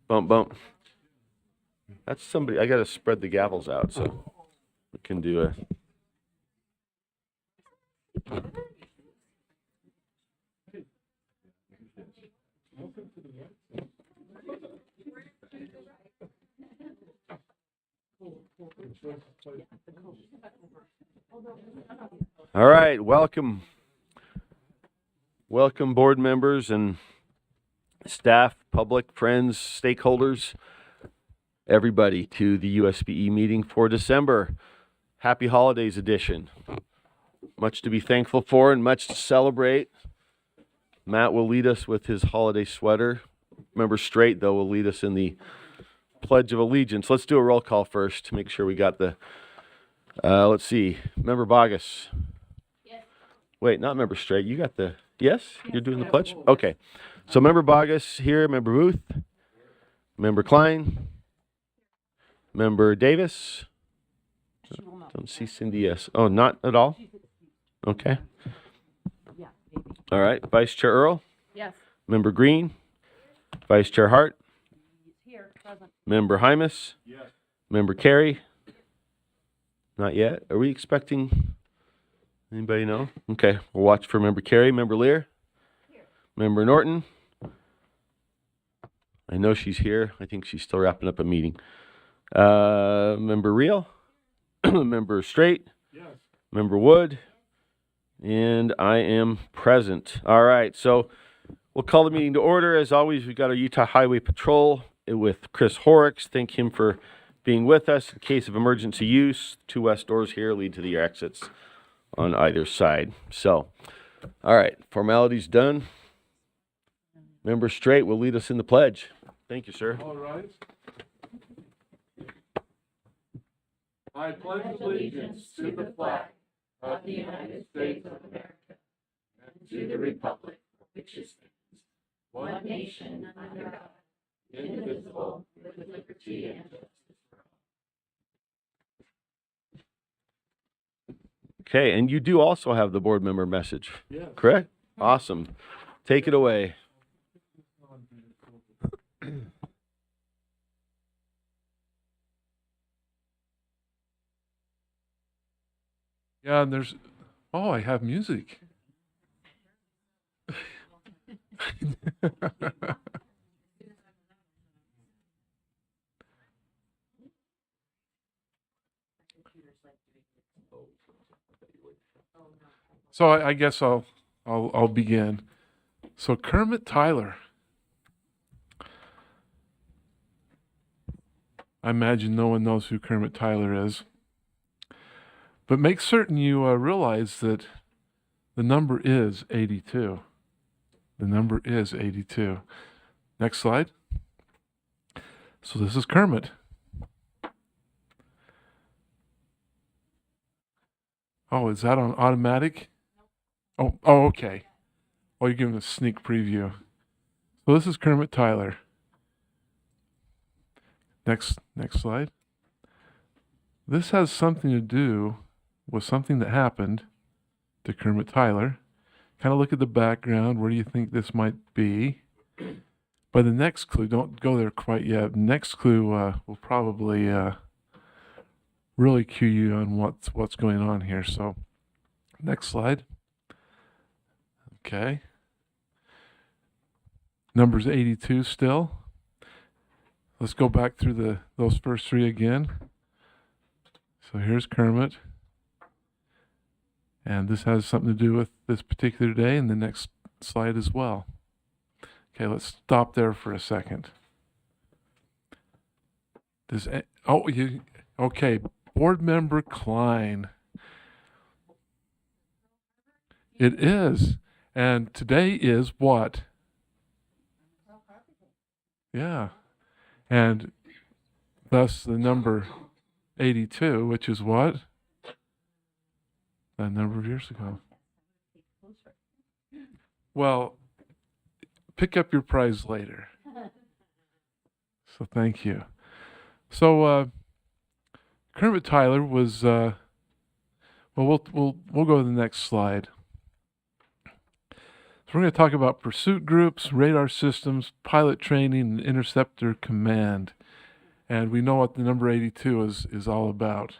Bump, bump. That's somebody. I got to spread the gavels out so we can do a. All right, welcome. Welcome, board members and staff, public, friends, stakeholders, everybody to the USBE meeting for December. Happy Holidays edition. Much to be thankful for and much to celebrate. Matt will lead us with his holiday sweater. Member Straight, though, will lead us in the Pledge of Allegiance. Let's do a roll call first to make sure we got the, let's see, Member Bogus. Yes. Wait, not Member Straight. You got the, yes? You're doing the pledge? Okay. So Member Bogus here, Member Booth, Member Klein, Member Davis. Don't see Cindy, yes. Oh, not at all? Okay. All right. Vice Chair Earl? Yes. Member Green? Vice Chair Hart? Here, present. Member Hymas? Yes. Member Carey? Not yet. Are we expecting anybody know? Okay. We'll watch for Member Carey. Member Lear? Here. Member Norton? I know she's here. I think she's still wrapping up a meeting. Member Reel? Member Straight? Yes. Member Wood? And I am present. All right. So we'll call the meeting to order. As always, we've got our Utah Highway Patrol with Chris Horrocks. Thank him for being with us. In case of emergency use, 2 west doors here lead to the exits on either side. So, all right. Formalities done. Member Straight will lead us in the pledge. Thank you, sir. All right. I pledge allegiance to the flag of the United States of America and to the republic for which it stands, one nation under God, indivisible, with liberty and justice for all. Okay, and you do also have the board member message, yes. Correct? Awesome. Take it away. Yeah, and there's, oh, I have music. So I guess I'll begin. So Kermit Tyler. I imagine no one knows who Kermit Tyler is. But make certain you realize that the number is 82. The number is 82. Next slide. So this is Kermit. Oh, is that on automatic? Oh, okay. Oh, you're giving a sneak preview. So this is Kermit Tyler. Next slide. This has something to do with something that happened to Kermit Tyler. Kind of look at the background. Where do you think this might be? By the next clue, don't go there quite yet. Next clue will probably really cue you on what's going on here. So, next slide. Okay. Number's 82 still. Let's go back through those first 3 again. So here's Kermit. And this has something to do with this particular day and the next slide as well. Okay, let's stop there for a second. Okay, Board Member Klein. It is. And today is what? Yeah. And thus the number 82, which is what? A number of years ago. Well, pick up your prize later. So thank you. So Kermit Tyler was well we'll go to the next slide. So we're going to talk about pursuit groups, radar systems, pilot training, and interceptor command. And we know what the number 82 is all about.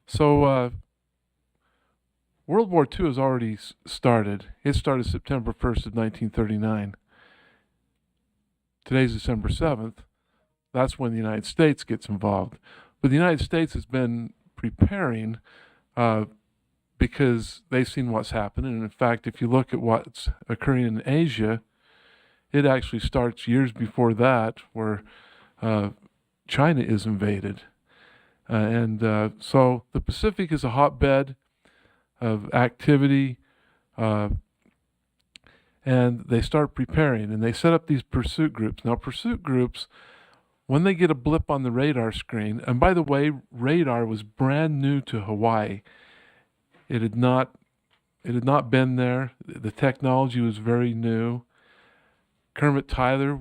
So World War II has already started. It started September 1st of 1939. Today's December 7th. That's when the United States gets involved. But the United States has been preparing because they've seen what's happening. And in fact, if you look at what's occurring in Asia, it actually starts years before that, where China is invaded. So the Pacific is a hotbed of activity, and they start preparing, and they set up these pursuit groups. Now, pursuit groups, when they get a blip on the radar screen, and by the way, radar was brand new to Hawaii. It had not been there. The technology was very new. Kermit Tyler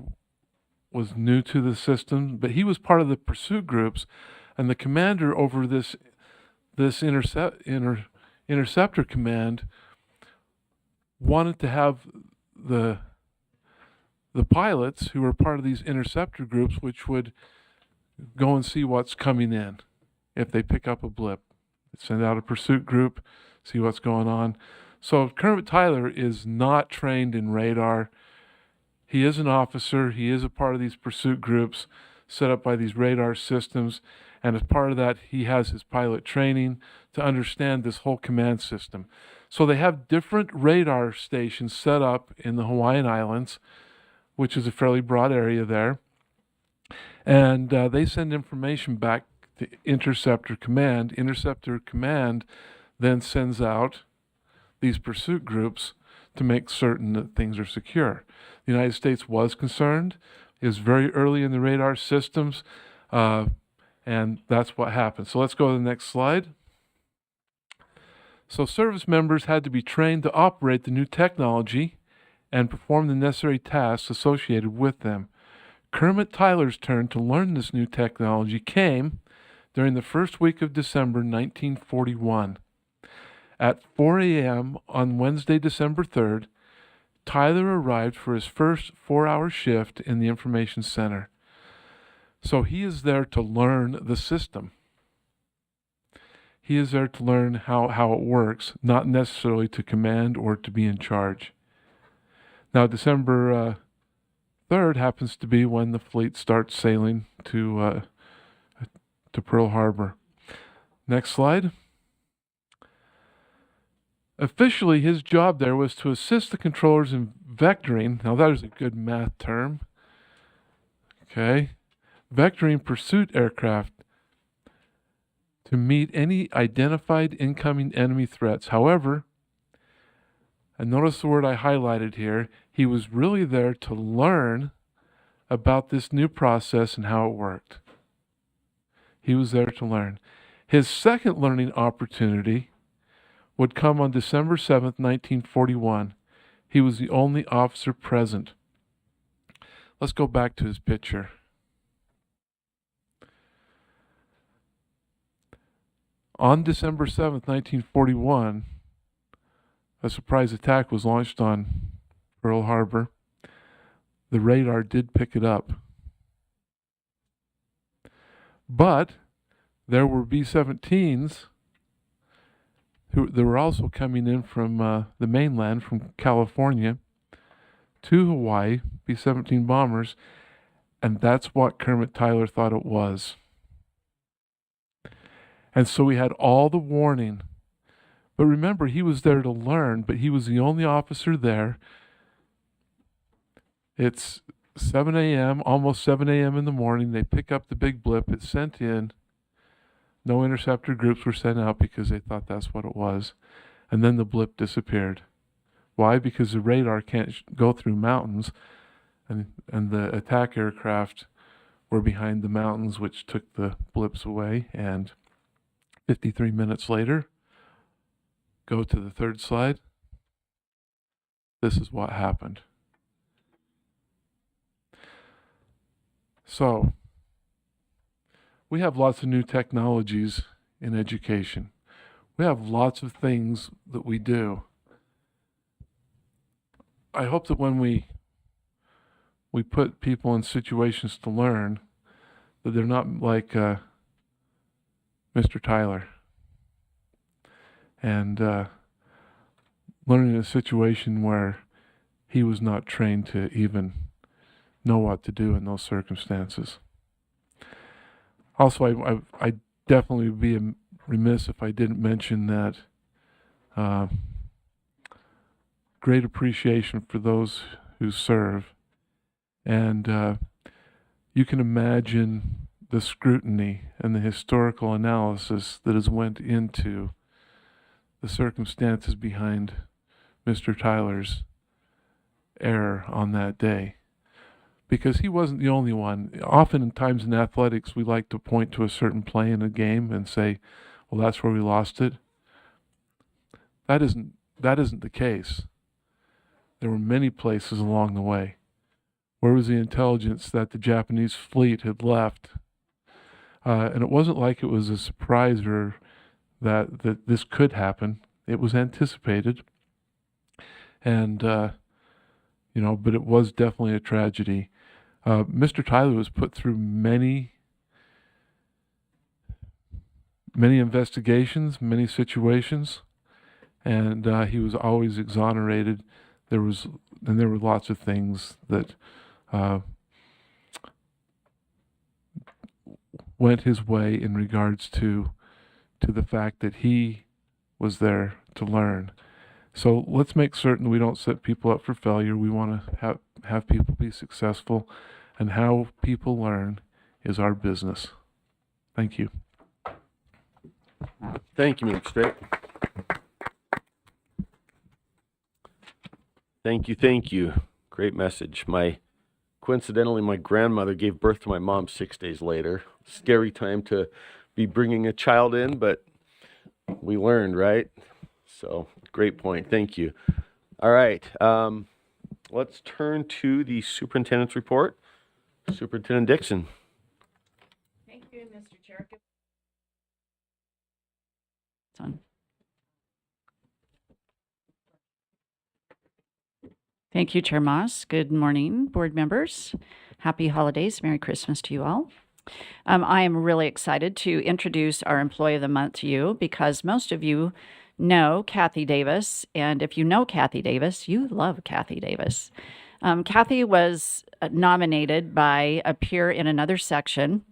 was new to the system, but he was part of the pursuit groups, and the commander over this interceptor command wanted to have the pilots who were part of these interceptor groups, which would go and see what's coming in if they pick up a blip. Send out a pursuit group, see what's going on. So Kermit Tyler is not trained in radar. He is an officer. He is a part of these pursuit groups set up by these radar systems. And as part of that, he has his pilot training to understand this whole command system. So they have different radar stations set up in the Hawaiian Islands, which is a fairly broad area there. And they send information back to Interceptor Command. Interceptor Command then sends out these pursuit groups to make certain that things are secure. The United States was concerned. It was very early in the radar systems, and that's what happened. So let's go to the next slide. So service members had to be trained to operate the new technology and perform the necessary tasks associated with them. Kermit Tyler's turn to learn this new technology came during the first week of December 1941. At 4 a.m. on Wednesday, December 3rd, Tyler arrived for his first 4-hour shift in the information center. So he is there to learn the system. He is there to learn how it works, not necessarily to command or to be in charge. Now, December 3rd happens to be when the fleet starts sailing to Pearl Harbor. Next slide. Officially, his job there was to assist the controllers in vectoring. Now, that is a good math term. Okay. Vectoring pursuit aircraft to meet any identified incoming enemy threats. However, and notice the word I highlighted here, he was really there to learn about this new process and how it worked. He was there to learn. His second learning opportunity would come on December 7th, 1941. He was the only officer present. Let's go back to his picture. On December 7th, 1941, a surprise attack was launched on Pearl Harbor. The radar did pick it up. But there were B-17s they were also coming in from the mainland, from California, to Hawaii, B-17 bombers, and that's what Kermit Tyler thought it was. And so he had all the warning. But remember, he was there to learn, but he was the only officer there. It's 7 a.m., almost 7 a.m. in the morning. They pick up the big blip. It's sent in. No interceptor groups were sent out because they thought that's what it was. And then the blip disappeared. Why? Because the radar can't go through mountains, and the attack aircraft were behind the mountains, which took the blips away. And 53 minutes later, go to the third slide. This is what happened. So, we have lots of new technologies in education. We have lots of things that we do. I hope that when we put people in situations to learn, that they're not like Mr. Tyler, and learning in a situation where he was not trained to even know what to do in those circumstances. Also, I definitely would be remiss if I didn't mention that great appreciation for those who serve. And you can imagine the scrutiny and the historical analysis that has went into the circumstances behind Mr. Tyler's error on that day. Because he wasn't the only one. Oftentimes in athletics, we like to point to a certain play in a game and say, well, that's where we lost it. That isn't the case. There were many places along the way. Where was the intelligence that the Japanese fleet had left? And it wasn't like it was a surprise or that this could happen. It was anticipated. And, but it was definitely a tragedy. Mr. Tyler was put through many investigations, many situations, and he was always exonerated. There were lots of things that went his way in regards to the fact that he was there to learn. So let's make certain we don't set people up for failure. We want to have people be successful, and how people learn is our business. Thank you. Thank you, Mr. Straight. Thank you. Great message. Coincidentally, my grandmother gave birth to my mom 6 days later. Scary time to be bringing a child in, but we learned, right? So, great point. Thank you. All right. Let's turn to the superintendent's report. Superintendent Dixon. Thank you, Mr. Chair. It's on. Thank you, Chair Moss. Good morning, board members. Happy holidays. Merry Christmas to you all. I am really excited to introduce our Employee of the Month to you because most of you know Kathy Davis. And if you know Kathy Davis, you love Kathy Davis. Kathy was nominated by a peer in another section.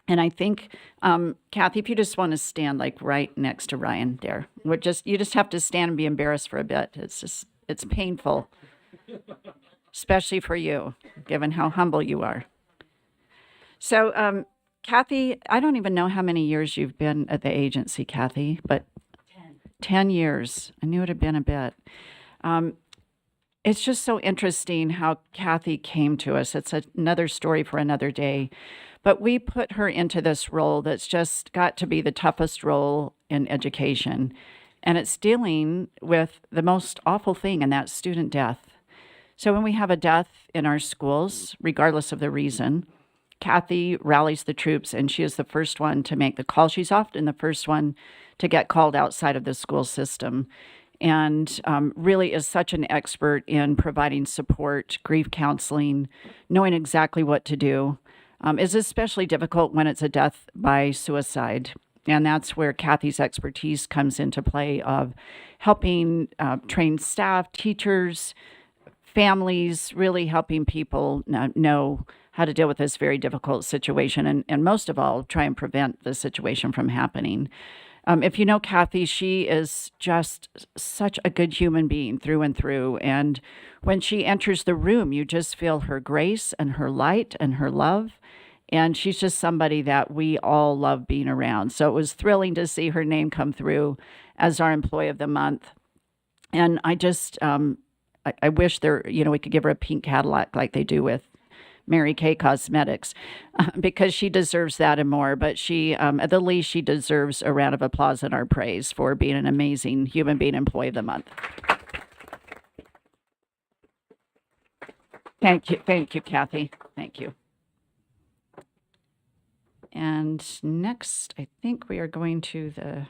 And I think, Kathy, if you just want to stand like right next to Ryan there, you just have to stand and be embarrassed for a bit. It's painful, especially for you, given how humble you are. So, Kathy, I don't even know how many years you've been at the agency, Kathy, but 10 years. I knew it had been a bit. It's just so interesting how Kathy came to us. It's another story for another day. But we put her into this role that's just got to be the toughest role in education. And it's dealing with the most awful thing, and that's student death. So when we have a death in our schools, regardless of the reason, Kathy rallies the troops, and she is the first one to make the call. She's often the first one to get called outside of the school system, and really is such an expert in providing support, grief counseling, knowing exactly what to do. Is especially difficult when it's a death by suicide. And that's where Kathy's expertise comes into play of helping train staff, teachers, families, really helping people know how to deal with this very difficult situation, and most of all, try and prevent the situation from happening. If you know Kathy, she is just such a good human being through and through. And when she enters the room, you just feel her grace and her light and her love. And she's just somebody that we all love being around. So it was thrilling to see her name come through as our Employee of the Month. And I just, I wish we could give her a pink Cadillac like they do with Mary Kay Cosmetics, because she deserves that and more. But she, at the least, she deserves a round of applause and our praise for being an amazing human being Employee of the Month. Thank you, Kathy. Thank you. And next, I think we are going to the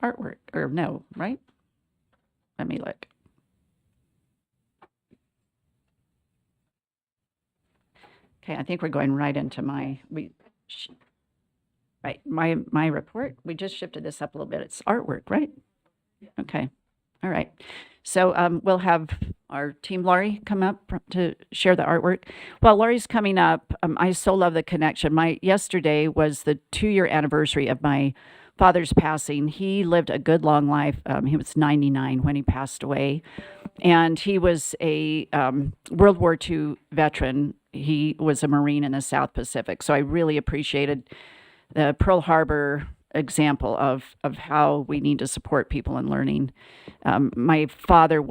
artwork, or no, right? Let me look. Okay, I think we're going right into my report. We just shifted this up a little bit. It's artwork, right? Okay. All right. So we'll have our team Laurie come up to share the artwork. While Laurie's coming up, I so love the connection. Yesterday was the 2-year anniversary of my father's passing. He lived a good long life. He was 99 when he passed away, and he was a World War II veteran. He was a Marine in the South Pacific. So I really appreciated the Pearl Harbor example of how we need to support people in learning. My father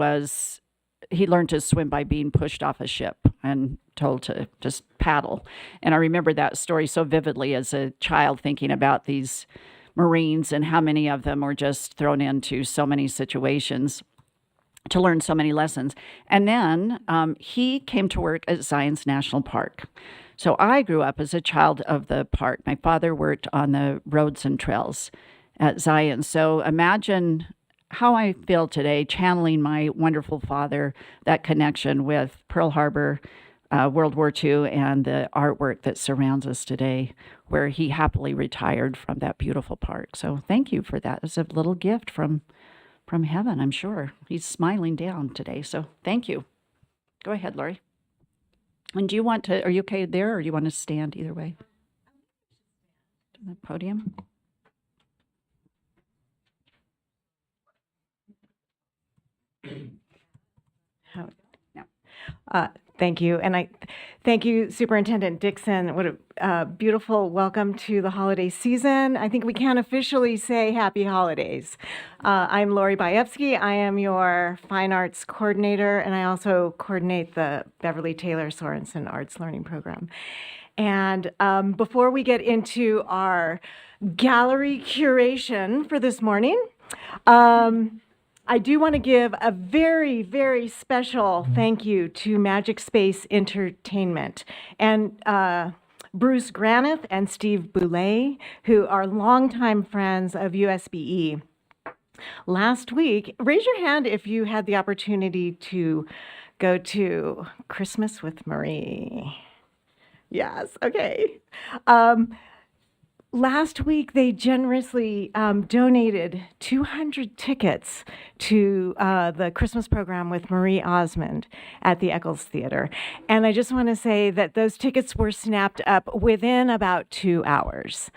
he learned to swim by being pushed off a ship and told to just paddle. And I remember that story so vividly as a child, thinking about these Marines and how many of them were just thrown into so many situations to learn so many lessons. And then he came to work at Zion's National Park. So I grew up as a child of the park. My father worked on the roads and trails at Zion. So imagine how I feel today, channeling my wonderful father, that connection with Pearl Harbor, World War II, and the artwork that surrounds us today, where he happily retired from that beautiful park. So thank you for that. It's a little gift from heaven, I'm sure. He's smiling down today. So thank you. Go ahead, Laurie. And are you okay there, or do you want to stand either way? To the podium. Thank you. And I thank you, Superintendent Dixon. What a beautiful welcome to the holiday season. I think we can officially say happy holidays. I'm Lori Bayevsky. I am your Fine Arts Coordinator, and I also coordinate the Beverly Taylor Sorensen Arts Learning Program. And before we get into our gallery curation for this morning, I do want to give a very, very special thank you to Magic Space Entertainment and Bruce Granith and Steve Boulay, who are longtime friends of USBE. Last week, raise your hand if you had the opportunity to go to Christmas with Marie. Yes, okay. Last week, they generously donated 200 tickets to the Christmas program with Marie Osmond at the Eccles Theater. And I just want to say that those tickets were snapped up within about 2 hours.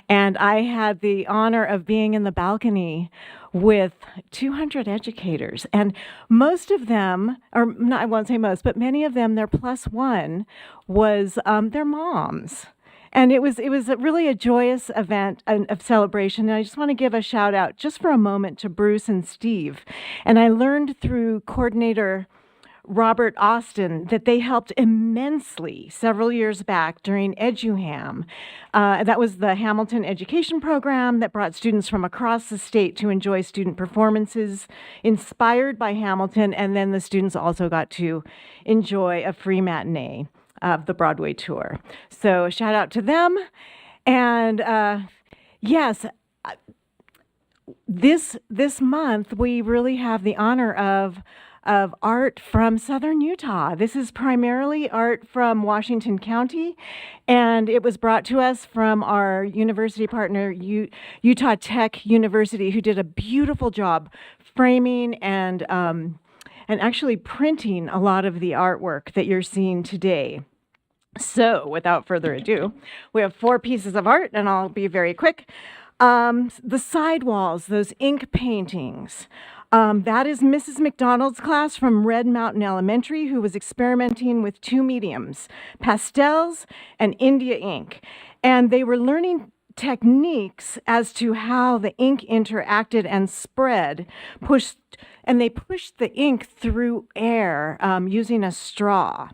And I had the honor of being in the balcony with 200 educators. And most of them, or not, I won't say most, but many of them, their +1 was their moms. And it was really a joyous event of celebration. And I just want to give a shout out just for a moment to Bruce and Steve. And I learned through coordinator Robert Austin that they helped immensely several years back during EduHam. That was the Hamilton education program that brought students from across the state to enjoy student performances inspired by Hamilton. And then the students also got to enjoy a free matinee of the Broadway tour. So shout out to them. And yes, this month we really have the honor of art from Southern Utah. This is primarily art from Washington County, and it was brought to us from our university partner, Utah Tech University, who did a beautiful job framing and actually printing a lot of the artwork that you're seeing today. So without further ado, we have 4 pieces of art, and I'll be very quick. The sidewalls, those ink paintings, that is Mrs. McDonald's class from Red Mountain Elementary, who was experimenting with 2 mediums, pastels and India ink. And they were learning techniques as to how the ink interacted and spread, and they pushed the ink through air using a straw.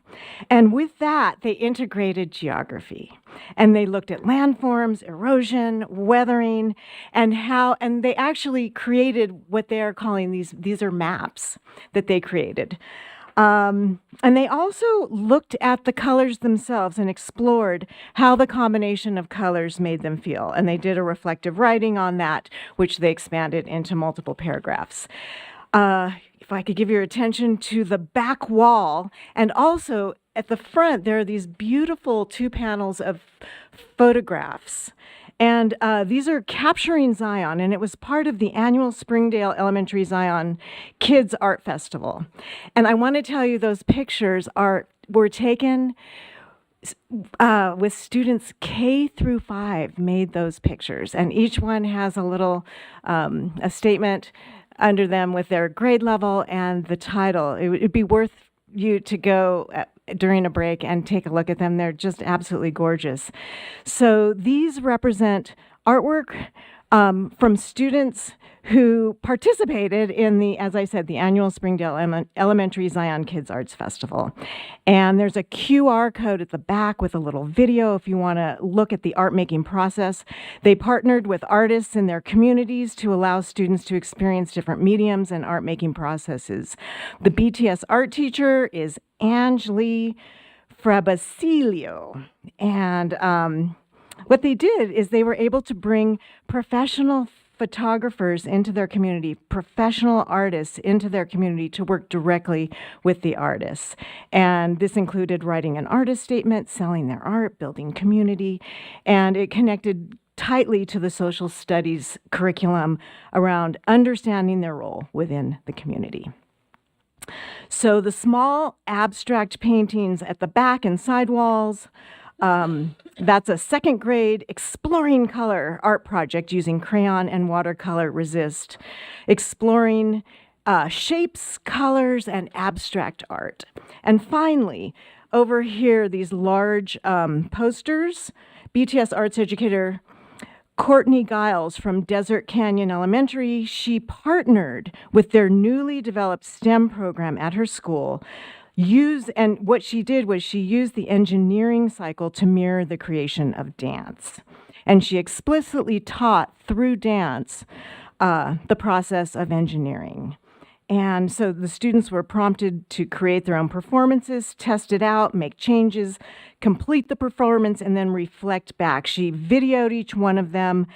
And with that, they integrated geography. And they looked at landforms, erosion, weathering, and they actually created what they're calling these are maps that they created. And they also looked at the colors themselves and explored how the combination of colors made them feel. And they did a reflective writing on that, which they expanded into multiple paragraphs. If I could give your attention to the back wall, and also at the front, there are these beautiful 2 panels of photographs. And these are capturing Zion, and it was part of the annual Springdale Elementary Zion Kids Art Festival. And I want to tell you, those pictures were taken with students K through 5 made those pictures, and each one has a little a statement under them with their grade level and the title. It'd be worth you to go during a break and take a look at them. They're just absolutely gorgeous. So these represent artwork from students who participated in as I said, the annual Springdale Elementary Zion Kids Arts Festival. And there's a QR code at the back with a little video if you want to look at the art making process. They partnered with artists in their communities to allow students to experience different mediums and art making processes. The BTS art teacher is Angeli Frabasilio. And what they did is they were able to bring professional photographers into their community, professional artists into their community to work directly with the artists. And this included writing an artist statement, selling their art, building community, and it connected tightly to the social studies curriculum around understanding their role within the community. So the small abstract paintings at the back and side walls, that's a 2nd grade exploring color art project using crayon and watercolor resist, exploring shapes, colors, and abstract art. And finally, over here, these large posters, BTS arts educator Courtney Giles from Desert Canyon Elementary, she partnered with their newly developed STEM program at her school. And what she did was she used the engineering cycle to mirror the creation of dance. And she explicitly taught through dance the process of engineering. And so the students were prompted to create their own performances, test it out, make changes, complete the performance, and then reflect back. She videoed each one of them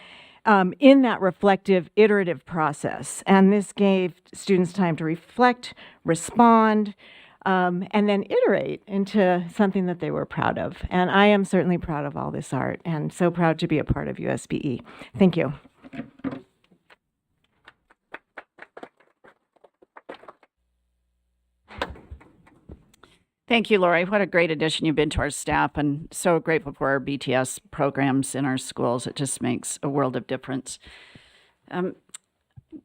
in that reflective, iterative process. And this gave students time to reflect, respond, and then iterate into something that they were proud of. And I am certainly proud of all this art and so proud to be a part of USBE. Thank you. Thank you, Lori. What a great addition you've been to our staff, and so grateful for our BTS programs in our schools. It just makes a world of difference.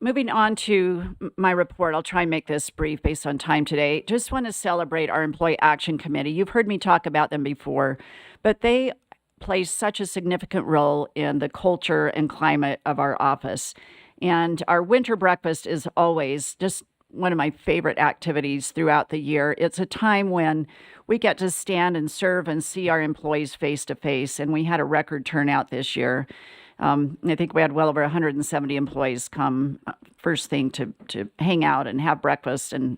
Moving on to my report, I'll try and make this brief based on time today. Just want to celebrate our Employee Action Committee. You've heard me talk about them before, but they play such a significant role in the culture and climate of our office. And our winter breakfast is always just one of my favorite activities throughout the year. It's a time when we get to stand and serve and see our employees face to face, and we had a record turnout this year. I think we had well over 170 employees come first thing to hang out and have breakfast and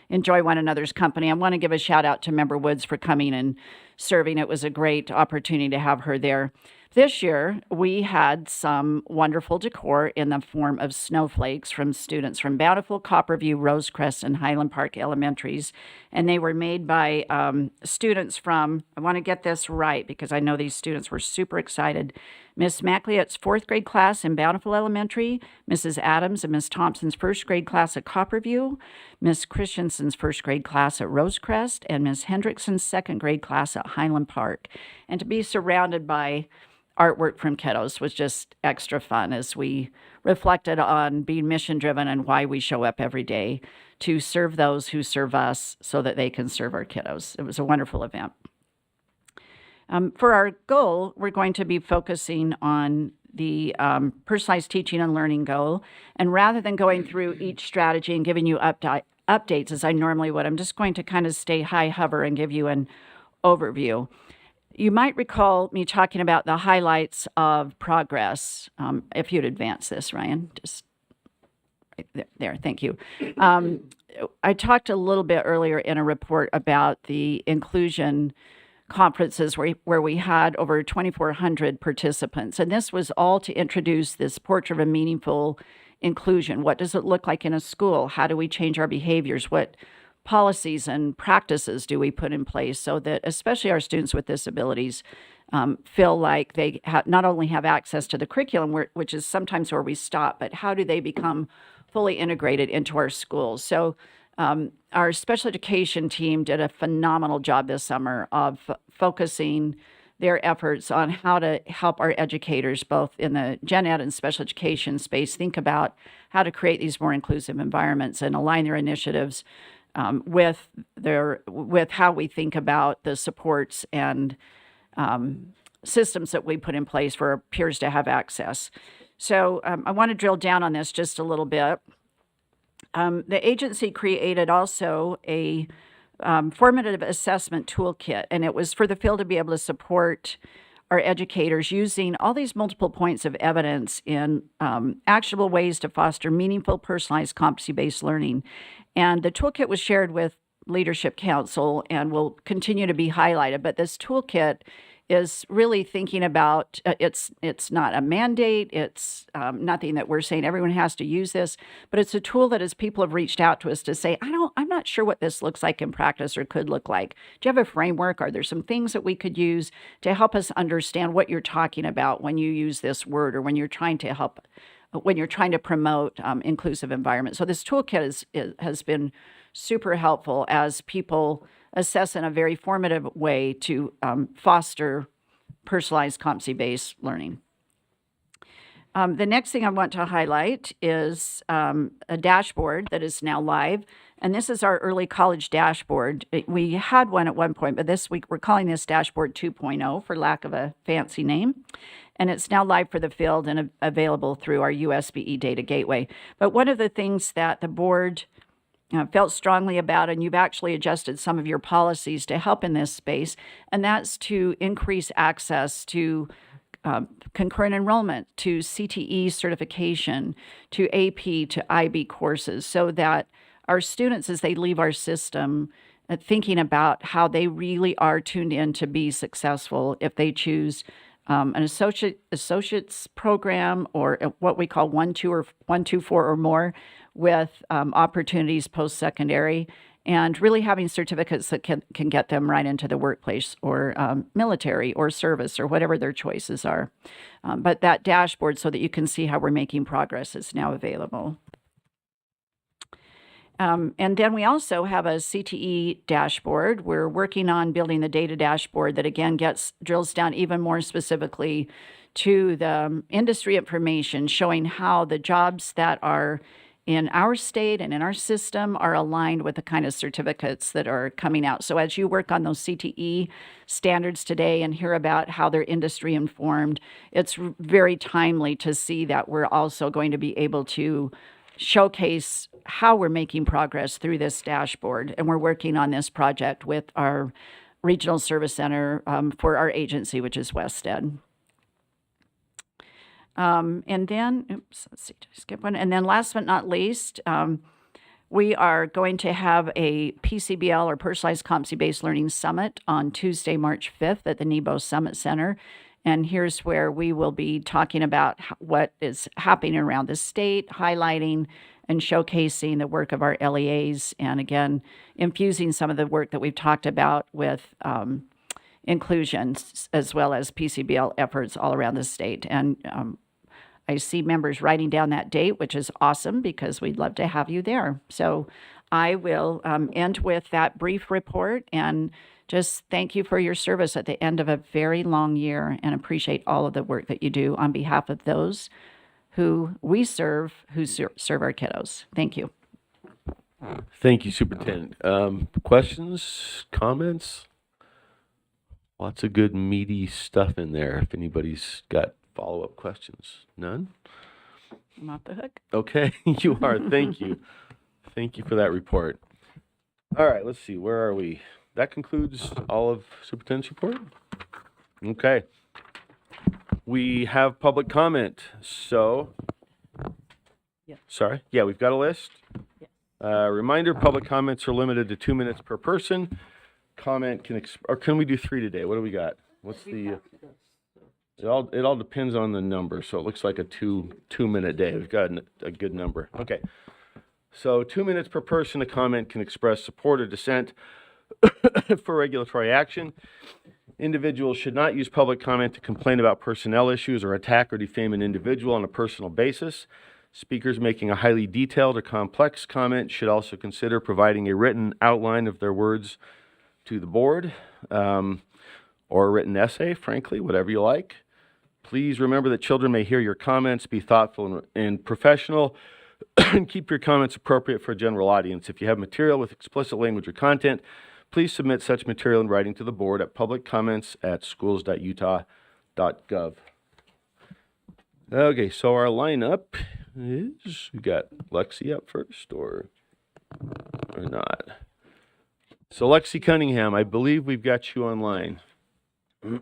enjoy one another's company. I want to give a shout out to Member Woods for coming and serving. It was a great opportunity to have her there. This year, we had some wonderful decor in the form of snowflakes from students from Bountiful, Copperview, Rosecrest, and Highland Park Elementaries. And they were made by students from, I want to get this right because I know these students were super excited, Miss Macleod's 4th grade class in Bountiful Elementary, Mrs. Adams and Miss Thompson's 1st grade class at Copperview, Miss Christensen's 1st grade class at Rosecrest, and Miss Hendrickson's 2nd grade class at Highland Park. And to be surrounded by artwork from kiddos was just extra fun as we reflected on being mission driven and why we show up every day to serve those who serve us so that they can serve our kiddos. It was a wonderful event. For our goal, we're going to be focusing on the personalized teaching and learning goal. And rather than going through each strategy and giving you updates as I normally would, I'm just going to kind of stay high hover and give you an overview. You might recall me talking about the highlights of progress. If you'd advance this, Ryan, just right there, thank you. I talked a little bit earlier in a report about the inclusion conferences where we had over 2,400 participants. And this was all to introduce this portrait of a meaningful inclusion. What does it look like in a school? How do we change our behaviors? What policies and practices do we put in place so that especially our students with disabilities feel like they not only have access to the curriculum, which is sometimes where we stop, but how do they become fully integrated into our schools? So our special education team did a phenomenal job this summer of focusing their efforts on how to help our educators, both in the gen ed and special education space, think about how to create these more inclusive environments and align their initiatives with how we think about the supports and systems that we put in place for our peers to have access. So I want to drill down on this just a little bit. The agency created also a formative assessment toolkit, and it was for the field to be able to support our educators using all these multiple points of evidence in actionable ways to foster meaningful, personalized, competency-based learning. And the toolkit was shared with Leadership Council and will continue to be highlighted, but this toolkit is really thinking about, it's not a mandate, it's nothing that we're saying everyone has to use this, but it's a tool that as people have reached out to us to say, I'm not sure what this looks like in practice or could look like. Do you have a framework? Are there some things that we could use to help us understand what you're talking about when you use this word or when you're trying to promote inclusive environment? So this toolkit has been super helpful as people assess in a very formative way to foster personalized competency-based learning. The next thing I want to highlight is a dashboard that is now live, and this is our early college dashboard. We had one at one point, but this week we're calling this Dashboard 2.0 for lack of a fancy name, and it's now live for the field and available through our USBE data gateway. But one of the things that the board felt strongly about, and you've actually adjusted some of your policies to help in this space, and that's to increase access to concurrent enrollment, to CTE certification, to AP, to IB courses, so that our students, as they leave our system, thinking about how they really are tuned in to be successful if they choose an associate's program or what we call 124 or more, with opportunities post-secondary, and really having certificates that can get them right into the workplace or military or service or whatever their choices are. But that dashboard, so that you can see how we're making progress, is now available. And then we also have a CTE dashboard. We're working on building the data dashboard that, again, drills down even more specifically to the industry information, showing how the jobs that are in our state and in our system are aligned with the kind of certificates that are coming out. So as you work on those CTE standards today and hear about how they're industry informed, it's very timely to see that we're also going to be able to showcase how we're making progress through this dashboard. And we're working on this project with our regional service center for our agency, which is WestEd. And then, let's see, did I skip one? And then last but not least, we are going to have a PCBL or Personalized Competency-Based Learning Summit on Tuesday, March 5th at the Nebo Summit Center. And here's where we will be talking about what is happening around the state, highlighting and showcasing the work of our LEAs, and again, infusing some of the work that we've talked about with inclusion, as well as PCBL efforts all around the state. And I see members writing down that date, which is awesome because we'd love to have you there. So I will end with that brief report and just thank you for your service at the end of a very long year, and appreciate all of the work that you do on behalf of those who we serve, who serve our kiddos. Thank you. Thank you, Superintendent. Questions, comments? Lots of good meaty stuff in there. If anybody's got follow-up questions. None? I'm off the hook. Okay, you are. Thank you. Thank you for that report. All right, let's see. Where are we? That concludes all of Superintendent's report? Okay. We have public comment. So, Yeah. Sorry. Yeah, we've got a list. Yeah. Reminder, public comments are limited to 2 minutes per person. Comment or can we do 3 today? What do we got? What's the? It all depends on the number. So it looks like a two minute day. We've got a good number. Okay. So 2 minutes per person. A comment can express support or dissent for regulatory action. Individuals should not use public comment to complain about personnel issues or attack or defame an individual on a personal basis. Speakers making a highly detailed or complex comment should also consider providing a written outline of their words to the board, or a written essay, frankly, whatever you like. Please remember that children may hear your comments. Be thoughtful and professional, and keep your comments appropriate for a general audience. If you have material with explicit language or content, please submit such material in writing to the board at publiccomments@schools.utah.gov. Okay, so our lineup is, we got Lexi up first or not. So Lexi Cunningham, I believe we've got you online. Tell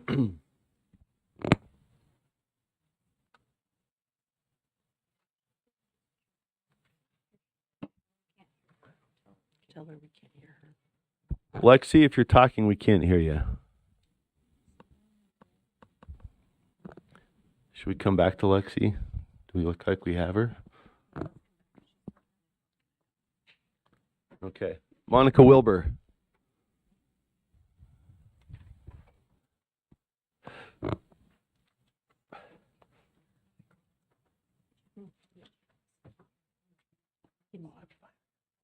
her we can't hear her. Lexi, if you're talking, we can't hear you. Should we come back to Lexi? Do we look like we have her? Okay. Monica Wilbur.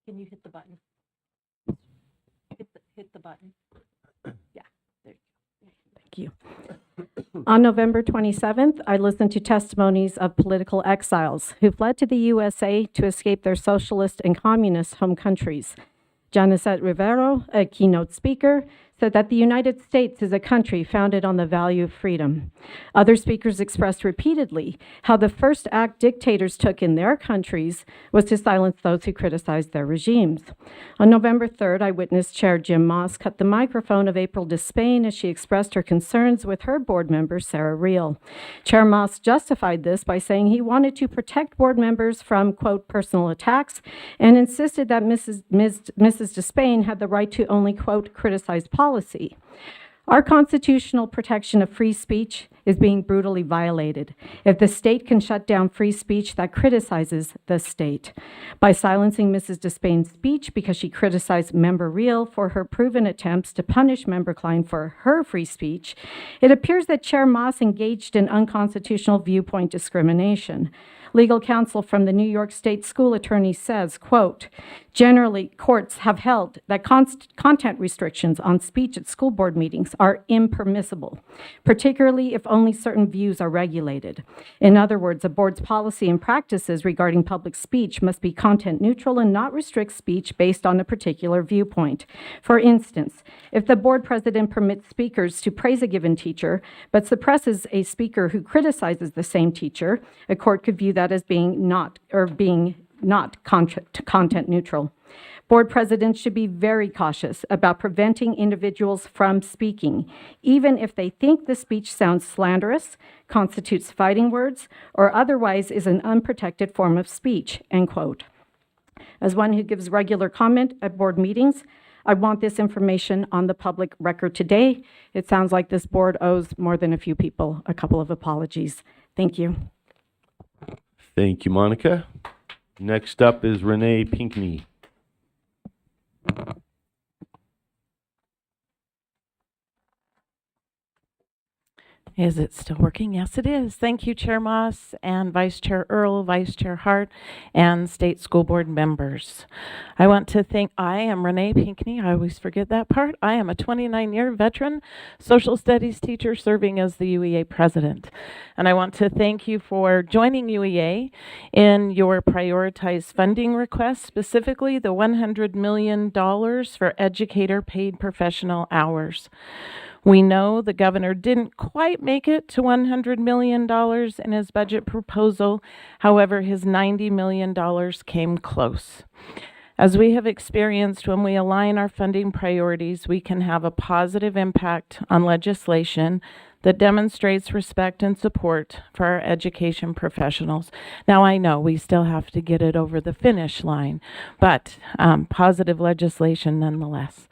Can you hit the button? Hit the button. Yeah, there you go. Thank you. On November 27th, I listened to testimonies of political exiles who fled to the USA to escape their socialist and communist home countries. Janicet Rivero, a keynote speaker, said that the United States is a country founded on the value of freedom. Other speakers expressed repeatedly how the first act dictators took in their countries was to silence those who criticized their regimes. On November 3rd, I witnessed Chair Jim Moss cut the microphone of April Despain as she expressed her concerns with her board member, Sarah Reel. Chair Moss justified this by saying he wanted to protect board members from, quote, personal attacks, and insisted that Mrs. Despain had the right to only, quote, criticize policy. Our constitutional protection of free speech is being brutally violated if the state can shut down free speech that criticizes the state. By silencing Mrs. Despain's speech because she criticized Member Reel for her proven attempts to punish Member Klein for her free speech, it appears that Chair Moss engaged in unconstitutional viewpoint discrimination. Legal counsel from the New York State school attorney says, quote, generally, courts have held that content restrictions on speech at school board meetings are impermissible, particularly if only certain views are regulated. In other words, a board's policy and practices regarding public speech must be content neutral and not restrict speech based on a particular viewpoint. For instance, if the board president permits speakers to praise a given teacher, but suppresses a speaker who criticizes the same teacher, a court could view that as being not content neutral. Board presidents should be very cautious about preventing individuals from speaking, even if they think the speech sounds slanderous, constitutes fighting words, or otherwise is an unprotected form of speech, end quote. As one who gives regular comment at board meetings, I want this information on the public record today. It sounds like this board owes more than a few people a couple of apologies. Thank you. Thank you, Monica. Next up is Renee Pinkney. Is it still working? Yes, it is. Thank you, Chair Moss and Vice Chair Earl, Vice Chair Hart, and State School Board members. I want to thank, I am Renee Pinkney. I always forget that part. I am a 29-year veteran social studies teacher serving as the UEA president. And I want to thank you for joining UEA in your prioritized funding request, specifically the $100 million for educator paid professional hours. We know the governor didn't quite make it to $100 million in his budget proposal. However, his $90 million came close. As we have experienced, when we align our funding priorities, we can have a positive impact on legislation that demonstrates respect and support for our education professionals. Now, I know we still have to get it over the finish line, but positive legislation nonetheless.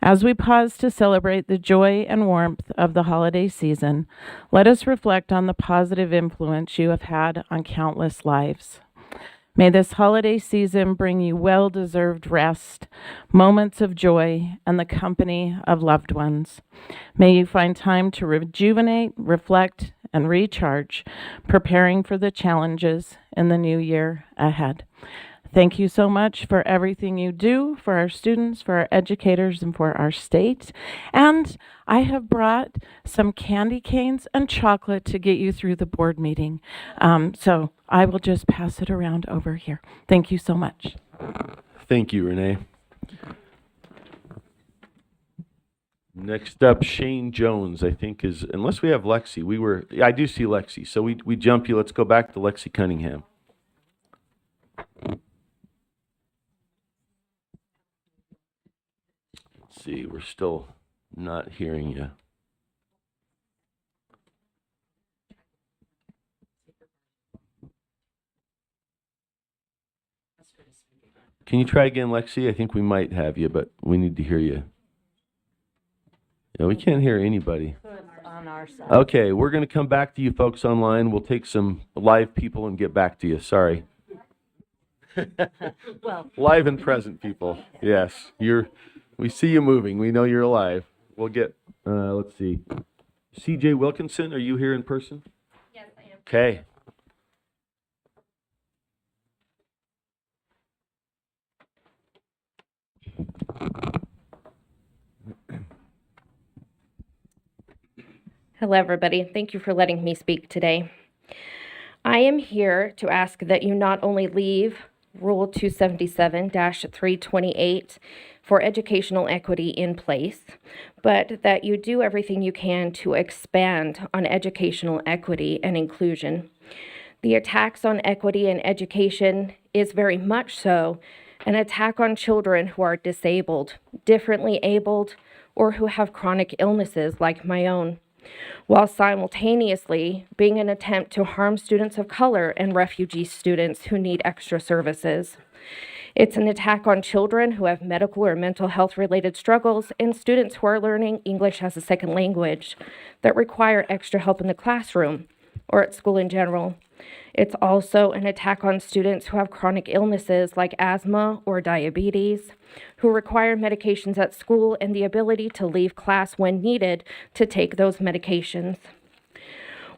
As we pause to celebrate the joy and warmth of the holiday season, let us reflect on the positive influence you have had on countless lives. May this holiday season bring you well-deserved rest, moments of joy, and the company of loved ones. May you find time to rejuvenate, reflect, and recharge, preparing for the challenges in the new year ahead. Thank you so much for everything you do for our students, for our educators, and for our state. And I have brought some candy canes and chocolate to get you through the board meeting. So I will just pass it around over here. Thank you so much. Thank you, Renee. Next up, Shane Jones, I think is, unless we have Lexi, I do see Lexi. So we jump you. Let's go back to Lexi Cunningham. Let's see, we're still not hearing you. Can you try again, Lexi? I think we might have you, but we need to hear you. Yeah, we can't hear anybody. On our side. Okay, we're going to come back to you folks online. We'll take some live people and get back to you. Sorry. Well, Live and present people. Yes, we see you moving. We know you're alive. We'll get, let's see. CJ Wilkinson, are you here in person? yes, I am. Okay. Hello, everybody. Thank you for letting me speak today. I am here to ask that you not only leave Rule 277-328 for educational equity in place, but that you do everything you can to expand on educational equity and inclusion. The attacks on equity in education is very much so an attack on children who are disabled, differently abled, or who have chronic illnesses like my own, while simultaneously being an attempt to harm students of color and refugee students who need extra services. It's an attack on children who have medical or mental health related struggles and students who are learning English as a second language that require extra help in the classroom or at school in general. It's also an attack on students who have chronic illnesses like asthma or diabetes, who require medications at school and the ability to leave class when needed to take those medications.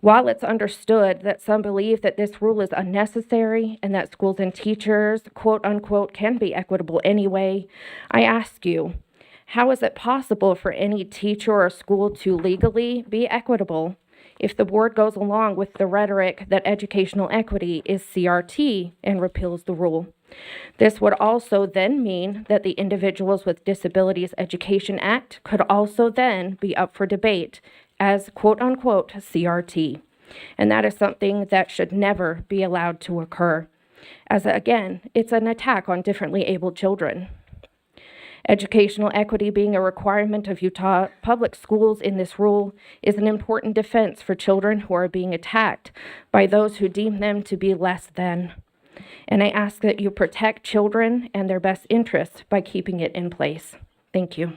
While it's understood that some believe that this rule is unnecessary and that schools and teachers, quote unquote, can be equitable anyway, I ask you, how is it possible for any teacher or school to legally be equitable if the board goes along with the rhetoric that educational equity is CRT and repeals the rule? This would also then mean that the Individuals with Disabilities Education Act could also then be up for debate as quote unquote CRT. And that is something that should never be allowed to occur, as again, it's an attack on differently abled children. Educational equity being a requirement of Utah public schools in this rule is an important defense for children who are being attacked by those who deem them to be less than. And I ask that you protect children and their best interests by keeping it in place. Thank you.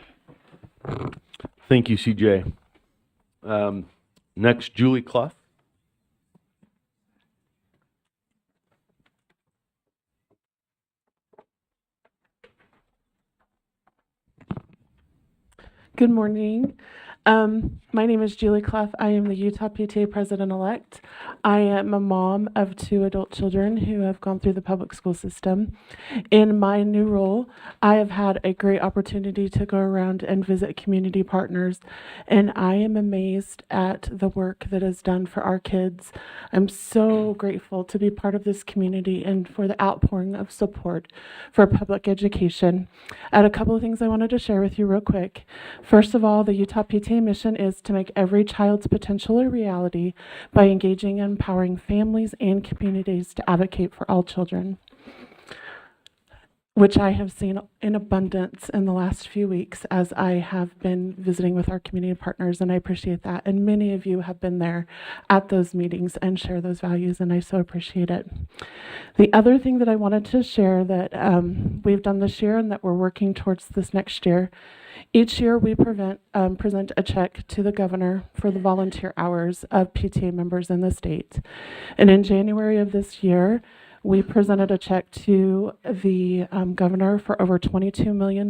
Thank you, CJ. Next, Julie Clough. Good morning. My name is Julie Clough. I am the Utah PTA president-elect. I am a mom of 2 adult children who have gone through the public school system. In my new role, I have had a great opportunity to go around and visit community partners, and I am amazed at the work that is done for our kids. I'm so grateful to be part of this community and for the outpouring of support for public education. I had a couple of things I wanted to share with you real quick. First of all, the Utah PTA mission is to make every child's potential a reality by engaging and empowering families and communities to advocate for all children, which I have seen in abundance in the last few weeks as I have been visiting with our community partners, and I appreciate that. And many of you have been there at those meetings and share those values, and I so appreciate it. The other thing that I wanted to share that we've done this year and that we're working towards this next year, each year we present a check to the governor for the volunteer hours of PTA members in the state. And in January of this year, we presented a check to the governor for over $22 million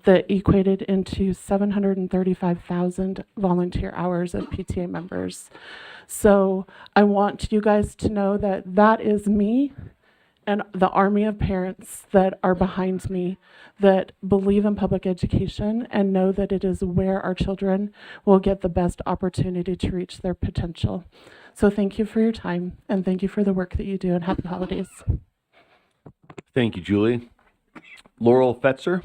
that equated into 735,000 volunteer hours of PTA members. So I want you guys to know that that is me and the army of parents that are behind me that believe in public education and know that it is where our children will get the best opportunity to reach their potential. So thank you for your time, and thank you for the work that you do, and happy holidays. Thank you, Julie. Laurel Fetzer.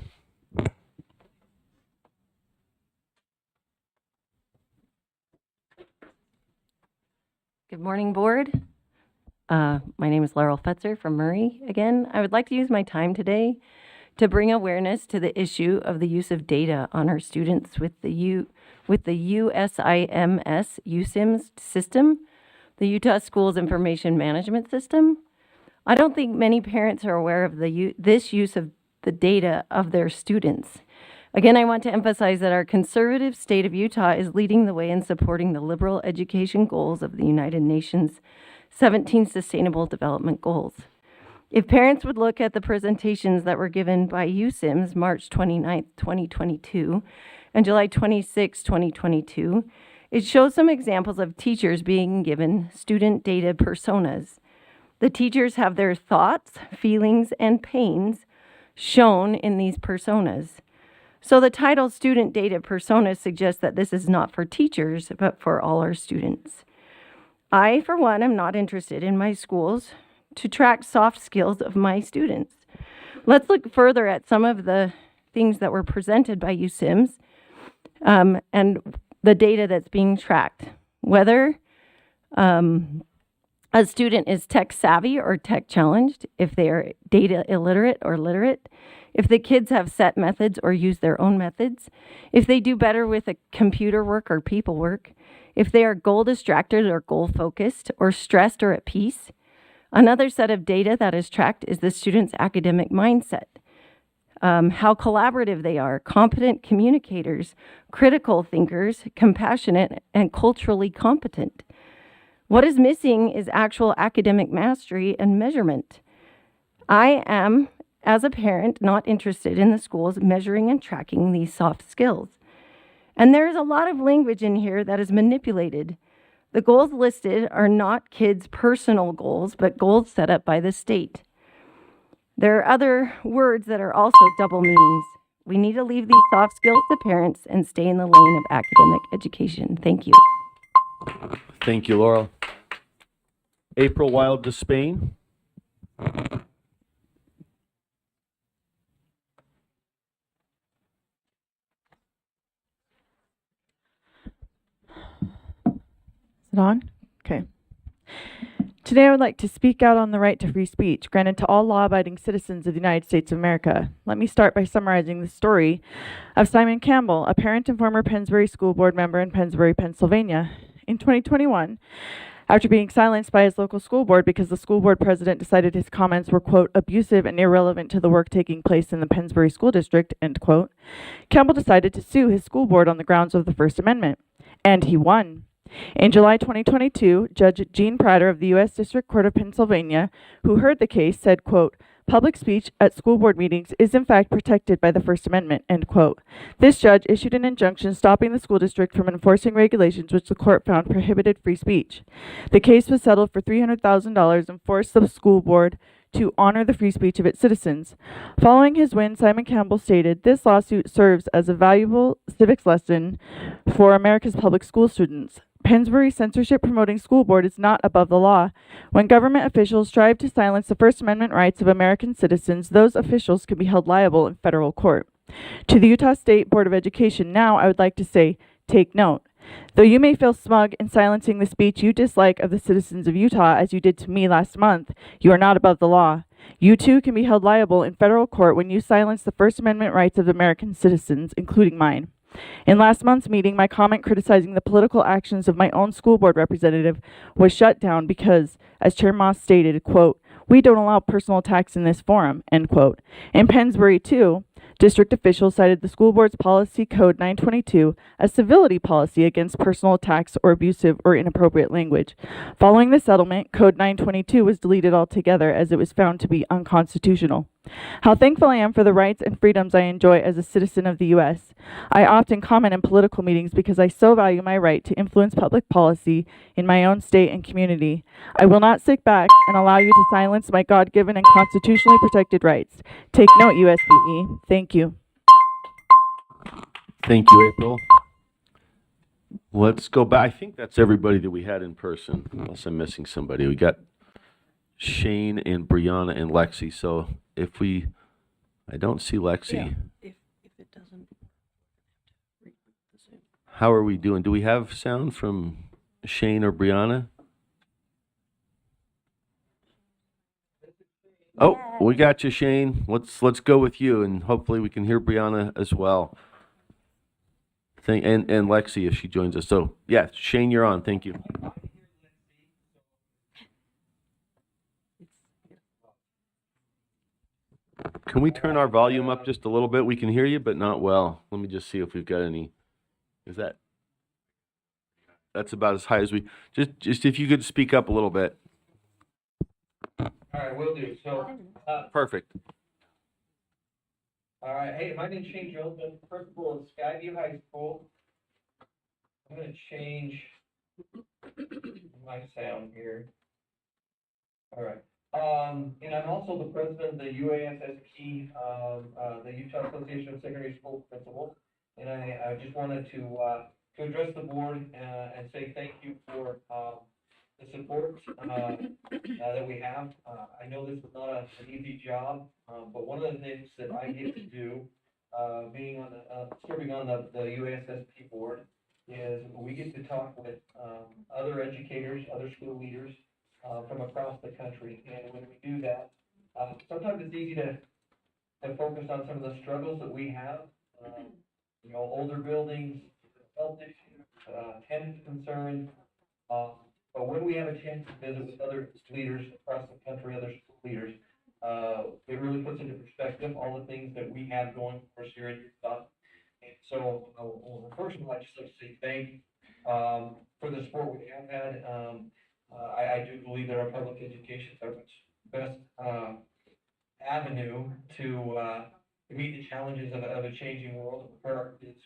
Good morning, board. My name is Laurel Fetzer from Murray again. I would like to use my time today to bring awareness to the issue of the use of data on our students with the USIMS system, the Utah Schools Information Management System. I don't think many parents are aware of this use of the data of their students. Again, I want to emphasize that our conservative state of Utah is leading the way in supporting the liberal education goals of the United Nations 17 Sustainable Development Goals. If parents would look at the presentations that were given by USIMS March 29th, 2022 and July 26, 2022, it shows some examples of teachers being given student data personas. The teachers have their thoughts, feelings, and pains shown in these personas. So the title Student Data Persona suggests that this is not for teachers, but for all our students. I, for one, am not interested in my schools to track soft skills of my students. Let's look further at some of the things that were presented by USIMS and the data that's being tracked. Whether a student is tech savvy or tech challenged, if they are data illiterate or literate, if the kids have set methods or use their own methods, if they do better with a computer work or people work, if they are goal distracted or goal focused, or stressed or at peace. Another set of data that is tracked is the student's academic mindset, how collaborative they are, competent communicators, critical thinkers, compassionate, and culturally competent. What is missing is actual academic mastery and measurement. I am, as a parent, not interested in the schools measuring and tracking these soft skills. And there is a lot of language in here that is manipulated. The goals listed are not kids' personal goals, but goals set up by the state. There are other words that are also double meanings. We need to leave these soft skills to parents and stay in the lane of academic education. Thank you. Thank you, Laurel. April Wild Despain. Is it on? Okay. Today I would like to speak out on the right to free speech granted to all law-abiding citizens of the United States of America. Let me start by summarizing the story of Simon Campbell, a parent and former Pennsbury School Board member in Pennsbury, Pennsylvania. In 2021, after being silenced by his local school board because the school board president decided his comments were, quote, abusive and irrelevant to the work taking place in the Pennsbury School District, end quote, Campbell decided to sue his school board on the grounds of the First Amendment. And he won. In July 2022, Judge Gene Prater of the U.S. District Court of Pennsylvania, who heard the case, said, quote, public speech at school board meetings is in fact protected by the First Amendment, end quote. This judge issued an injunction stopping the school district from enforcing regulations which the court found prohibited free speech. The case was settled for $300,000 and forced the school board to honor the free speech of its citizens. Following his win, Simon Campbell stated, this lawsuit serves as a valuable civics lesson for America's public school students. Pennsbury censorship-promoting school board is not above the law. When government officials strive to silence the First Amendment rights of American citizens, those officials can be held liable in federal court. To the Utah State Board of Education now, I would like to say, take note. Though you may feel smug in silencing the speech you dislike of the citizens of Utah, as you did to me last month, you are not above the law. You too can be held liable in federal court when you silence the First Amendment rights of American citizens, including mine. In last month's meeting, my comment criticizing the political actions of my own school board representative was shut down because, as Chair Moss stated, quote, we don't allow personal attacks in this forum, end quote. In Pennsbury, too, District officials cited the school board's policy code 922 as civility policy against personal attacks or abusive or inappropriate language. Following the settlement, code 922 was deleted altogether as it was found to be unconstitutional. How thankful I am for the rights and freedoms I enjoy as a citizen of the U.S. I often comment in political meetings because I so value my right to influence public policy in my own state and community. I will not sit back and allow you to silence my God-given and constitutionally protected rights. Take note, USDE. Thank you. Thank you, April. Let's go back. I think that's everybody that we had in person, unless I'm missing somebody. We got Shane and Brianna and Lexi. So I don't see Lexi. If it doesn't, How are we doing? Do we have sound from Shane or Brianna? Oh, we got you, Shane. Let's go with you, and hopefully we can hear Brianna as well. And Lexi if she joins us. So yeah, Shane, you're on. Thank you. Can we turn our volume up just a little bit? We can hear you, but not well. Let me just see if we've got any. Is that's about as high as we. Just if you could speak up a little bit. All right, will do. So, Perfect. all right. Hey, my name's Shane Jones. I'm the principal of Skyview High School. I'm going to change my sound here. All right. And I'm also the president of the UASSP, the Utah Association of Secondary School Principals. And I just wanted to address the board and say thank you for the support that we have. I know this is not an easy job, but one of the things that I get to do, being on serving on the UASSP board, is we get to talk with other educators, other school leaders from across the country. And when we do that, sometimes it's easy to focus on some of the struggles that we have. Older buildings, health issues, tenant concerns. But when we have a chance to visit with other leaders across the country, other school leaders, it really puts into perspective all the things that we have going for us here at Utah. And so, first of all, I'd just like to say thank you for the support we have had. I do believe that our public education is our best avenue to meet the challenges of a changing world and prepare our kids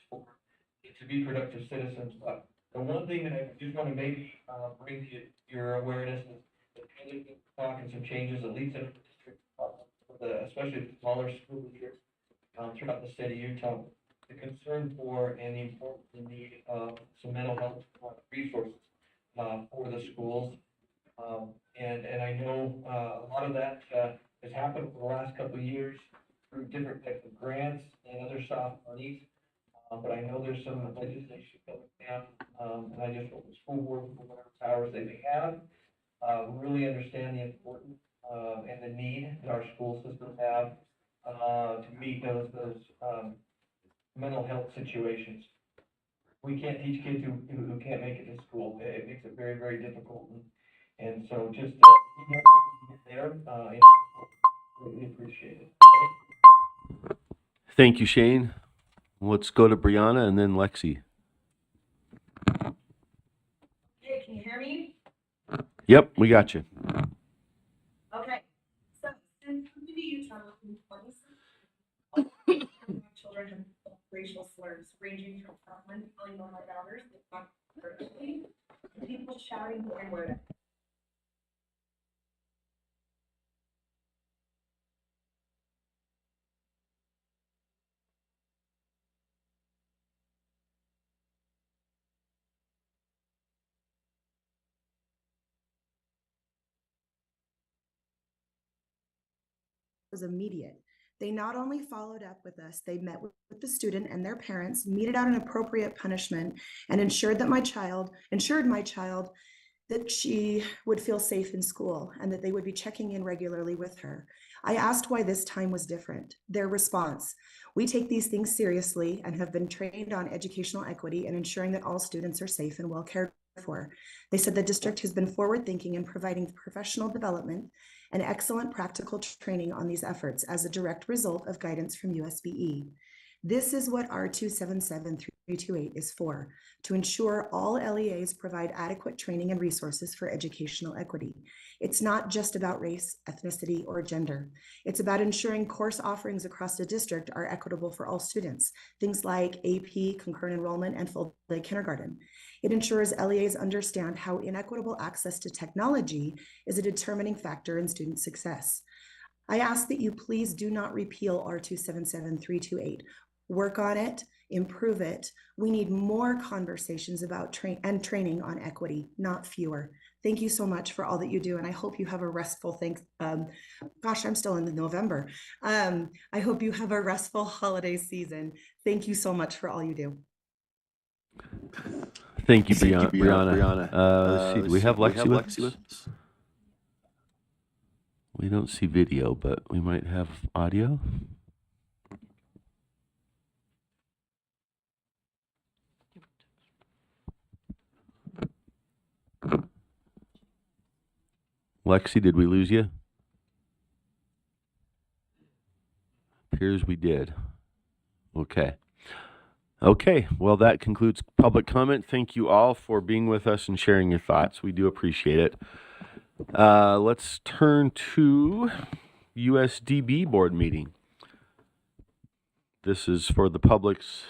to be productive citizens. But the one thing that I just want to maybe bring to your awareness is that we're talking some changes, at least in the district, especially the smaller school leaders throughout the state of Utah. The concern for and the important need of some mental health resources for the schools. And I know a lot of that has happened over the last couple of years through different types of grants and other soft monies. But I know there's some legislation coming down, and I just hope the school board, with whatever powers they may have, really understand the importance and the need that our school systems have to meet those mental health situations. We can't teach kids who can't make it to school. It makes it very, very difficult. And so just there, really appreciate it. Thank you, Shane. Let's go to Brianna and then Lexi. Hey, can you hear me? Yep, we got you. Okay. So, since coming to Utah in 2016, children have racial slurs ranging from someone calling on my daughters to talk virtually to people shouting the N-word at them. Was immediate. They not only followed up with us, they met with the student and their parents, meted out an appropriate punishment, and ensured my child that she would feel safe in school and that they would be checking in regularly with her. I asked why this time was different. Their response: we take these things seriously and have been trained on educational equity and ensuring that all students are safe and well cared for. They said the district has been forward-thinking in providing professional development and excellent practical training on these efforts as a direct result of guidance from USBE. This is what R277328 is for, to ensure all LEAs provide adequate training and resources for educational equity. It's not just about race, ethnicity, or gender. It's about ensuring course offerings across the district are equitable for all students, things like AP, concurrent enrollment, and full-day kindergarten. It ensures LEAs understand how inequitable access to technology is a determining factor in student success. I ask that you please do not repeal R277328. Work on it, improve it. We need more conversations about training on equity, not fewer. Thank you so much for all that you do, and I hope you have a restful gosh, I'm still in November. I hope you have a restful holiday season. Thank you so much for all you do. Thank you, Brianna. Let's see, do we have Lexi with us? We don't see video, but we might have audio. Lexi, did we lose you? Appears we did. Okay. Okay, well, that concludes public comment. Thank you all for being with us and sharing your thoughts. We do appreciate it. Let's turn to USDB board meeting. This is for the public's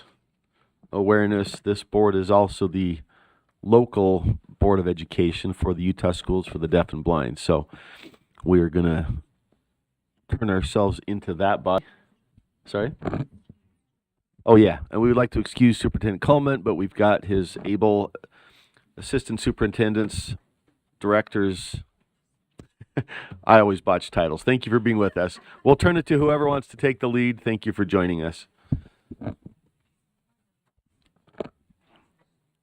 awareness. This board is also the local Board of Education for the Utah Schools for the Deaf and Blind. So we are going to turn ourselves into that body. Sorry? Oh, yeah. And we would like to excuse Superintendent Coleman, but we've got his able assistant superintendents, directors. I always botch titles. Thank you for being with us. We'll turn it to whoever wants to take the lead. Thank you for joining us.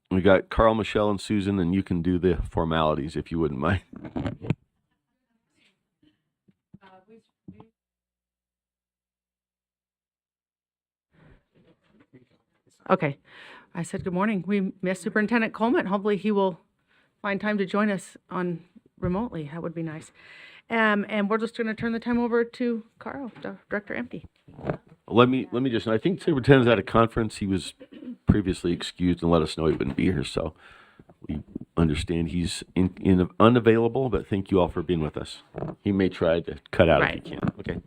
We got Carl, Michelle, and Susan, and you can do the formalities if you wouldn't mind. Okay. I said good morning. We missed Superintendent Coleman. Hopefully he will find time to join us on remotely. That would be nice. And we're just going to turn the time over to Carl, Director Empty. Let me just, I think Superintendent's at a conference. He was previously excused and let us know he wouldn't be here, so we understand he's unavailable, but thank you all for being with us. He may try to cut out if he can. Okay.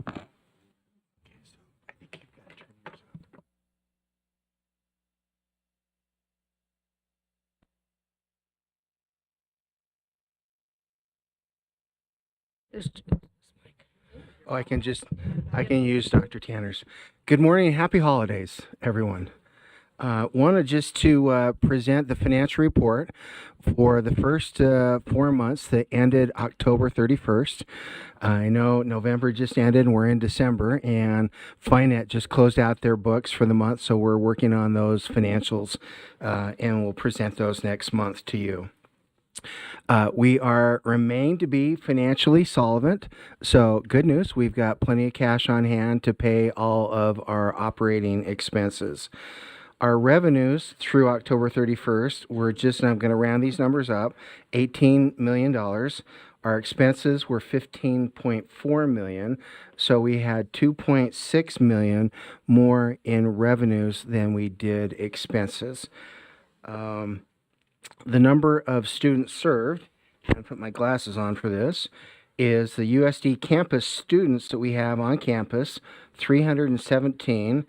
Oh, I can use Dr. Tanner's. Good morning and happy holidays, everyone. Wanted just to present the financial report for the first 4 months that ended October 31st. I know November just ended and we're in December, and Finet just closed out their books for the month, so we're working on those financials, and we'll present those next month to you. We remain to be financially solvent, so good news, we've got plenty of cash on hand to pay all of our operating expenses. Our revenues through October 31st were just, and I'm going to round these numbers up, $18 million. Our expenses were $15.4 million, so we had $2.6 million more in revenues than we did expenses. The number of students served, and I put my glasses on for this, is the USD campus students that we have on campus, 317.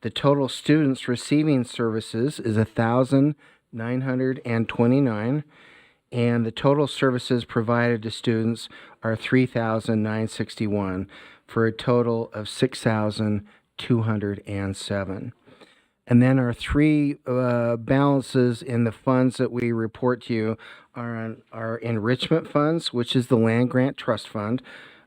The total students receiving services is 1,929, and the total services provided to students are 3,961, for a total of 6,207. And then our three balances in the funds that we report to you are our enrichment funds, which is the land grant trust fund,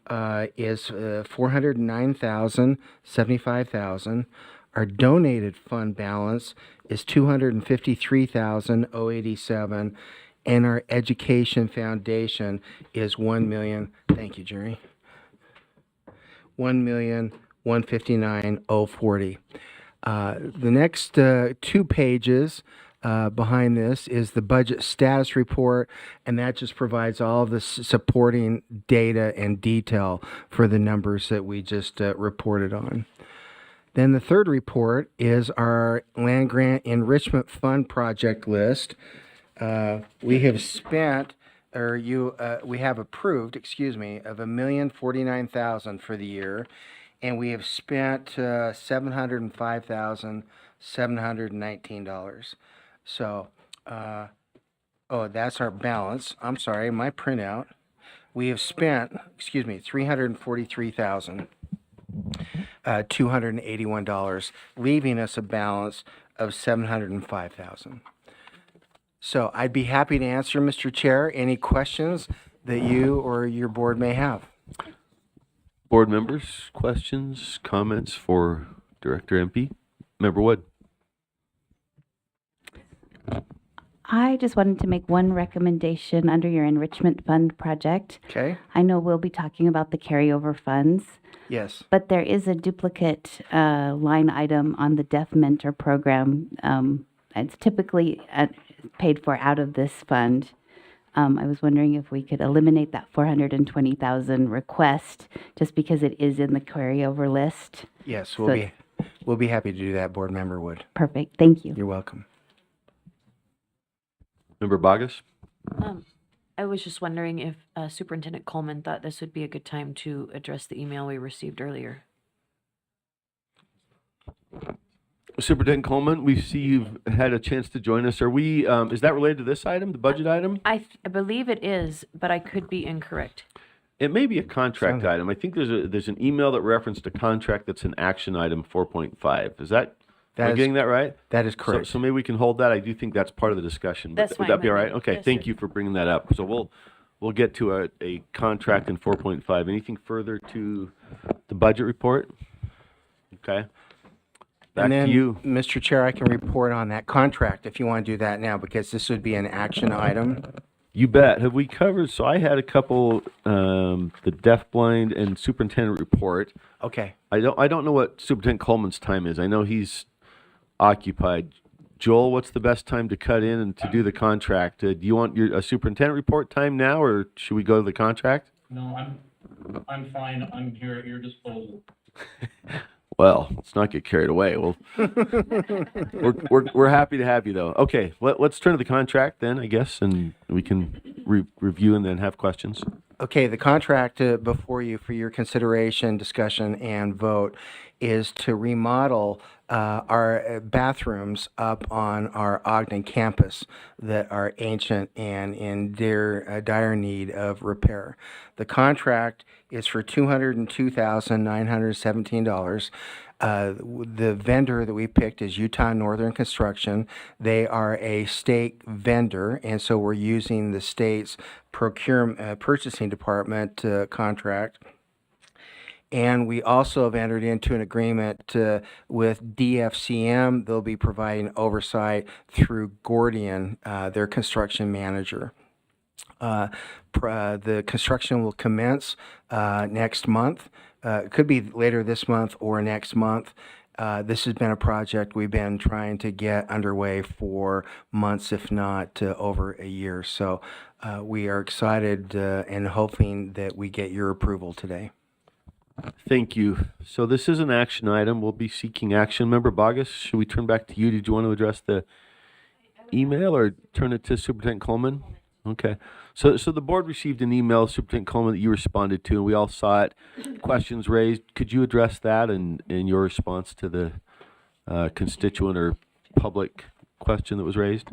is $409,000, $75,000. Our donated fund balance is $253,087, and our education foundation is $1 million. Thank you, Jerry. $1,159,040. The next 2 pages behind this is the budget status report, and that just provides all the supporting data and detail for the numbers that we just reported on. Then the third report is our land grant enrichment fund project list. We have spent, we have approved, of $1,049,000 for the year, and we have spent $705,719. So, oh, that's our balance. I'm sorry, my printout. We have spent, $343,281, leaving us a balance of $705,000. So I'd be happy to answer, Mr. Chair, any questions that you or your board may have. Board members, questions, comments for Director MP? Member Wood. I just wanted to make one recommendation under your enrichment fund project. Okay. I know we'll be talking about the carryover funds, Yes. but there is a duplicate line item on the Deaf Mentor program. It's typically paid for out of this fund. I was wondering if we could eliminate that 420,000 request just because it is in the carryover list. Yes, we'll be happy to do that, Board Member Wood. Perfect. Thank you. You're welcome. Member Bogus? I was just wondering if Superintendent Coleman thought this would be a good time to address the email we received earlier. Superintendent Coleman, we see you've had a chance to join us. Are we, is that related to this item, the budget item? I believe it is, but I could be incorrect. It may be a contract item. I think there's an email that referenced a contract that's an action item 4.5. Is that, am I getting that right? That is correct. So maybe we can hold that. I do think that's part of the discussion. That's Would fine that be all with right? me. Okay, Yes, thank sir. you for bringing that up. So we'll get to a contract in 4.5. Anything further to the budget report? Okay. Back And then, to you. Mr. Chair, I can report on that contract if you want to do that now, because this would be an action item. You bet. Have we covered? So I had a couple, the deafblind and superintendent report. Okay. I don't know what Superintendent Coleman's time is. I know he's occupied. Joel, what's the best time to cut in and to do the contract? Do you want a superintendent report time now, or should we go to the contract? No, I'm fine. I'm here at your disposal. Well, let's not get carried away. Well, we're happy to have you though. Okay, let's turn to the contract then, I guess, and we can review and then have questions. Okay, the contract before you for your consideration, discussion, and vote is to remodel our bathrooms up on our Ogden campus that are ancient and in dire need of repair. The contract is for $202,917. The vendor that we picked is Utah Northern Construction. They are a state vendor, and so we're using the state's purchasing department contract. And we also have entered into an agreement with DFCM. They'll be providing oversight through Gordian, their construction manager. The construction will commence next month. It could be later this month or next month. This has been a project we've been trying to get underway for months, if not over a year. So we are excited and hoping that we get your approval today. Thank you. So this is an action item. We'll be seeking action. Member Bogus, should we turn back to you? Did you want to address the email or turn it to Superintendent Coleman? Okay. So the board received an email, Superintendent Coleman, that you responded to, and we all saw it. Questions raised. Could you address that and your response to the constituent or public question that was raised?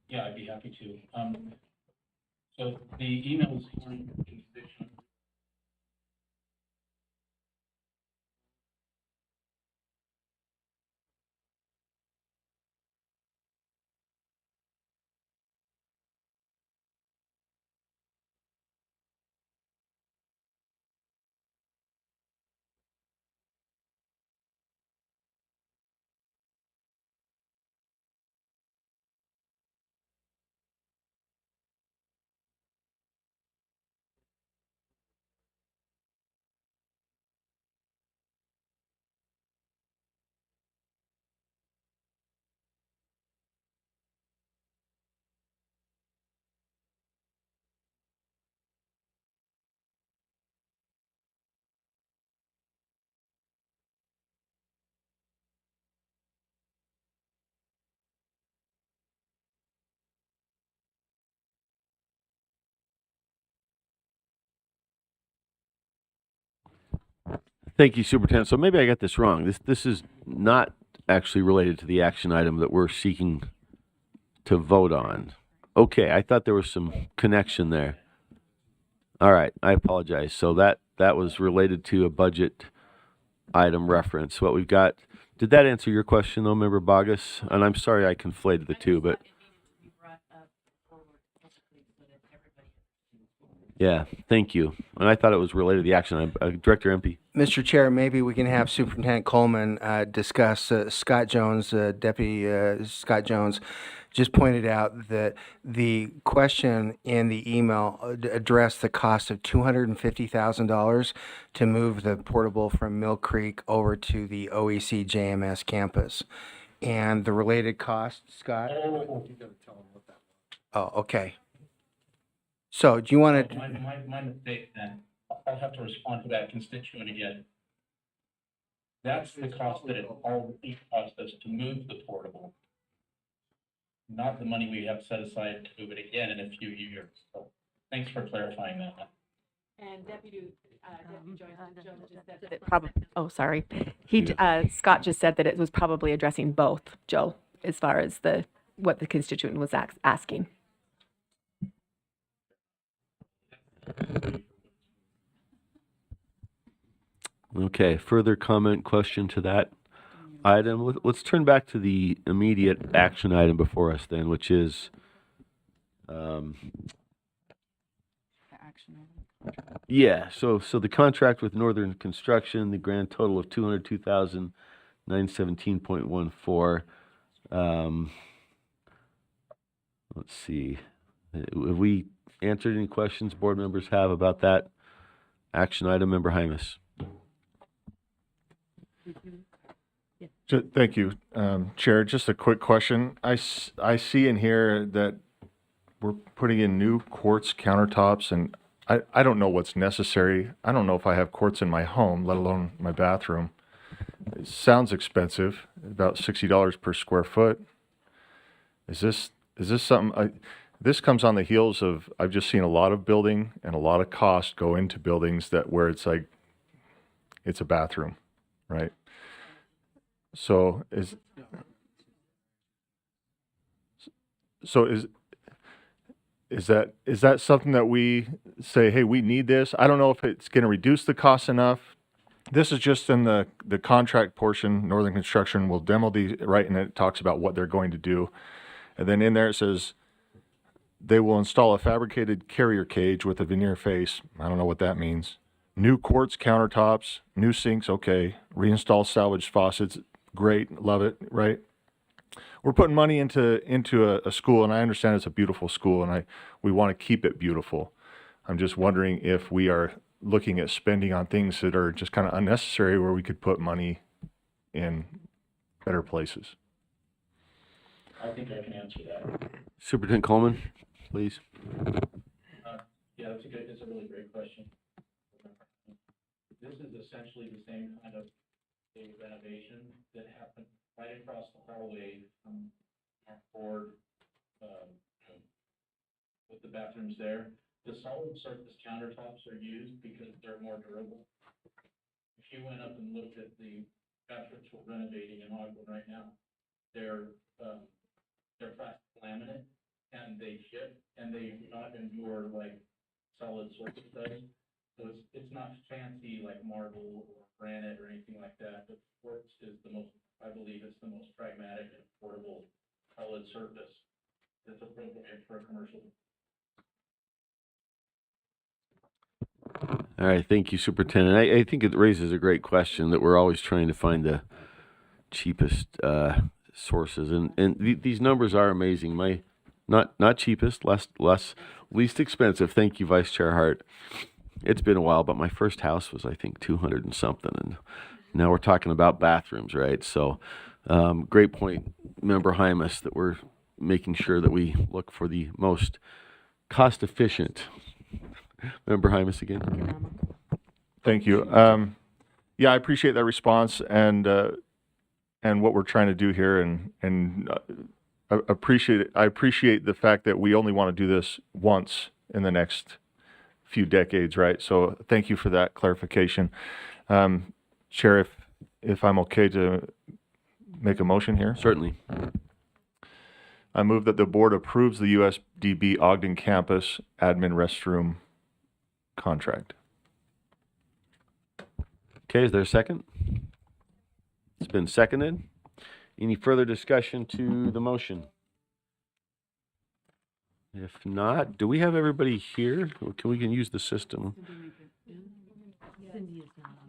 Yeah, I'd be happy to. So the email is on constituent. Thank you, Superintendent. So maybe I got this wrong. This is not actually related to the action item that we're seeking to vote on. Okay, I thought there was some connection there. All right, I apologize. So that was related to a budget item reference. What we've got, did that answer your question though, Member Bogus? And I'm sorry I conflated the two, but yeah, thank you. And I thought it was related to the action item. Director Empey. Mr. Chair, maybe we can have Superintendent Coleman discuss. Scott Jones, Deputy Scott Jones, just pointed out that the question in the email addressed the cost of $250,000 to move the portable from Mill Creek over to the OEC JMS campus. And the related cost, Scott? Oh, okay. So do you want to? My mistake then. I'll have to respond to that constituent again. That's the cost that it already cost us to move the portable, not the money we have set aside to move it again in a few years. So thanks for clarifying that. And Deputy Jones just said that it probably, oh, sorry. Scott just said that it was probably addressing both, Joe, as far as what the constituent was asking. Okay, further comment, question to that item? Let's turn back to the immediate action item before us then, which is yeah, so the contract with Northern Construction, the grand total of $202,917.14. Let's see. Have we answered any questions board members have about that action item? Member Hymas. Thank you, Chair. Just a quick question. I see in here that we're putting in new quartz countertops, and I don't know what's necessary. I don't know if I have quartz in my home, let alone my bathroom. It sounds expensive, about $60 per square foot. Is this something? This comes on the heels of, I've just seen a lot of building and a lot of cost go into buildings where it's like, it's a bathroom, right? So is that something that we say, hey, we need this? I don't know if it's going to reduce the cost enough. This is just in the contract portion. Northern Construction will demo these, right? And it talks about what they're going to do. And then in there it says they will install a fabricated carrier cage with a veneer face. I don't know what that means. New quartz countertops, new sinks, okay. Reinstall salvaged faucets, great, love it, right? We're putting money into a school, and I understand it's a beautiful school, and we want to keep it beautiful. I'm just wondering if we are looking at spending on things that are just kind of unnecessary, where we could put money in better places. I think I can answer that. Superintendent Coleman, please. Yeah, it's a really great question. This is essentially the same kind of a renovation that happened right across the hallway from our board with the bathrooms there. The solid surface countertops are used because they're more durable. If you went up and looked at the bathrooms we're renovating in Ogden right now, they're plastic laminate, and they chip, and they do not endure like solid surface does. So it's not fancy like marble or granite or anything like that, but quartz is I believe it's the most pragmatic and affordable solid surface that's appropriate for a commercial. All right, thank you, Superintendent. I think it raises a great question that we're always trying to find the cheapest sources, and these numbers are amazing. Not cheapest, least expensive. Thank you, Vice Chair Hart. It's been a while, but my first house was, I think, 200 and something, and now we're talking about bathrooms, right? So, great point, Member Hymas, that we're making sure that we look for the most cost-efficient. Member Hymas again. Thank you. Yeah, I appreciate that response and what we're trying to do here, and I appreciate the fact that we only want to do this once in the next few decades, right? So thank you for that clarification. Chair, if I'm okay to make a motion here? Certainly. I move that the board approves the USDB Ogden campus admin restroom contract. Okay, is there a second? It's been seconded. Any further discussion to the motion? If not, do we have everybody here? Or we can use the system. Cindy is not online.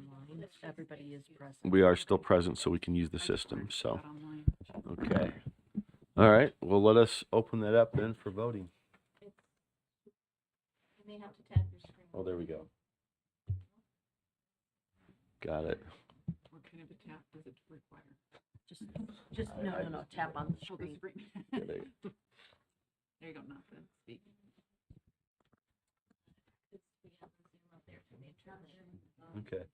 Everybody is present. We are still present, so we can use the system, so. Okay. All right, well, let us open that up then for voting. Oh, there we go. Got it. What kind of a tap does it require? Just no, tap on the screen. There There you go, not the speak. Okay.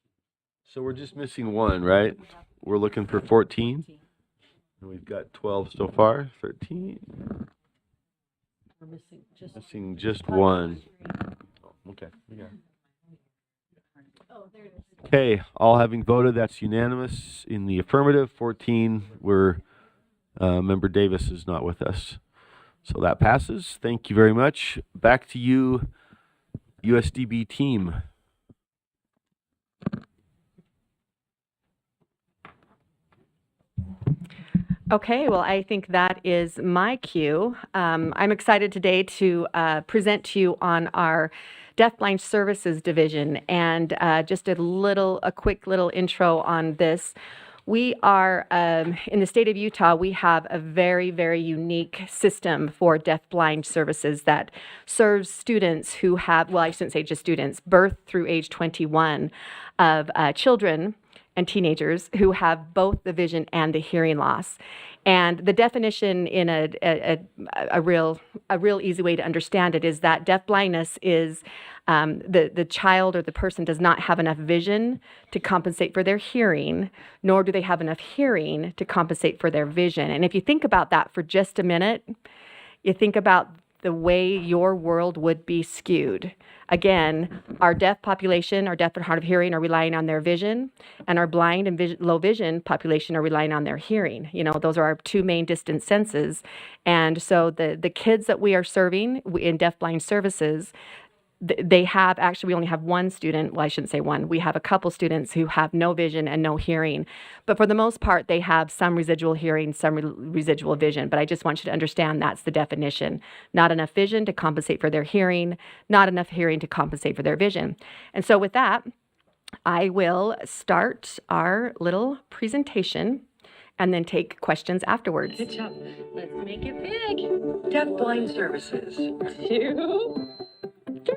So we're just missing one, right? We're looking for 14. And we've got 12 so far, 13. We're Missing just one. Okay, we got it. Okay, all having voted, that's unanimous in the affirmative. 14, where Member Davis is not with us. So that passes. Thank you very much. Back to you, USDB team. Okay, well, I think that is my cue. I'm excited today to present to you on our Deafblind Services Division, and just a quick little intro on this. We are, in the state of Utah, we have a very, very unique system for deafblind services that serves students who have, well, I shouldn't say just students, birth through age 21 of children and teenagers who have both the vision and the hearing loss. And the definition in a real easy way to understand it is that deafblindness is the child or the person does not have enough vision to compensate for their hearing, nor do they have enough hearing to compensate for their vision. And if you think about that for just a minute, you think about the way your world would be skewed. Again, our deaf population, our deaf and hard of hearing, are relying on their vision, and our blind and low vision population are relying on their hearing. You know, those are our two main distance senses. And so the kids that we are serving in deafblind services, they have, actually, we only have one student, well, I shouldn't say one, we have a couple students who have no vision and no hearing. But for the most part, they have some residual hearing, some residual vision. But I just want you to understand that's the definition. Not enough vision to compensate for their hearing, not enough hearing to compensate for their vision. And so with that, I will start our little presentation and then take questions afterwards. Good job. Let's make it big. Deafblind Services. 2, 3.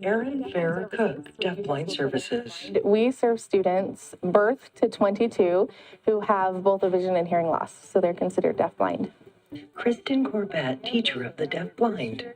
Erin Farrer Cook, Deafblind Services. We serve students birth to 22 who have both a vision and hearing loss, so they're considered deafblind. Kristen Corbett, teacher of the deafblind.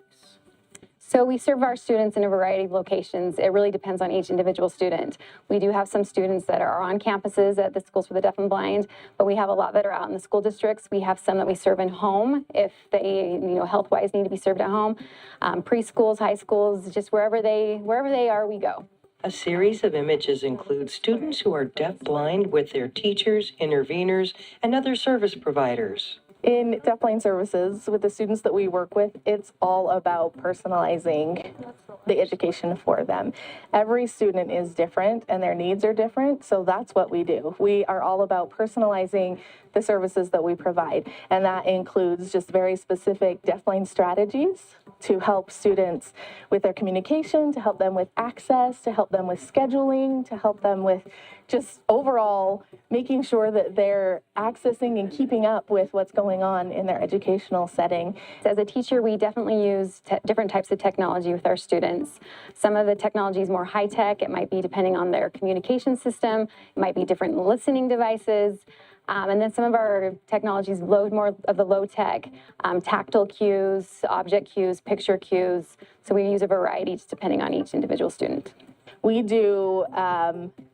So we serve our students in a variety of locations. It really depends on each individual student. We do have some students that are on campuses at the schools for the deaf and blind, but we have a lot that are out in the school districts. We have some that we serve in home if they, health-wise need to be served at home. Preschools, high schools, just wherever they are, we go. A series of images include students who are deafblind with their teachers, interveners, and other service providers. In deafblind services, with the students that we work with, it's all about personalizing the education for them. Every student is different and their needs are different, so that's what we do. We are all about personalizing the services that we provide, and that includes just very specific deafblind strategies to help students with their communication, to help them with access, to help them with scheduling, to help them with just overall making sure that they're accessing and keeping up with what's going on in their educational setting. As a teacher, we definitely use different types of technology with our students. Some of the technology is more high-tech. It might be depending on their communication system. It might be different listening devices. And then some of our technologies load more of the low-tech, tactile cues, object cues, picture cues. So we use a variety just depending on each individual student. We do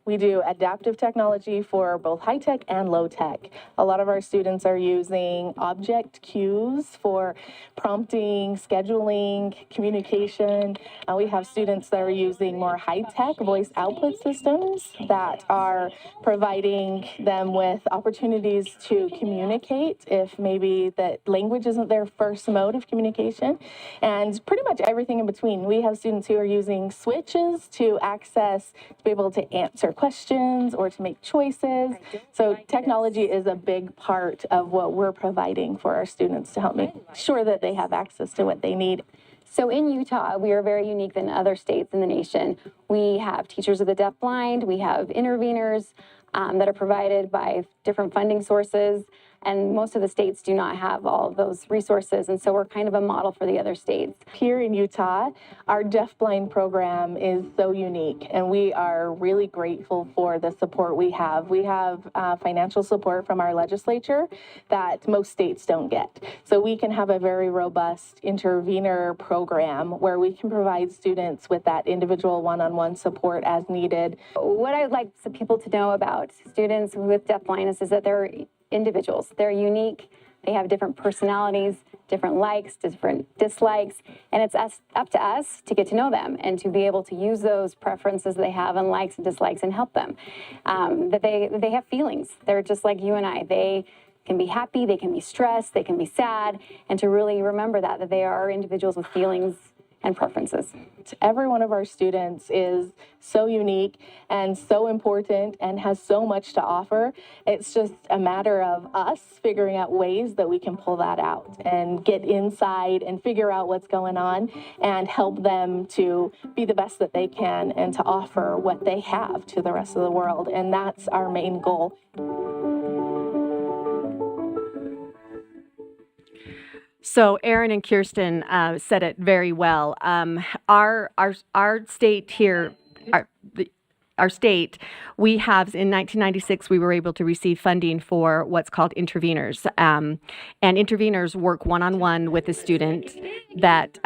We do adaptive technology for both high tech and low tech. A lot of our students are using object cues for prompting, scheduling, communication. We have students that are using more high tech voice output systems that are providing them with opportunities to communicate if maybe that language isn't their first mode of communication, and pretty much everything in between. We have students who are using switches to access, to be able to answer questions or to make choices. So technology is a big part of what we're providing for our students to help make sure that they have access to what they need. So in Utah, we are very unique than other states in the nation. We have teachers of the deafblind, we have interveners that are provided by different funding sources, and most of the states do not have all of those resources, and so we're kind of a model for the other states. Here in Utah, our deafblind program is so unique, and we are really grateful for the support we have. We have financial support from our legislature that most states don't get. So we can have a very robust intervener program where we can provide students with that individual one-on-one support as needed. What I would like some people to know about students with deaf blindness is that they're individuals. They're unique. They have different personalities, different likes, different dislikes, and it's up to us to get to know them and to be able to use those preferences they have and likes and dislikes and help them. That they have feelings. They're just like you and I. They can be happy, they can be stressed, they can be sad, and to really remember that they are individuals with feelings and preferences. Every one of our students is so unique and so important and has so much to offer. It's just a matter of us figuring out ways that we can pull that out and get inside and figure out what's going on and help them to be the best that they can and to offer what they have to the rest of the world. And that's our main goal. So Aaron and Kirsten said it very well. Our state here, our state, we have in 1996 we were able to receive funding for what's called interveners, and interveners work one-on-one with a student that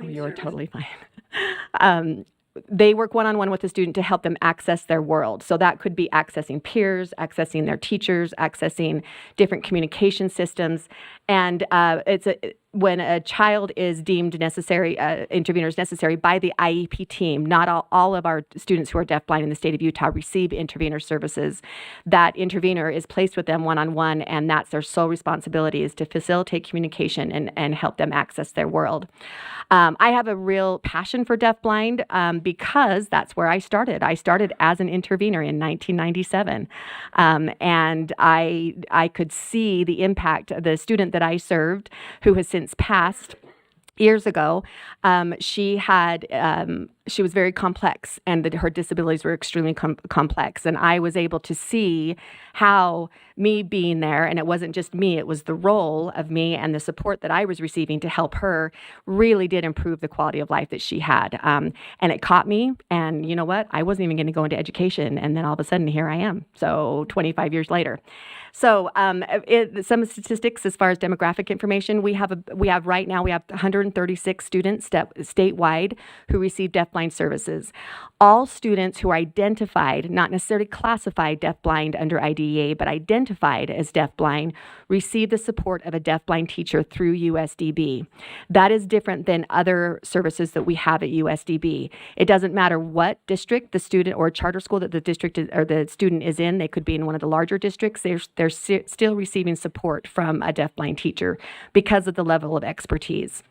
you're totally fine. They work one-on-one with the student to help them access their world. So that could be accessing peers, accessing their teachers, accessing different communication systems. And when a child is deemed necessary, interveners necessary by the IEP team, not all of our students who are deafblind in the state of Utah receive intervener services. That intervener is placed with them one-on-one, and that's their sole responsibility, is to facilitate communication and help them access their world. I have a real passion for deafblind because that's where I started. I started as an intervener in 1997, and I could see the impact. The student that I served, who has since passed years ago, she was very complex, and her disabilities were extremely complex. And I was able to see how me being there, and it wasn't just me, it was the role of me and the support that I was receiving to help her, really did improve the quality of life that she had. And it caught me, and you know what? I wasn't even going to go into education, and then all of a sudden here I am, so 25 years later. So some statistics as far as demographic information, we have right now 136 students statewide who receive deafblind services. All students who are identified, not necessarily classified deafblind under IDEA, but identified as deafblind, receive the support of a deafblind teacher through USDB. That is different than other services that we have at USDB. It doesn't matter what district the student or charter school that the district or the student is in. They could be in one of the larger districts. They're still receiving support from a deafblind teacher because of the level of expertise.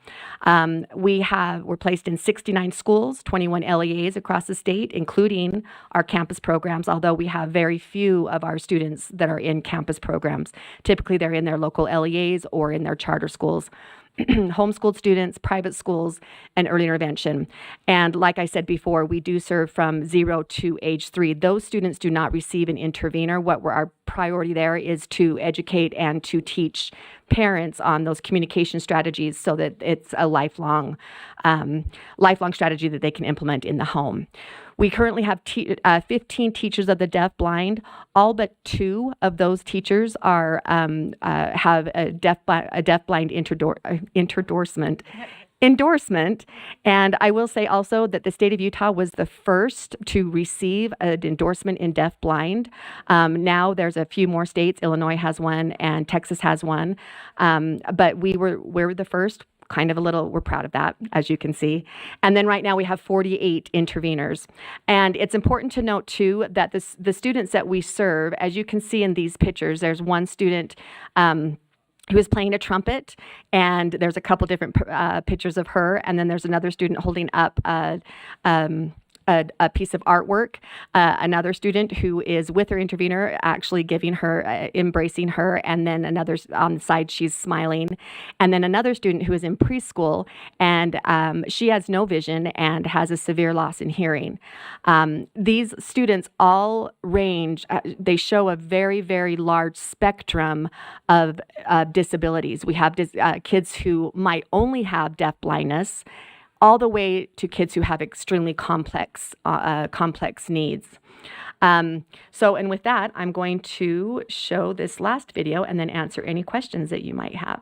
We're placed in 69 schools, 21 LEAs across the state, including our campus programs, although we have very few of our students that are in campus programs. Typically, they're in their local LEAs or in their charter schools. Homeschooled students, private schools, and early intervention. And like I said before, we do serve from 0 to age 3. Those students do not receive an intervener. Our priority there is to educate and to teach parents on those communication strategies so that it's a lifelong strategy that they can implement in the home. We currently have 15 teachers of the deafblind. All but 2 of those teachers have a deafblind endorsement. endorsement. And I will say also that the state of Utah was the first to receive an endorsement in deafblind. Now there's a few more states. Illinois has one and Texas has one. But we're the first. Kind of a little, we're proud of that, as you can see. And then right now we have 48 interveners. And it's important to note too that the students that we serve, as you can see in these pictures, there's one student who is playing a trumpet, and there's a couple different pictures of her, and then there's another student holding up a piece of artwork, another student who is with her intervener, actually giving her, embracing her, and then another on the side, she's smiling. And then another student who is in preschool, and she has no vision and has a severe loss in hearing. These students all range, they show a very, very large spectrum of disabilities. We have kids who might only have deaf blindness, all the way to kids who have extremely complex needs. And with that, I'm going to show this last video and then answer any questions that you might have.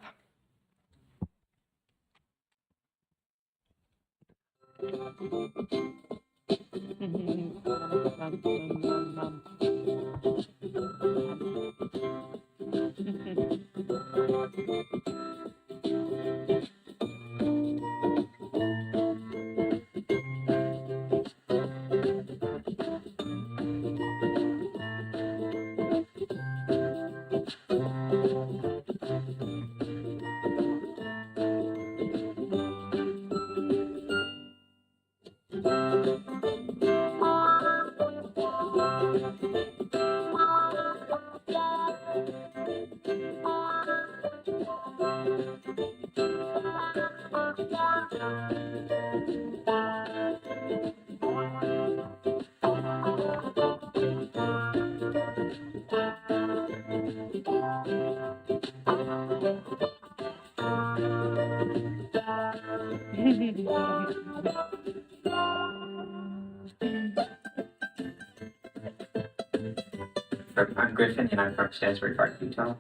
I'm Griffin and I'm from Stansbury Park, Utah.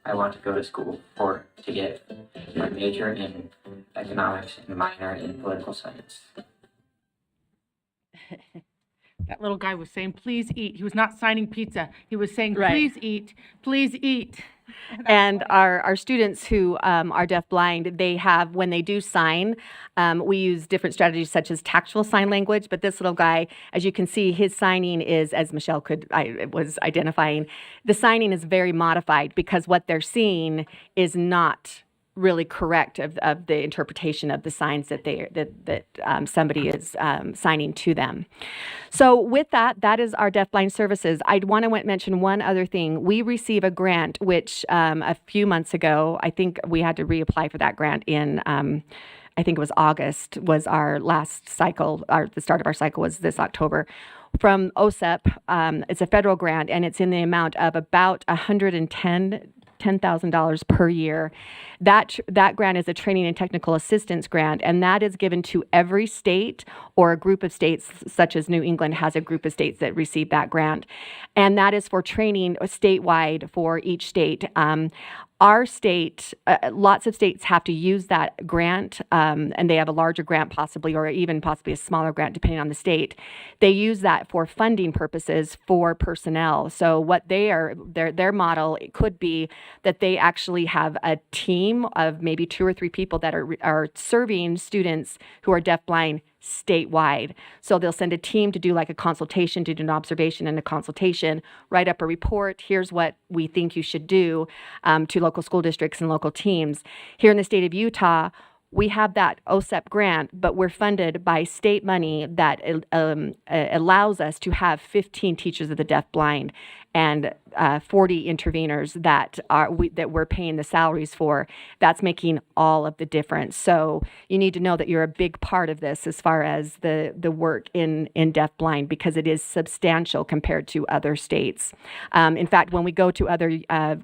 I want to go to school to get my major in economics and minor in political science. That little guy was saying, please eat. He was not signing pizza. He was saying, Right. please eat, please eat. And our students who are deafblind, they have, when they do sign, we use different strategies such as tactual sign language. But this little guy, as you can see, his signing is, as Michelle was identifying, the signing is very modified because what they're seeing is not really correct of the interpretation of the signs that somebody is signing to them. So with that is our deafblind services. I'd want to mention one other thing. We receive a grant, which a few months ago, I think we had to reapply for that grant in, I think it was August, was our last cycle, the start of our cycle was this October. From OSEP, it's a federal grant, and it's in the amount of about $10,000 per year. That grant is a training and technical assistance grant, and that is given to every state or a group of states, such as New England has a group of states that receive that grant. And that is for training statewide for each state. Our state, lots of states have to use that grant, and they have a larger grant possibly, or even possibly a smaller grant depending on the state. They use that for funding purposes for personnel. So what their model it could be that they actually have a team of maybe 2 or 3 people that are serving students who are deafblind statewide. So they'll send a team to do like a consultation, to do an observation and a consultation, write up a report. Here's what we think you should do to local school districts and local teams. Here in the state of Utah, we have that OSEP grant, but we're funded by state money that allows us to have 15 teachers of the deafblind and 40 interveners that we're paying the salaries for. That's making all of the difference. So you need to know that you're a big part of this as far as the work in deafblind, because it is substantial compared to other states. In fact, when we go to other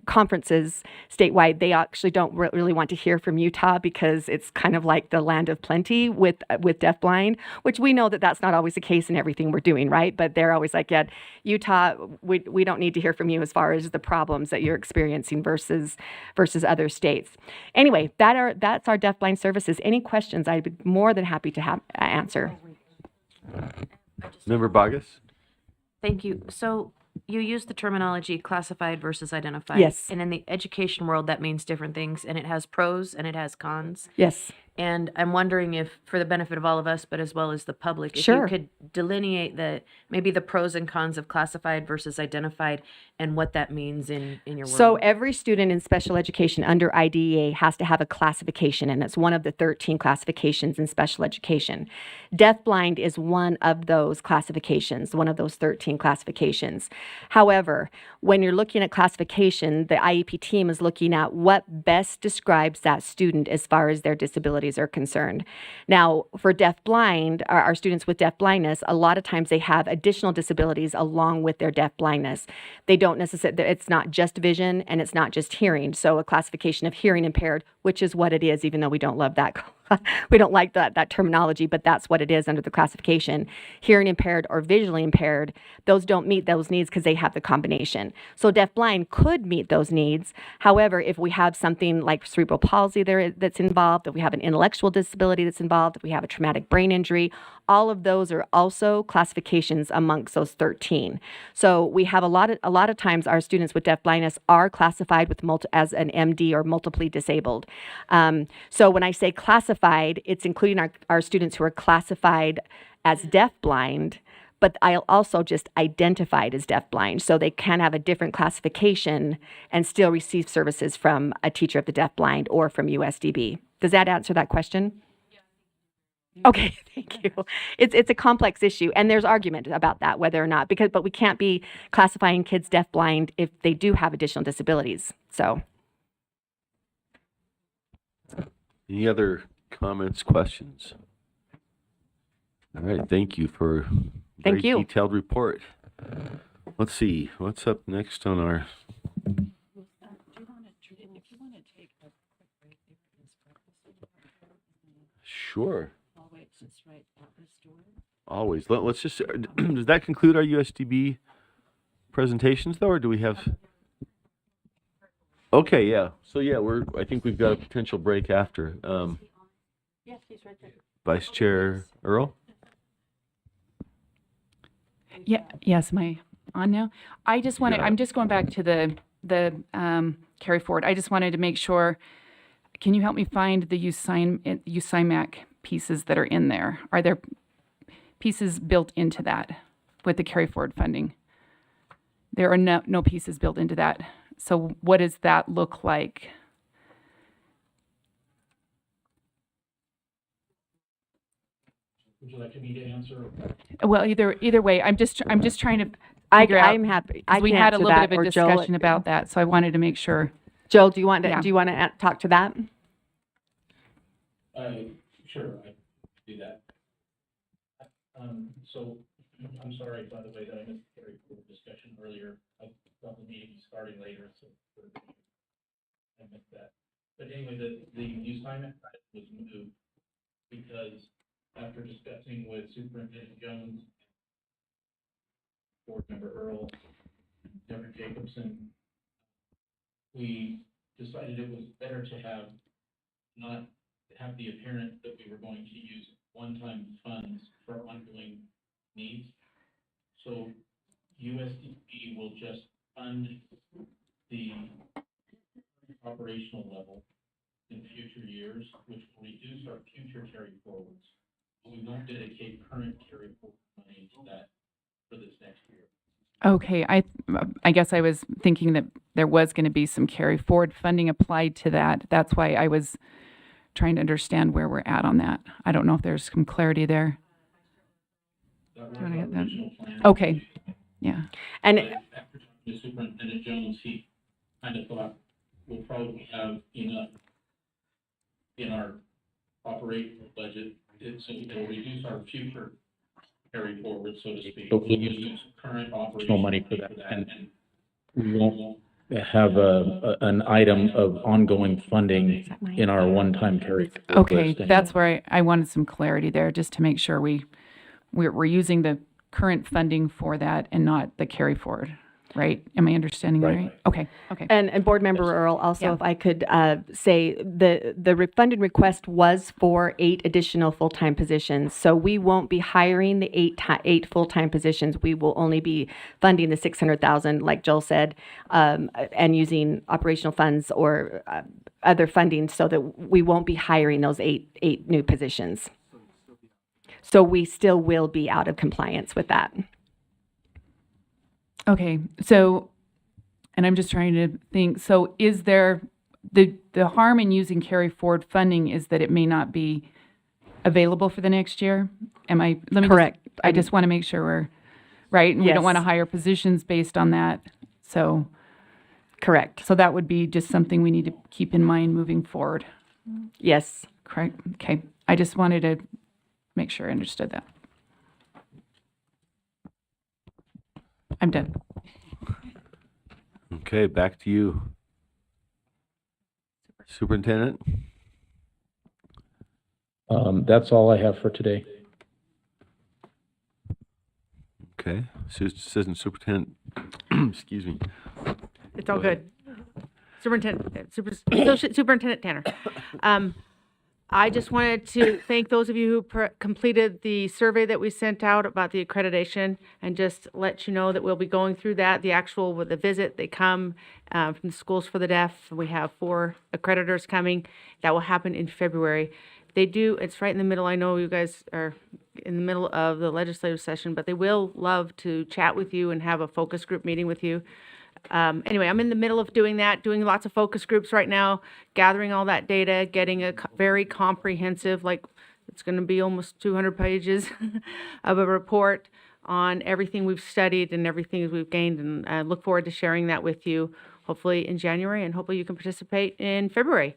conferences statewide, they actually don't really want to hear from Utah because it's kind of like the land of plenty with deafblind, which we know that that's not always the case in everything we're doing, right? But they're always like, yeah, Utah, we don't don't need to hear from you as far as the problems that you're experiencing versus other states. Anyway, that's our deafblind services. Any questions, I'd be more than happy to answer. Member Bogus? Thank you. So you use the terminology classified versus identified. Yes. And in the education world, that means different things, and it has pros and it has cons. Yes. And I'm wondering if, for the benefit of all of us, but as well as the public, if Sure. you could delineate maybe the pros and cons of classified versus identified and what that means in your world. So every student in special education under IDEA has to have a classification, and it's one of the 13 classifications in special education. Deafblind is one of those classifications, one of those 13 classifications. However, when you're looking at classification, the IEP team is looking at what best describes that student as far as their disabilities are concerned. Now, for deafblind, our students with deafblindness, a lot of times they have additional disabilities along with their deafblindness. They don't necessarily, it's not just vision and it's not just hearing. So a classification of hearing impaired, which is what it is, even though we don't love that. We don't like that terminology, but that's what it is under the classification. Hearing impaired or visually impaired, those don't meet those needs because they have the combination. So deafblind could meet those needs. However, if we have something like cerebral palsy that's involved, if we have an intellectual disability that's involved, if we have a traumatic brain injury, all of those are also classifications amongst those 13. So we have a lot of times our students with deafblindness are classified with as an MD or multiply disabled. So when I say classified, it's including our students who are classified as deafblind, but I'll also just identified as deafblind. So they can have a different classification and still receive services from a teacher of the deafblind or from USDB. Does that answer that question? Okay, thank you. It's a complex issue, and there's argument about that, whether or not, but we can't be classifying kids deafblind if they do have additional disabilities. So, Any other comments, questions? All right, thank you for a very Thank you. detailed report. Let's see, what's up next on our... Sure. Always. Let's just, does that conclude our USDB presentations though, or do we have? Okay, yeah. So yeah, I think we've got a potential break after. Yes, he's right there. Vice Chair Earl? Yeah, yes, am I on now? I just wanted, Yeah. I'm just going back to the carry forward. I just wanted to make sure, can you help me find the USIMAC pieces that are in there? Are there pieces built into that with the carry forward funding? There are no pieces built into that. So what does that look like? Would you like me to answer? Well, either way, I'm just trying to figure out. I'm happy. 'Cause I we can had a answer little that, bit of or a Joel, discussion about that, so I wanted to make sure. Joel, do you want to Yeah. talk to that? Sure, I can do that. So, I'm sorry, by the way, that I missed the carry forward discussion earlier. I thought the meeting was starting later, so I missed that. But anyway, the assignment was moved because after discussing with Superintendent Jones, Board Member Earl, Deborah Jacobson, we decided it was better to not have the appearance that we were going to use one-time funds for ongoing needs. So USDB will just fund the operational level in future years, which will reduce our future carry forwards. We won't dedicate current carry forward money to that for this next year. Okay, I guess I was thinking that there was going to be some carry forward funding applied to that. That's why I was trying to understand where we're at on that. I don't know if there's some clarity there. That was Do you wanna our get that? original plan. Okay, yeah. And But after talking to Superintendent Jones, he kind of thought we'll probably have enough in our operational budget. It'll reduce our future carry forward, so to speak. So we'll use current operational money for that, and we won't have an item of ongoing funding in our one-time carry. Okay, list. that's where I wanted some clarity there, just to make sure we're using the current funding for that and not the carry forward. right? Am I understanding that Right. right? Okay, okay. And Board Member Earl, also, Yeah. if I could say, the funded request was for 8 additional full-time positions. So we won't be hiring the 8 full-time positions. We will only be funding the 600,000, like Joel said, and using operational funds or other funding so that we won't be hiring those 8 new positions. So we still will be out of compliance with that. Okay, so, and I'm just trying to think, so is there, the harm in using carry forward funding is that it may not be available for the next year? Am I, let me Correct. I just want to make sure we're, right? And we don't want to Yes. hire positions based on that, so. Correct. So that would be just something we need to keep in mind moving forward. Yes. Correct, okay. I just wanted to make sure I understood that. I'm done. Okay, back to you. Superintendent? That's all I have for today. Okay, Assistant Superintendent, excuse me. It's all Go ahead. good. Associate Superintendent Tanner. I just wanted to thank those of you who completed the survey that we sent out about the accreditation and just let you know that we'll be going through that, with the visit. They come from the Schools for the Deaf. We have 4 accreditors coming. That will happen in February. They do, it's right in the middle. I know you guys are in the middle of the legislative session, but they will love to chat with you and have a focus group meeting with you. Anyway, I'm in the middle of doing that, doing lots of focus groups right now, gathering all that data, getting a very comprehensive, it's going to be almost 200 pages of a report on everything we've studied and everything we've gained. And I look forward to sharing that with you, hopefully in January, and hopefully you can participate in February.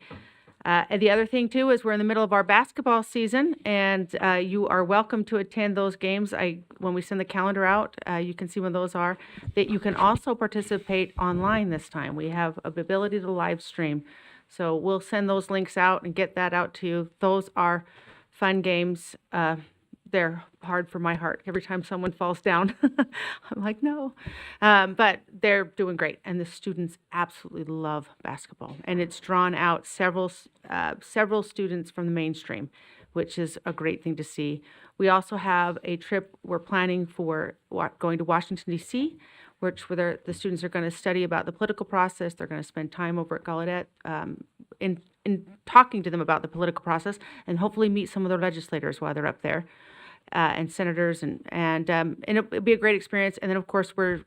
And the other thing too is we're in the middle of our basketball season, and you are welcome to attend those games. When we send the calendar out, you can see when those are. That you can also participate online this time. We have the ability to live stream, so we'll send those links out and get that out to you. Those are fun games. They're hard for my heart. Every time someone falls down, I'm like, no. But they're doing great, and the students absolutely love basketball. And it's drawn out several students from the mainstream, which is a great thing to see. We also have a trip we're planning for going to Washington, D.C., where the students are going to study about the political process. They're going to spend time over at Gallaudet in talking to them about the political process, and hopefully meet some of their legislators while they're up there. And senators, and it'll be a great experience. And then, of course, we're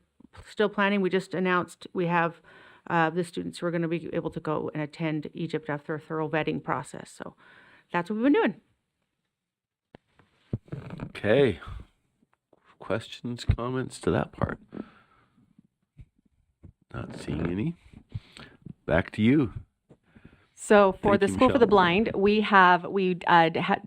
still planning. We just announced we have the students who are going to be able to go and attend Egypt after a thorough vetting process. So that's what we've been doing. Okay. Questions, comments to that part? Not seeing any. Back to you. So for Thank the you, School for the Michelle. Blind, we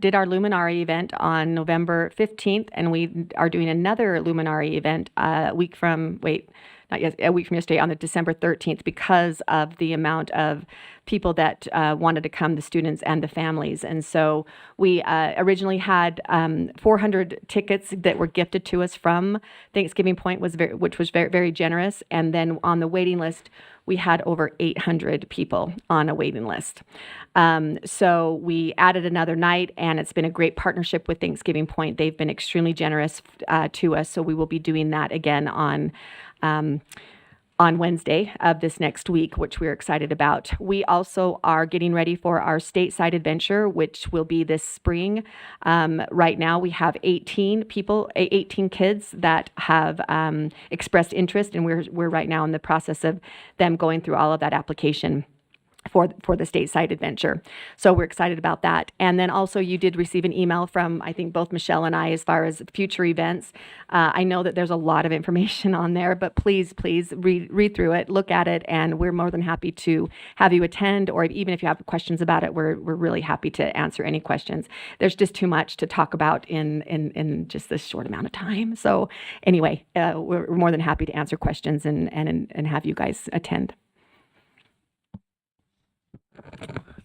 did our Luminary event on November 15th, and we are doing another Luminary event a week from yesterday on the December 13th, because of the amount of people that wanted to come, the students and the families. And so we originally had 400 tickets that were gifted to us from Thanksgiving Point, which was very, very generous. And then on the waiting list, we had over 800 people on a waiting list. So we added another night, and it's been a great partnership with Thanksgiving Point. They've been extremely generous to us, so we will be doing that again on Wednesday of this next week, which we're excited about. We also are getting ready for our stateside adventure, which will be this spring. Right now, we have 18 kids that have expressed interest, and we're right now in the process of them going through all of that application for the stateside adventure. So we're excited about that. And then also you did receive an email from, I think, both Michelle and I as far as future events. I know that there's a lot of information on there, but please read through it, look at it, and we're more than happy to have you attend, or even if you have questions about it, we're really happy to answer any questions. There's just too much to talk about in just this short amount of time. So anyway, we're more than happy to answer questions and have you guys attend.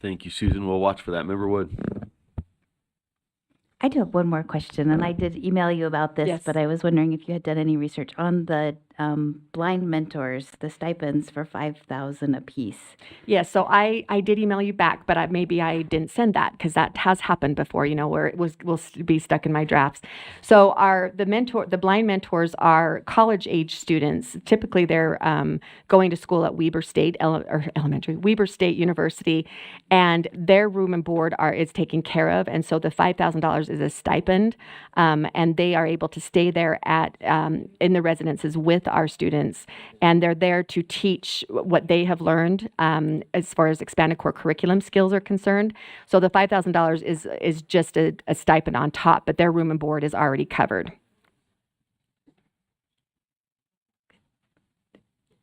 Thank you, Susan. We'll watch for that. Member Wood. I do have one more question, and I did email you about this, Yes. but I was wondering if you had done any research on the blind mentors, the stipends for 5,000 apiece. Yes, so I did email you back, but maybe I didn't send that because that has happened before, you know, where it will be stuck in my drafts. So the blind mentors are college age students. Typically, they're going to school at Weber State Weber State University, and their room and board is taken care of, and so the $5,000 is a stipend, and they are able to stay there at in the residences with our students, and they're there to teach what they have learned as far as expanded core curriculum skills are concerned. So the $5,000 is just a stipend on top, but their room and board is already covered.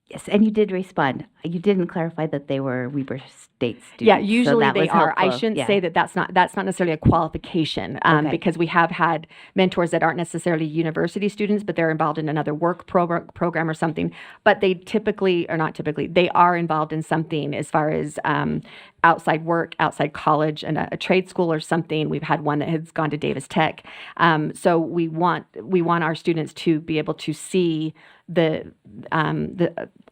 Yes, and you did respond. You didn't clarify that they were Weber State students. Yeah, so usually that they was are. I helpful. shouldn't Yeah. say that that's not necessarily a qualification Okay. because we have had mentors that aren't necessarily university students, but they're involved in another work program or something. But they they are involved in something as far as outside work, outside college, and a trade school or something. We've had one that has gone to Davis Tech. So we want our students to be able to see the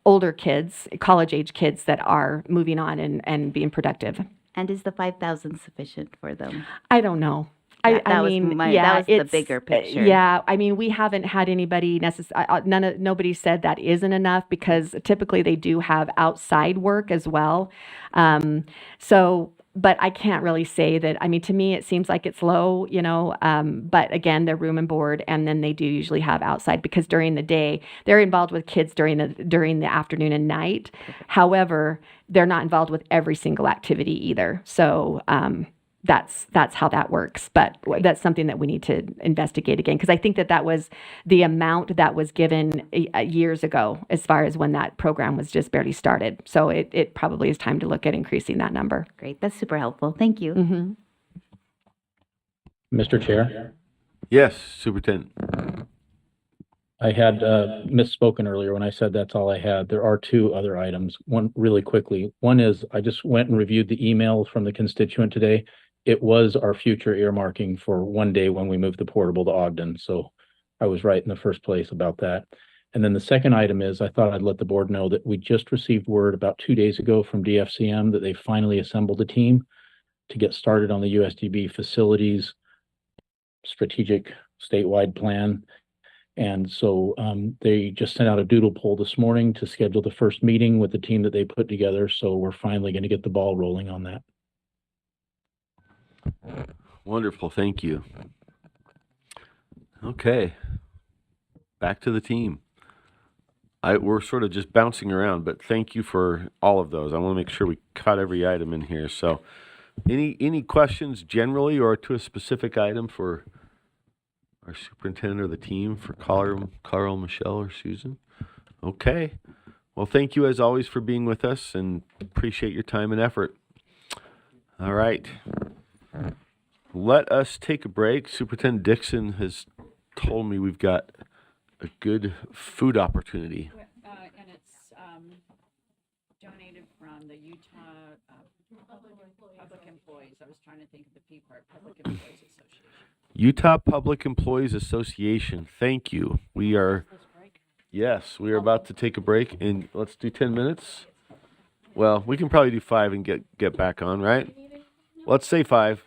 older kids, college age kids that are moving on and being productive. And is the 5,000 sufficient for them? I don't know. That was the bigger picture. Yeah, I mean, we haven't had anybody nobody said that isn't enough because typically they do have outside work as well. But I can't really say that. I mean, to me, it seems like it's low, you know. But again, they're room and board, and then they do usually have outside because during the day they're involved with kids during the afternoon and night. However, they're not involved with every single activity either. So that's how that works. But that's something that we need to investigate again because I think that was the amount that was given years ago as far as when that program was just barely started. So it probably is time to look at increasing that number. Great. That's super helpful. Thank you. Mm-hmm. Mr. Chair, Yes, Superintendent. I had misspoken earlier when I said that's all I had. There are two other items. One really quickly. One is I just went and reviewed the email from the constituent today. It was our future earmarking for one day when we moved the portable to Ogden. So I was right in the first place about that. And then the second item is I thought I'd let the board know that we just received word about 2 days ago from DFCM that they finally assembled a team to get started on the USDB facilities strategic statewide plan. And so they just sent out a doodle poll this morning to schedule the first meeting with the team that they put together. So we're finally going to get the ball rolling on that. Wonderful, thank you. Okay, back to the team. We're sort of just bouncing around, but thank you for all of those. I want to make sure we cut every item in here. So any questions generally or to a specific item for our superintendent or the team for Carl, Michelle, or Susan? Okay, well, thank you as always for being with us and appreciate your time and effort. All right. Let us take a break. Superintendent Dixon has told me we've got a good food opportunity. And it's donated from the Utah Public Employees. I was trying to think of the P part, Public Employees Association. Utah Public Employees Association. Thank you. We are about to take a break, and let's do 10 minutes. Well, we can probably do 5 and get back on, right? Let's say 5.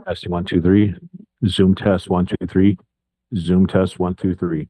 Testing 1, 2, 3. Zoom test 1, 2, 3. Zoom test 1, 2, 3.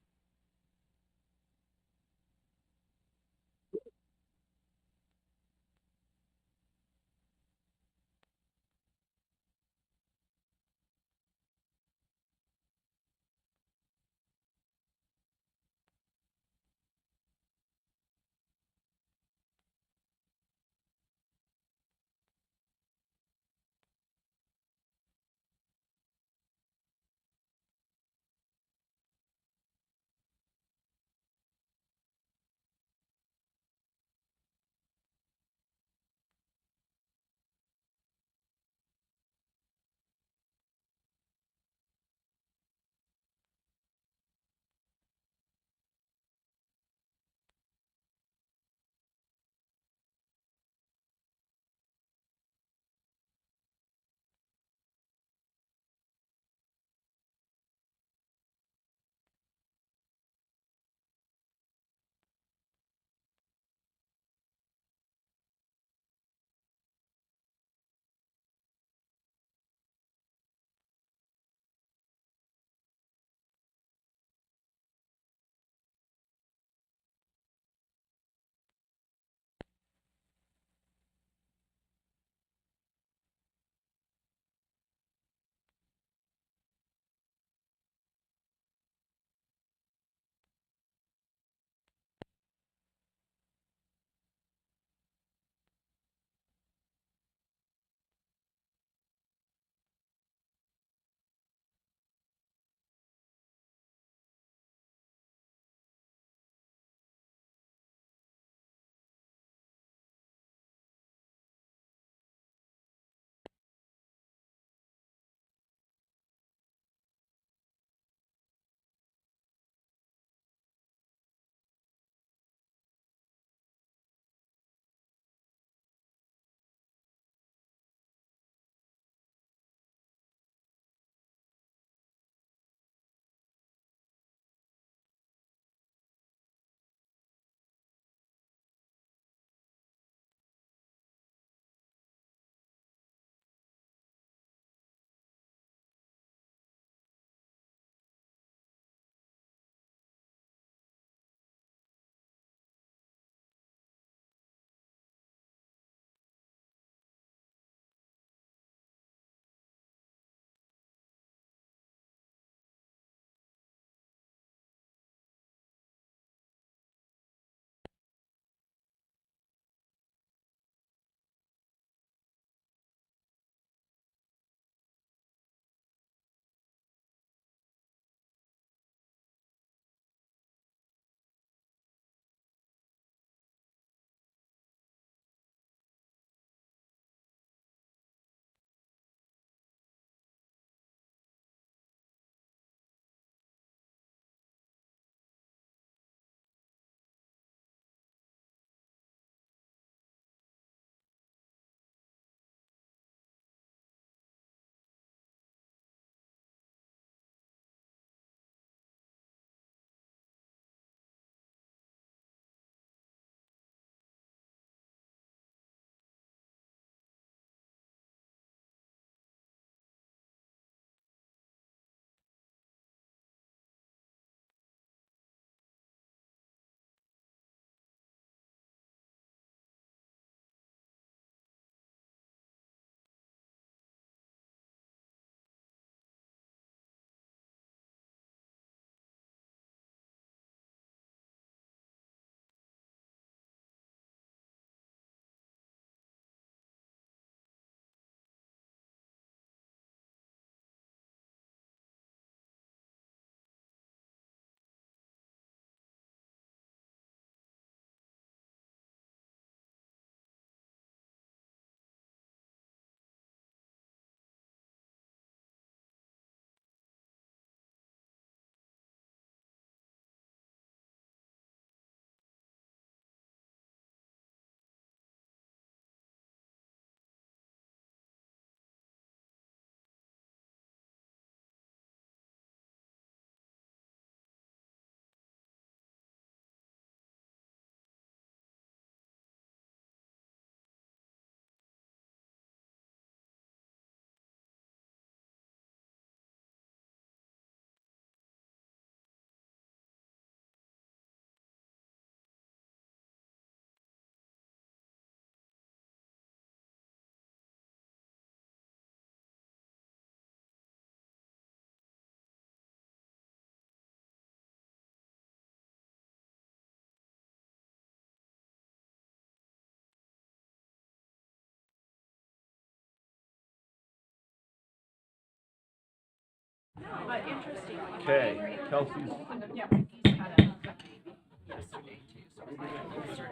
Okay, Kelsey's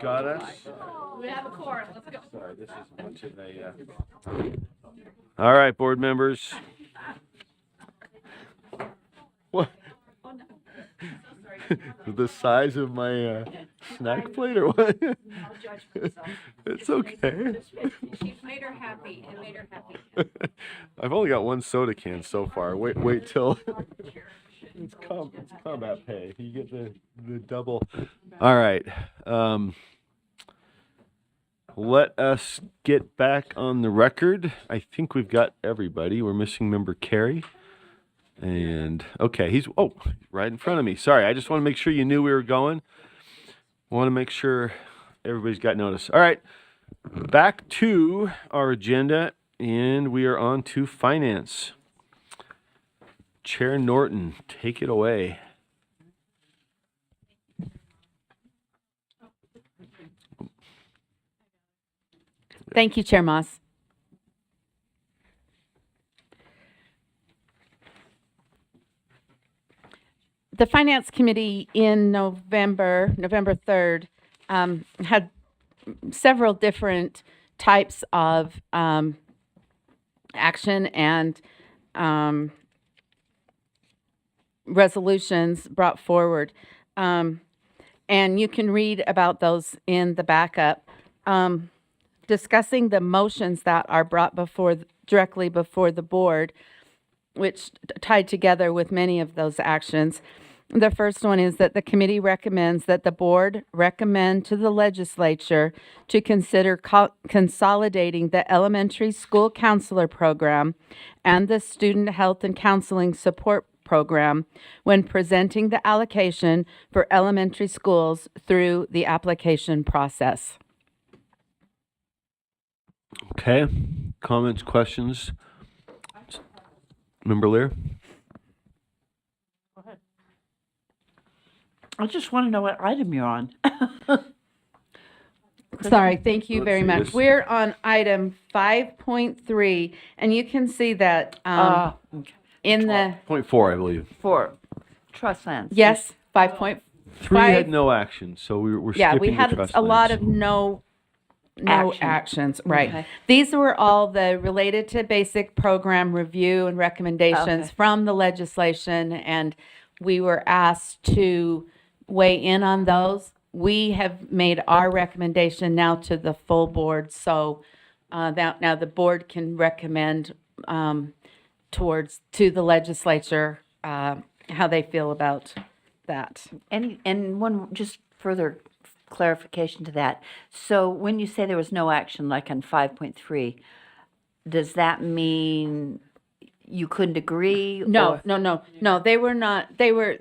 got us. We have a quorum, let's go. Sorry, this is much of a. All right, board members. What? The size of my snack plate or what? It's okay. She made her happy. It made her happy. I've only got one soda can so far. Wait till it's combat pay. You get the double. All right. Let us get back on the record. I think we've got everybody. We're missing member Carey. And okay, he's right in front of me. Sorry, I just want to make sure you knew we were going. Want to make sure everybody's got notice. All right, back to our agenda, and we are on to finance. Chair Norton, take it away. Thank you, Chair Moss. The Finance Committee in November 3rd, had several different types of action and resolutions brought forward. And you can read about those in the backup. Discussing the motions that are brought directly before the board, which tied together with many of those actions. The first one is that the committee recommends that the board recommend to the legislature to consider consolidating the elementary school counselor program and the student health and counseling support program when presenting the allocation for elementary schools through the application process. Okay, comments, questions? Member Lear? I just want to know what item you're on. Sorry, thank you Let's very see much. this. We're on item 5.3, and you can see that in the, 0.4, I believe. For trust lands. yes, 5.5. 3 had no action, so we're Yeah, skipping we had the trust a lot lands. of no Action. actions, right. Okay. These were all the related to basic program review and recommendations Okay. from the legislation, and we were asked to weigh in on those. We have made our recommendation now to the full board, so now the board can recommend to the legislature how they feel about that. And one just further clarification to that. So when you say there was no action, like on 5.3, does that mean you couldn't agree? No, or- no, they were not, they were,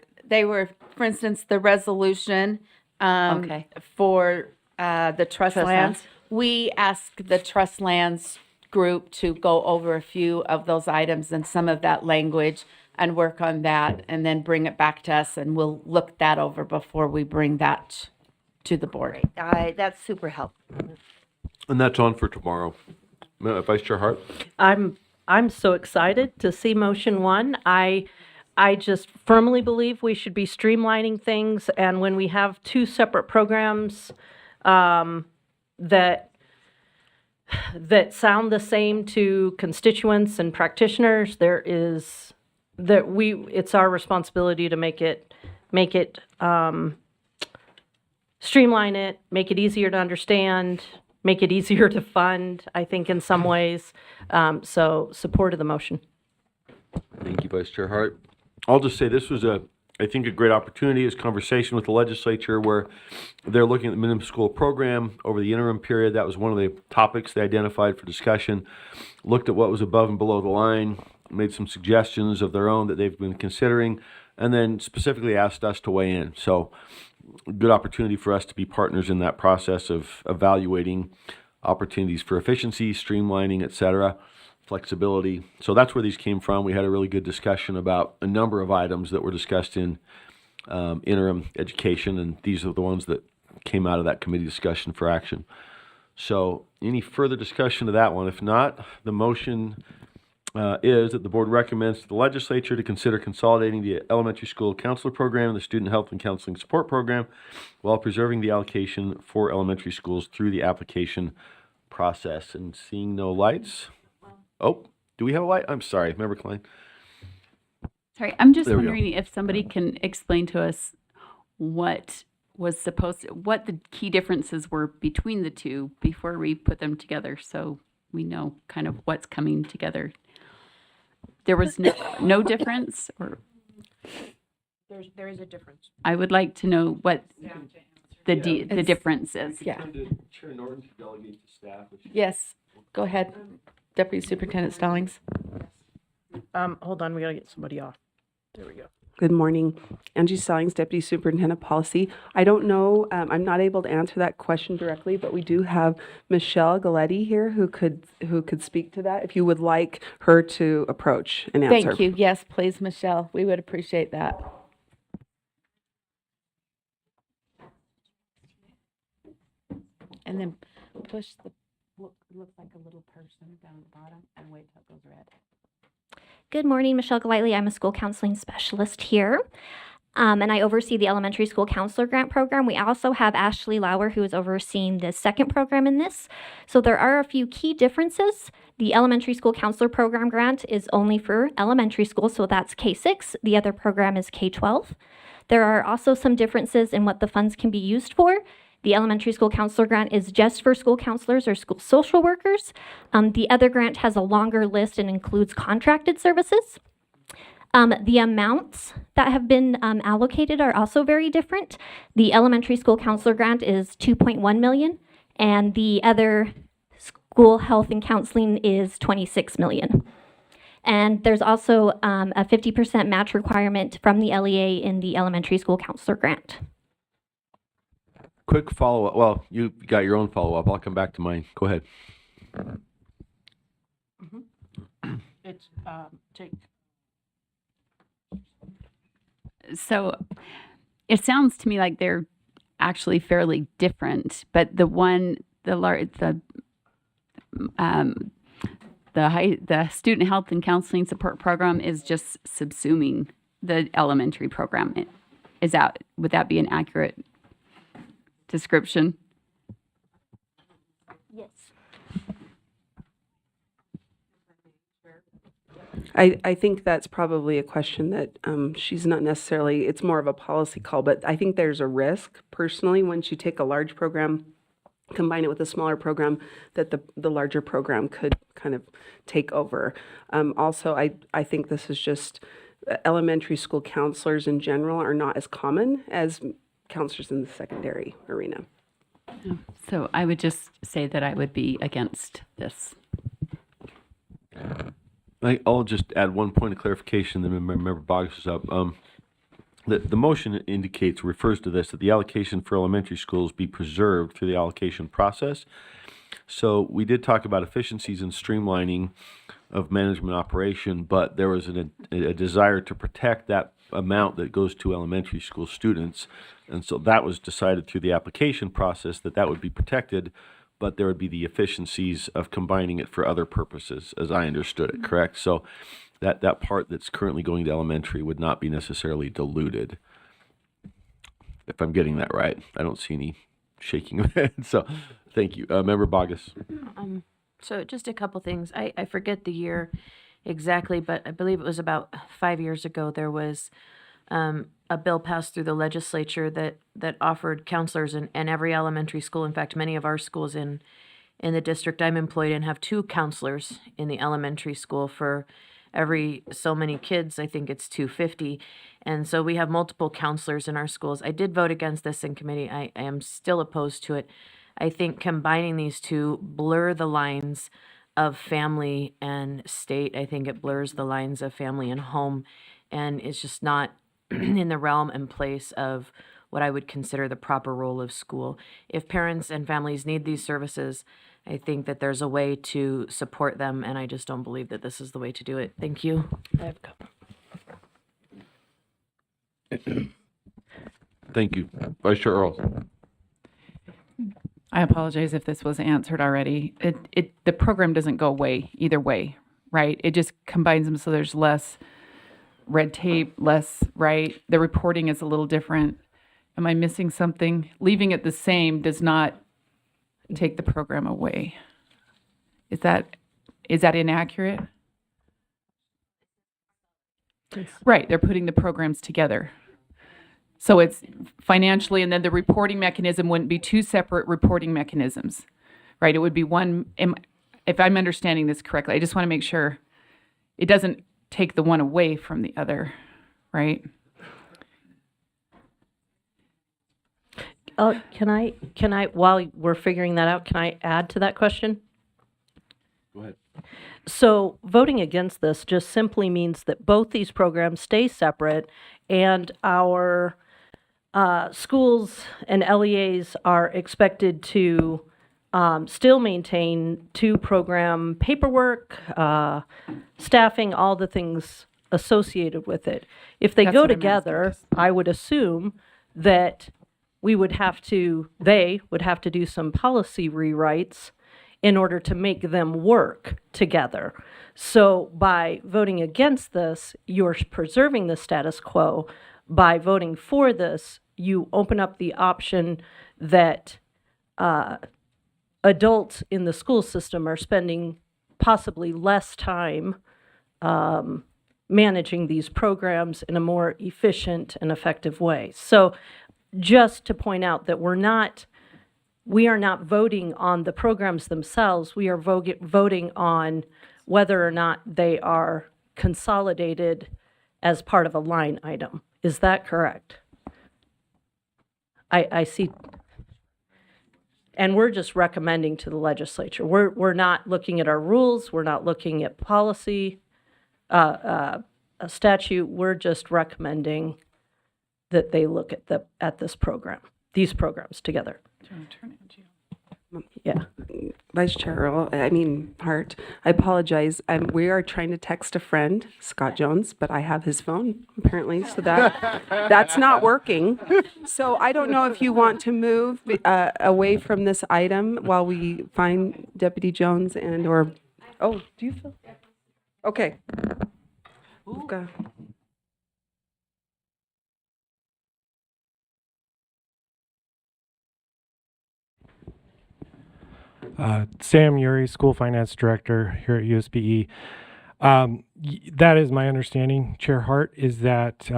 for instance, the resolution Okay. for the trust Trust lands. lands. We asked the trust lands group to go over a few of those items and some of that language and work on that and then bring it back to us, and we'll look that over before we bring that to the board. That's super helpful. And that's on for tomorrow. Vice Chair Hart? I'm so excited to see motion 1. I just firmly believe we should be streamlining things, and when we have 2 separate programs that sound the same to constituents and practitioners, it's our responsibility to make it streamline it, make it easier to understand, make it easier to fund, I think, in some ways. So support of the motion. Thank you, Vice Chair Hart. I'll just say this was I think a great opportunity, is conversation with the legislature where they're looking at the minimum school program over the interim period. That was one of the topics they identified for discussion. Looked at what was above and below the line, made some suggestions of their own that they've been considering, and then specifically asked us to weigh in. So good opportunity for us to be partners in that process of evaluating opportunities for efficiency, streamlining, et cetera, flexibility. So that's where these came from. We had a really good discussion about a number of items that were discussed in interim education, and these are the ones that came out of that committee discussion for action. So any further discussion of that one? If not, the motion is that the board recommends to the legislature to consider consolidating the elementary school counselor program and the student health and counseling support program while preserving the allocation for elementary schools through the application process. And seeing no lights. Oh, do we have a light? I'm sorry, Member Klein. Sorry, I'm just There we go. wondering if somebody can explain to us what the key differences were between the two before we put them together, so we know kind of what's coming together. There was no difference, or There is a difference. I would like to know what the difference is. Yeah. Chair Norton to delegate to staff. Yes, go ahead, Deputy Superintendent Stallings. Hold on, we gotta get somebody off. There we go. Good morning. Angie Stallings, Deputy Superintendent Policy. I don't know, I'm not able to answer that question directly, but we do have Michelle Galletti here who could speak to that if you would like her to approach and answer. Thank you. Yes, please, Michelle. We would appreciate that. And then push the, looks like a little person down the bottom and wait till it goes red. Good morning, Michelle Golightly. I'm a school counseling specialist here, and I oversee the elementary school counselor grant program. We also have Ashley Lauer, who is overseeing the second program in this. So there are a few key differences. The elementary school counselor program grant is only for elementary school, so that's K-6. The other program is K-12. There are also some differences in what the funds can be used for. The elementary school counselor grant is just for school counselors or school social workers. The other grant has a longer list and includes contracted services. The amounts that have been allocated are also very different. The elementary school counselor grant is $2.1 million, and the other school health and counseling is $26 million. And there's also a 50% match requirement from the LEA in the elementary school counselor grant. Quick follow-up. Well, you got your own follow-up. I'll come back to mine. Go ahead. It's, take. So it sounds to me like they're actually fairly different, but the student health and counseling support program is just subsuming the elementary program. Would that be an accurate description? Yes. I think that's probably a question that she's not necessarily, it's more of a policy call, but I think there's a risk personally once you take a large program, combine it with a smaller program, that the larger program could kind of take over. Also, I think this is just elementary school counselors in general are not as common as counselors in the secondary arena. So I would just say that I would be against this. I'll just add one point of clarification, then Member Boggs is up. The motion refers to this, that the allocation for elementary schools be preserved through the allocation process. So we did talk about efficiencies and streamlining of management operation, but there was a desire to protect that amount that goes to elementary school students. And so that was decided through the application process that would be protected, but there would be the efficiencies of combining it for other purposes, as I understood it, correct? So that part that's currently going to elementary would not be necessarily diluted. If I'm getting that right. I don't see any shaking of head. So thank you. Member Bogus. So just a couple things. I forget the year exactly, but I believe it was about 5 years ago. There was a bill passed through the legislature that offered counselors in every elementary school. In fact, many of our schools in the district I'm employed in have 2 counselors in the elementary school for every so many kids. I think it's 250. And so we have multiple counselors in our schools. I did vote against this in committee. I am still opposed to it. I think combining these two blur the lines of family and state. I think it blurs the lines of family and home, and it's just not in the realm and place of what I would consider the proper role of school. If parents and families need these services, I think that there's a way to support them, and I just don't believe that this is the way to do it. Thank you. I have a couple. Thank you. Vice Chair Earl. I apologize if this was answered already. The program doesn't go away either way, right? It just combines them so there's less red tape, less, right? The reporting is a little different. Am I missing something? Leaving it the same does not take the program away. Is that inaccurate? Right, they're putting the programs together. So it's financially, and then the reporting mechanism wouldn't be two separate reporting mechanisms, right? It would be one, if I'm understanding this correctly, I just want to make sure it doesn't take the one away from the other, right? Can I, while we're figuring that out, can I add to that question? Go ahead. So voting against this just simply means that both these programs stay separate, and our schools and LEAs are expected to still maintain two-program paperwork, staffing, all the things associated with it. If they That's go what I'm together, I would assume that they would have to do some policy rewrites in order to make them work together. So by voting against this, you're preserving the status quo. By voting for this, you open up the option that adults in the school system are spending possibly less time managing these programs in a more efficient and effective way. So just to point out that we are not voting on the programs themselves. We are voting on whether or not they are consolidated as part of a line item. Is that correct? I see. And we're just recommending to the legislature. We're not looking at our rules. We're not looking at policy, a statute. We're just recommending that they look at this program, these programs together. Yeah. Vice Chair Earl, Hart, I apologize. We are trying to text a friend, Scott Jones, but I have his phone apparently, so that's not working. So I don't know if you want to move away from this item while we find Deputy Jones do you feel? Okay. Okay. Sam Uri, School Finance Director here at USBE. That is my understanding, Chair Hart. Is that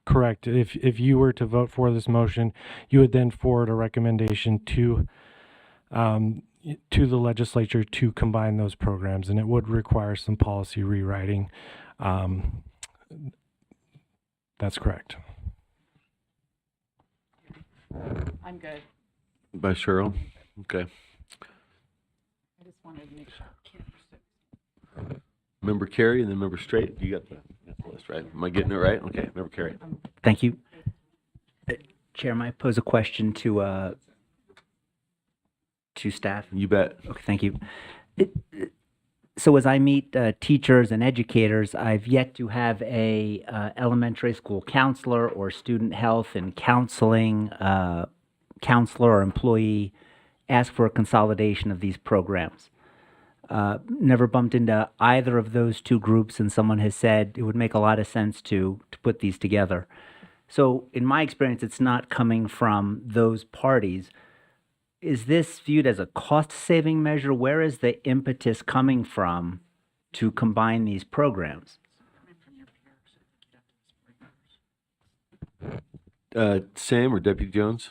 correct? If you were to vote for this motion, you would then forward a recommendation to the legislature to combine those programs, and it would require some policy rewriting. That's correct. I'm good. By Cheryl. Okay. I just wanted to make sure. Member Carey and then Member Straight. You got the list, right? Am I getting it right? Okay. Member Carey. Thank you. Chair, may I pose a question to staff? You bet. Okay, thank you. So as I meet teachers and educators, I've yet to have a elementary school counselor or student health and counseling counselor or employee ask for a consolidation of these programs. Never bumped into either of those two groups, and someone has said it would make a lot of sense to put these together. So in my experience, it's not coming from those parties. Is this viewed as a cost-saving measure? Where is the impetus coming from to combine these programs? Sam or Deputy Jones?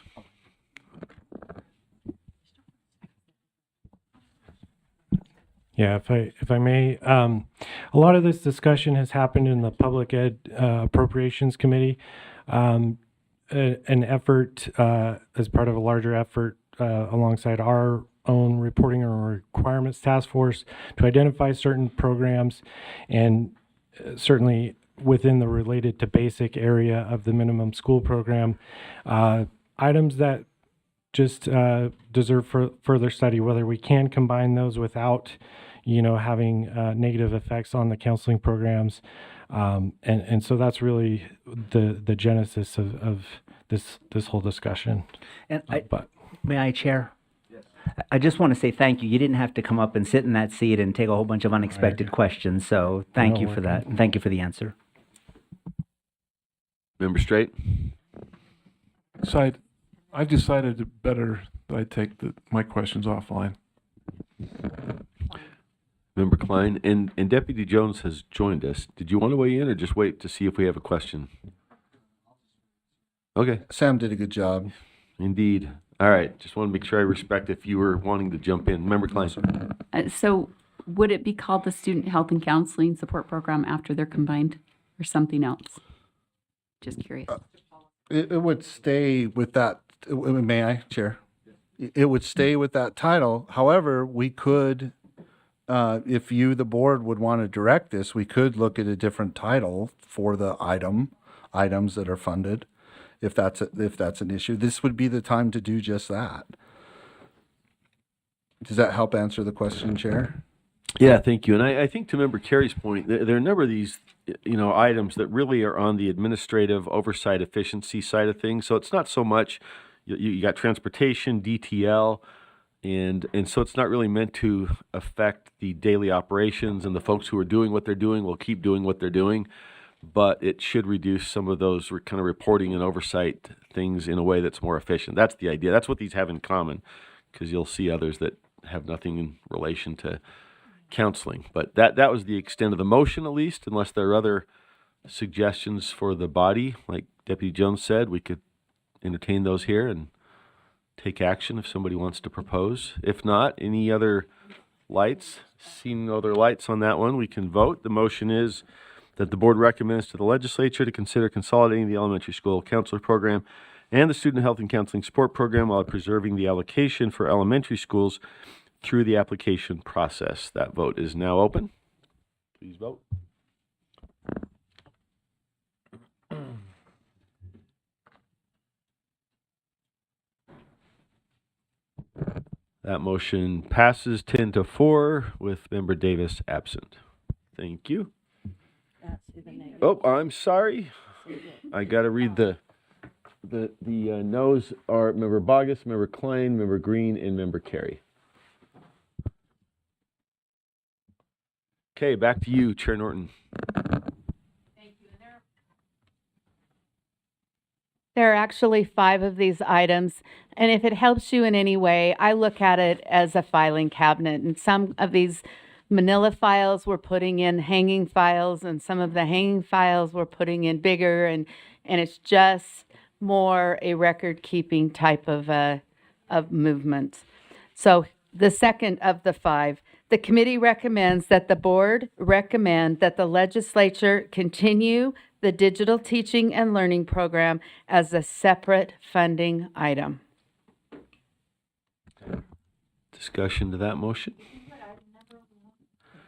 Yeah, if I may, a lot of this discussion has happened in the Public Ed Appropriations Committee, an effort as part of a larger effort alongside our own reporting and requirements task force to identify certain programs, and certainly within the related to basic area of the minimum school program, items that just deserve further study, whether we can combine those without having negative effects on the counseling programs. And so that's really the genesis of this whole discussion. And may I, Chair? Yes. I just want to say thank you. You didn't have to come up and sit in that seat and take a whole bunch of unexpected questions. So thank you for that. And thank you for the answer. Member Straight? So I decided it better that I take my questions offline. Member Klein, and Deputy Jones has joined us. Did you want to weigh in or just wait to see if we have a question? Okay. Sam did a good job. Indeed. All right. Just want to make sure I respect if you were wanting to jump in. Member Klein. So would it be called the Student Health and Counseling Support Program after they're combined or something else? Just curious. It would stay with that, may I, Chair? It would stay with that title. However, we could, if you, the board, would want to direct this, we could look at a different title for the items that are funded, if that's an issue. This would be the time to do just that. Does that help answer the question, Chair? Yeah, thank you. And I think to Member Carey's point, there are a number of these, items that really are on the administrative oversight efficiency side of things. So it's not so much, you got transportation, DTL, and so it's not really meant to affect the daily operations, and the folks who are doing what they're doing will keep doing what they're doing. But it should reduce some of those kind of reporting and oversight things in a way that's more efficient. That's the idea. That's what these have in common, because you'll see others that have nothing in relation to counseling. But that was the extent of the motion, at least, unless there are other suggestions for the body. Like Deputy Jones said, we could entertain those here and take action if somebody wants to propose. If not, any other lights? Seeing no other lights on that one, we can vote. The motion is that the board recommends to the legislature to consider consolidating the elementary school counselor program and the student health and counseling support program while preserving the allocation for elementary schools through the application process. That vote is now open. Please vote. That motion passes 10-4 with Member Davis absent. Thank you. Oh, I'm sorry. I got to read the no's are Member Bogus, Member Klein, Member Green, and Member Carey. Okay, back to you, Chair Norton. There are actually 5 of these items, and if it helps you in any way, I look at it as a filing cabinet, and some of these manila files we're putting in hanging files, and some of the hanging files we're putting in bigger, and it's just more a record-keeping type of movement. So the second of the 5, the committee recommends that the board recommend that the legislature continue the digital teaching and learning program as a separate funding item. Discussion to that motion?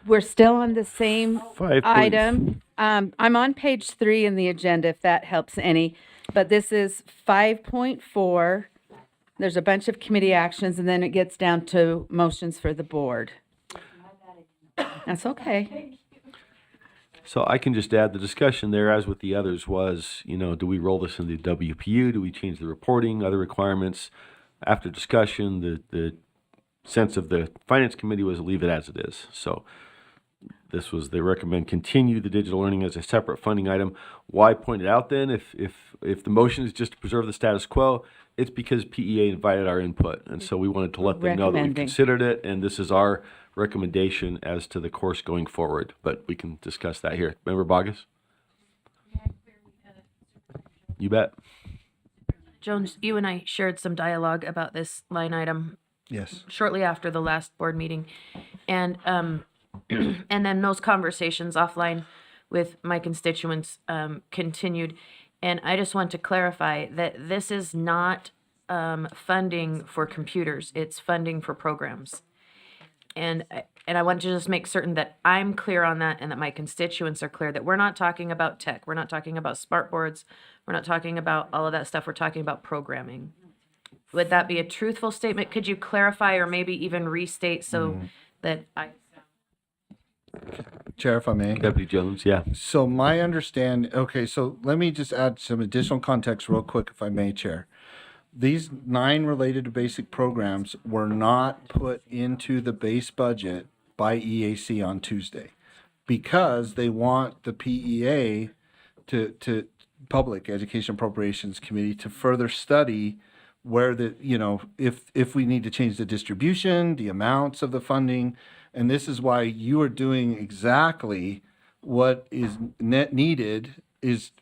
We're still on the same 5 item. I'm on page 3 in the agenda, if that helps any, but this is 5.4. There's a bunch of committee actions, and then it gets down to motions for the board. That's okay. So I can just add the discussion there, as with the others, was, do we roll this into WPU? Do we change the reporting, other requirements? After discussion, the sense of the Finance Committee was leave it as it is. So they recommend continue the digital learning as a separate funding item. Why point it out then? If the motion is just to preserve the status quo, it's because PEA invited our input. And so we wanted to let them know that we considered it, and this is our recommendation as to the course going forward. But we can discuss that here. Member Bogus? You bet. Jones, you and I shared some dialogue about this line item. Yes. Shortly after the last board meeting. And and then those conversations offline with my constituents continued. And I just want to clarify that this is not funding for computers. It's funding for programs. And I want to just make certain that I'm clear on that and that my constituents are clear that we're not talking about tech. We're not talking about smart boards. We're not talking about all of that stuff. We're talking about programming. Would that be a truthful statement? Could you clarify or maybe even restate so that I... Chair, if I may. Deputy Jones, yeah. So so let me just add some additional context real quick, if I may, Chair. these 9 related to basic programs were not put into the base budget by EAC on Tuesday because they want the PEA to Public Education Appropriations Committee to further study where the, if we need to change the distribution, the amounts of the funding. And this is why you are doing exactly what is needed is,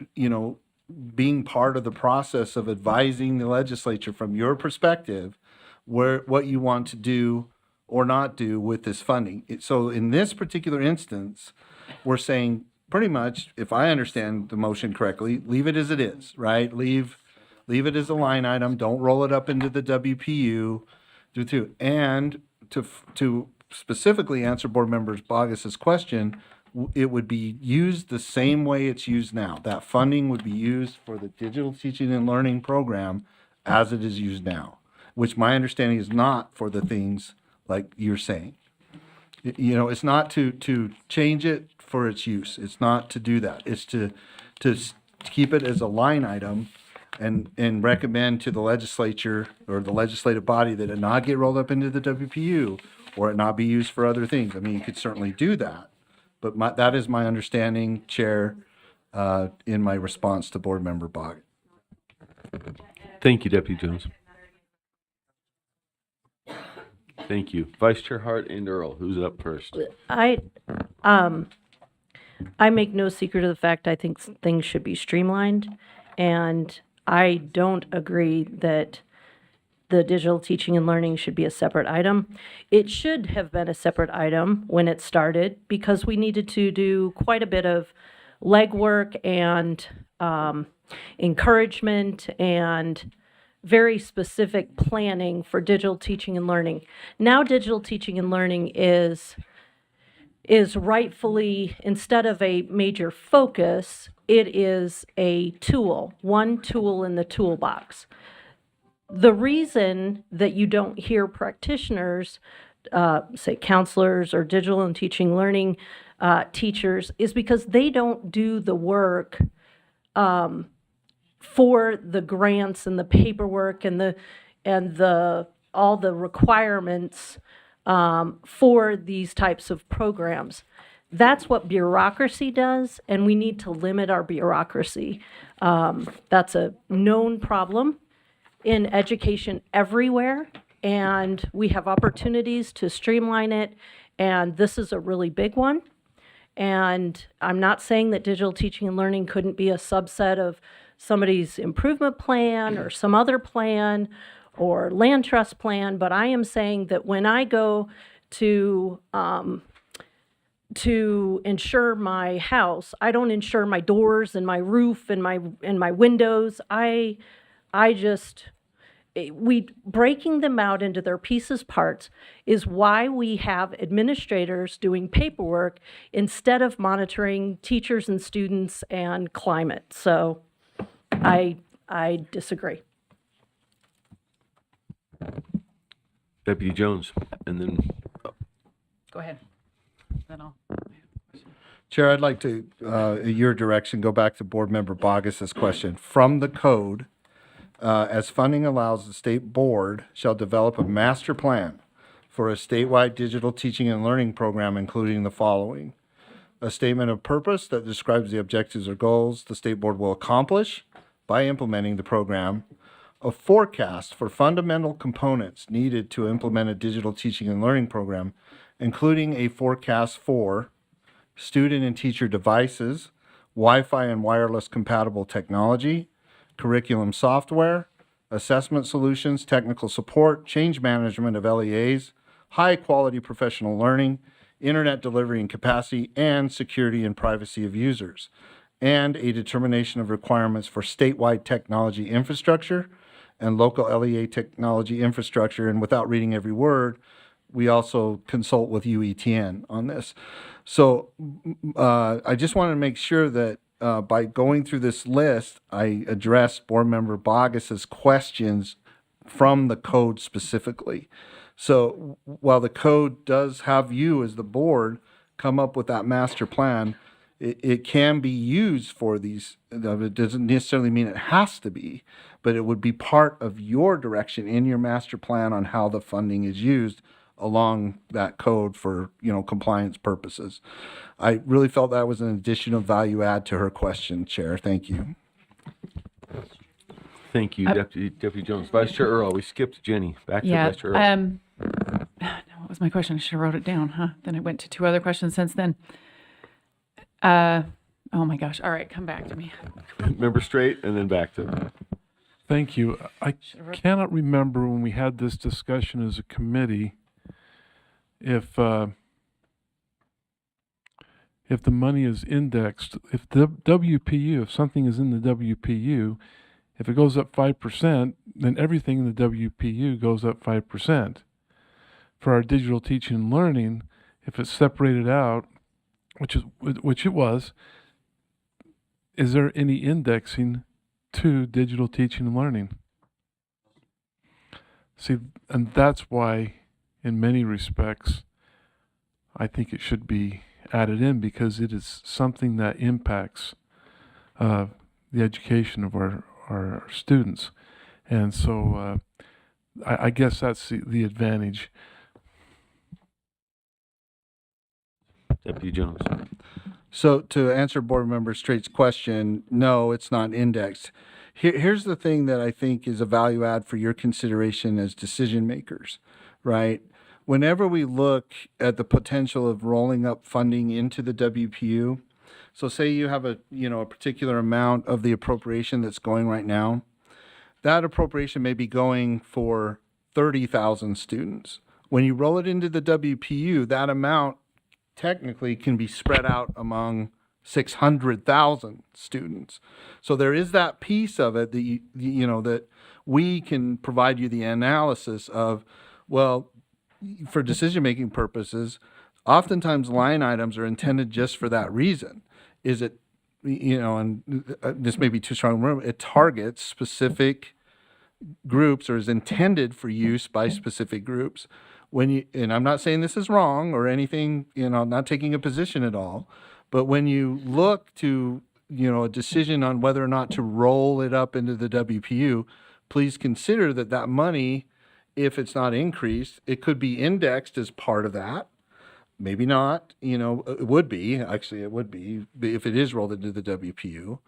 being part of the process of advising the legislature from your perspective, what you want to do or not do with this funding. So in this particular instance, we're saying pretty much, if I understand the motion correctly, leave it as it is, right? Leave it as a line item. Don't roll it up into the WPU. And to specifically answer Board Member Bogus's question, it would be used the same way it's used now. That funding would be used for the digital teaching and learning program as it is used now, which my understanding is not for the things like you're saying. It's not to change it for its use. It's not to do that. It's to keep it as a line item and recommend to the legislature or the legislative body that it not get rolled up into the WPU or it not be used for other things. I mean, you could certainly do that. But that is my understanding, Chair, in my response to Board Member Bogg. Thank you, Deputy Jones. Thank you. Vice Chair Hart and Earl, who's up first? I make no secret of the fact I think things should be streamlined, and I don't agree that the digital teaching and learning should be a separate item. It should have been a separate item when it started because we needed to do quite a bit of legwork and encouragement and very specific planning for digital teaching and learning. Now digital teaching and learning is rightfully, instead of a major focus, it is a tool, one tool in the toolbox. The reason that you don't hear practitioners, say counselors or digital and teaching learning teachers, is because they don't do the work for the grants and the paperwork and all the requirements for these types of programs. That's what bureaucracy does, and we need to limit our bureaucracy. That's a known problem in education everywhere, and we have opportunities to streamline it, and this is a really big one. And I'm not saying that digital teaching and learning couldn't be a subset of somebody's improvement plan or some other plan or land trust plan, but I am saying that when I go to insure my house, I don't insure my doors and my roof and my windows. Breaking them out into their pieces parts is why we have administrators doing paperwork instead of monitoring teachers and students and climate. So I disagree. Deputy Jones, and then Go ahead. Then I'll. Chair, I'd like to, your direction, go back to Board Member Bogus's question. From the code, as funding allows, the state board shall develop a master plan for a statewide digital teaching and learning program, including the following: a statement of purpose that describes the objectives or goals the state board will accomplish by implementing the program, a forecast for fundamental components needed to implement a digital teaching and learning program, including a forecast for student and teacher devices, Wi-Fi and wireless compatible technology, curriculum software, assessment solutions, technical support, change management of LEAs, high quality professional learning, internet delivery and capacity, and security and privacy of users, and a determination of requirements for statewide technology infrastructure and local LEA technology infrastructure. And without reading every word, we also consult with UETN on this. So I just want to make sure that by going through this list, I addressed Board Member Bogus's questions from the code specifically. So while the code does have you as the board come up with that master plan, it can be used for these. It doesn't necessarily mean it has to be, but it would be part of your direction in your master plan on how the funding is used along that code for, compliance purposes. I really felt that was an additional value add to her question, Chair. Thank you. Thank you, Deputy Jones. Vice Chair Earl, we skipped Jenny. Back to Vice Chair Earl. What was my question? I should have wrote it down, huh? Then I went to two other questions since then. Oh my gosh. All right, come back to me. Member Straight, and then back to. Thank you. I cannot remember when we had this discussion as a committee if the money is indexed, if the WPU, if something is in the WPU, if it goes up 5%, then everything in the WPU goes up 5%. For our digital teaching and learning, if it's separated out, which it was, is there any indexing to digital teaching and learning? See, and that's why, in many respects, I think it should be added in, because it is something that impacts the education of our students. And so I guess that's the advantage. Deputy Jones. So to answer Board Member Straight's question, no, it's not indexed. Here's the thing that I think is a value add for your consideration as decision makers, right? Whenever we look at the potential of rolling up funding into the WPU, so say you have a particular amount of the appropriation that's going right now, that appropriation may be going for 30,000 students. When you roll it into the WPU, that amount technically can be spread out among 600,000 students. So there is that piece of it that that we can provide you the analysis of, well, for decision-making purposes, oftentimes line items are intended just for that reason. Is it, and this may be too strong a word, it targets specific groups or is intended for use by specific groups. And I'm not saying this is wrong or anything, not taking a position at all, but when you look to, a decision on whether or not to roll it up into the WPU, please consider that money, if it's not increased, it could be indexed as part of that. Maybe not, it would be, actually it would be if it is rolled into the WPU,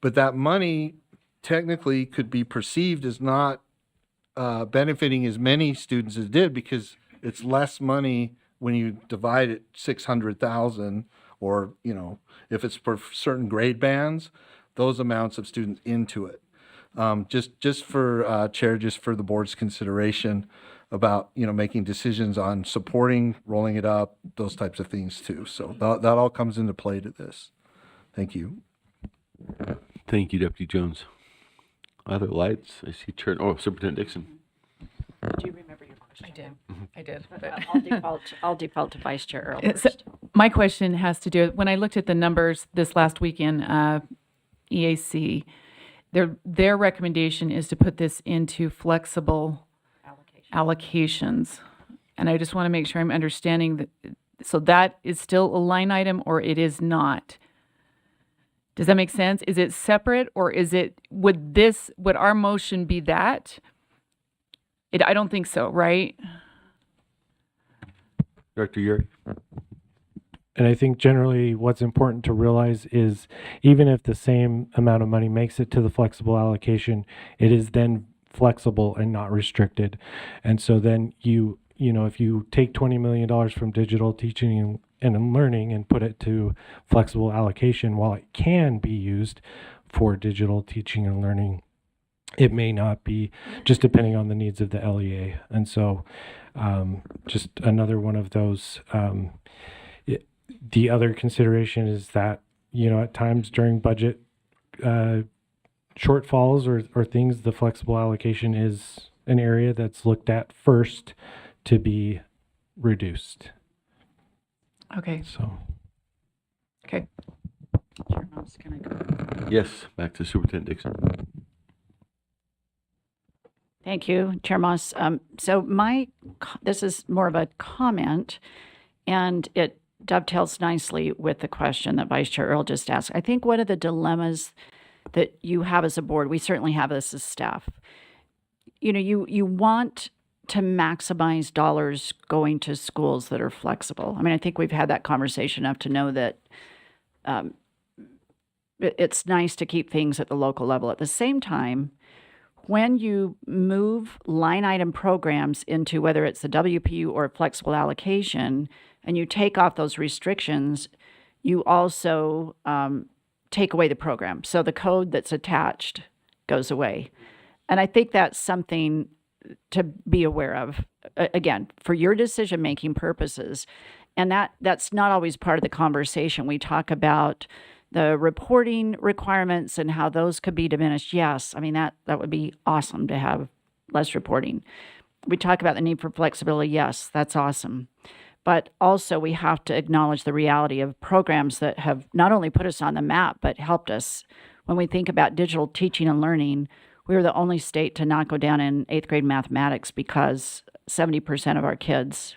but that money technically could be perceived as not benefiting as many students as it did, because it's less money when you divide it 600,000, or if it's for certain grade bands, those amounts of students into it. Just for Chair, just for the board's consideration about making decisions on supporting, rolling it up, those types of things too. So that all comes into play to this. Thank you. Thank you, Deputy Jones. Other lights? I see Superintendent Dixon. Do you remember your question? I did. I'll default to Vice Chair Earl first. My question has to do, when I looked at the numbers this last week in EAC, their recommendation is to put this into flexible allocations. And I just want to make sure I'm understanding that. So that is still a line item, or it is not? Does that make sense? Is it separate, or would our motion be that? I don't think so, right? Director Yuri. And I think generally what's important to realize is even if the same amount of money makes it to the flexible allocation, it is then flexible and not restricted. And so then if you take $20 million from digital teaching and learning and put it to flexible allocation, while it can be used for digital teaching and learning, it may not be, just depending on the needs of the LEA. And so just another one of those. The other consideration is that, at times during budget shortfalls or things, the flexible allocation is an area that's looked at first to be reduced. Okay. So. Okay. Chair Moss, can I go? Yes, back to Superintendent Dixon. Thank you, Chair Moss. So this is more of a comment, and it dovetails nicely with the question that Vice Chair Earl just asked. I think one of the dilemmas that you have as a board, we certainly have this as staff. You know, you want to maximize dollars going to schools that are flexible. I mean, I think we've had that conversation enough to know that it's nice to keep things at the local level. At the same time, when you move line item programs into whether it's the WPU or flexible allocation, and you take off those restrictions, you also take away the program. So the code that's attached goes away. And I think that's something to be aware of, again, for your decision-making purposes. And that's not always part of the conversation. We talk about the reporting requirements and how those could be diminished. Yes, I mean, that would be awesome to have less reporting. We talk about the need for flexibility. Yes, that's awesome. But also we have to acknowledge the reality of programs that have not only put us on the map, but helped us. When we think about digital teaching and learning, we were the only state to not go down in 8th grade mathematics because 70% of our kids,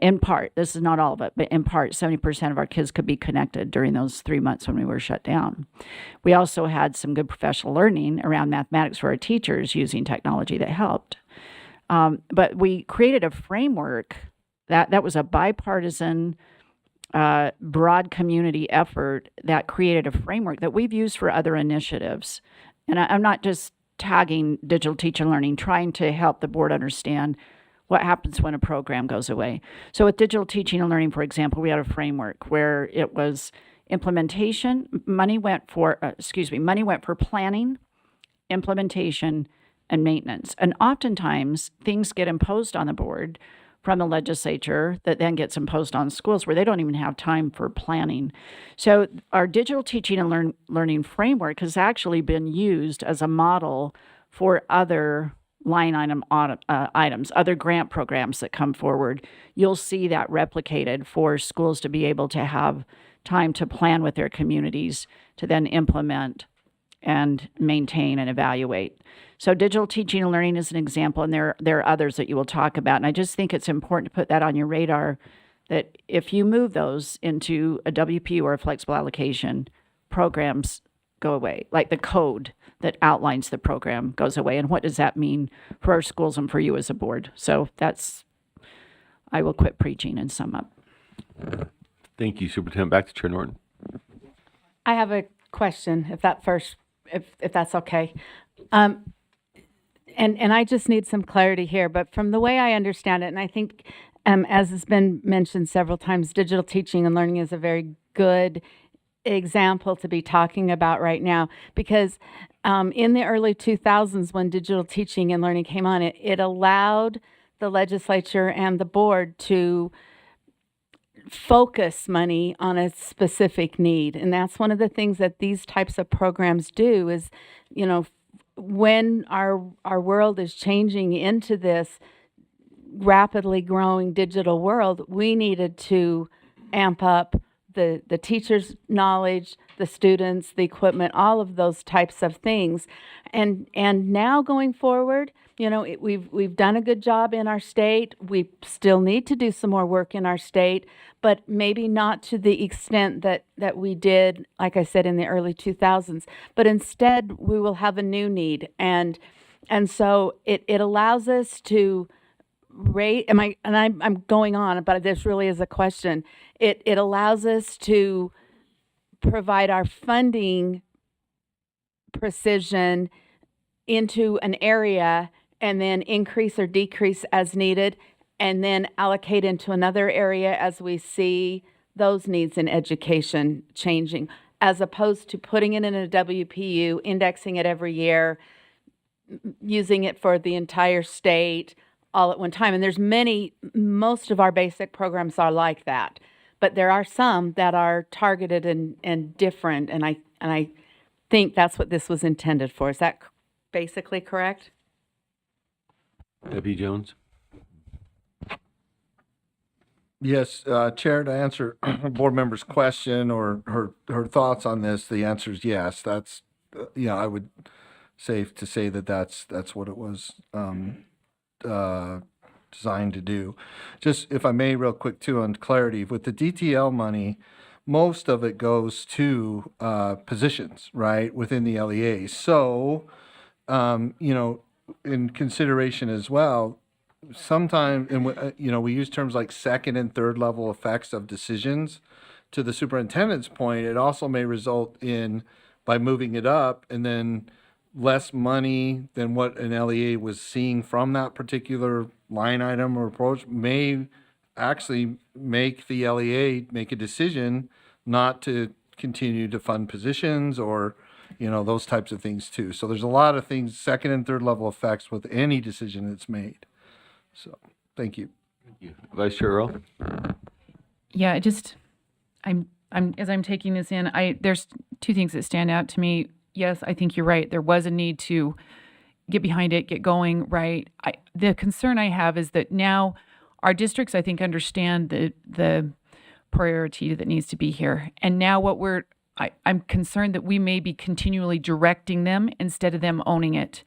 in part, this is not all of it, but in part, 70% of our kids could be connected during those 3 months when we were shut down. We also had some good professional learning around mathematics for our teachers using technology that helped. But we created a framework that was a bipartisan, broad community effort that created a framework that we've used for other initiatives. And I'm not just tagging digital teaching and learning, trying to help the board understand what happens when a program goes away. So with digital teaching and learning, for example, we had a framework where it was implementation, money went for planning, implementation, and maintenance. And oftentimes things get imposed on the board from the legislature that then gets imposed on schools where they don't even have time for planning. So our digital teaching and learning framework has actually been used as a model for other line item items, other grant programs that come forward. You'll see that replicated for schools to be able to have time to plan with their communities to then implement and maintain and evaluate. So digital teaching and learning is an example, and there are others that you will talk about. And I just think it's important to put that on your radar, that if you move those into a WPU or a flexible allocation, programs go away. Like the code that outlines the program goes away. And what does that mean for our schools and for you as a board? So I will quit preaching and sum up. Thank you, Superintendent. Back to Chair Norton. I have a question, if that's okay. And I just need some clarity here, but from the way I understand it, and I think, as has been mentioned several times, digital teaching and learning is a very good example to be talking about right now, because in the early 2000s, when digital teaching and learning came on, it allowed the legislature and the board to focus money on a specific need. And that's one of the things that these types of programs do is, you know, when our world is changing into this rapidly growing digital world, we needed to amp up the teachers' knowledge, the students, the equipment, all of those types of things. And now going forward, you know, we've done a good job in our state. We still need to do some more work in our state, but maybe not to the extent that we did, like I said, in the early 2000s. But instead, we will have a new need. And so it allows us to rate, I'm going on, but this really is a question. It allows us to provide our funding precision into an area and then increase or decrease as needed, and then allocate into another area as we see those needs in education changing, as opposed to putting it in a WPU, indexing it every year, using it for the entire state all at one time. And most of our basic programs are like that, but there are some that are targeted and different, and I think that's what this was intended for. Is that basically correct? Deputy Jones. Yes, Chair, to answer a board member's question or her thoughts on this, the answer is yes. That's, I would safe to say that's what it was designed to do. Just if I may, real quick too, on clarity, with the DTL money, most of it goes to positions, right, within the LEA. So, in consideration as well, sometimes, we use terms like second and third level effects of decisions. To the superintendent's point, it also may result in, by moving it up and then less money than what an LEA was seeing from that particular line item or approach, may actually make the LEA make a decision not to continue to fund positions or, those types of things too. So there's a lot of things, second and third level effects with any decision that's made. So, thank you. Vice Chair Earl? Yeah, as I'm taking this in, there's two things that stand out to me. Yes, I think you're right. There was a need to get behind it, get going, right? The concern I have is that now our districts, I think, understand the priority that needs to be here. And now I'm concerned that we may be continually directing them instead of them owning it,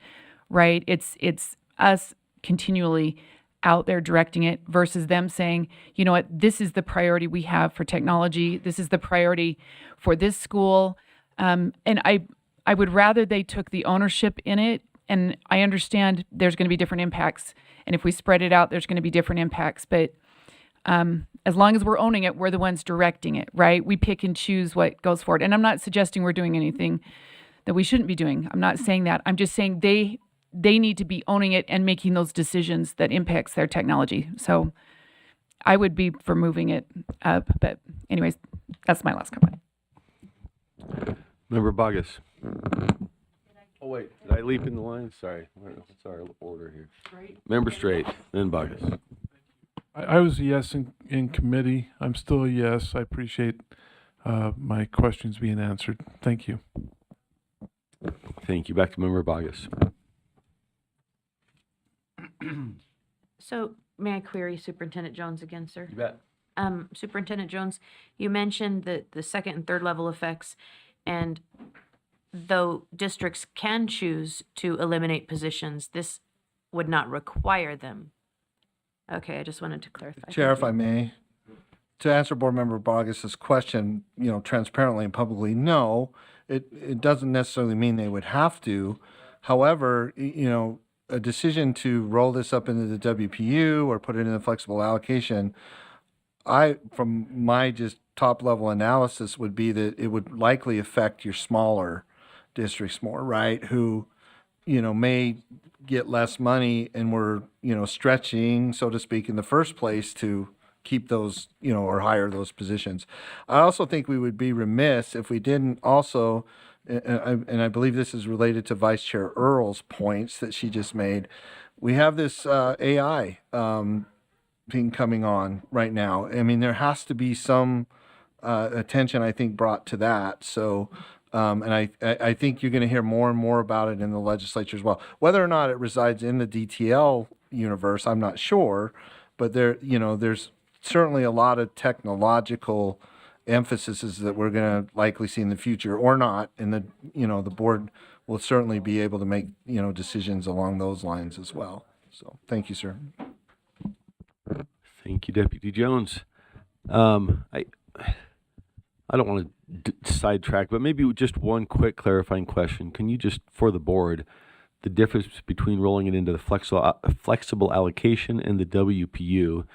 right? It's us continually out there directing it versus them saying, you know what, this is the priority we have for technology. This is the priority for this school. And I would rather they took the ownership in it. And I understand there's going to be different impacts. And if we spread it out, there's going to be different impacts. But as long as we're owning it, we're the ones directing it, right? We pick and choose what goes forward. And I'm not suggesting we're doing anything that we shouldn't be doing. I'm not saying that. I'm just saying they need to be owning it and making those decisions that impacts their technology. So I would be for moving it up. But anyways, that's my last comment. Member Bogus. Oh, wait, did I leap in the line? Sorry. What's our order here? Member Straight, then Bogus. I was a yes in committee. I'm still a yes. I appreciate my questions being answered. Thank you. Thank you. Back to Member Bogus. So may I query Superintendent Jones again, sir? You bet. Superintendent Jones, you mentioned the second and third level effects, and though districts can choose to eliminate positions, this would not require them. Okay, I just wanted to clarify. Chair, Thank if you. I may, to answer Board Member Bogus's question, transparently and publicly, no, it doesn't necessarily mean they would have to. However, a decision to roll this up into the WPU or put it in the flexible allocation, from my just top level analysis would be that it would likely affect your smaller districts more, right? Who, may get less money and we're, stretching, so to speak, in the first place to keep those, or hire those positions. I also think we would be remiss if we didn't also, and I believe this is related to Vice Chair Earl's points that she just made. We have this AI thing coming on right now. I mean, there has to be some attention, I think, brought to that. So, and I think you're going to hear more and more about it in the legislature as well. Whether or not it resides in the DTL universe, I'm not sure, but there's certainly a lot of technological emphases that we're going to likely see in the future or not. And the board will certainly be able to make, decisions along those lines as well. So thank you, sir. Thank you, Deputy Jones. I don't want to sidetrack, but maybe just one quick clarifying question. Can you just, for the board, the difference between rolling it into the flexible allocation and the WPU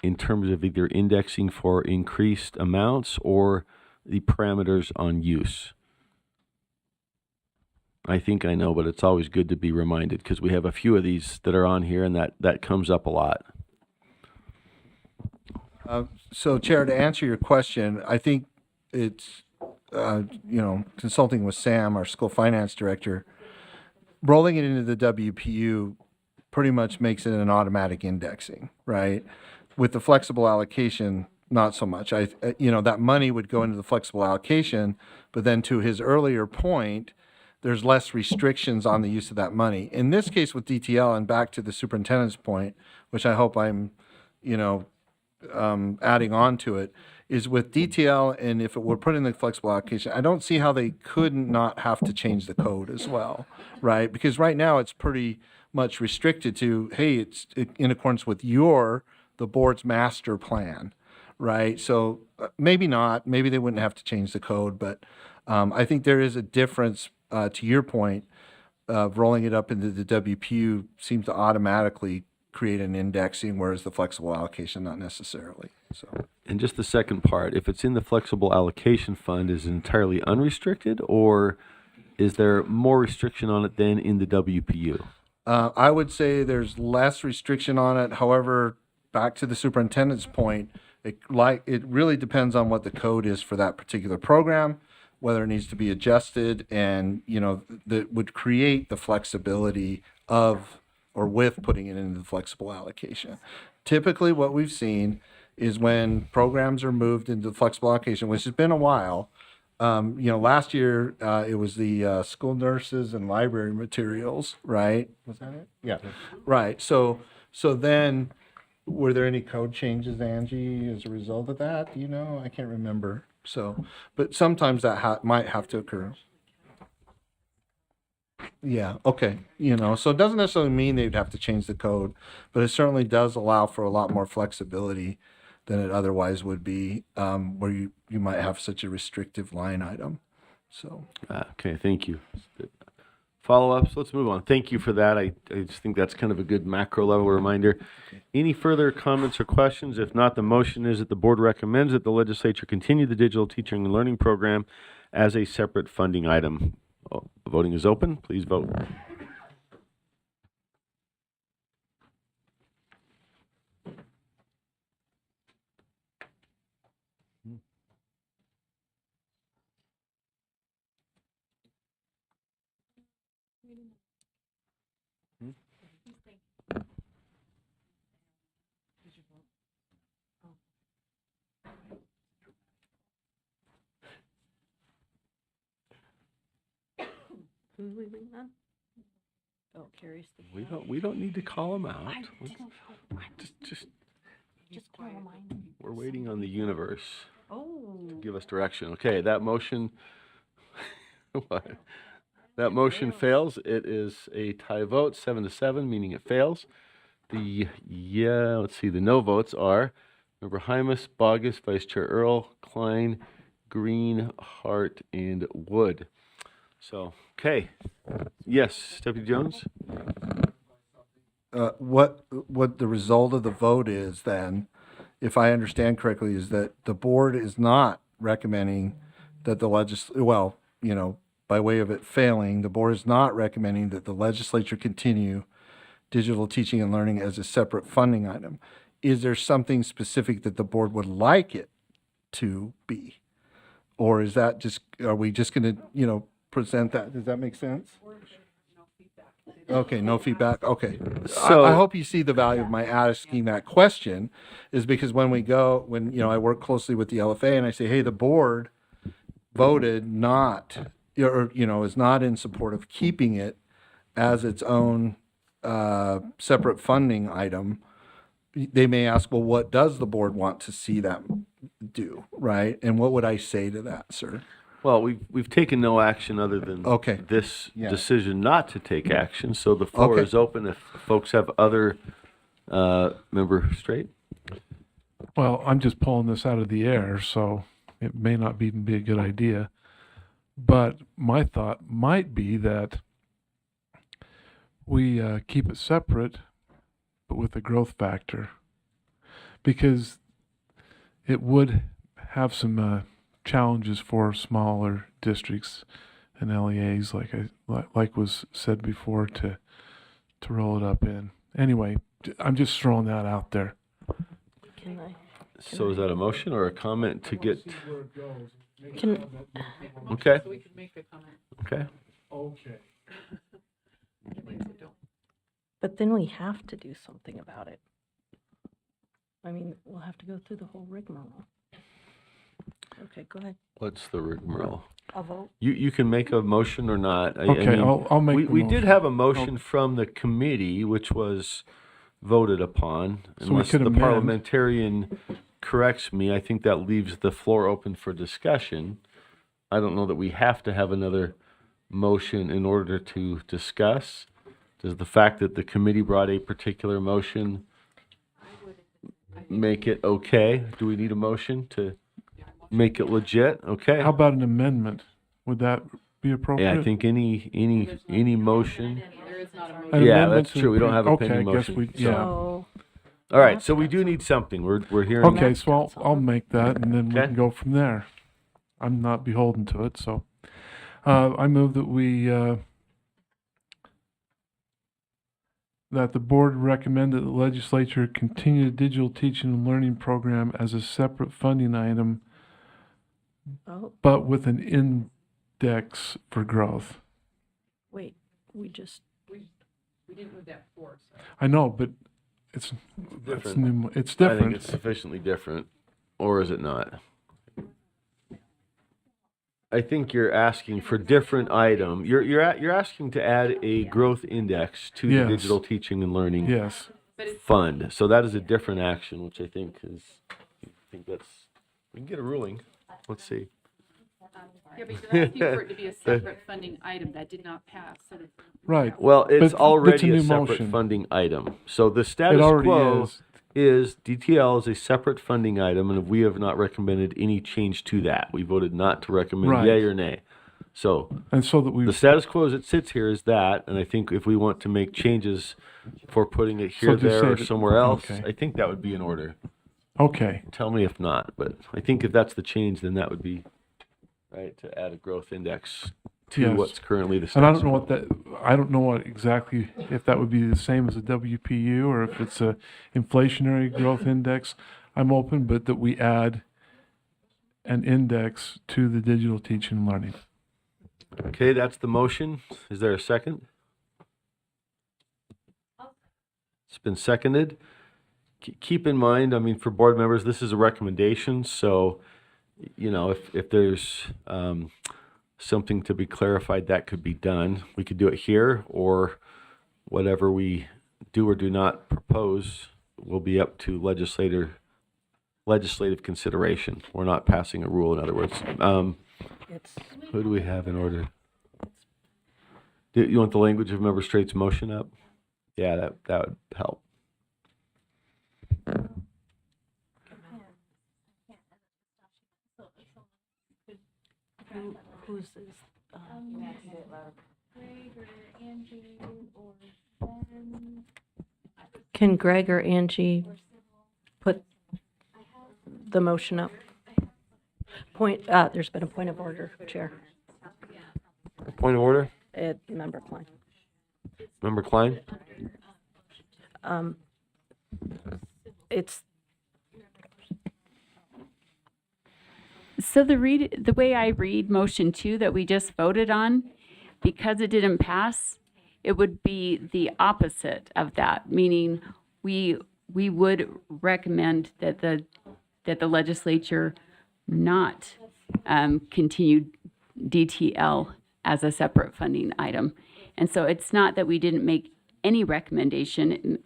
in terms of either indexing for increased amounts or the parameters on use? I think I know, but it's always good to be reminded because we have a few of these that are on here and that comes up a lot. So, Chair, to answer your question, I think it's, consulting with Sam, our school finance director, rolling it into the WPU pretty much makes it an automatic indexing, right? With the flexible allocation, not so much. That money would go into the flexible allocation, but then to his earlier point, there's less restrictions on the use of that money. In this case with DTL, and back to the superintendent's point, which I hope I'm, adding on to it, is with DTL, and if it were put in the flexible allocation, I don't see how they could not have to change the code as well, right? Because right now it's pretty much restricted to, hey, it's in accordance with the board's master plan, right? So maybe not, maybe they wouldn't have to change the code, but I think there is a difference, to your point, of rolling it up into the WPU seems to automatically create an indexing, whereas the flexible allocation, not necessarily. So. And just the second part, if it's in the flexible allocation fund, is it entirely unrestricted, or is there more restriction on it than in the WPU? I would say there's less restriction on it. However, back to the superintendent's point, it really depends on what the code is for that particular program, whether it needs to be adjusted, and that would create the flexibility of or with putting it into the flexible allocation. Typically, what we've seen is when programs are moved into the flexible allocation, which has been a while. Last year it was the school nurses and library materials, right? Was that it? Yeah, right. So then, were there any code changes, Angie, as a result of that? Do you know? I can't remember. So, but sometimes that might have to occur. Yeah, okay. So it doesn't necessarily mean they'd have to change the code, but it certainly does allow for a lot more flexibility than it otherwise would be, where you might have such a restrictive line item. So. Okay, thank you. Follow-ups, let's move on. Thank you for that. I just think that's kind of a good macro level reminder. Okay. Any further comments or questions? If not, the motion is that the board recommends that the legislature continue the digital teaching and learning program as a separate funding item. Voting is open. Please vote. Who's leaving then? Oh, Carrie's the. We don't need to call them out. Just we're waiting on the universe to give us direction. Okay, that motion. That motion fails. It is a tie vote, 7-7, meaning it fails. The no votes are Member Hymas, Bogus, Vice Chair Earl, Klein, Green, Hart, and Wood. So, okay. Yes, Deputy Jones? What the result of the vote is then, if I understand correctly, is that the board is not recommending that by way of it failing, the board is not recommending that the legislature continue digital teaching and learning as a separate funding item. Is there something specific that the board would like it to be? Or is that are we just going to, present that? Does that make sense? Okay, no feedback. Okay. So I hope you see the value of my asking that question, is because when I work closely with the LFA and I say, hey, the board voted not, is not in support of keeping it as its own separate funding item, they may ask, well, what does the board want to see them do, right? And what would I say to that, sir? Well, we've taken no action other than this decision not to take action. So the floor is open if folks have other member Straight. Well, I'm just pulling this out of the air, so it may not even be a good idea. But my thought might be that we keep it separate, but with a growth factor, because it would have some challenges for smaller districts and LEAs, like was said before, to roll it up in. Anyway, I'm just throwing that out there. So is that a motion or a comment to get? Can. Okay. So we can make a comment. Okay. Okay. But then we have to do something about it. I mean, we'll have to go through the whole rigmarole. Okay, go ahead. What's the rigmarole? A vote. You can make a motion or not. Okay, I'll make the we did motion. have a motion from the committee, which was voted upon. So we Unless could the amend. parliamentarian corrects me, I think that leaves the floor open for discussion. I don't know that we have to have another motion in order to discuss. Does the fact that the committee brought a particular motion make it okay? Do we need a motion to make it legit? Okay. How about an amendment? Would that be appropriate? Yeah, I think any motion. An Yeah, amendment that's to true. We don't pre- have a okay, pending I guess motion. we- so- yeah. All right, so we do need something. We're hearing. Okay, so I'll make that, and then we Okay. can go from there. I'm not beholden to it, so I move that that the board recommend that the legislature continue the digital teaching and learning program as a separate funding item, Oh, but with an index for growth. wait, we just, We didn't move that forward. I know, but it's Different. new. It's I different. think it's sufficiently different, or is it not? I think you're asking for different item. You're asking to add a growth index to Yes. the digital teaching and learning Yes. fund. So that is a different action, which I think is. I think that's. We can get a ruling. Let's see. Yeah, but you're asking for it to be a separate funding item that did not pass. So that- Right. Well, it's But already it's a a new separate motion. funding item. So the status already quo is. is DTL is a separate funding item, and we have not recommended any change to that. We voted not to recommend Right. yay or nay. So And so that we the status quo as it sits here is that, and I think if we want to make changes for putting it So here, just there, say or that- somewhere else, okay. I think that would be in order. Okay. Tell me if not, but I think if that's the change, then that would be right to add a growth index to Yes. what's currently the status And I don't know quo. what that, I don't know what exactly, if that would be the same as a WPU or if it's a inflationary growth index. I'm open, but that we add an index to the digital teaching and learning. Okay, that's the motion. Is there a second? It's been seconded. Keep in mind, I mean, for board members, this is a recommendation, so, you know, if there's something to be clarified, that could be done. We could do it here, or whatever we do or do not propose will be up to legislative consideration. We're not passing a rule, in other words. Who do we have in order? Do you want the language of Member Straight's motion up? Yeah, that would help. who's this? Can Greg or Angie put the motion up? There's been a point of order, Chair. Point of order? Member Klein. Member Klein? It's, So the way I read motion 2 that we just voted on, because it didn't pass, it would be the opposite of that, meaning we would recommend that the legislature not continue DTL as a separate funding item. And so it's not that we didn't make any recommendation,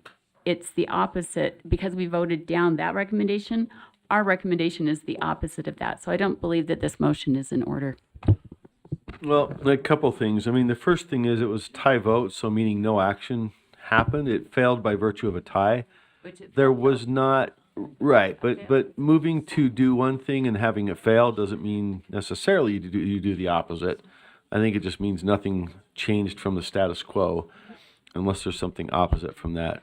it's the opposite. Because we voted down that recommendation, our recommendation is the opposite of that. So I don't believe that this motion is in order. Well, a couple things. I mean, the first thing is it was tie vote, so meaning no action happened. It failed by virtue of a tie. There was not, right, but moving to do one thing and having it fail doesn't mean necessarily you do the opposite. I think it just means nothing changed from the status quo unless there's something opposite from that.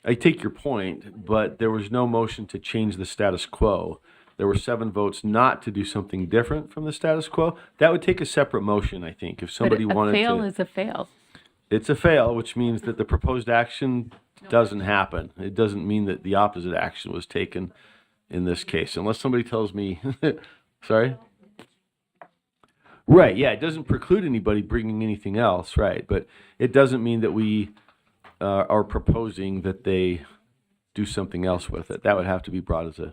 I take your point, but there was no motion to change the status quo. There were 7 votes not to do something different from the status quo. That would take a separate motion, I think, if somebody wanted to. A fail is a fail. It's a fail, which means that the proposed action doesn't happen. It doesn't mean that the opposite action was taken in this case, unless somebody tells me, sorry? Right, yeah, it doesn't preclude anybody bringing anything else, right? But it doesn't mean that we are proposing that they do something else with it. That would have to be brought as a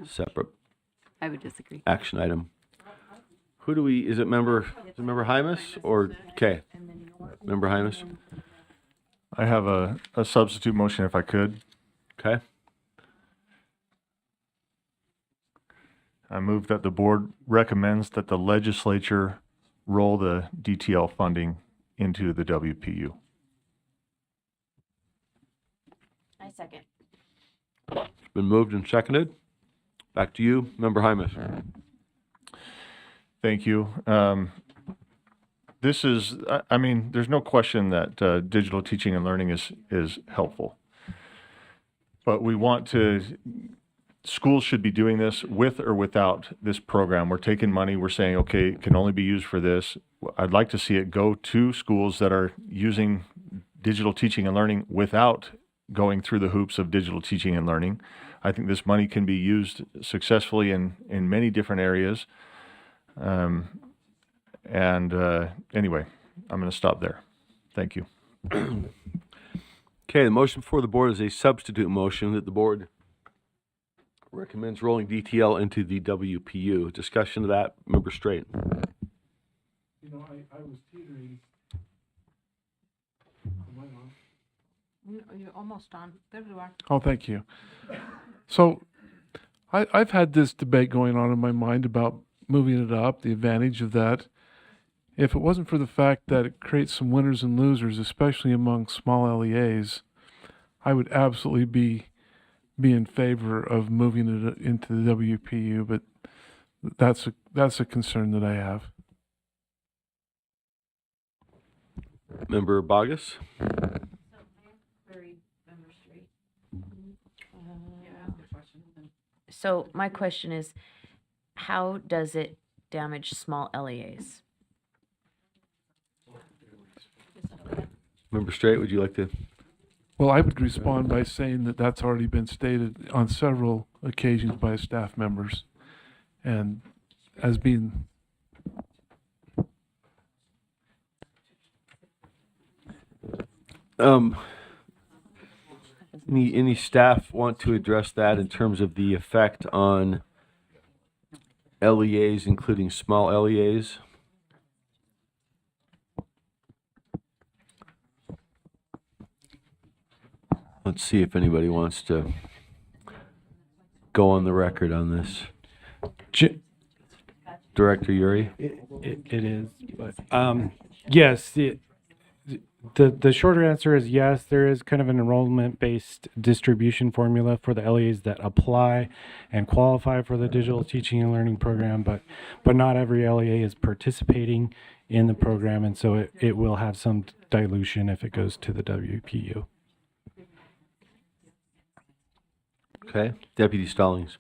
separate I would disagree. action item. Who do we, is it member Hymas or, okay, member Hymas? I have a substitute motion if I could. Okay. I move that the board recommends that the legislature roll the DTL funding into the WPU. I second. It's been moved and seconded. Back to you, Member Hymus. Thank you. This is, I mean, there's no question that digital teaching and learning is helpful. But we want to, schools should be doing this with or without this program. We're taking money, we're saying, okay, it can only be used for this. I'd like to see it go to schools that are using digital teaching and learning without going through the hoops of digital teaching and learning. I think this money can be used successfully in many different areas. Anyway, I'm going to stop there. Thank you. Okay, the motion before the board is a substitute motion that the board recommends rolling DTL into the WPU. Discussion of that, Member Straight. You know, I was teetering. You're almost on. There you are. Oh, thank you. So I've had this debate going on in my mind about moving it up, the advantage of that. If it wasn't for the fact that it creates some winners and losers, especially among small LEAs, I would absolutely be in favor of moving it into the WPU, but that's a concern that I have. Member Bogus? So my question is, how does it damage small LEAs? Member Straight, would you like to? Well, I would respond by saying that that's already been stated on several occasions by staff members and as being any staff want to address that in terms of the effect on LEAs, including small LEAs? Let's see if anybody wants to go on the record on this. Director Uri? It is, but yes, the shorter answer is yes. There is kind of an enrollment-based distribution formula for the LEAs that apply and qualify for the digital teaching and learning program, but not every LEA is participating in the program, and so it will have some dilution if it goes to the WPU. Okay, Deputy Stallings.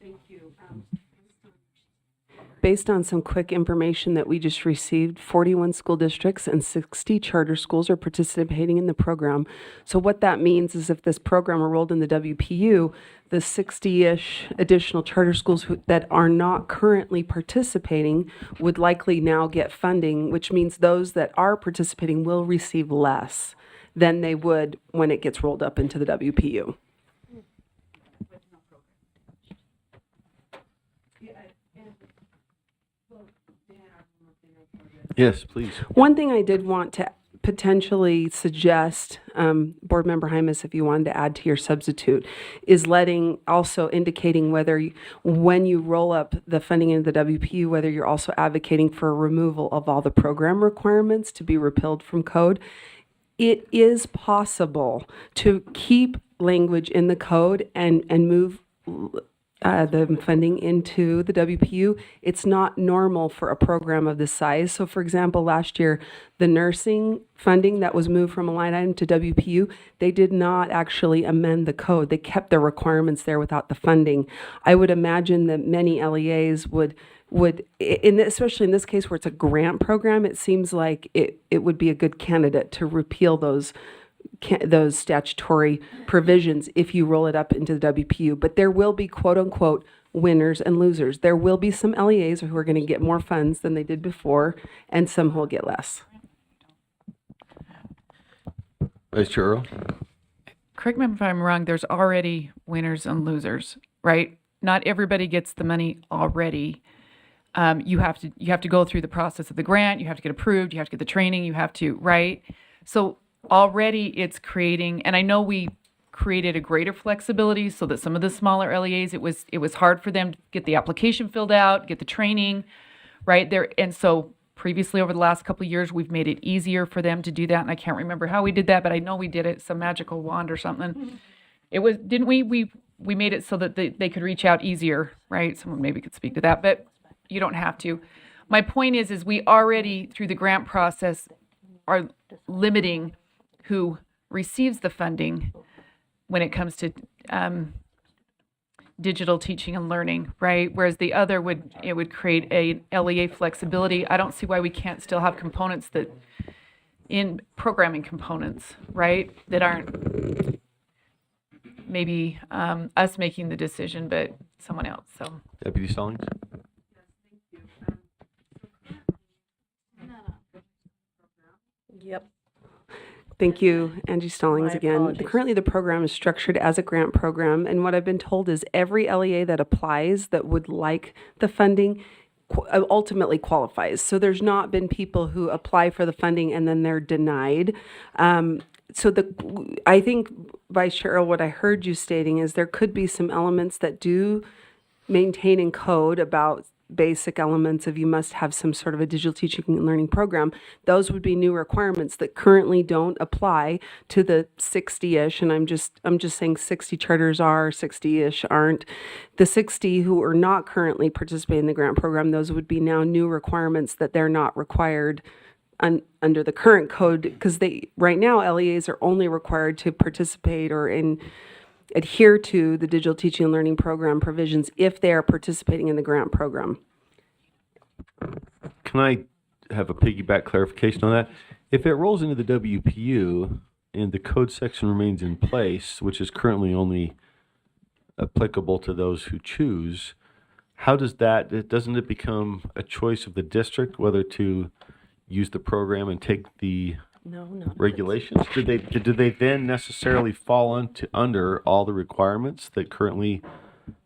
Based on some quick information that we just received, 41 school districts and 60 charter schools are participating in the program. So what that means is if this program were rolled in the WPU, the 60-ish additional charter schools that are not currently participating would likely now get funding, which means those that are participating will receive less than they would when it gets rolled up into the WPU. Yes, please. One thing I did want to potentially suggest, Board Member Hymas, if you wanted to add to your substitute, is also indicating whether when you roll up the funding into the WPU, whether you're also advocating for a removal of all the program requirements to be repealed from code. It is possible to keep language in the code and move the funding into the WPU. It's not normal for a program of this size. So for example, last year, the nursing funding that was moved from a line item to WPU, they did not actually amend the code. They kept the requirements there without the funding. I would imagine that many LEAs would especially in this case where it's a grant program, it seems like it would be a good candidate to repeal those statutory provisions if you roll it up into the WPU. But there will be quote unquote winners and losers. There will be some LEAs who are going to get more funds than they did before and some who will get less. Vice Chair Earl? Correct me if I'm wrong, there's already winners and losers, right? Not everybody gets the money already. You have to go through the process of the grant, you have to get approved, you have to get the training, you have to, right? So already it's creating, and I know we created a greater flexibility so that some of the smaller LEAs, it was hard for them to get the application filled out, get the training, right there. And so previously over the last couple of years, we've made it easier for them to do that. And I can't remember how we did that, but I know we did it, some magical wand or something. It was, didn't we made it so that they could reach out easier, right? Someone maybe could speak to that, but you don't have to. My point is we already, through the grant process, are limiting who receives the funding when it comes to digital teaching and learning, right? Whereas the other would create a LEA flexibility. I don't see why we can't still have components that in programming components, right? That aren't maybe us making the decision, but someone else. So, Deputy Stallings? Yep. Thank you, Angie Stallings My again. apologies. Currently, the program is structured as a grant program, and what I've been told is every LEA that applies that would like the funding ultimately qualifies. So there's not been people who apply for the funding and then they're denied. I think, Vice Chair, what I heard you stating is there could be some elements that do maintain in code about basic elements of you must have some sort of a digital teaching and learning program. Those would be new requirements that currently don't apply to the 60-ish, and I'm just saying 60 charters are, 60-ish aren't. The 60 who are not currently participating in the grant program, those would be now new requirements that they're not required under the current code, because right now LEAs are only required to participate or adhere to the digital teaching and learning program provisions if they are participating in the grant program. Can I have a piggyback clarification on that? If it rolls into the WPU and the code section remains in place, which is currently only applicable to those who choose, how doesn't it become a choice of the district whether to use the program and take the regulations? Do they then necessarily fall under all the requirements that currently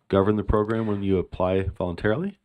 govern the program when you apply voluntarily?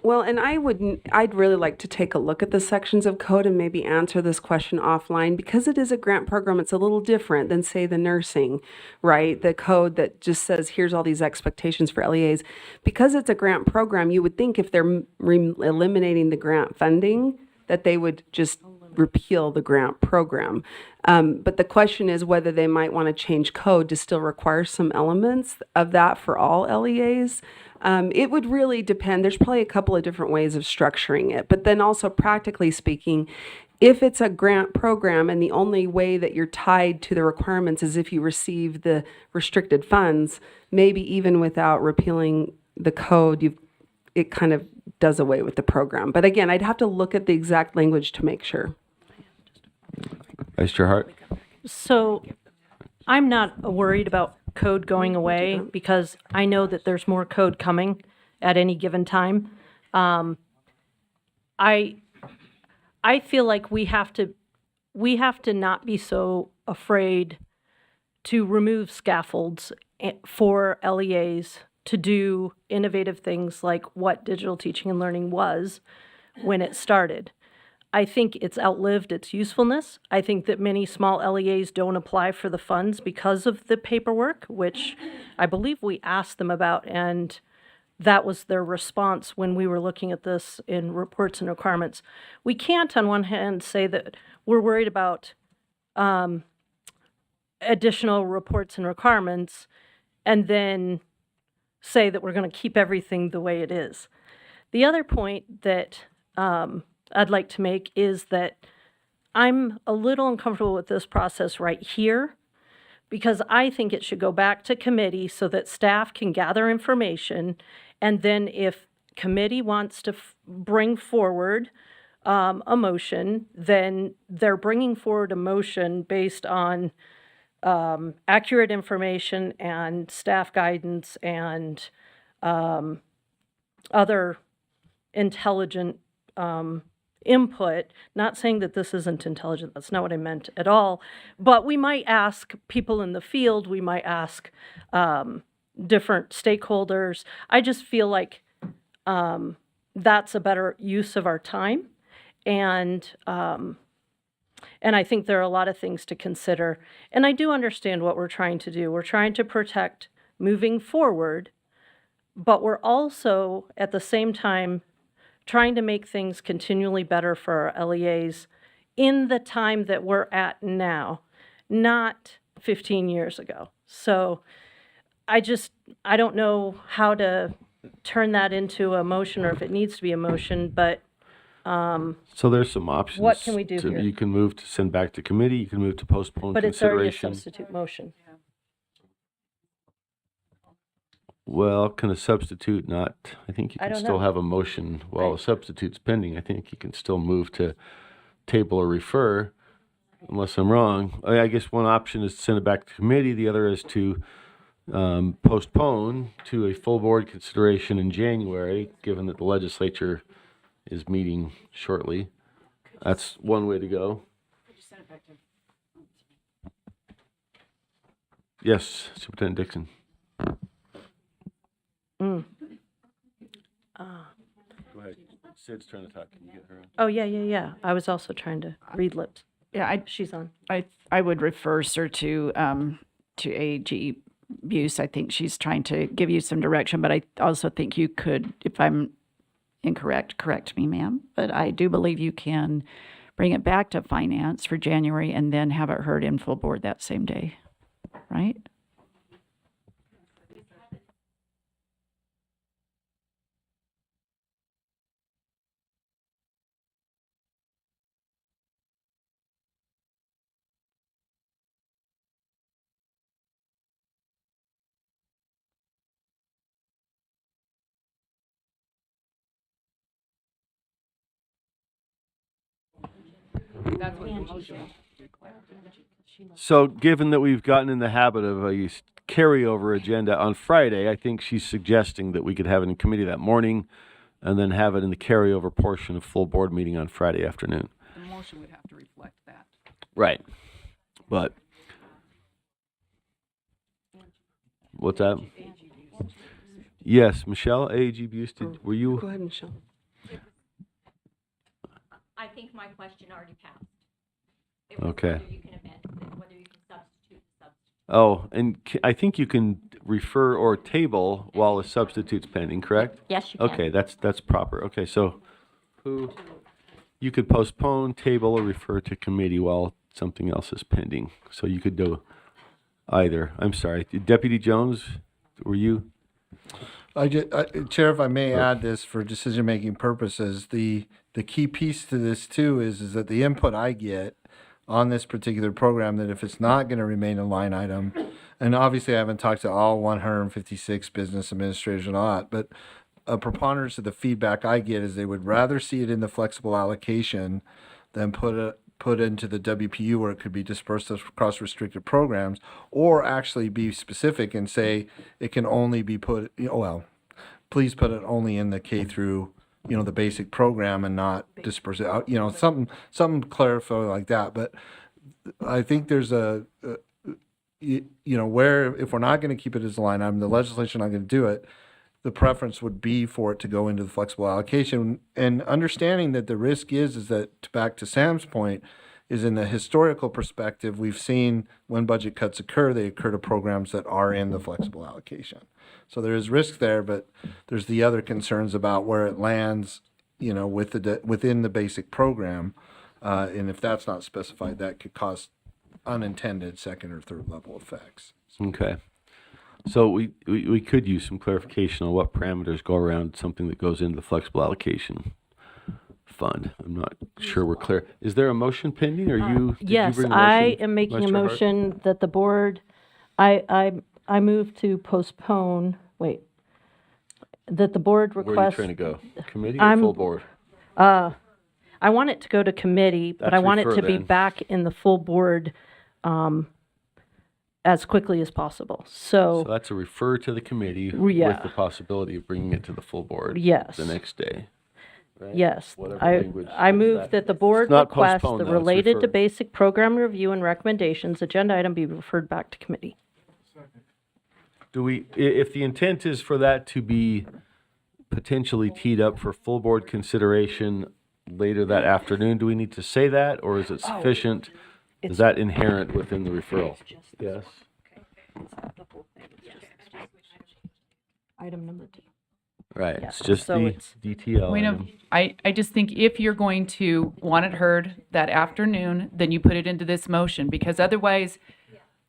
Well, and I'd really like to take a look at the sections of code and maybe answer this question offline. Because it is a grant program, it's a little different than, say, the nursing, right? The code that just says, here's all these expectations for LEAs. Because it's a grant program, you would think if they're eliminating the grant funding, that they would just repeal the grant program. But the question is whether they might want to change code to still require some elements of that for all LEAs. It would really depend. There's probably a couple of different ways of structuring it. But then also practically speaking, if it's a grant program and the only way that you're tied to the requirements is if you receive the restricted funds, maybe even without repealing the code, it kind of does away with the program. But again, I'd have to look at the exact language to make sure. Vice Chair Hart? So I'm not worried about code going away because I know that there's more code coming at any given time. I feel like we have to not be so afraid to remove scaffolds for LEAs to do innovative things like what digital teaching and learning was when it started. I think it's outlived its usefulness. I think that many small LEAs don't apply for the funds because of the paperwork, which I believe we asked them about, and that was their response when we were looking at this in reports and requirements. We can't, on one hand, say that we're worried about additional reports and requirements and then say that we're going to keep everything the way it is. The other point that I'd like to make is that I'm a little uncomfortable with this process right here because I think it should go back to committee so that staff can gather information, and then if committee wants to bring forward a motion, then they're bringing forward a motion based on accurate information and staff guidance and other intelligent input. Not saying that this isn't intelligent, that's not what I meant at all, but we might ask people in the field, we might ask different stakeholders. I just feel like that's a better use of our time, and I think there are a lot of things to consider. And I do understand what we're trying to do. We're trying to protect moving forward, but we're also at the same time trying to make things continually better for our LEAs in the time that we're at now, not 15 years ago. So I don't know how to turn that into a motion or if it needs to be a motion, but So there's some options. What can we do here? You can move to send back to committee, you can move to postpone but it's already a consideration. substitute motion. Well, can a substitute not, I think you I can don't still know. have a motion while a substitute's pending. I think you can still move to table or refer, unless I'm wrong. I guess one option is to send it back to committee, the other is to postpone to a full board consideration in January, given that the legislature is meeting shortly. That's one way to go. Yes, Superintendent Dixon. Mm. Go ahead. Sid's trying to talk. Can you get her on? Oh, yeah. I was also trying to read lips. Yeah, She's on. I would refer sir to AG Buse. I think she's trying to give you some direction, but I also think you could, if I'm incorrect, correct me, ma'am. But I do believe you can bring it back to finance for January and then have it heard in full board that same day, right? That's what the motion. So given that we've gotten in the habit of a carryover agenda on Friday, I think she's suggesting that we could have it in committee that morning and then have it in the carryover portion of full board meeting on Friday afternoon. The motion would have to reflect that. Right. But what's that? Yes, Michelle, AG Buse, were you? Go ahead, Michelle. I think my question already passed. Okay. Whether you can amend, whether you can substitute. Oh, and I think you can refer or table while a substitute's pending, correct? Yes, you can. Okay, that's proper. Okay, so you could postpone, table, or refer to committee while something else is pending. So you could do either. I'm sorry. Deputy Jones, were you? Chair, if I may add this for decision-making purposes, the key piece to this too is that the input I get on this particular program, that if it's not going to remain a line item, and obviously I haven't talked to all 156 business administrators or not, but a preponderance of the feedback I get is they would rather see it in the flexible allocation than put into the WPU where it could be dispersed across restricted programs, or actually be specific and say it can only be put, please put it only in the K through, the basic program and not disperse it out, something clarify like that. But I think there's where if we're not going to keep it as a line item, the legislature not going to do it, the preference would be for it to go into the flexible allocation, and understanding that the risk is that, back to Sam's point, is in the historical perspective, we've seen when budget cuts occur, they occur to programs that are in the flexible allocation. So there is risk there, but there's the other concerns about where it lands, within the basic program. And if that's not specified, that could cause unintended second or third level effects. Okay. So we could use some clarification on what parameters go around something that goes into the flexible allocation fund. I'm not sure we're clear. Is there a motion pending, or you? Did Yes, you bring a I motion, am making a Mr. Hart? motion that the board, I move to postpone, that the board Where are you request. trying to go? Committee or I'm- full board? I want it to go to committee, but That's I want it refer to be then. back in the full board as quickly as possible. So that's a refer to the committee Yeah. with the possibility of bringing it to the full board. Yes. The next day. Right? Yes, Whatever I language is move that the board It's not request postpone, the though, it's related to refer. basic program review and recommendations agenda item be referred back to committee. Do we, if the intent is for that to be potentially teed up for full board consideration later that afternoon, do we need to say that, or is it sufficient? Is that inherent within the referral? Yes. Item number 2. Right, Yeah, it's just so the it's- DTL. Point of, item. I just think if you're going to want it heard that afternoon, then you put it into this motion, because otherwise,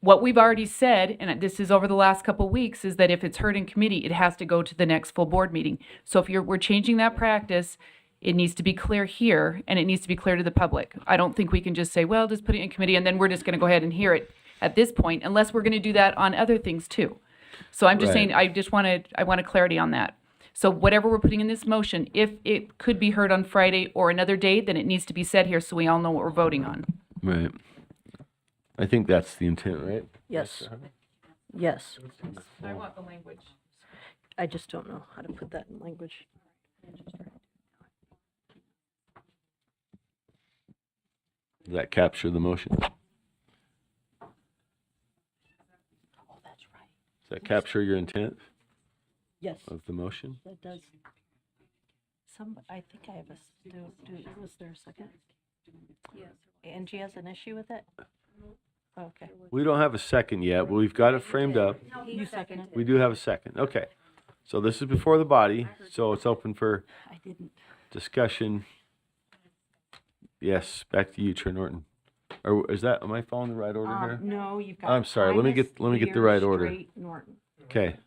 what we've already said, and this is over the last couple of weeks, is that if it's heard in committee, it has to go to the next full board meeting. So if we're changing that practice, it needs to be clear here, and it needs to be clear to the public. I don't think we can just say, well, just put it in committee, and then we're just going to go ahead and hear it at this point, unless we're going to do that on other things too. So I'm just Right. saying, I wanted clarity on that. So whatever we're putting in this motion, if it could be heard on Friday or another day, then it needs to be said here so we all know what we're voting on. Right. I think that's the intent, right? Yes. Yes. I want the language. I just don't know how to put that in language. Does that capture the motion? Does that capture your intent Yes. of the motion? That does. I think I have was there a second? Yes. Angie has an issue with it? Okay. We don't have a second yet, but we've got it framed up. You seconded. We do have a second. Okay. So this is before the body, so it's open for I didn't. discussion. Yes, back to you, Chair Norton. Or is that, am I following the right order here? No, you've got. I'm sorry, let me get the right order. Straight, Norton. Okay.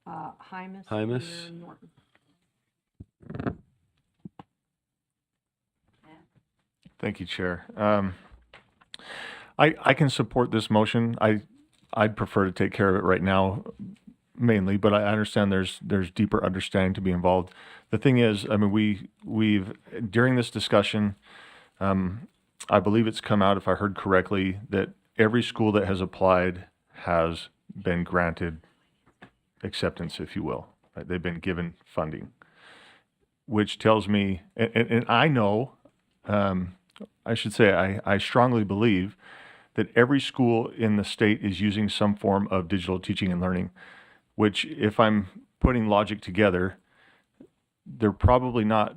Hymas. Hymas. Lear, Norton. Thank you, Chair. I can support this motion. I'd prefer to take care of it right now, mainly, but I understand there's deeper understanding to be involved. The thing is, I mean, we've during this discussion, I believe it's come out, if I heard correctly, that every school that has applied has been granted acceptance, if you will. Right? They've been given funding, which tells me, and I know, I should say, I strongly believe that every school in the state is using some form of digital teaching and learning, which, if I'm putting logic together, they're probably not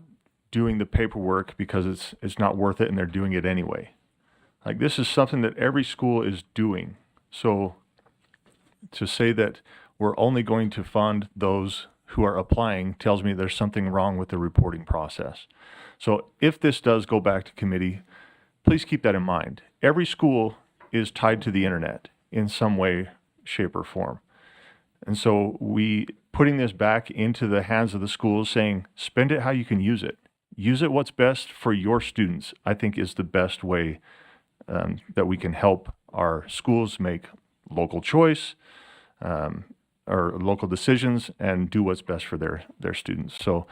doing the paperwork because it's not worth it and they're doing it anyway. Like, this is something that every school is doing. So to say that we're only going to fund those who are applying tells me there's something wrong with the reporting process. So if this does go back to committee, please keep that in mind. Every school is tied to the internet in some way, shape, or form. And so putting this back into the hands of the schools, saying, spend it how you can use it. Use it what's best for your students, I think is the best way that we can help our schools make local choice or local decisions and do what's best for their students. So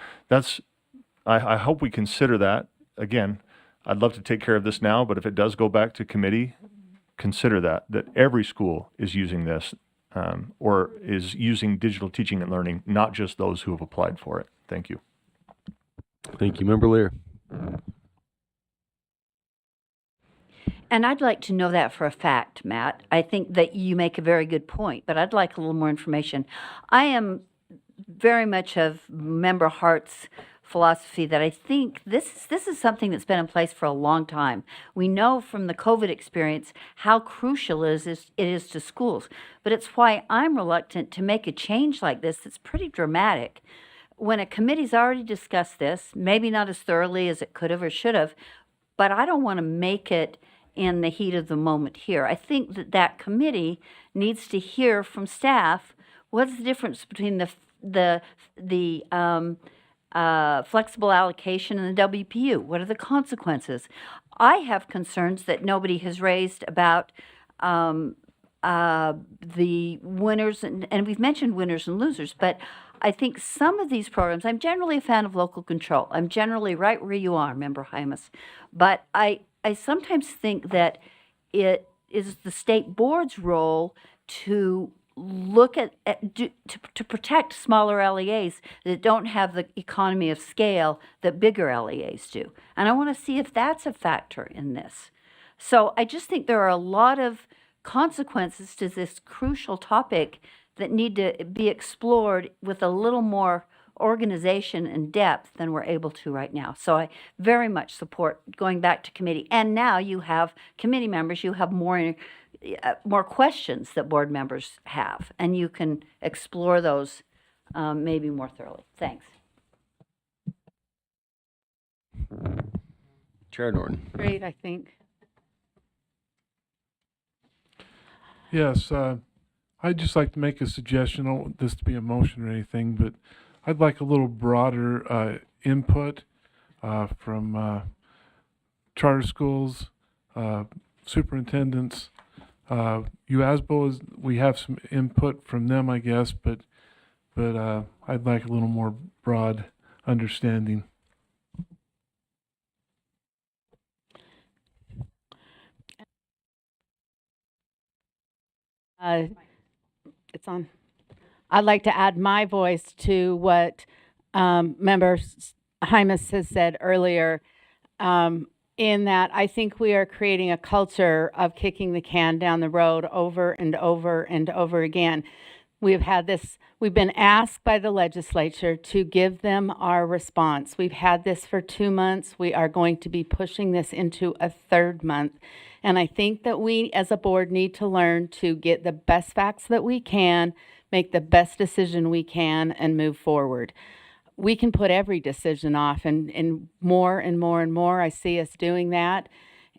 I hope we consider that. Again, I'd love to take care of this now, but if it does go back to committee, consider that every school is using this or is using digital teaching and learning, not just those who have applied for it. Thank you. Thank you, Member Lear. And I'd like to know that for a fact, Matt. I think that you make a very good point, but I'd like a little more information. I am very much of Member Hart's philosophy that I think this is something that's been in place for a long time. We know from the COVID experience how crucial it is to schools, but it's why I'm reluctant to make a change like this that's pretty dramatic. When a committee's already discussed this, maybe not as thoroughly as it could have or should have, but I don't want to make it in the heat of the moment here. I think that committee needs to hear from staff what's the difference between the flexible allocation and the WPU. What are the consequences? I have concerns that nobody has raised about the winners, and we've mentioned winners and losers, but I think some of these programs, I'm generally a fan of local control. I'm generally right where you are, Member Hymas. But I sometimes think that it is the state board's role to look to protect smaller LEAs that don't have the economy of scale that bigger LEAs do. And I want to see if that's a factor in this. So I just think there are a lot of consequences to this crucial topic that need to be explored with a little more organization and depth than we're able to right now. So I very much support going back to committee. And now you have committee members, you have more questions that board members have, and you can explore those maybe more thoroughly. Thanks. Chair Norton. Great, I think. Yes, I'd just like to make a suggestion. I don't want this to be a motion or anything, but I'd like a little broader input from charter schools, superintendents. USDB we have some input from them, I guess, but I'd like a little more broad understanding. It's on. I'd like to add my voice to what Member Hymas has said earlier, in that I think we are creating a culture of kicking the can down the road over and over and over again. We've been asked by the legislature to give them our response. We've had this for 2 months. We are going to be pushing this into a 3rd month. And I think that we as a board need to learn to get the best facts that we can, make the best decision we can, and move forward. We can put every decision off, and more and more and more I see us doing that.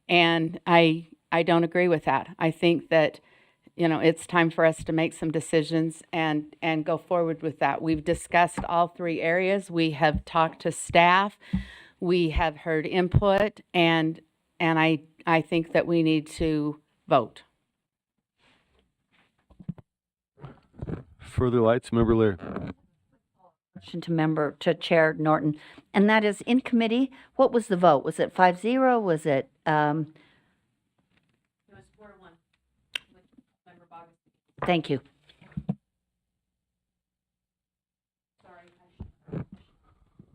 And I don't agree with that. I think that, it's time for us to make some decisions and go forward with that. We've discussed all 3 areas. We have talked to staff. We have heard input, and I think that we need to vote. Further lights, Member Lear. Question to Chair Norton, and that is in committee. What was the vote? Was it 5-0? Was it? It was 4-1. Thank you.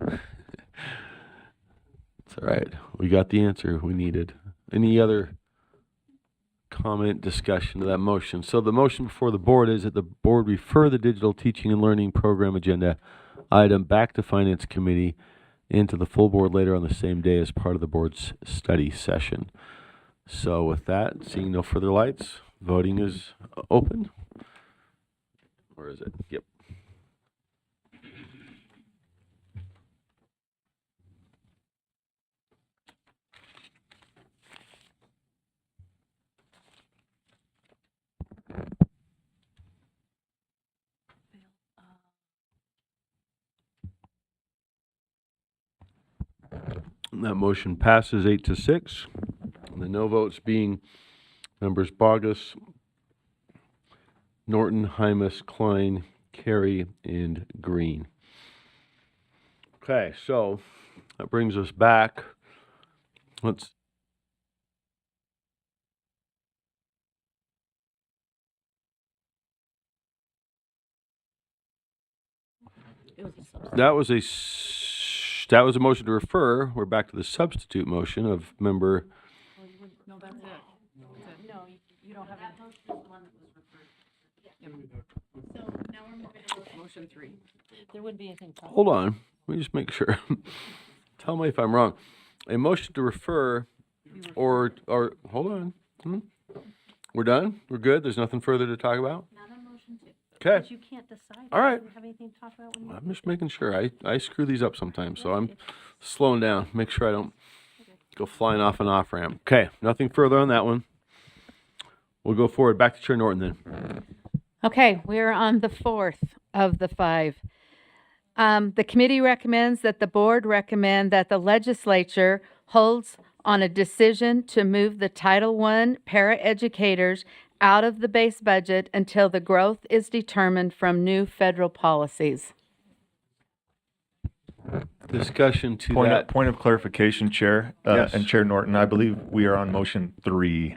It's all right. We got the answer we needed. Any other comment, discussion to that motion? So the motion before the board is that the board refer the digital teaching and learning program agenda item back to Finance Committee and to the full board later on the same day as part of the board's study session. So with that, seeing no further lights, voting is open. Or is it? Yep. That motion passes 8-6. The no votes being members Bogus, Norton, Hymas, Klein, Carey, and Green. Okay, so that brings us back. That was a motion to refer. We're back to the substitute motion of member. No, that's it. No, you don't have that motion. Is the one that was referred. So now we're moving to motion 3. There wouldn't be anything. Hold on. Let me just make sure. Tell me if I'm wrong. A motion to refer or hold on. We're done? We're good? There's nothing further to talk about? Not on motion 2. Okay. But you can't decide. All right. You don't have anything to talk about when you I'm just making sure. I screw these up sometimes, so I'm slowing down. Make sure I don't go flying off an off ramp. Okay, nothing further on that one. We'll go forward. Back to Chair Norton then. Okay, we're on the 4th of the 5. The committee recommends that the board recommend that the legislature holds on a decision to move the Title I paraeducators out of the base budget until the growth is determined from new federal policies. Discussion to that. Point of clarification, Chair, Yes. and Chair Norton, I believe we are on motion 3.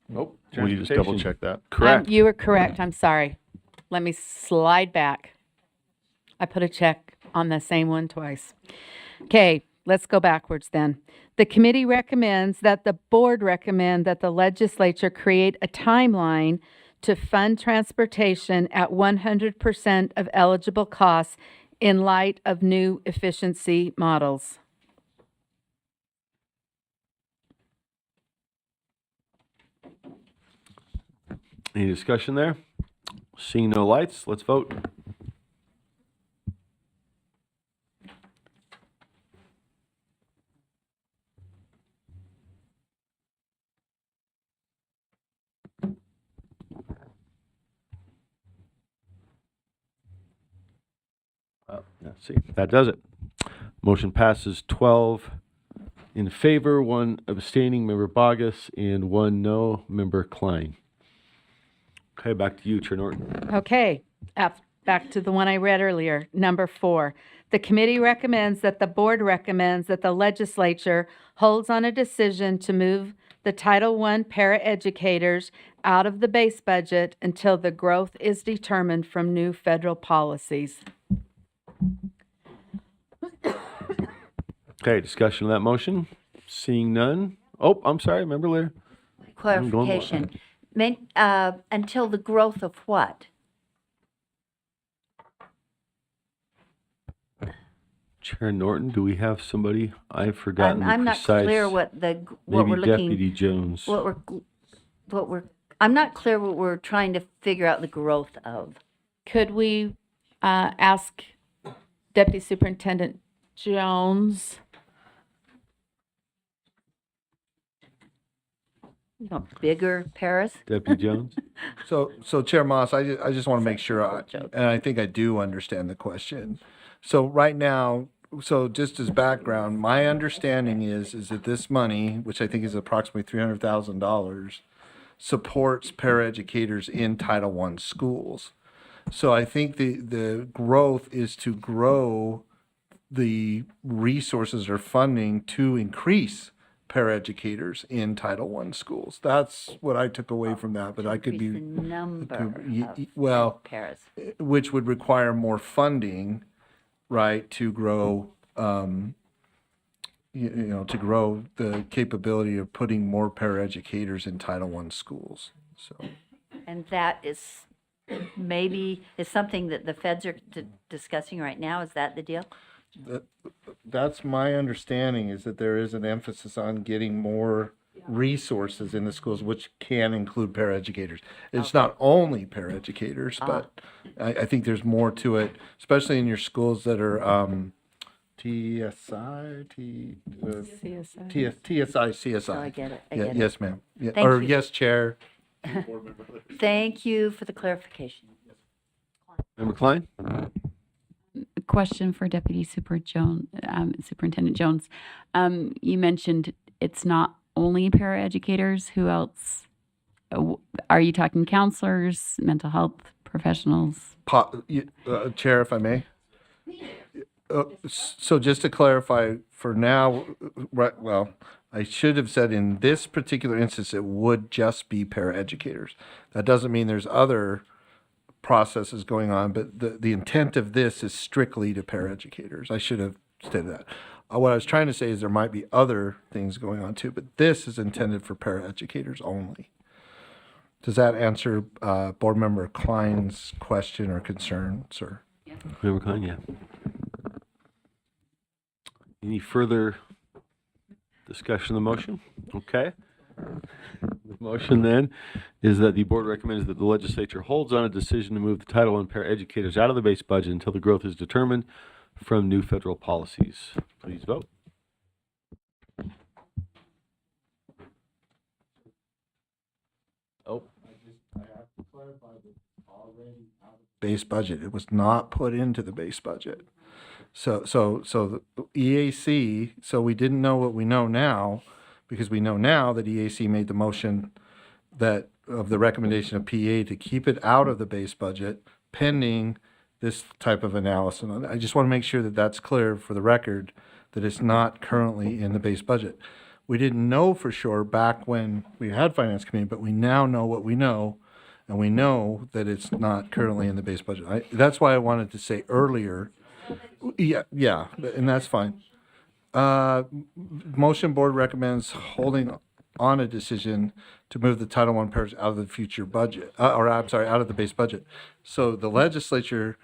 Nope. Will you just double check that? Correct. You were correct. I'm sorry. Let me slide back. I put a check on the same one twice. Okay, let's go backwards then. The committee recommends that the board recommend that the legislature create a timeline to fund transportation at 100% of eligible costs in light of new efficiency models. Any discussion there? Seeing no lights, let's vote. See, that does it. Motion passes 12 in favor, 1 abstaining, Member Bogus, and 1 no, Member Klein. Okay, back to you, Chair Norton. Okay, back to the one I read earlier, number 4. The committee recommends that the board recommends that the legislature holds on a decision to move the Title I paraeducators out of the base budget until the growth is determined from new federal policies. Okay, discussion of that motion. Seeing none. Oh, I'm sorry, Member Lear. Clarification. Until the growth of what? Chair Norton, do we have somebody? I've forgotten I'm the not precise. clear what Maybe we're looking. Deputy Jones. I'm not clear what we're trying to figure out the growth of. Could we ask Deputy Superintendent Jones? Bigger Paris? Deputy Jones? So Chair Moss, I just want to make sure, and I think I do understand the question. So right now, so just as background, my understanding is that this money, which I think is approximately $300,000, supports paraeducators in Title I schools. So I think the growth is to grow the resources or funding to increase paraeducators in Title I schools. That's what I took away from that, but I could be The number well, Paris. which would require more funding, right, to grow, to grow the capability of putting more paraeducators in Title I schools. So, And that is something that the feds are discussing right now. Is that the deal? that's my understanding, is that there is an emphasis on getting more resources in the schools, which can include paraeducators. It's not only paraeducators, but I think there's more to it, especially in your schools that are TSI, CSI. Oh, I get it. Yes, ma'am. Yeah. Thank Or you. yes, Chair. Thank you for the clarification. Member Klein? Question for Deputy Superintendent Jones. You mentioned it's not only paraeducators. Who else? Are you talking counselors, mental health professionals? Chair, if I may. So just to clarify, for now, right, well, I should have said in this particular instance, it would just be paraeducators. That doesn't mean there's other processes going on, but the intent of this is strictly to paraeducators. I should have stated that. What I was trying to say is there might be other things going on too, but this is intended for paraeducators only. Does that answer Board Member Klein's question or concern, sir? Yeah. Member Klein, yeah. Any further discussion of the motion? Okay. The motion then is that the board recommends that the legislature holds on a decision to move the Title I paraeducators out of the base budget until the growth is determined from new federal policies. Please vote. Oh. I have to clarify that it's already out of the base budget. It was not put into the base budget. So the EAC, so we didn't know what we know now, because we know now that EAC made the motion that of the recommendation of PA to keep it out of the base budget pending this type of analysis. And I just want to make sure that that's clear for the record, that it's not currently in the base budget. We didn't know for sure back when we had Finance Committee, but we now know what we know, and we know that it's not currently in the base budget. That's why I wanted to say earlier, yeah, and that's fine. Motion board recommends holding on a decision to move the Title I pairs out of the future budget, out of the base budget. So the legislature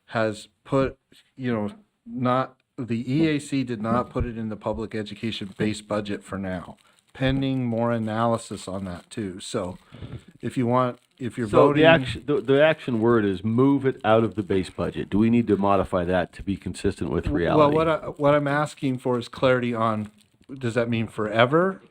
has put, not, the EAC did not put it in the public education base budget for now, pending more analysis on that too. So if you're voting. The action word is move it out of the base budget. Do we need to modify that to be consistent with reality? Well, what I'm asking for is clarity on, does that mean forever?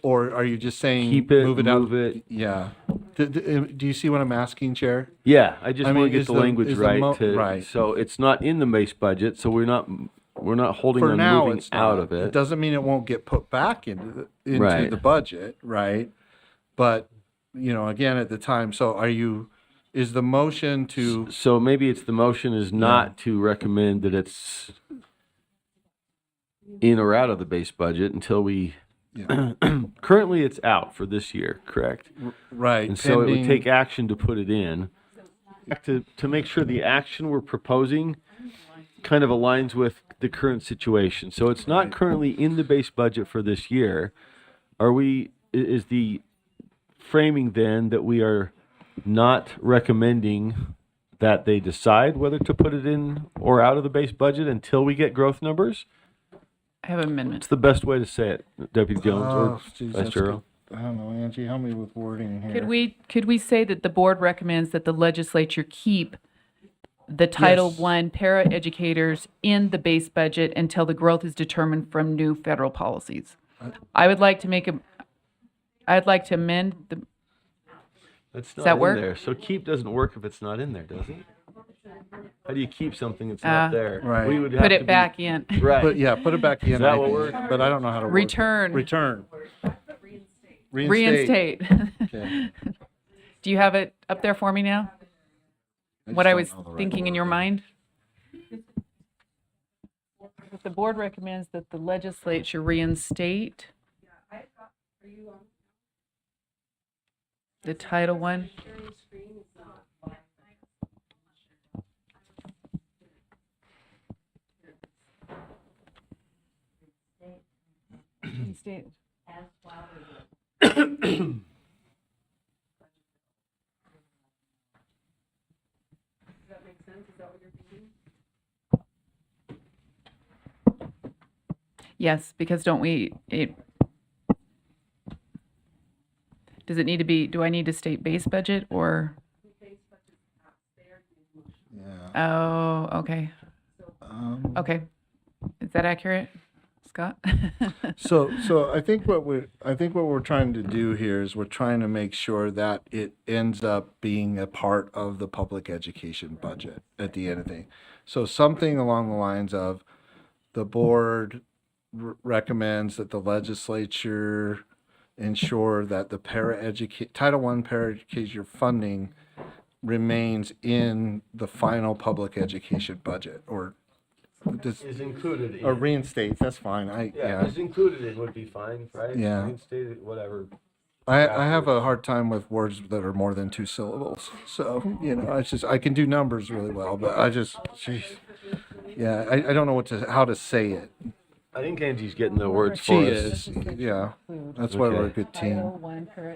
Or are you just saying? Keep it, move it out? move it. Yeah. Do you see what I'm asking, Chair? Yeah, I just I want mean, to get is the the- language is the right. right. So it's not in the base budget, so we're not holding For on now, moving it's out not. of it. It doesn't mean it won't get put back into Right. the budget, right? But, again, at the time, so is the motion to, So maybe it's the motion is not to recommend that it's in or out of the base budget until we, currently it's out for this year, correct? right? And so it would pending- take action to put it in. To make sure the action we're proposing kind of aligns with the current situation. So it's not currently in the base budget for this year. Is the framing then that we are not recommending that they decide whether to put it in or out of the base budget until we get growth numbers? I have an amendment. What's the best way to say it, Deputy Jones or geez, Vice that's Chair? good. I don't know, Angie, help me with wording here. Could we say that the board recommends that the legislature keep the Title Yes. I para educators in the base budget until the growth is determined from new federal policies? I'd like to amend the, That's Does not that in work? there. So keep doesn't work if it's not in there, does it? How do you keep something that's not there? Right. We would put have to it be- back in. Right. Put it back in. Is that I what think, we're- But I don't know how to word it. Return. Return. Reinstate. Okay. Do you have it up there for me now? What just I don't was know the right thinking in word. your mind? That the board recommends that the legislature reinstate the Title I. Reinstate. Yes, because do I need to state base budget or? Oh, okay. Okay. Is that accurate, Scott? So I think what we're trying to do here is we're trying to make sure that it ends up being a part of the public education budget at the end of the day. So something along the lines of the board recommends that the legislature ensure that the Title I paraeducation funding remains in the final public education budget, or Is included in. or reinstates. That's fine. Is included in would be fine, right? Yeah. Reinstated, whatever. I have a hard time with words that are more than 2 syllables. So, it's just, I can do numbers really well, but I just, jeez. Yeah, I don't know how to say it. I think Angie's getting the words She for us. is, yeah. That's why we're a good team.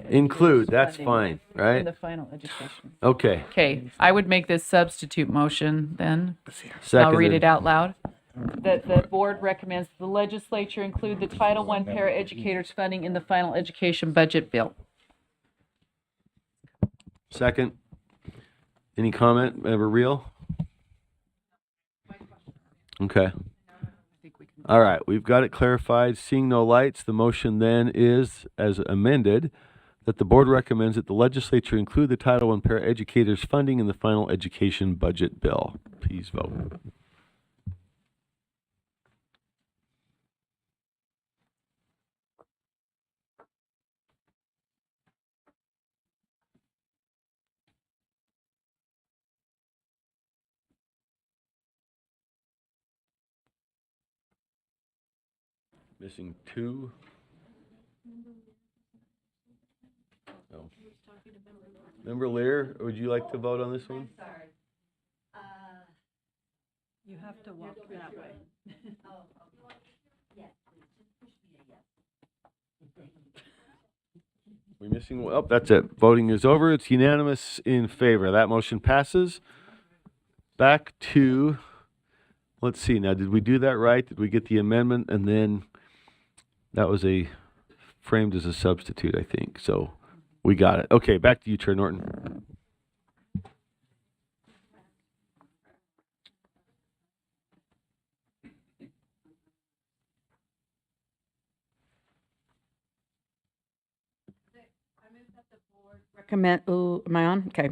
Include, that's fine, right? In the final education. Okay. Okay, I would make this substitute motion then. I'll Seconded. read it out loud. That the board recommends the legislature include the Title I paraeducators funding in the final education budget bill. Second. Any comment? Ever real? Okay. All right, we've got it clarified. Seeing no lights, the motion then is, as amended, that the board recommends that the legislature include the Title I paraeducators funding in the final education budget bill. Please vote. Missing 2. Oh. Member Lear, would you like to vote on this one? You have to walk that way. We're missing, oh, that's it. Voting is over. It's unanimous in favor. That motion passes. Back to, let's see now, did we do that right? Did we get the amendment? And then that was framed as a substitute, I think. So we got it. Okay, back to you, Chair Norton. recommend, ooh, am I on? Okay.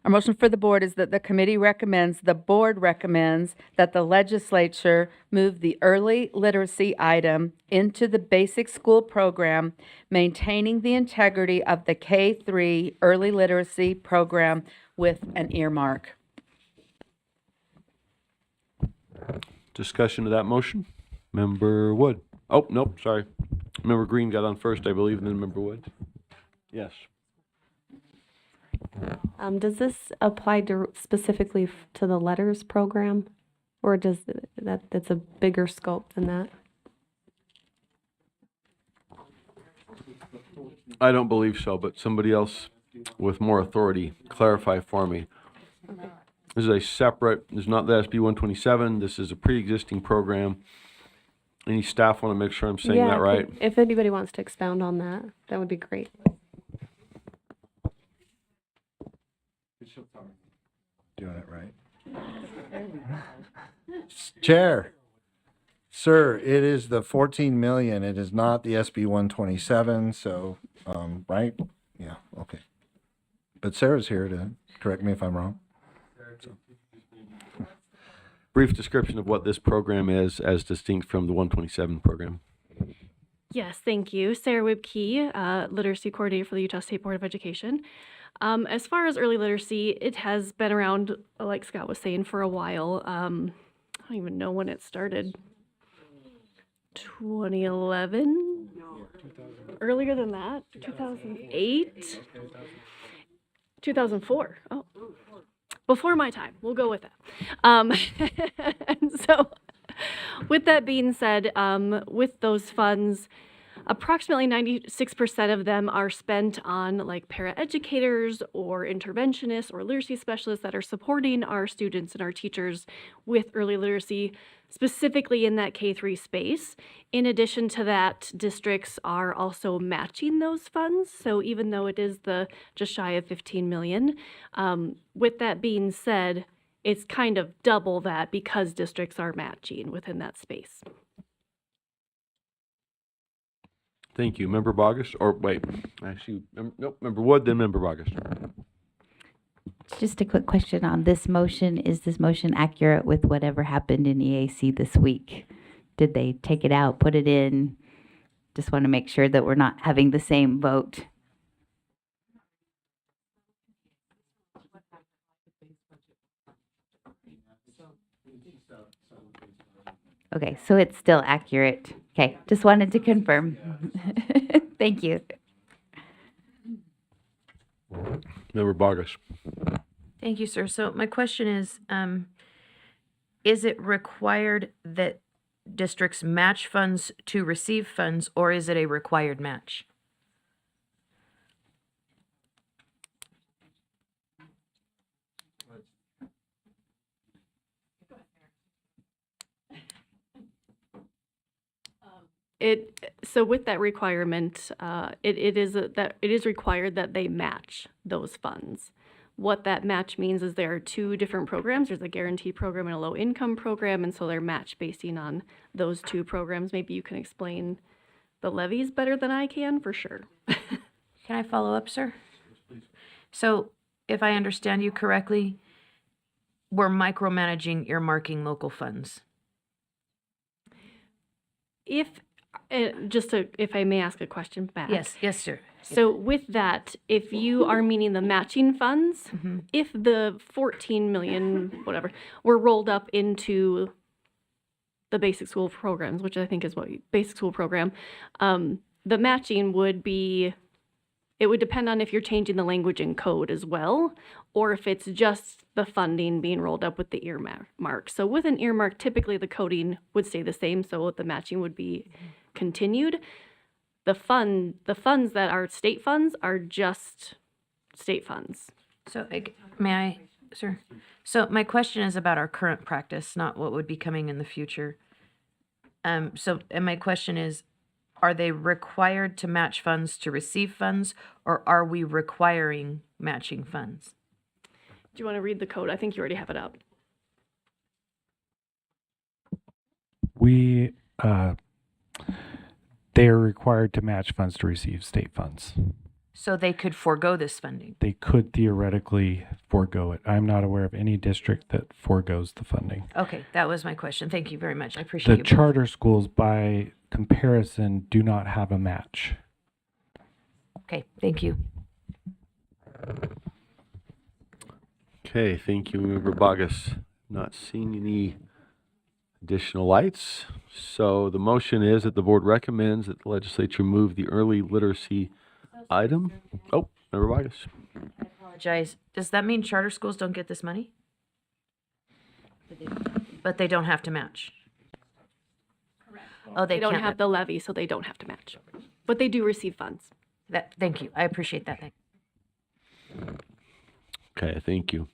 Our motion for the board is that the board recommends that the legislature move the early literacy item into the basic school program, maintaining the integrity of the K-3 early literacy program with an earmark. Discussion of that motion? Member Wood. Oh, nope, sorry. Member Green got on first, I believe, and then Member Wood. Yes. Does this apply specifically to the letters program? Or does that's a bigger scope than that? I don't believe so, but somebody else with more authority, clarify for me. This is a separate, this is not the SB 127, this is a pre-existing program. Any staff want to make sure I'm saying that right? If anybody wants to expound on that, that would be great. Doing it right. Chair, sir, it is the 14 million. It is not the SB 127. So, right? Yeah. Okay. But Sarah's here to correct me if I'm wrong. So. Brief description of what this program is as distinct from the 127 program. Yes, thank you. Sarah Wibkey, Literacy Coordinator for the Utah State Board of Education. As far as early literacy, it has been around, like Scott was saying, for a while. I don't even know when it started. 2011? Earlier than that? 2008? 2004. Oh, before my time. We'll go with that. And so, with that being said, with those funds, approximately 96% of them are spent on like paraeducators or interventionists or literacy specialists that are supporting our students and our teachers with early literacy, specifically in that K-3 space. In addition to that, districts are also matching those funds. So even though it is the just shy of 15 million, with that being said, it's kind of double that because districts are matching within that space. Thank you. Member Bogus, or wait, actually, nope, Member Wood, then Member Bogus. Just a quick question on this motion. Is this motion accurate with whatever happened in EAC this week? Did they take it out, put it in? Just want to make sure that we're not having the same vote. Okay, so it's still accurate. Okay, just wanted to confirm. Thank you. Member Bogus. Thank you, sir. So my question is it required that districts match funds to receive funds, or is it a required match? So with that requirement, it is required that they match those funds. What that match means is there are two different programs. There's a guarantee program and a low income program, and so they're match basing on those two programs. Maybe you can explain the levies better than I can, for sure. Can I follow up, sir? So if I understand you correctly, we're micromanaging earmarking local funds. If I may ask a question back. Yes, sir. So with that, if you are meaning the matching funds, if the 14 million, whatever, were rolled up into the basic school programs, which I think is basic school program, the matching would be, it would depend on if you're changing the language and code as well, or if it's just the funding being rolled up with the earmark. So with an earmark, typically the coding would stay the same, so the matching would be continued. The funds that are state funds are just state funds. So may I, sir? So my question is about our current practice, not what would be coming in the future. And my question is, are they required to match funds to receive funds, or are we requiring matching funds? Do you want to read the code? I think you already have it up. They are required to match funds to receive state funds. So they could forego this funding. They could theoretically forego it. I'm not aware of any district that forgoes the funding. Okay, that was my question. Thank you very much. I appreciate The you both. charter schools, by comparison, do not have a match. Okay, thank you. Okay, thank you, Member Bogus. Not seeing any additional lights. So the motion is that the board recommends that the legislature move the early literacy item. Oh, Member Bogus. I apologize. Does that mean charter schools don't get this money? But they don't have to match? Correct. Oh, They don't can't have the levy, so they don't have to match. But they do receive funds. Thank you. I appreciate that. Okay, thank you.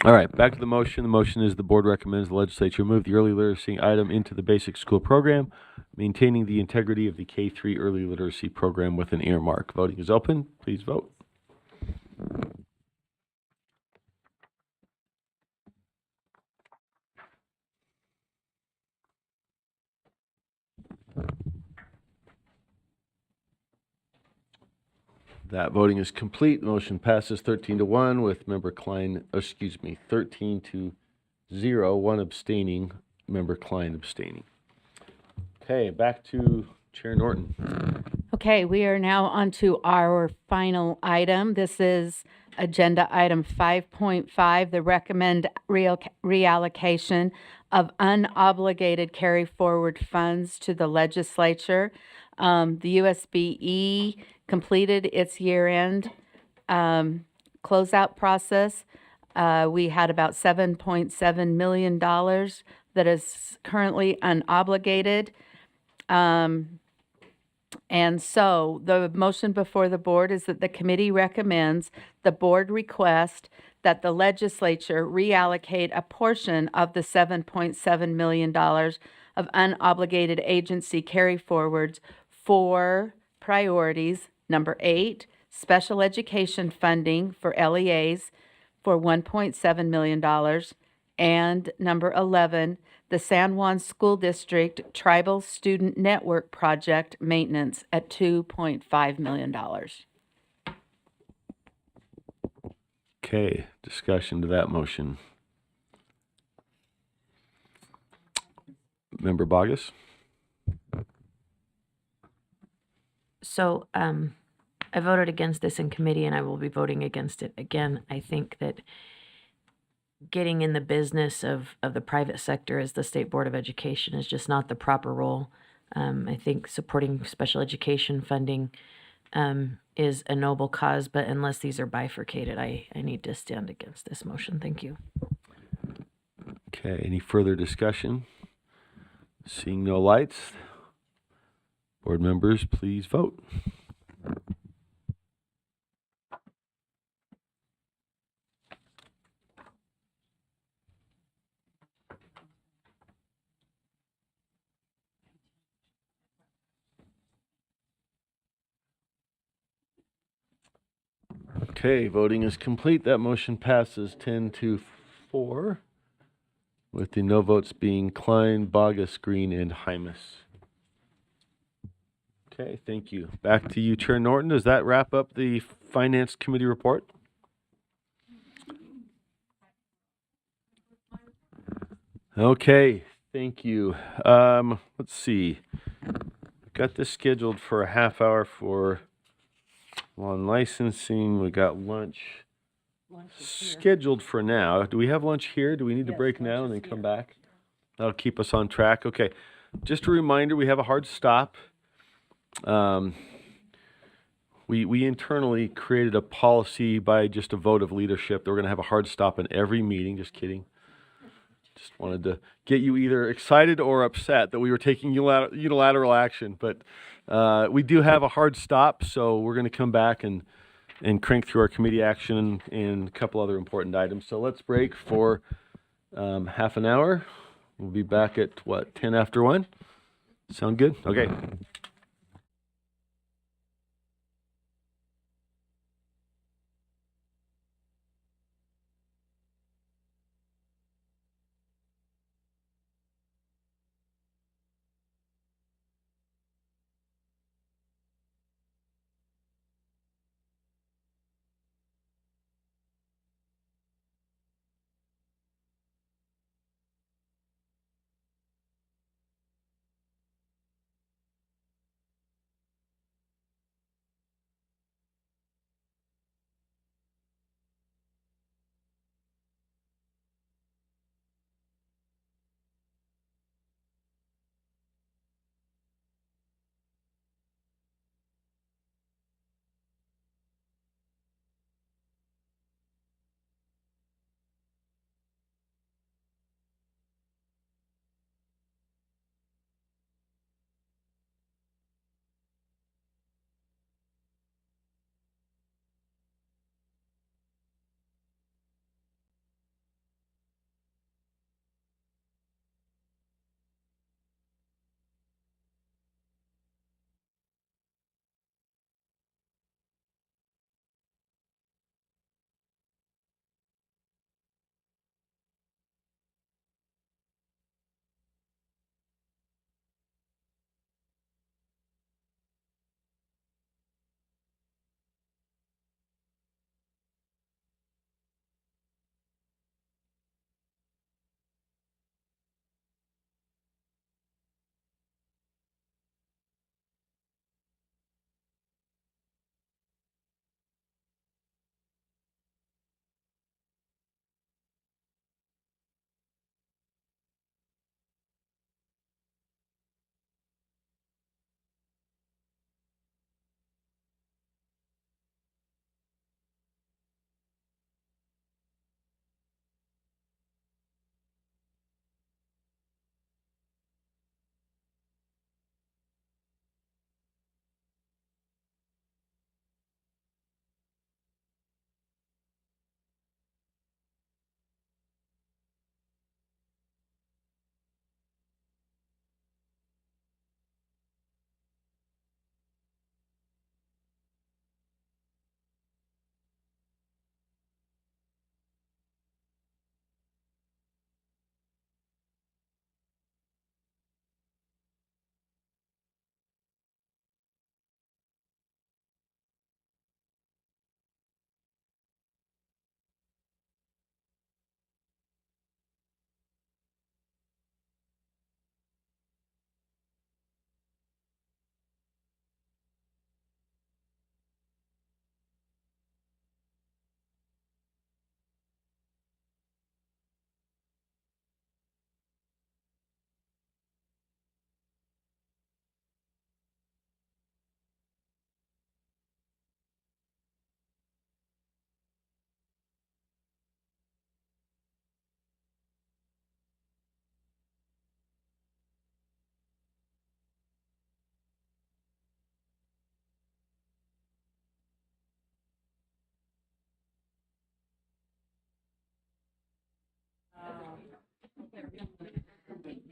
All right, back to the motion. The motion is the board recommends the legislature move the early literacy item into the basic school program, maintaining the integrity of the K-3 early literacy program with an earmark. Voting is open. Please vote. That voting is complete. The motion passes 13-1 with Member Klein, 13-0, one abstaining, Member Klein abstaining. Okay, back to Chair Norton. Okay, we are now on to our final item. This is agenda item 5.5, the recommend reallocation of unobligated carry forward funds to the legislature. The USBE completed its year-end closeout process. We had about $7.7 million that is currently unobligated. And so the motion before the board is that the committee recommends the board request that the legislature reallocate a portion of the $7.7 million of unobligated agency carry forwards for priorities. Number 8, special education funding for LEAs for $1.7 million. And number 11, the San Juan School District Tribal Student Network Project maintenance at $2.5 million. Okay, discussion to that motion. Member Bogus? So I voted against this in committee, and I will be voting against it again. I think that getting in the business of the private sector as the State Board of Education is just not the proper role. I think supporting special education funding is a noble cause, but unless these are bifurcated, I need to stand against this motion. Thank you. Okay, any further discussion? Seeing no lights, board members, please vote. Okay, voting is complete. That motion passes 10-4, with the no votes being Klein, Bogus, Green, and Hymas. Okay, thank you. Back to you, Chair Norton. Does that wrap up the Finance Committee report? Okay, thank you. Let's see. Got this scheduled for a half hour for on licensing. We got lunch scheduled for now. Do we have lunch here? Do we need to break now and then come back? That'll keep us on track. Okay. Just a reminder, we have a hard stop. We internally created a policy by just a vote of leadership that we're going to have a hard stop in every meeting. Just kidding. Just wanted to get you either excited or upset that we were taking unilateral action. But we do have a hard stop, so we're going to come back and crank through our committee action and a couple other important items. So let's break for half an hour. We'll be back at, 10 after 1? Sound good? Okay.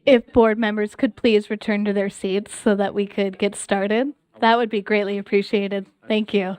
if board members could please return to their seats so that we could get started, that would be greatly appreciated. Thank you.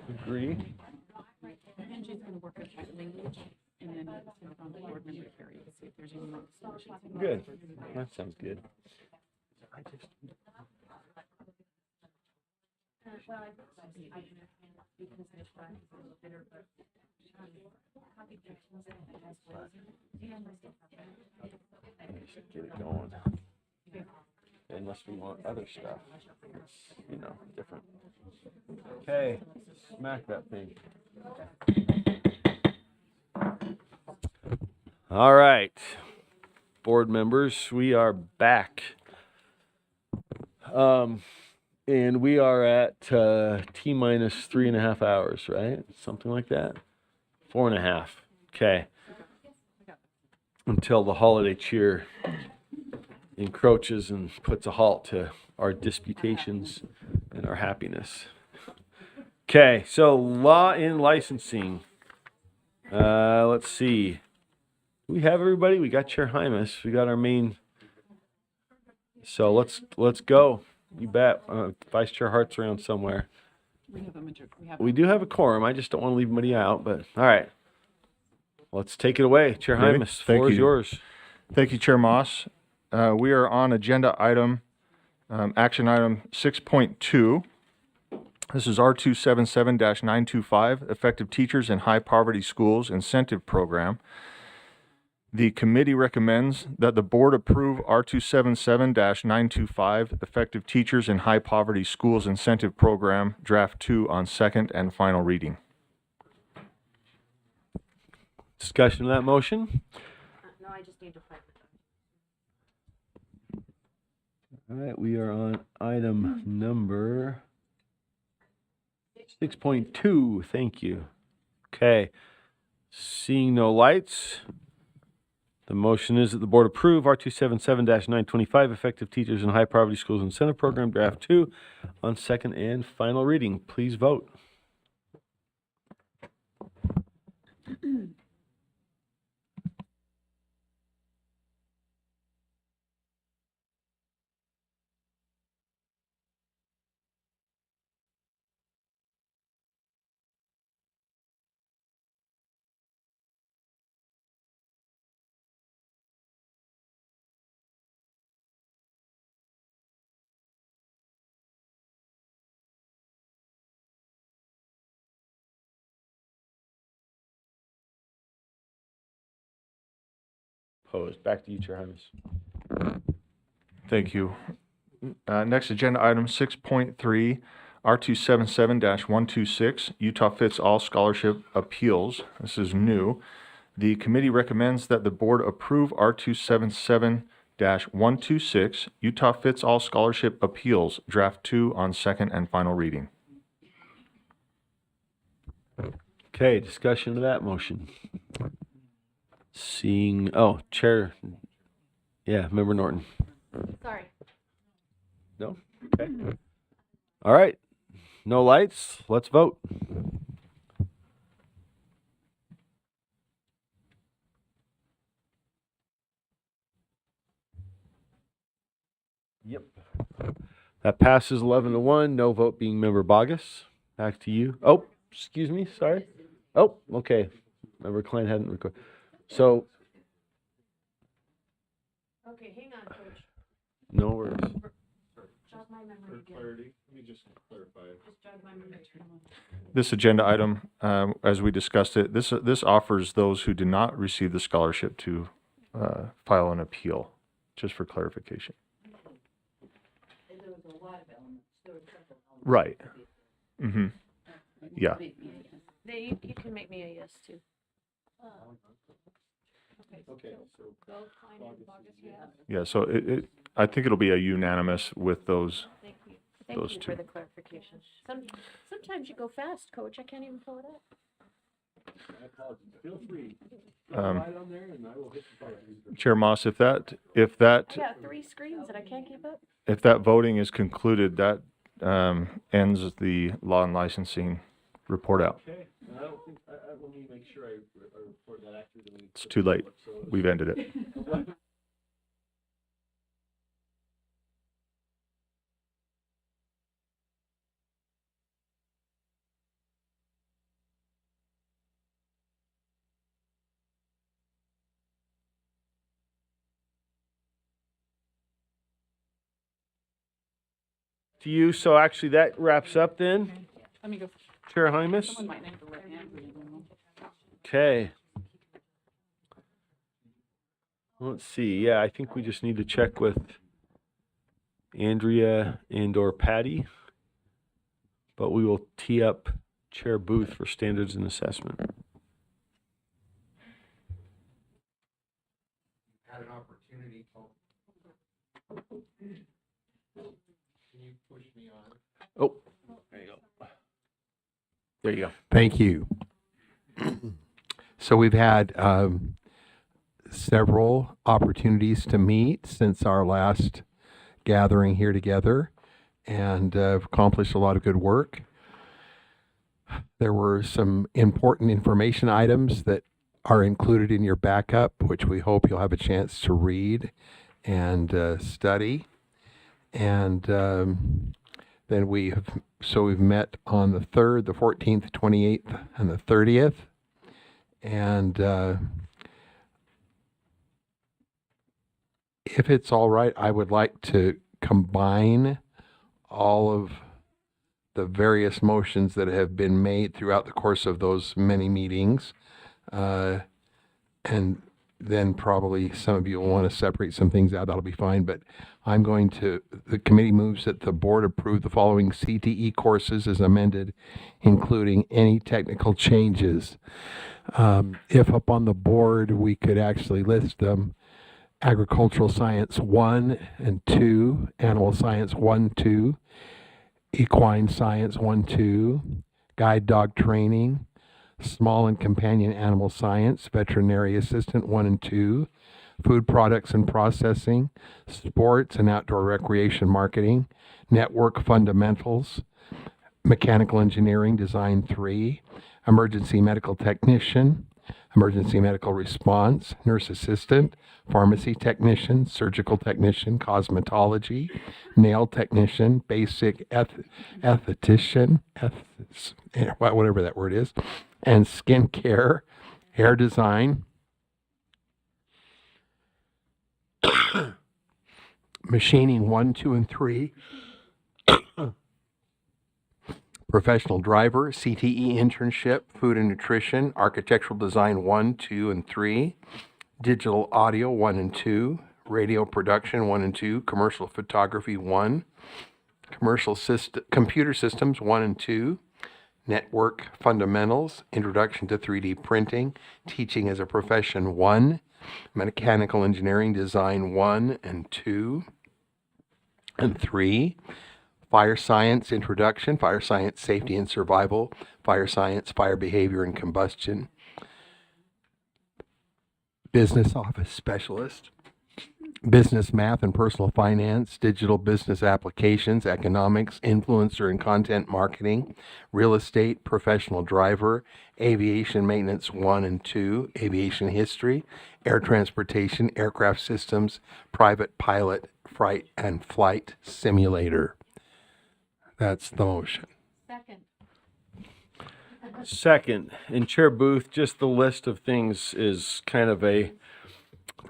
Agree. Angie's going to work with that language, and then send it on to board member Carrie to see if there's any more solutions. Good. That sounds good. Get it going. Unless we want other stuff. It's, you know, different. Okay, smack that thing. All right, board members, we are back. And we are at T minus 3.5 hours, right? Something like that. 4.5. Okay. Until the holiday cheer encroaches and puts a halt to our disputations and our happiness. Okay, so law and licensing. Let's see. Do we have everybody? We got Chair Hymas. We got our main. So let's go. You bet. Vice Chair Hart's around somewhere. We do have a quorum. I just don't want to leave anybody out, but all right. Let's take it away. Chair David, Hymas, floor is yours. Thank you, Chair Moss. We are on agenda item, action item 6.2. This is R277-925, Effective Teachers in High Poverty Schools Incentive Program. The committee recommends that the board approve R277-925, Effective Teachers in High Poverty Schools Incentive Program, Draft 2 on second and final reading. Discussion of that motion? No, I just need to find All right, we are on item number 6.2. Thank you. Okay. Seeing no lights, the motion is that the board approve R277-925, Effective Teachers in High Poverty Schools Incentive Program, Draft 2, on second and final reading. Please vote. Opposed. Back to you, Chair Hymas. Thank you. Next agenda item 6.3, R277-126, Utah Fits All Scholarship Appeals. This is new. The committee recommends that the board approve R277-126, Utah Fits All Scholarship Appeals, Draft 2 on second and final reading. Okay, discussion of that motion. Seeing, Chair, Member Norton. Sorry. No? Okay. All right. No lights. Let's vote. Yep. That passes 11-1. No vote being Member Bogus. Back to you. Oh, excuse me. Sorry. Oh, okay. Member Klein hadn't recorded. So. Okay, hang on, Coach. No worries. Jog my memory again. Clarity, let me just clarify. Just jog my memory. This agenda item, as we discussed it, this offers those who did not receive the scholarship to file an appeal, just for clarification. Right. Mm-hmm. Yeah. You can make me a yes too. Okay. Go, Klein, and Bogus, yeah. Yeah. So I think it'll be a unanimous with those. Thank you. Those Thank you two. for the clarification. Sometimes you go fast, Coach. I can't even pull it up. Feel free. Chair Moss, if that I got 3 screens and I can't keep up. if that voting is concluded, that ends the law and licensing report out. Okay. I don't think, let me make sure I report that accurately. It's too late. We've ended it. to you. So actually that wraps up then. Let me go. Chair Hymas. Someone might have to let Andrew know. Okay. Let's see. Yeah, I think we just need to check with Andrea and/or Patty. But we will tee up Chair Booth for standards and assessment. Had an opportunity. Can you push me on? Oh, there you go. There you go. Thank you. So we've had several opportunities to meet since our last gathering here together, and accomplished a lot of good work. There were some important information items that are included in your backup, which we hope you'll have a chance to read and study. And then we've met on the 3rd, the 14th, 28th, and the 30th. And if it's all right, I would like to combine all of the various motions that have been made throughout the course of those many meetings. And then probably some of you will want to separate some things out. That'll be fine. But the committee moves that the board approve the following CTE courses as amended, including any technical changes. If up on the board, we could actually list them: Agricultural Science 1 and 2, Animal Science 1, 2, Equine Science 1, 2, Guide Dog Training, Small and Companion Animal Science, Veterinary Assistant 1 and 2, Food Products and Processing, Sports and Outdoor Recreation Marketing, Network Fundamentals, Mechanical Engineering Design 3, Emergency Medical Technician, Emergency Medical Response, Nurse Assistant, Pharmacy Technician, Surgical Technician, Cosmetology, Nail Technician, Basic Esthetician, whatever that word is, and Skin Care, Hair Design, Machining 1, 2, and 3, Professional Driver, CTE Internship, Food and Nutrition, Architectural Design 1, 2, and 3, Digital Audio 1 and 2, Radio Production 1 and 2, Commercial Photography 1, Computer Systems 1 and 2, Network Fundamentals, Introduction to 3D Printing, Teaching as a Profession 1, Mechanical Engineering Design 1 and 2, and 3, Fire Science Introduction, Fire Science Safety and Survival, Fire Science, Fire Behavior and Combustion, Business Office Specialist, Business Math and Personal Finance, Digital Business Applications, Economics, Influencer and Content Marketing, Real Estate, Professional Driver, Aviation Maintenance 1 and 2, Aviation History, Air Transportation, Aircraft Systems, Private Pilot, Flight and Flight Simulator. That's the motion. Second, and Chair Booth, just the list of things is kind of a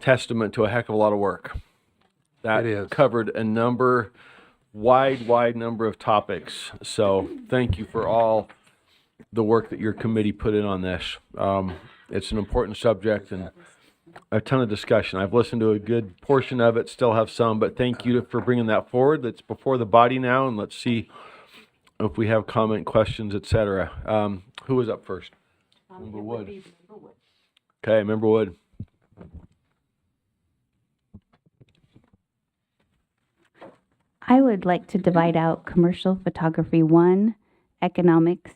testament to a heck of a lot of work. That covered a wide number of topics. So thank you for all the work that your committee put in on this. It's an important subject and a ton of discussion. I've listened to a good portion of it, still have some, but thank you for bringing that forward. That's before the body now, and let's see if we have comment, questions, etc. Who was up first? Member Wood. Okay, Member Wood. I would like to divide out Commercial Photography 1, Economics,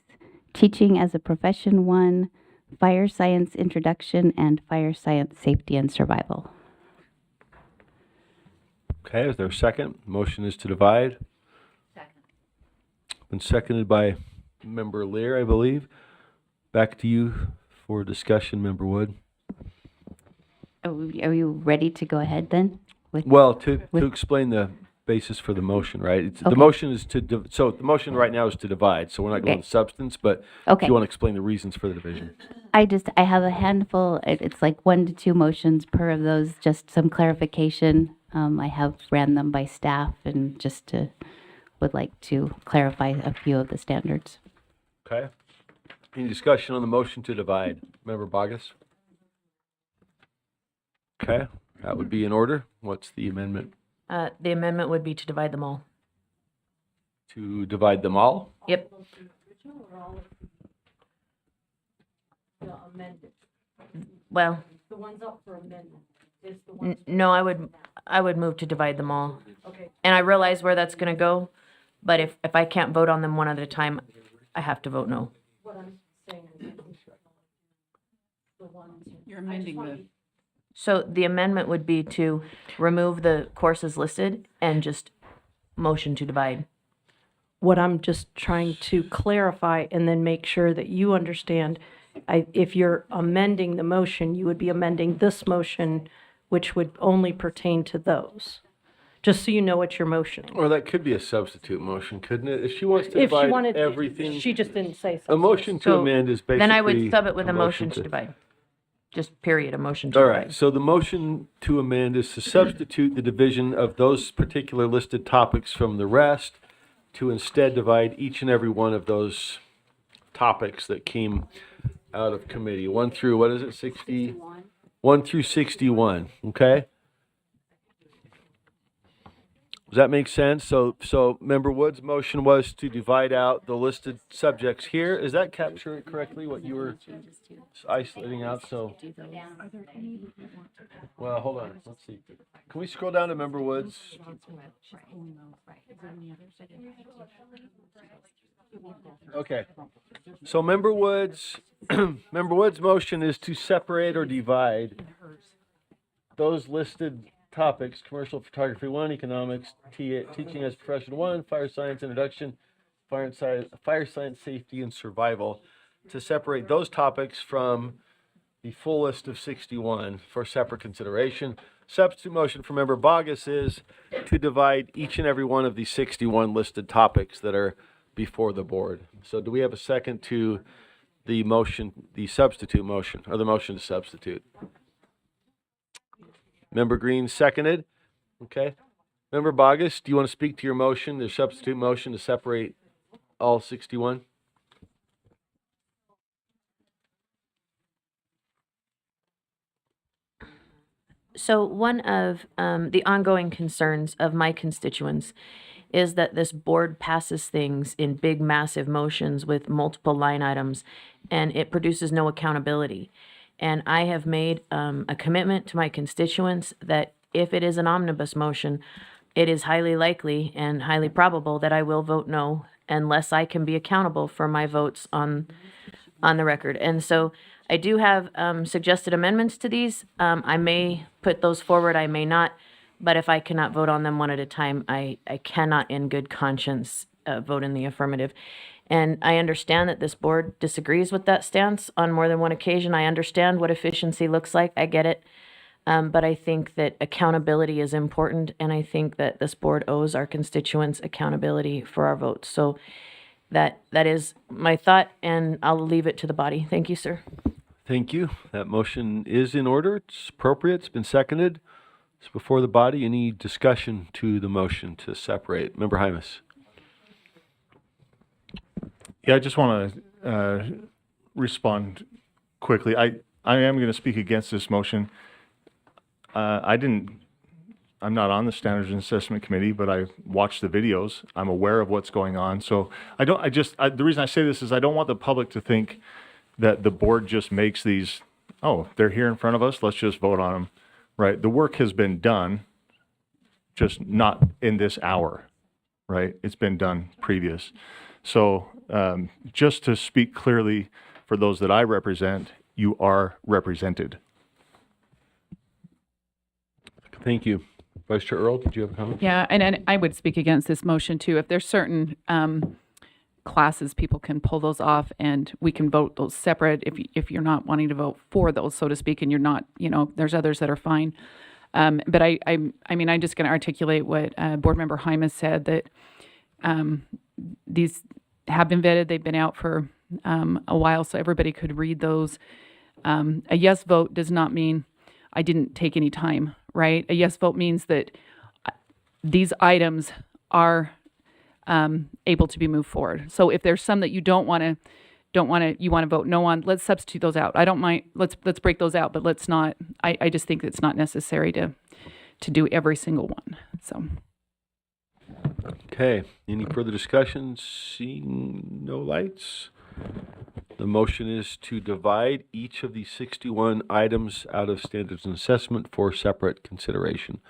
Teaching as a Profession 1, Fire Science Introduction, and Fire Science Safety and Survival. Okay, is there a second? Motion is to divide. Second. Been seconded by Member Lear, I believe. Back to you for discussion, Member Wood. Are you ready to go ahead then? To explain the basis for the motion, right? The motion is so the motion right now is to divide, so we're not going to substance, but if you want to explain the reasons for the division. I have a handful, it's like 1 to 2 motions per of those, just some clarification. I have ran them by staff and just to would like to clarify a few of the standards. Okay. Any discussion on the motion to divide? Member Bogus? Okay, that would be in order. What's the amendment? The amendment would be to divide them all. To divide them all? Yep. Well, The one's up for amendment. Is the no, I would move to divide them all. Okay. And I realize where that's gonna go, but if I can't vote on them one at a time, I have to vote no. What I'm saying is the ones. You're amending the. So the amendment would be to remove the courses listed and just motion to divide. What I'm just trying to clarify and then make sure that you understand, if you're amending the motion, you would be amending this motion, which would only pertain to those. Just so you know what you're motioning. Or that could be a substitute motion, couldn't it? If she wants to If she divide wanted, everything. she just didn't say A something. motion to So amend is basically. Then I would sub it with a motion to divide. Just period, a motion to All divide. right, so the motion to amend is to substitute the division of those particular listed topics from the rest to instead divide each and every one of those topics that came out of committee. 1 through, what is it, 60? 1 through 61, okay? Does that make sense? So Member Wood's motion was to divide out the listed subjects here. Is that capture it correctly, what you were isolating out? So, well, hold on, let's see. Can we scroll down to Member Wood's? Okay. So Member Wood's, Member Wood's motion is to separate or divide those listed topics: commercial photography 1, economics, teaching as profession 1, fire science introduction, fire science safety and survival, to separate those topics from the full list of 61 for separate consideration. Substitute motion for Member Bogus is to divide each and every one of the 61 listed topics that are before the board. So do we have a second to the motion, the substitute motion, or the motion to substitute? Member Green seconded. Okay. Member Bogus, do you want to speak to your motion, the substitute motion to separate all 61? So one of the ongoing concerns of my constituents is that this board passes things in big, massive motions with multiple line items, and it produces no accountability. And I have made a commitment to my constituents that if it is an omnibus motion, it is highly likely and highly probable that I will vote no unless I can be accountable for my votes on the record. And so I do have suggested amendments to these. I may put those forward, I may not, but if I cannot vote on them one at a time, I cannot in good conscience vote in the affirmative. And I understand that this board disagrees with that stance on more than one occasion. I understand what efficiency looks like. I get it. But I think that accountability is important, and I think that this board owes our constituents accountability for our votes. So that is my thought, and I'll leave it to the body. Thank you, sir. Thank you. That motion is in order. It's appropriate. It's been seconded. It's before the body. Any discussion to the motion to separate? Member Hymas. Yeah, I just want to respond quickly. I am going to speak against this motion. I'm not on the Standards and Assessment Committee, but I watched the videos. I'm aware of what's going on. So the reason I say this is I don't want the public to think that the board just makes these, oh, they're here in front of us, let's just vote on them, right? The work has been done, just not in this hour, right? It's been done previous. So just to speak clearly for those that I represent, you are represented. Thank you. Vice Chair Earl, did you have a comment? Yeah, and I would speak against this motion too. If there's certain classes, people can pull those off and we can vote those separate if you're not wanting to vote for those, so to speak, and you're not, there's others that are fine. But I'm just going to articulate what Board Member Hymas said, that these have been vetted. They've been out for a while, so everybody could read those. A yes vote does not mean I didn't take any time, right? A yes vote means that these items are able to be moved forward. So if there's some that you you want to vote no on, let's substitute those out. I don't mind. Let's break those out, but let's not. I just think it's not necessary to do every single one. So. Okay, any further discussion? Seeing no lights? The motion is to divide each of the 61 items out of standards and assessment for separate consideration.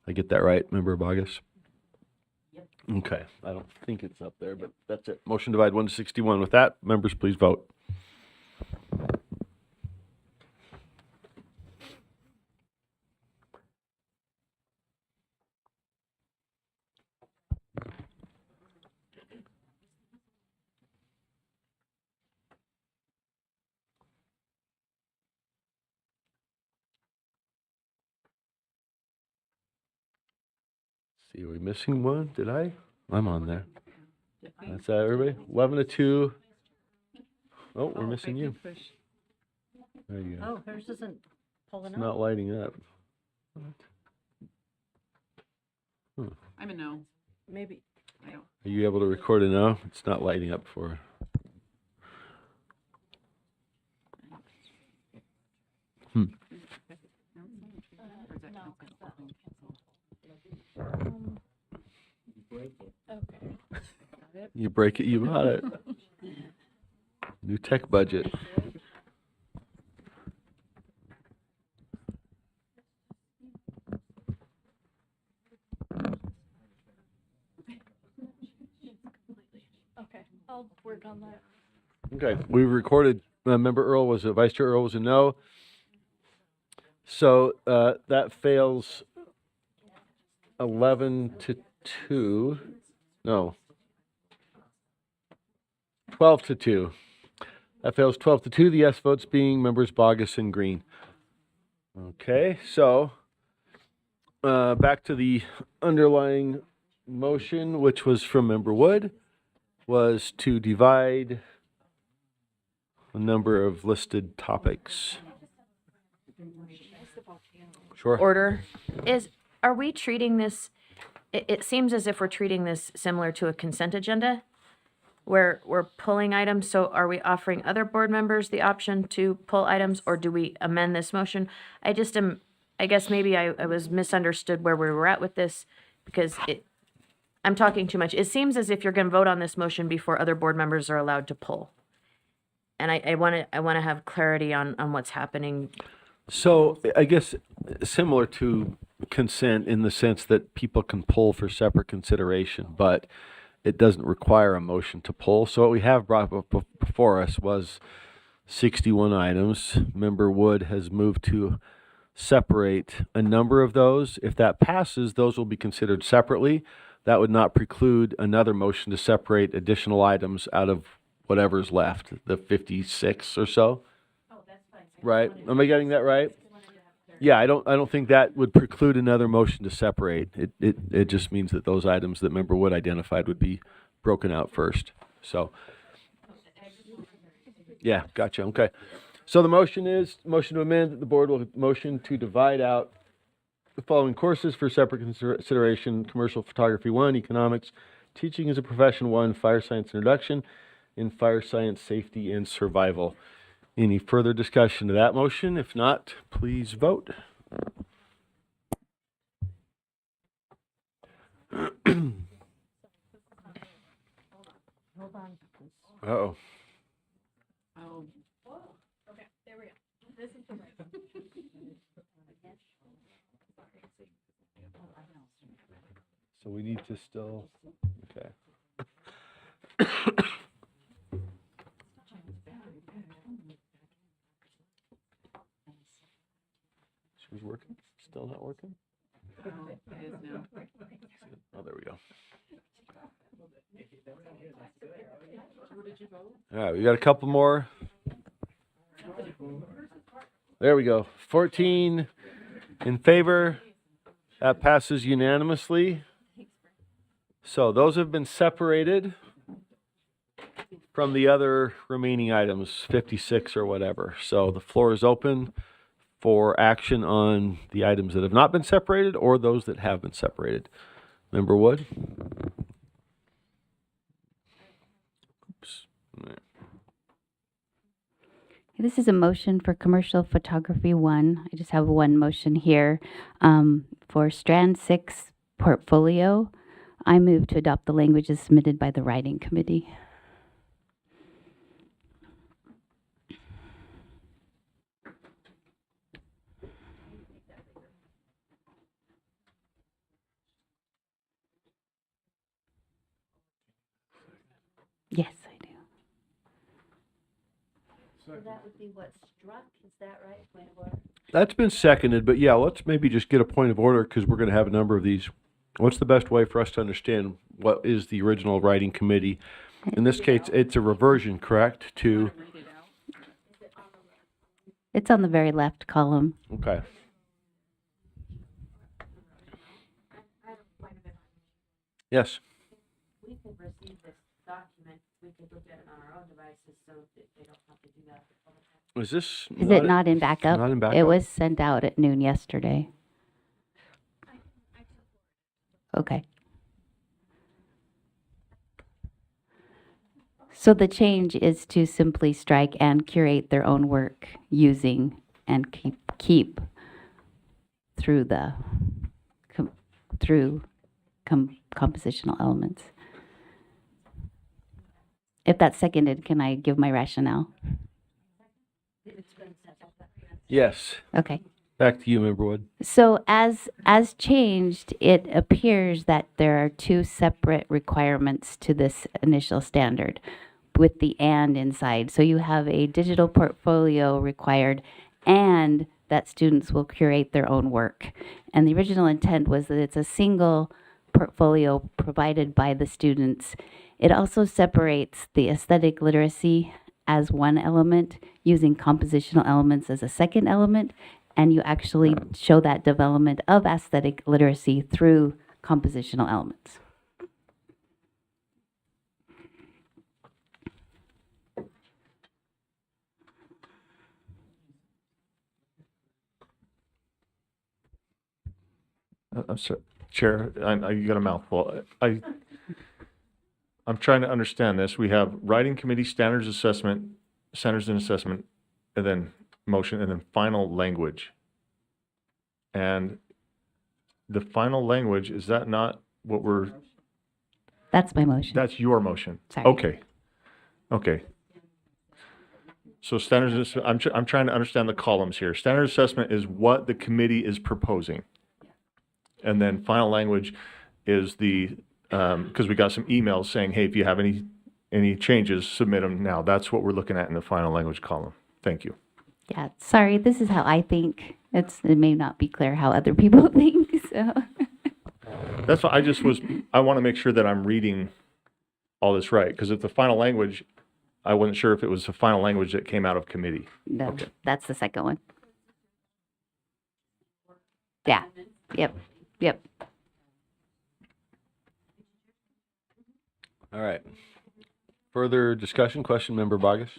I get that right, Member Bogus? Okay, I don't think it's up there, but that's it. Motion to divide 1 to 61. With that, members, please vote. See, are we missing one? Did I? I'm on there. That's that, everybody? 11 to 2. Oh, we're missing you. There you go. Oh, hers isn't pulling It's not lighting up. What? I'm a no. Maybe. I don't. Are you able to record it now? It's not lighting up for. You break it, you got it. New tech budget. Okay, I'll work on that. Okay, we recorded, Member Earl was a, Vice Chair Earl was a no. So that fails 11 to 2. No. 12 to 2. That fails 12 to 2. The yes votes being members Bogus and Green. Okay, so back to the underlying motion, which was from Member Wood, was to divide a number of listed topics. Sure. Order. Are we treating this, it seems as if we're treating this similar to a consent agenda, where we're pulling items. So are we offering other board members the option to pull items, or do we amend this motion? I guess maybe I was misunderstood where we were at with this, because I'm talking too much. It seems as if you're going to vote on this motion before other board members are allowed to pull. And I want to have clarity on what's happening. So I guess similar to consent in the sense that people can pull for separate consideration, but it doesn't require a motion to pull. So what we have brought up before us was 61 items. Member Wood has moved to separate a number of those. If that passes, those will be considered separately. That would not preclude another motion to separate additional items out of whatever's left, the 56 or so. Oh, that's fine. Right? Am I getting that right? Yeah, I don't think that would preclude another motion to separate. It just means that those items that Member Wood identified would be broken out first. So, yeah, gotcha. Okay. So the motion to amend that the board will motion to divide out the following courses for separate consideration: commercial photography 1, economics, teaching as a profession 1, fire science introduction, and fire science safety and survival. Any further discussion to that motion? If not, please vote. Uh-oh. Oh. Okay, there we go. This is the right one. So we need to still, okay. She's working? Still not working? Oh, it is now. Oh, there we go. All right, we got a couple more. There we go. 14 in favor. That passes unanimously. So those have been separated from the other remaining items, 56 or whatever. So the floor is open for action on the items that have not been separated or those that have been separated. Member Wood? This is a motion for commercial photography 1. I just have one motion here. For Strand 6 portfolio, I move to adopt the languages submitted by the writing committee. Yes, I do. So that would be what struck, is that right? Point of order? That's been seconded, but yeah, let's maybe just get a point of order because we're going to have a number of these. What's the best way for us to understand what is the original writing committee? In this case, it's a reversion, correct, to? It's on the very left column. Okay. Yes. We could receive this document, we could look at it on our own devices so that they don't have to do that. Is this? Is it not in backup? Not in backup? It was sent out at noon yesterday. Okay. So the change is to simply strike and curate their own work using and keep through the compositional elements. If that's seconded, can I give my rationale? Yes. Okay. Back to you, Member Wood. So as changed, it appears that there are two separate requirements to this initial standard with the and inside. So you have a digital portfolio required and that students will curate their own work. And the original intent was that it's a single portfolio provided by the students. It also separates the aesthetic literacy as one element, using compositional elements as a second element, and you actually show that development of aesthetic literacy through compositional elements. I'm sorry, Chair, you got a mouthful. I'm trying to understand this. We have writing committee standards and assessment, and then motion, and then final language. And the final language, is that not what we're? That's my motion. That's your motion. Sorry. Okay. Okay. So standards, I'm trying to understand the columns here. Standard assessment is what the committee is proposing. And then final language is the, because we got some emails saying, hey, if you have any changes, submit them now. That's what we're looking at in the final language column. Thank you. Yeah, sorry, this is how I think. It may not be clear how other people think, so. That's why I want to make sure that I'm reading all this right. Because if the final language, I wasn't sure if it was the final language that came out of committee. No, Okay. that's the second one. Yeah, yep. All right. Further discussion, question, Member Bogus?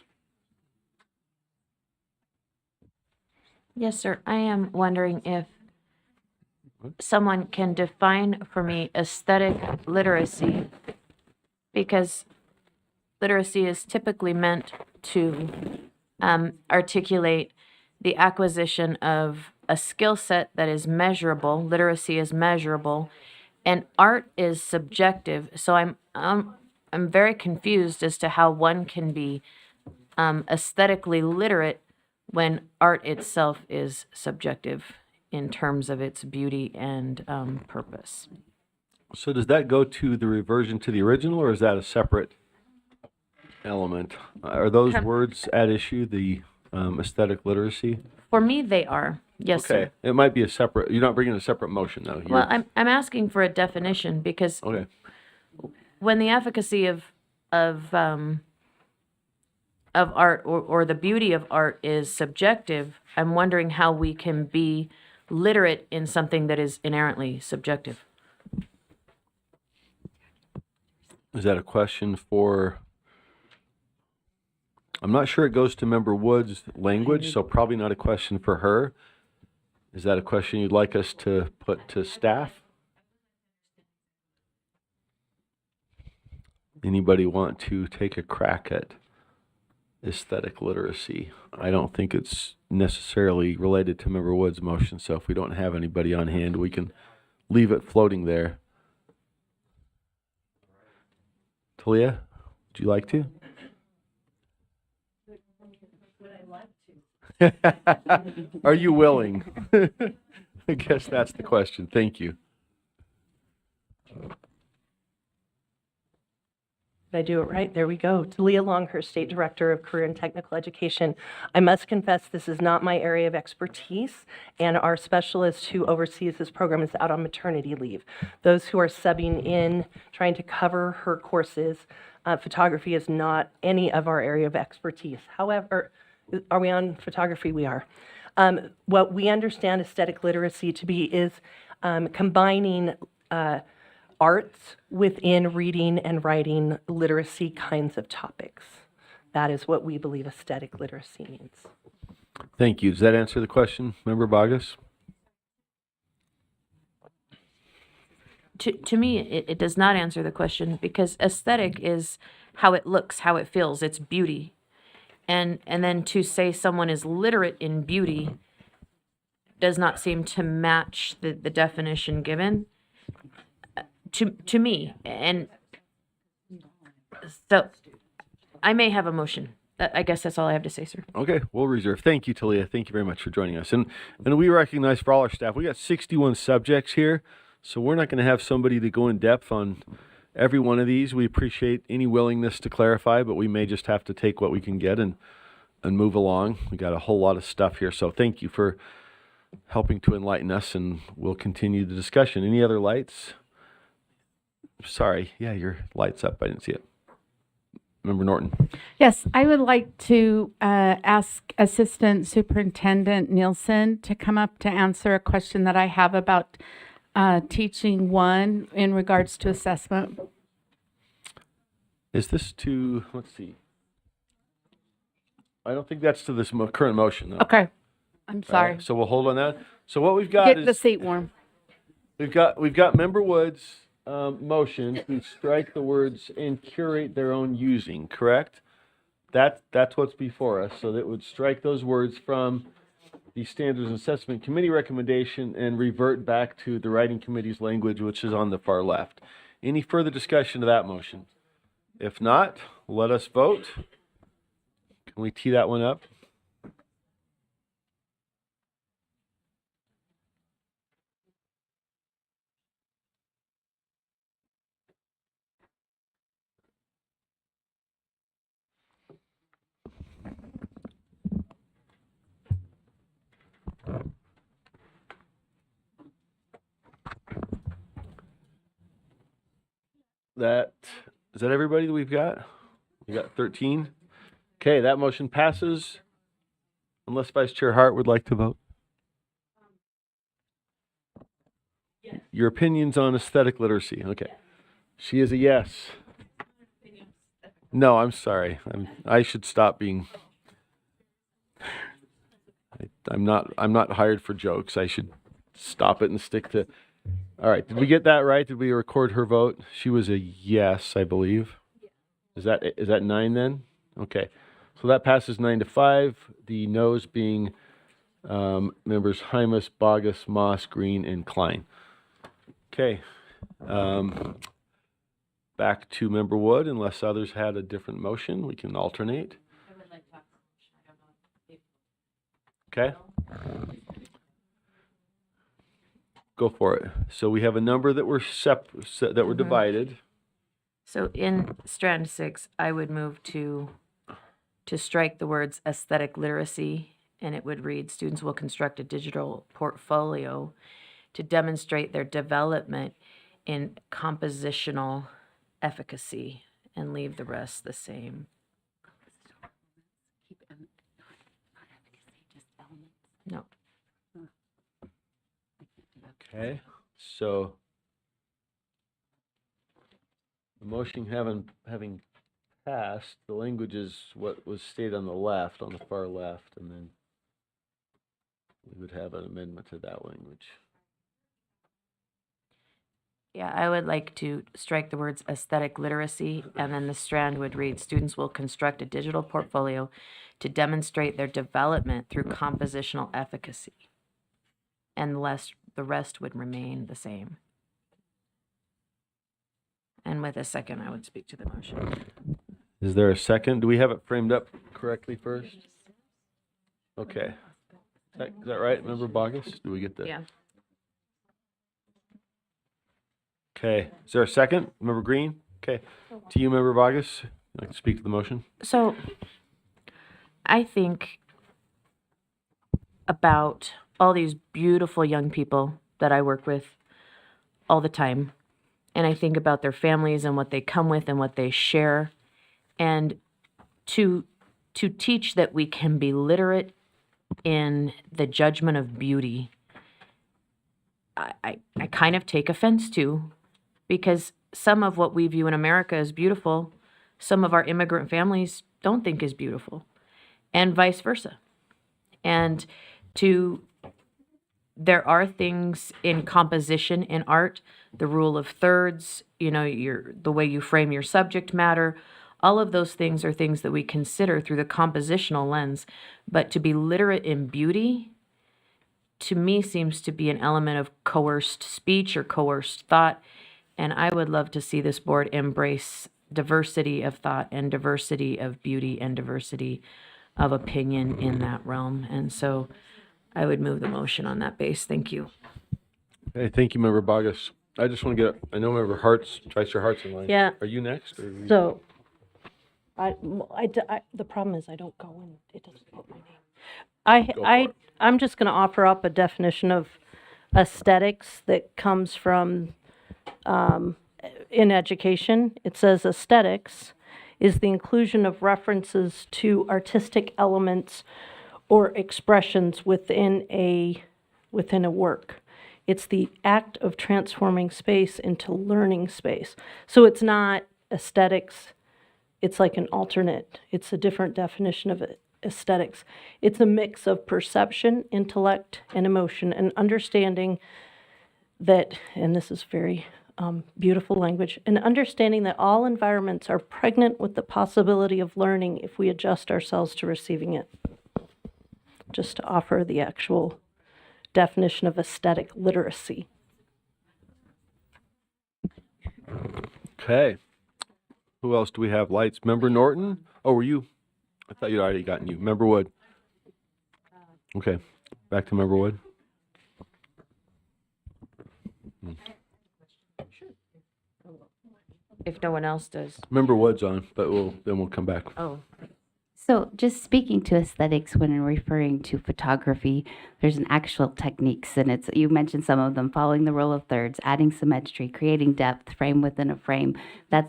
Yes, sir. I am wondering if someone can define for me aesthetic literacy, because literacy is typically meant to articulate the acquisition of a skill set that is measurable. Literacy is measurable, and art is subjective. So I'm very confused as to how one can be aesthetically literate when art itself is subjective in terms of its beauty and purpose. So does that go to the reversion to the original, or is that a separate element? Are those words at issue, the aesthetic literacy? For me, they are. Yes, Okay. sir. It might be a separate, you're not bringing a separate motion, though. Well, I'm asking for a definition because Okay. when the efficacy of art or the beauty of art is subjective, I'm wondering how we can be literate in something that is inherently subjective. Is that a question for, I'm not sure it goes to Member Wood's language, so probably not a question for her. Is that a question you'd like us to put to staff? Anybody want to take a crack at aesthetic literacy. I don't think it's necessarily related to Member Wood's motion, so if we don't have anybody on hand, we can leave it floating there. Talia, would you like to? Are you willing? I guess that's the question. Thank you. Did I do it right? There we go. Talia Longhurst, State Director of Career and Technical Education. I must confess this is not my area of expertise, and our specialist who oversees this program is out on maternity leave. Those who are subbing in, trying to cover her courses, photography is not any of our area of expertise. However, are we on photography? We are. What we understand aesthetic literacy to be is combining arts within reading and writing literacy kinds of topics. That is what we believe aesthetic literacy means. Thank you. Does that answer the question, Member Bogus? To me, it does not answer the question, because aesthetic is how it looks, how it feels, it's beauty. And then to say someone is literate in beauty does not seem to match the definition given to me. And so I may have a motion. I guess that's all I have to say, sir. Okay, we'll reserve. Thank you, Talia. Thank you very much for joining us. And we recognize for all our staff, we got 61 subjects here, so we're not going to have somebody to go in depth on every one of these. We appreciate any willingness to clarify, but we may just have to take what we can get and move along. We got a whole lot of stuff here, so thank you for helping to enlighten us, and we'll continue the discussion. Any other lights? Sorry, yeah, your light's up. I didn't see it. Member Norton. Yes, I would like to ask Assistant Superintendent Nielsen to come up to answer a question that I have about teaching one in regards to assessment. Is this to, let's see. I don't think that's to this current motion, though. Okay, I'm sorry. So we'll hold on that. So what we've got Get is the seat warm. we've got Member Wood's motion to strike the words "and curate their own using." Correct? That's what's before us. So that would strike those words from the Standards and Assessment Committee recommendation and revert back to the Writing Committee's language, which is on the far left. Any further discussion of that motion? If not, let us vote. Can we tee that one up? Is that everybody that we've got? We got 13. Okay, that motion passes. Unless Vice Chair Hart would like to vote. Your opinions on aesthetic literacy. Okay. She is a yes. No, I'm sorry. I should stop being. I'm not hired for jokes. I should stop it and stick to. All right. Did we get that right? Did we record her vote? She was a yes, I believe. Is that 9 then? Okay. So that passes 9-5. The noes being members Hymas, Bogus, Moss, Green, and Klein. Okay. Back to Member Wood, unless others had a different motion. We can alternate. Okay. Go for it. So we have a number that were divided. So in Strand 6, I would move to strike the words aesthetic literacy, and it would read, students will construct a digital portfolio to demonstrate their development in compositional efficacy, and leave the rest the same. No. Okay. So the motion having passed, the language is what was stated on the left, on the far left, and then we would have an amendment to that language. Yeah, I would like to strike the words aesthetic literacy, and then the strand would read, students will construct a digital portfolio to demonstrate their development through compositional efficacy. And the rest would remain the same. And with a second, I would speak to the motion. Is there a second? Do we have it framed up correctly first? Okay. Is that right, Member Bogus? Do we get that? Yeah. Okay. Is there a second? Member Green? Okay. To you, Member Bogus. You'd like to speak to the motion? So, I think about all these beautiful young people that I work with all the time. And I think about their families and what they come with and what they share. And to teach that we can be literate in the judgment of beauty, I kind of take offense to, because some of what we view in America as beautiful, some of our immigrant families don't think is beautiful, and vice versa. And there are things in composition in art, the rule of thirds, the way you frame your subject matter, all of those things are things that we consider through the compositional lens. But to be literate in beauty, to me, seems to be an element of coerced speech or coerced thought. And I would love to see this board embrace diversity of thought and diversity of beauty and diversity of opinion in that realm. And so I would move the motion on that base. Thank you. Hey, thank you, Member Bogus. I just want to I know Member Tricer Hart's in line. Yeah. Are you next? Or So, the problem is I don't go in, it doesn't put my name. I'm just going to offer up a definition of aesthetics that comes from, in education. It says aesthetics is the inclusion of references to artistic elements or expressions within a work. It's the act of transforming space into learning space. So it's not aesthetics, it's like an alternate. It's a different definition of aesthetics. It's a mix of perception, intellect, and emotion, and understanding that, and this is very beautiful language, and understanding that all environments are pregnant with the possibility of learning if we adjust ourselves to receiving it. Just to offer the actual definition of aesthetic literacy. Okay. Who else do we have? Lights. Member Norton? Oh, were you? I thought you'd already gotten you. Member Wood. Okay. Back to Member Wood. If no one else does. Member Wood's on, but we'll come back. Oh. So just speaking to aesthetics when referring to photography, there's an actual techniques, and you mentioned some of them: following the rule of thirds, adding symmetry, creating depth, frame within a frame.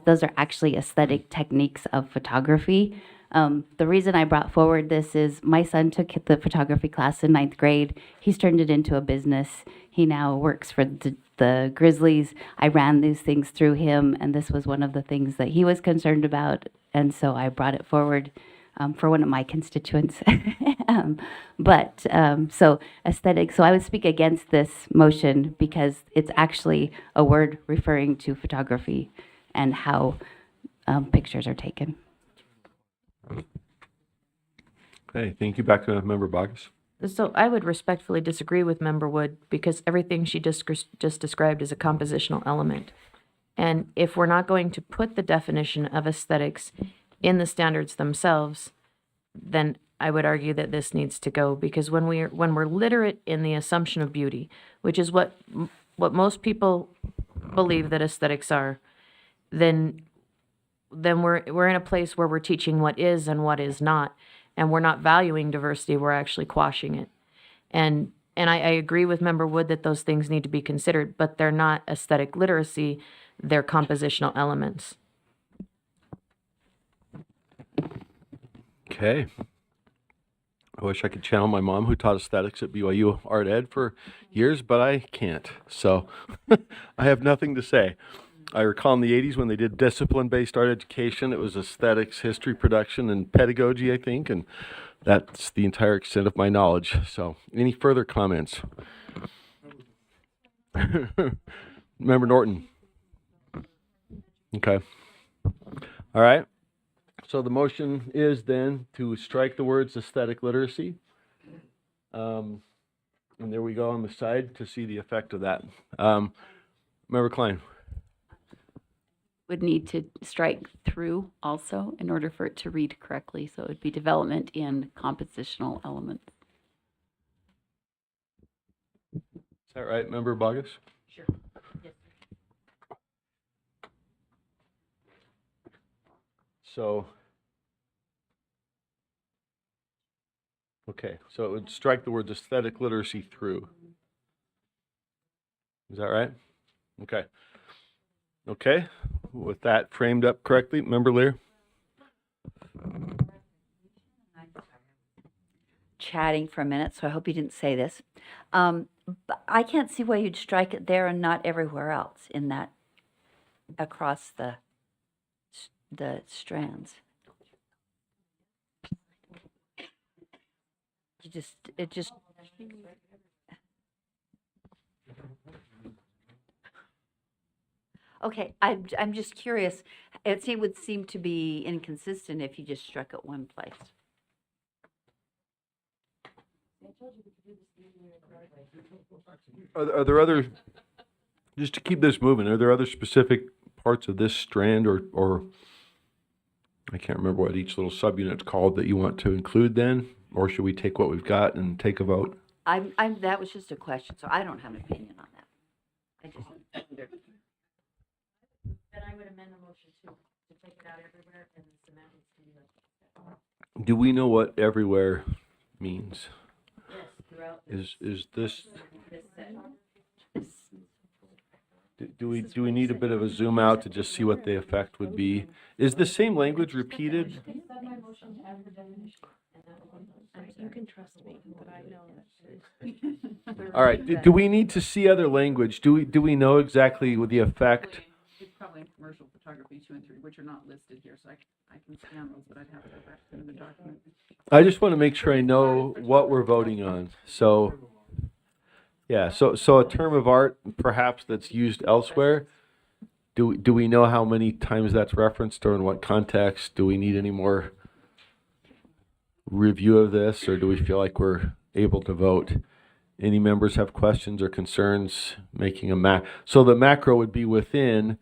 Those are actually aesthetic techniques of photography. The reason I brought forward this is my son took the photography class in 9th grade. He's turned it into a business. He now works for the Grizzlies. I ran these things through him, and this was one of the things that he was concerned about, and so I brought it forward. For one of my constituents. So aesthetic. So I would speak against this motion because it's actually a word referring to photography and how pictures are taken. Okay, thank you. Back to Member Bogus. So I would respectfully disagree with Member Wood, because everything she just described is a compositional element. And if we're not going to put the definition of aesthetics in the standards themselves, then I would argue that this needs to go, because when we're literate in the assumption of beauty, which is what most people believe that aesthetics are, then we're in a place where we're teaching what is and what is not, and we're not valuing diversity, we're actually quashing it. And I agree with Member Wood that those things need to be considered, but they're not aesthetic literacy, they're compositional elements. Okay. I wish I could channel my mom, who taught aesthetics at BYU Art Ed for years, but I can't. So I have nothing to say. I recall in the 80s when they did discipline-based art education, it was aesthetics, history, production, and pedagogy, I think, and that's the entire extent of my knowledge. So any further comments? Member Norton. Okay. All right. So the motion is then to strike the words aesthetic literacy. And there we go on the side to see the effect of that. Member Klein. Would need to strike through also in order for it to read correctly. So it would be development in compositional elements. Is that right, Member Bogus? Sure. Yes. So, okay, so it would strike the words aesthetic literacy through. Is that right? Okay. Okay, with that framed up correctly, Member Lear? Chatting for a minute, so I hope you didn't say this. But I can't see why you'd strike it there and not everywhere else in that, across the strands. It just. Okay, I'm just curious. It would seem to be inconsistent if you just struck it one place. Are there other, just to keep this moving, are there other specific parts of this strand or I can't remember what each little subunit's called that you want to include then? Or should we take what we've got and take a vote? That was just a question, so I don't have an opinion on that. I just wondered. Then I would amend the motion to take it out everywhere and the semantics to be like. Do we know what everywhere means? Yes, throughout. Is this, do we need a bit of a zoom out to just see what the effect would be? Is the same language repeated? You can trust me, but I know that. All right, do we need to see other language? Do we know exactly what the effect? It's probably in commercial photography 2 and 3, which are not listed here, so I can scan those, but I'd have to go back to the document. I just want to make sure I know what we're voting on. So, yeah, so a term of art perhaps that's used elsewhere. Do we know how many times that's referenced or in what context? Do we need any more review of this, or do we feel like we're able to vote? Any members have questions or concerns making a so the macro would be within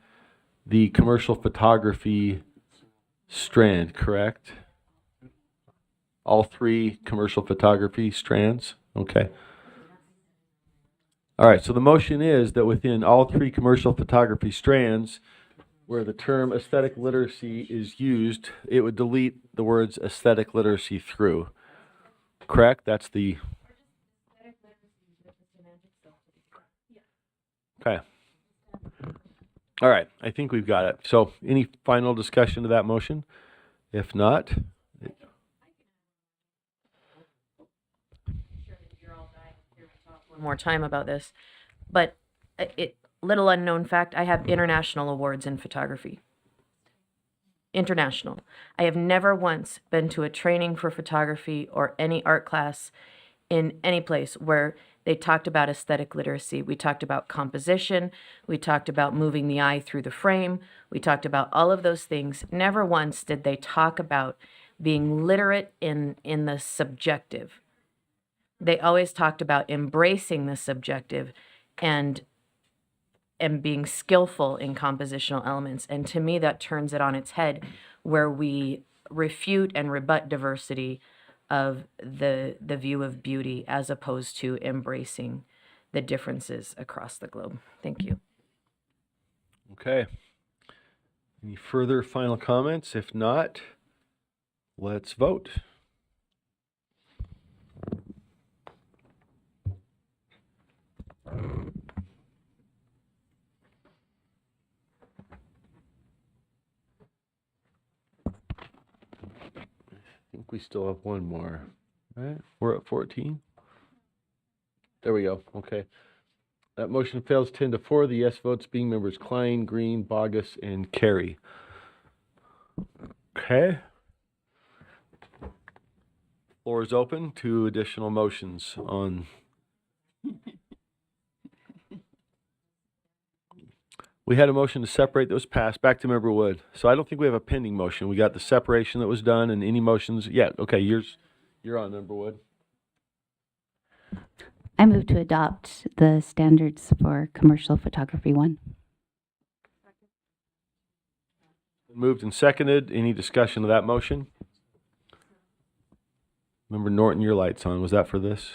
the commercial photography strand, correct? All 3 commercial photography strands? Okay. All right, so the motion is that within all 3 commercial photography strands, where the term aesthetic literacy is used, it would delete the words aesthetic literacy through. Correct? That's the... Okay. All right, I think we've got it. So any final discussion to that motion? If not... One more time about this, but little unknown fact, I have international awards in photography. International. I have never once been to a training for photography or any art class in any place where they talked about aesthetic literacy. We talked about composition. We talked about moving the eye through the frame. We talked about all of those things. Never once did they talk about being literate in the subjective. They always talked about embracing the subjective and being skillful in compositional elements. And to me, that turns it on its head, where we refute and rebut diversity of the view of beauty as opposed to embracing the differences across the globe. Thank you. Okay. Any further final comments? If not, let's vote. I think we still have one more, right? We're at 14. There we go. Okay. That motion fails 10-4. The yes votes being members Klein, Green, Bogus, and Carey. Okay. Floor is open to additional motions on. We had a motion to separate that was passed. Back to Member Wood. So I don't think we have a pending motion. We got the separation that was done and any motions. Yeah, okay, you're on, Member Wood. I move to adopt the standards for commercial photography 1. Moved and seconded. Any discussion of that motion? Member Norton, your light's on. Was that for this?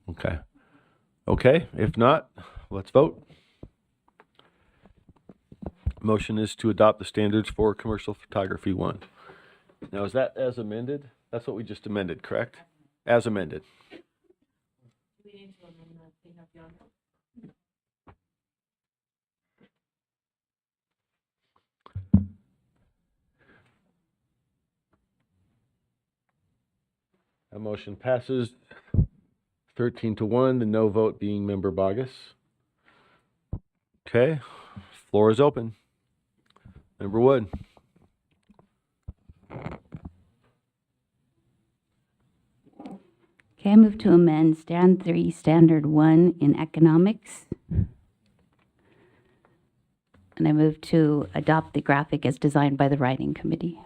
Okay. Okay, if not, let's vote. Motion is to adopt the standards for commercial photography 1. Now, is that as amended? That's what we just amended, correct? As amended. That motion passes 13-1, the no vote being Member Bogus. Okay, floor is open. Member Wood. Okay, I move to amend Stand 3, Standard 1 in economics. And I move to adopt the graphic as designed by the writing committee.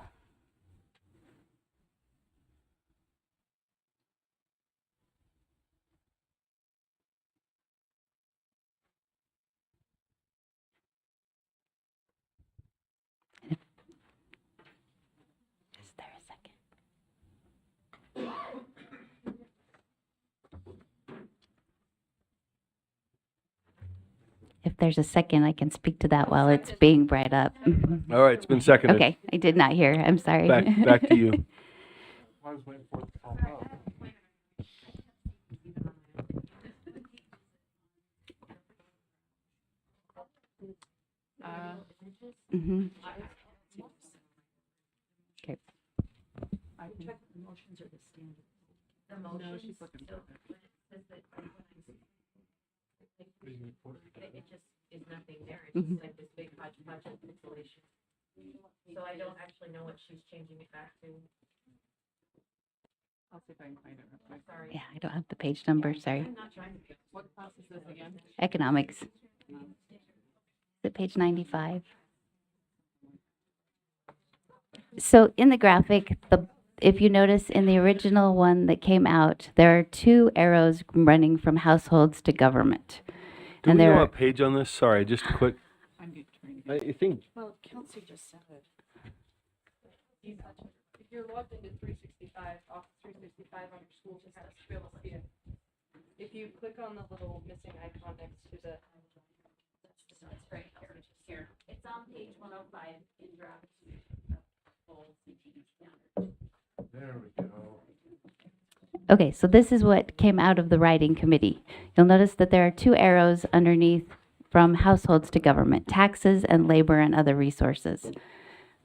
Is there a second? If there's a second, I can speak to that while it's being brought up. All right, it's been seconded. Okay, I did not hear. I'm sorry. Back to you. Mhm. Okay. The motions are the standard. No, she's looking for It just is nothing there. It's just like this big hodgepodge of installation. So I don't actually know what she's changing it back to. I'll see if I can find it real quick. Sorry. Yeah, I don't have the page number, sorry. I'm not trying to be. What class is this again? Economics. Is it page 95? So in the graphic, if you notice in the original one that came out, there are 2 arrows running from households to government. Do And we there know are, a page on this? Sorry, just a quick. I think Well, Kelsey just said it. If you're logged into 365, Office 365 on your school system, you'll be able to see it. If you click on the little missing icon next to the, It's right here. It's on page 105 in draft. Full CTE standard. There we go. okay, so this is what came out of the writing committee. You'll notice that there are 2 arrows underneath from households to government, taxes and labor and other resources.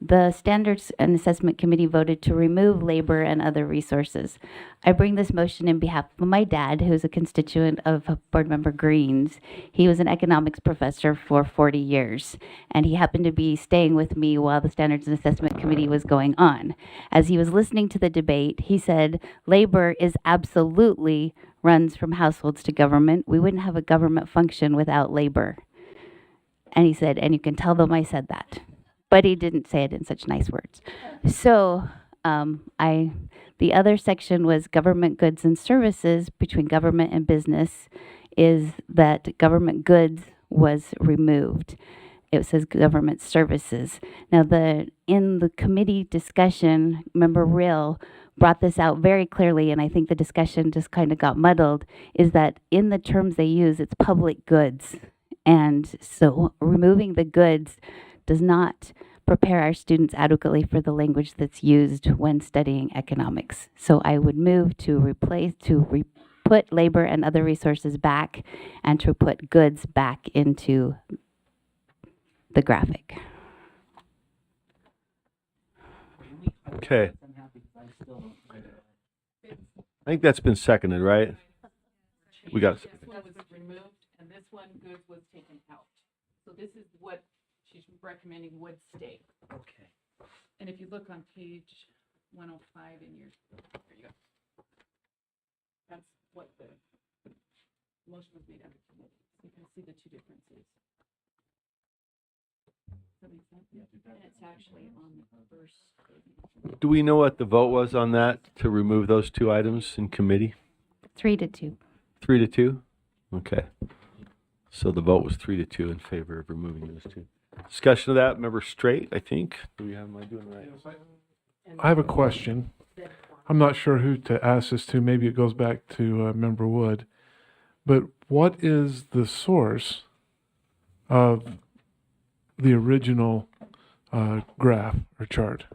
The Standards and Assessment Committee voted to remove labor and other resources. I bring this motion in behalf of my dad, who's a constituent of Board Member Green's. He was an economics professor for 40 years, and he happened to be staying with me while the Standards and Assessment Committee was going on. As he was listening to the debate, he said, labor is absolutely runs from households to government. We wouldn't have a government function without labor. And he said, and you can tell them I said that. But he didn't say it in such nice words. So the other section was government goods and services between government and business, is that government goods was removed. It says government services. Now in the committee discussion, Member Rill brought this out very clearly, and I think the discussion just kind of got muddled, is that in the terms they use, it's public goods. And so removing the goods does not prepare our students adequately for the language that's used when studying economics. So I would move to put labor and other resources back and to put goods back into the graphic. Okay. I think that's been seconded, right? We got it. This one was removed and this one goods was taken out. So this is what she's recommending would stay. Okay. And if you look on page 105 in your, here you go. That's what the motion was made under committee. You can see the 2 differences. It's actually on the first. Do we know what the vote was on that to remove those two items in committee? 3-2. 3-2? Okay. So the vote was 3-2 in favor of removing those two. Discussion of that, member Straight, I think. Do we have, am I doing right? I have a question. I'm not sure who to ask this to. Maybe it goes back to Member Wood. But what is the source of the original graph or chart?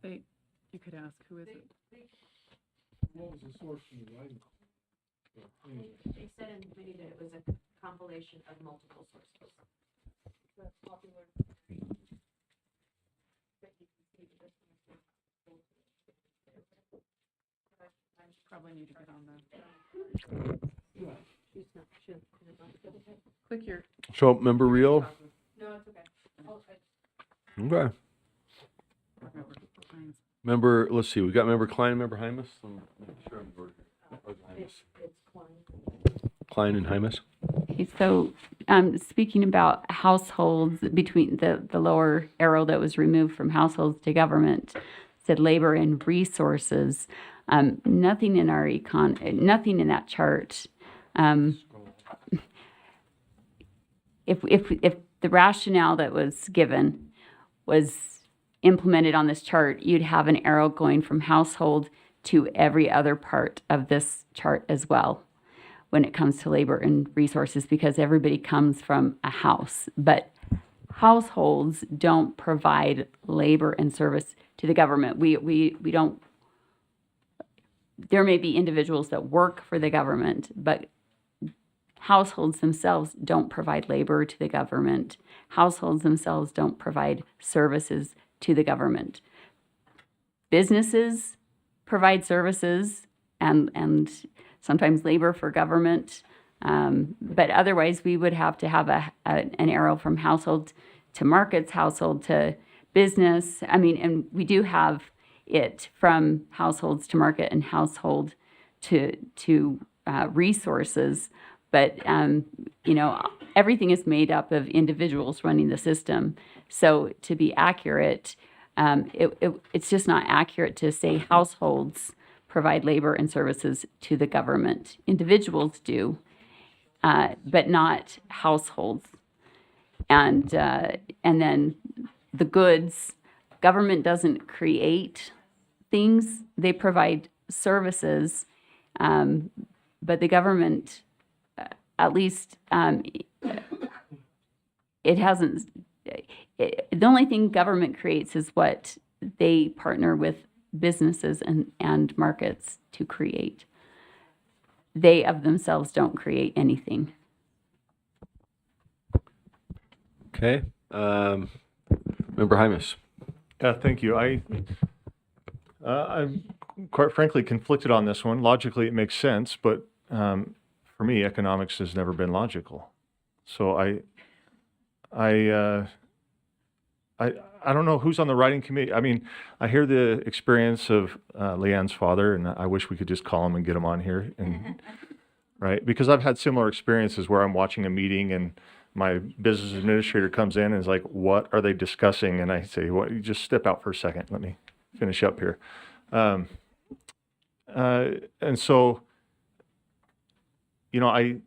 You could ask, who is it? What was the source from the writing? They said in committee that it was a compilation of multiple sources. Probably need to get on the. Click here. So, member Reel? No, it's okay. Okay. Member, let's see, we got member Klein and member Hymas? Klein and Hymas? Okay, so speaking about households, between the lower arrow that was removed from households to government said labor and resources. Nothing in our nothing in that chart. If the rationale that was given was implemented on this chart, you'd have an arrow going from household to every other part of this chart as well when it comes to labor and resources, because everybody comes from a house. But households don't provide labor and service to the government. We don't. There may be individuals that work for the government, but households themselves don't provide labor to the government. Households themselves don't provide services to the government. Businesses provide services and sometimes labor for government, but otherwise we would have to have an arrow from household to markets, household to business. I mean, and we do have it from households to market and household to resources, but everything is made up of individuals running the system. So to be accurate, it's just not accurate to say households provide labor and services to the government. Individuals do, but not households. And then the goods, government doesn't create things, they provide services, but the government, at least it hasn't, the only thing government creates is what they partner with businesses and markets to create. They of themselves don't create anything. Okay. Member Hymas? Thank you. I'm quite frankly conflicted on this one. Logically, it makes sense, but for me, economics has never been logical. So I don't know who's on the writing committee. I mean, I hear the experience of Leanne's father, and I wish we could just call him and get him on here, and right? Because I've had similar experiences where I'm watching a meeting and my business administrator comes in and is like, "What are they discussing?" And I say, "Well, you just step out for a second. Let me finish up here." And so, I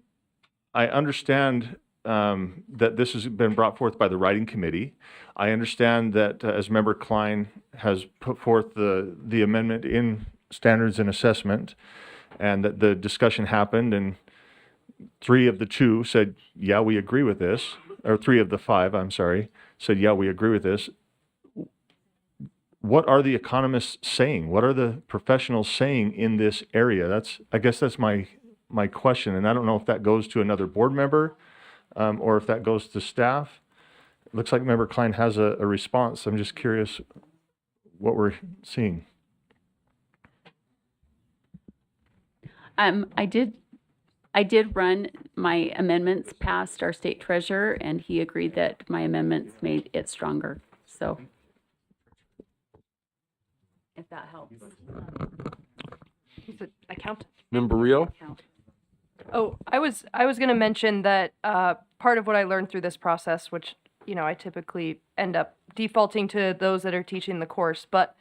understand that this has been brought forth by the writing committee. I understand that as Member Klein has put forth the amendment in standards and assessment, and that the discussion happened, and 3 of the 2 said, "Yeah, we agree with this," or 3 of the 5, I'm sorry, said, "Yeah, we agree with this." What are the economists saying? What are the professionals saying in this area? I guess that's my question, and I don't know if that goes to another board member or if that goes to staff. It looks like Member Klein has a response. I'm just curious what we're seeing. I did run my amendments past our state treasurer, and he agreed that my amendments made it stronger. So, if that helps. He's an accountant. Member Rio? Oh, I was going to mention that part of what I learned through this process, which, I typically end up defaulting to those that are teaching the course, but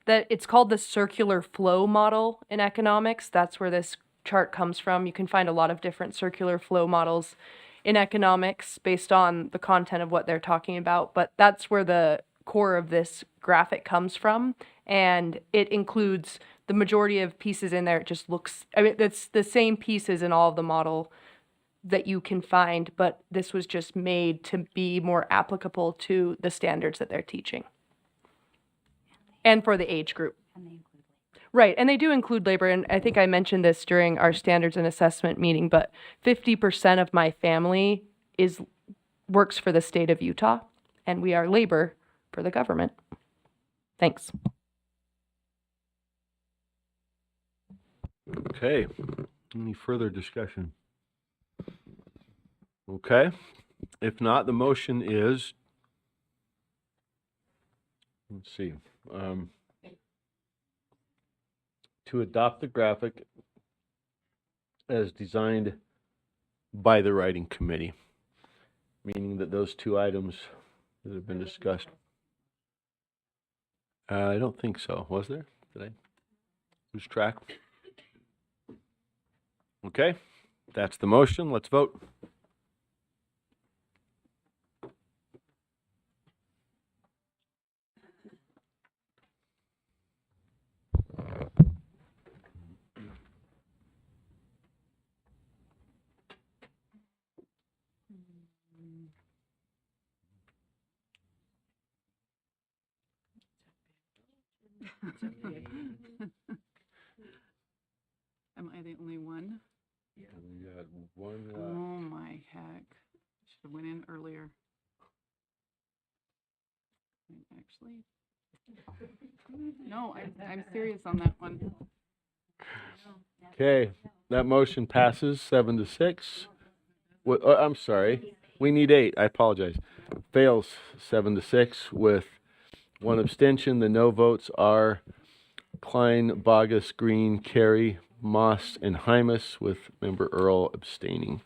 that it's called the circular flow model in economics. That's where this chart comes from. You can find a lot of different circular flow models in economics based on the content of what they're talking about, but that's where the core of this graphic comes from, and it includes the majority of pieces in there. It just looks, it's the same pieces in all of the model that you can find, but this was just made to be more applicable to the standards that they're teaching and for the age group. Right, and they do include labor, and I think I mentioned this during our standards and assessment meeting, but 50% of my family works for the state of Utah, and we are labor for the government. Thanks. Okay. Any further discussion? Okay. If not, the motion is, let's see, to adopt the graphic as designed by the writing committee, meaning that those two items that have been discussed. I don't think so. Was there? Did I lose track? Okay, that's the motion. Let's vote. Am I the only one? We got one left. Oh my heck. Should have went in earlier. Actually, no, I'm serious on that one. Okay, that motion passes 7-6. I'm sorry. We need 8. I apologize. Fails 7-6 with one abstention. The no votes are Klein, Bogus, Green, Carey, Moss, and Hymas, with member Earl abstaining.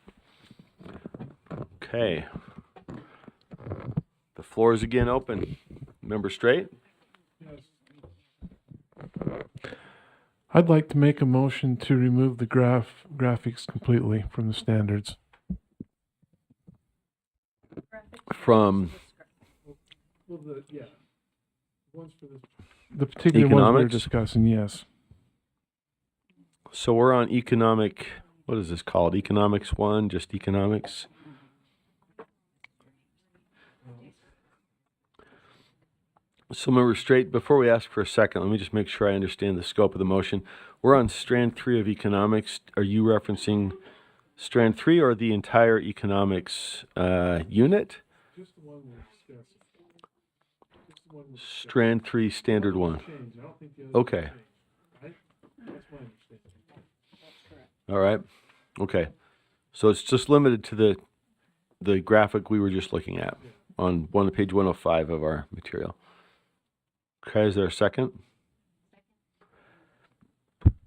Okay. The floor is again open. Member Straight? I'd like to make a motion to remove the graphics completely from the standards. From the particular ones we're economics? discussing, yes. So we're on economic, what is this called? Economics 1, just economics? So member Straight, before we ask for a second, let me just make sure I understand the scope of the motion. We're on strand 3 of economics. Are you referencing strand 3 or the entire economics unit? Just the one we're discussing. Strand 3, standard 1. Okay. All right. Okay. So it's just limited to the graphic we were just looking at on page 105 of our material. Okay, is there a second?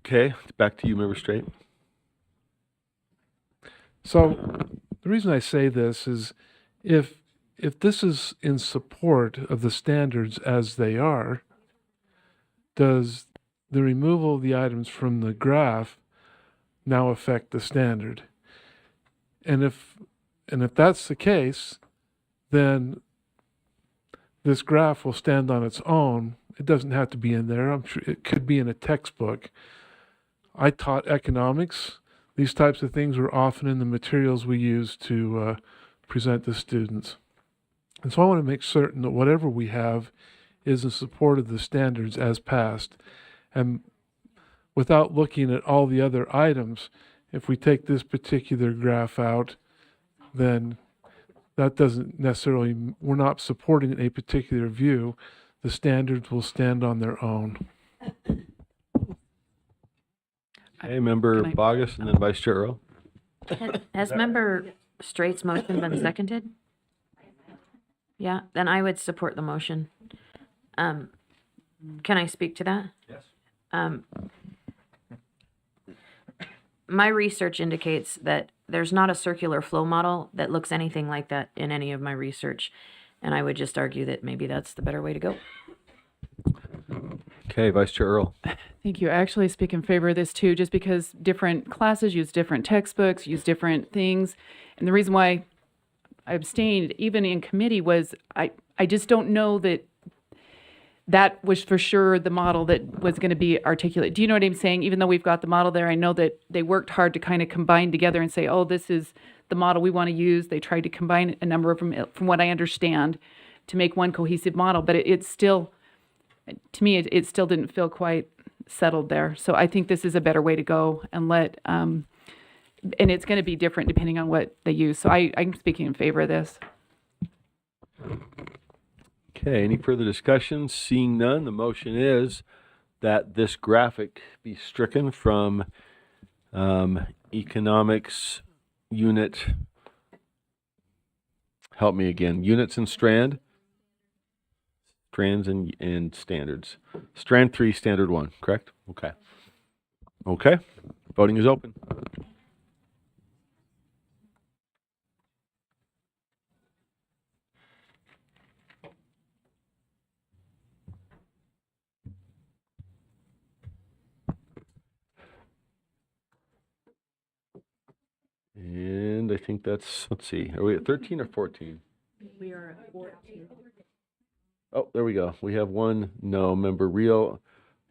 Okay, back to you, member Straight. So the reason I say this is if this is in support of the standards as they are, does the removal of the items from the graph now affect the standard? And if that's the case, then this graph will stand on its own. It doesn't have to be in there. I'm sure it could be in a textbook. I taught economics. These types of things were often in the materials we use to present to students. And so I want to make certain that whatever we have is in support of the standards as passed. And without looking at all the other items, if we take this particular graph out, then that doesn't necessarily, we're not supporting a particular view. The standards will stand on their own. Okay, member Bogus and then Vice Chair Earl. Has member Straight's motion been seconded? Yeah, then I would support the motion. Can I speak to that? Yes. my research indicates that there's not a circular flow model that looks anything like that in any of my research. And I would just argue that maybe that's the better way to go. Okay, Vice Chair Earl. Thank you. I actually speak in favor of this too, just because different classes use different textbooks, use different things. And the reason why I abstained, even in committee, was I just don't know that that was for sure the model that was going to be articulated. Do you know what I'm saying? Even though we've got the model there, I know that they worked hard to kind of combine together and say, oh, this is the model we want to use. They tried to combine a number of them, from what I understand, to make one cohesive model. But it's still, to me, it still didn't feel quite settled there. So I think this is a better way to go and let, and it's going to be different depending on what they use. So I'm speaking in favor of this. Okay, any further discussion? Seeing none, the motion is that this graphic be stricken from economics unit, help me again, units and strands and standards. Strand 3, standard 1, correct? Okay. Okay, voting is open. And I think that's, let's see, are we at 13 or 14? We are at 14. Oh, there we go. We have one no. Member Rio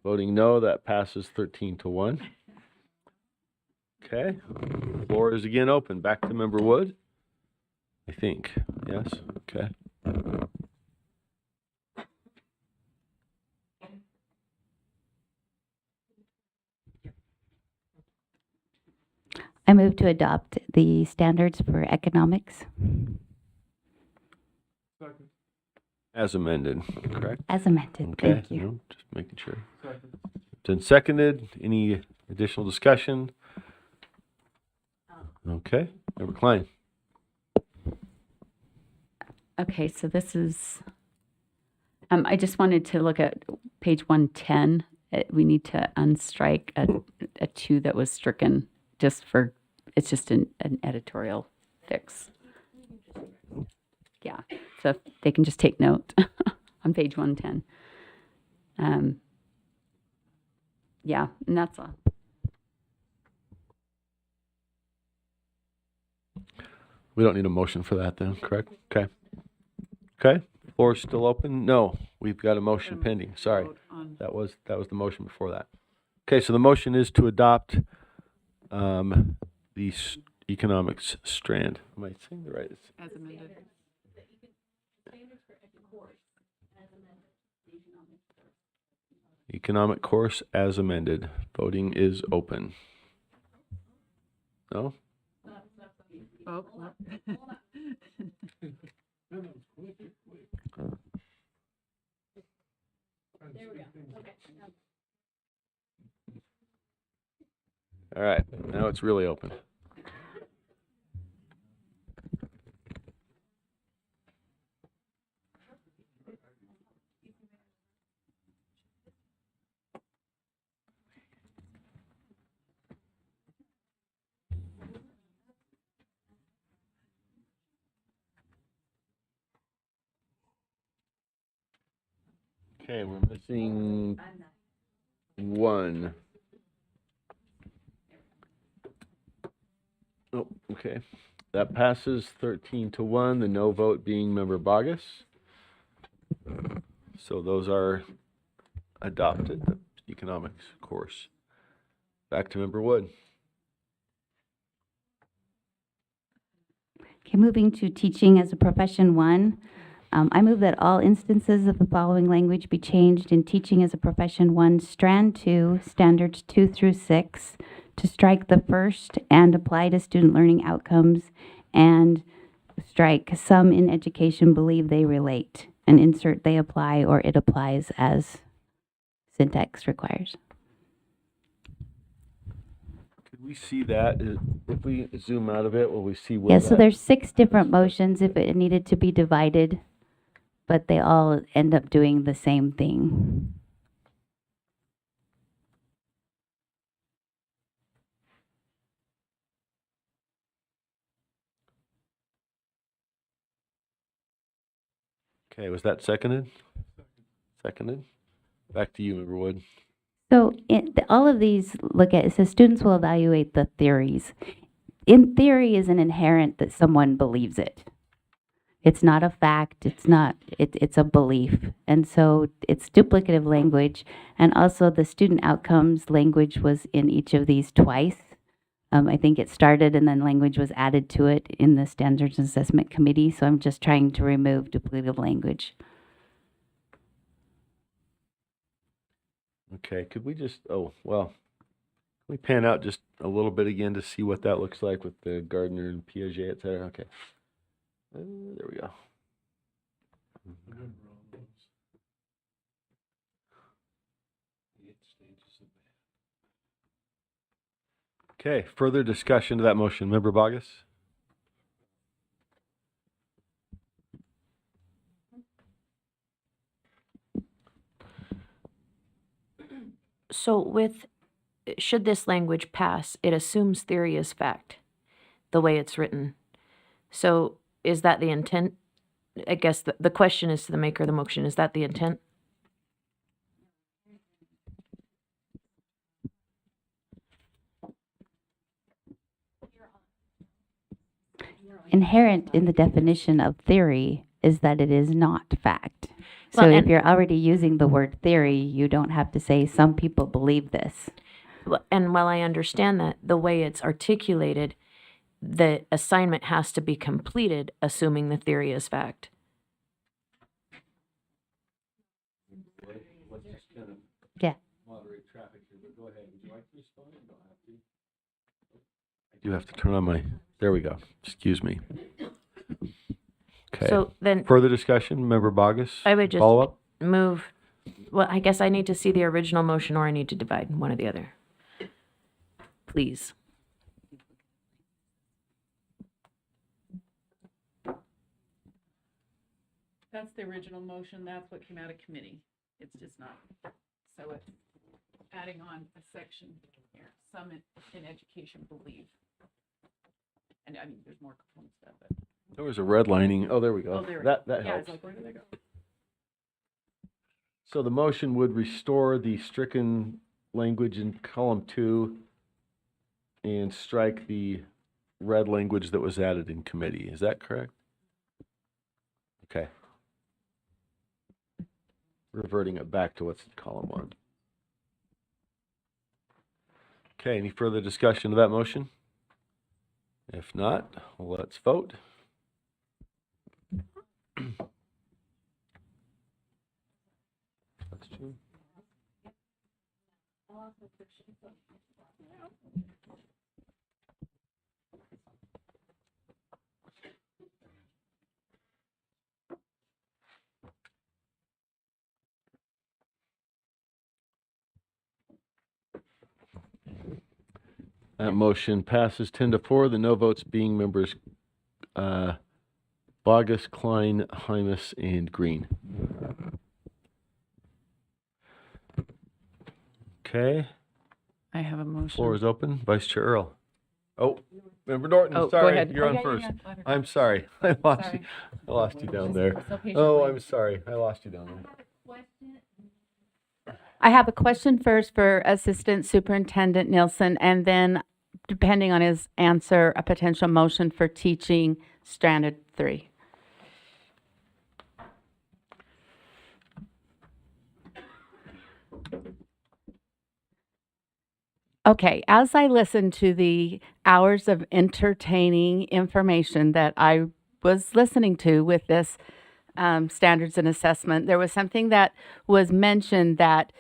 voting no. That passes 13-1. Okay. Floor is again open. Back to Member Wood, I think. Yes. Okay. I move to adopt the standards for economics As amended, correct? as amended. Okay. Thank you. No, just making sure. Then seconded. Any additional discussion? Okay. Member Klein. Okay, so this is, I just wanted to look at page 110. We need to unstrike a 2 that was stricken just for, it's just an editorial fix. Yeah, so if they can just take note on page 110. Yeah, and that's all. We don't need a motion for that then, correct? Okay. Okay. Floor is still open? No, we've got a motion pending. Sorry. That was the motion before that. Okay, so the motion is to adopt the economics strand. Am I saying the right? As amended. Economic course as amended. Voting is open. No? Oh. All right, now it's really open. Okay, we're missing one. Oh, okay. That passes 13-1, the no vote being Member Bogus. So those are adopted, the economics course. Back to Member Wood. Okay, moving to teaching as a profession 1. I move that all instances of the following language be changed in teaching as a profession 1, strand 2, standards 2 through 6, to strike the first and apply to student learning outcomes, and strike some in education believe they relate, and insert they apply or it applies as syntax requires. Could we see that? If we zoom out of it, will we see where Yeah, so there's 6 different motions if it needed to be divided, but they all end up doing the same thing. Okay, was that seconded? Seconded. Back to you, Member Wood. So all of these look at, it says students will evaluate the theories. In theory isn't inherent that someone believes it. It's not a fact, it's a belief. And so it's duplicative language. And also the student outcomes language was in each of these twice. I think it started and then language was added to it in the Standards and Assessment Committee. So I'm just trying to remove duplicative language. Okay, could we just, can we pan out just a little bit again to see what that looks like with the Gardner and Piaget, et cetera? Okay. There we go. Okay, further discussion to that motion. Member Bogus? So should this language pass, it assumes theory is fact, the way it's written. So is that the intent? I guess the question is to the maker of the motion, is that the intent? Inherent in the definition of theory is that it is not fact. So Well, if and- you're already using the word theory, you don't have to say some people believe this. And while I understand that, the way it's articulated, the assignment has to be completed, assuming the theory is fact. Yeah. Moderate traffic here, but go ahead. Would you like to respond? You don't have to. I do have to turn on my, there we go. Excuse me. Okay. So then Further discussion, Member Bogus? I would just Follow up? move, well, I guess I need to see the original motion or I need to divide one or the other. Please. That's the original motion. That's what came out of committee. It's just not. So it's adding on a section here. Some in education believe. And I mean, there's more components to that, but. There was a redlining. Oh, there we go. Oh, there we That go. Yeah, helps. it's like, where did they go? So the motion would restore the stricken language in column 2 and strike the red language that was added in committee. Is that correct? Okay. Reverting it back to what's in column 1. Okay, any further discussion of that motion? If not, let's vote. That's true. That motion passes 10-4, the no votes being members Bogus, Klein, Hymas, and Green. Okay, I have a motion. floor is open. Vice Chair Earl. Oh, Member Norton, Oh, go sorry, ahead. you're Oh, on yeah, first. yeah, yeah. I'm sorry, I lost you. Sorry. I lost you down there. So patiently. Oh, I'm sorry, I lost you down there. I have a question first for Assistant Superintendent Nielsen, and then, depending on his answer, a potential motion for teaching Standard 3. Okay, as I listened to the hours of entertaining information that I was listening to with this standards and assessment, there was something that was mentioned that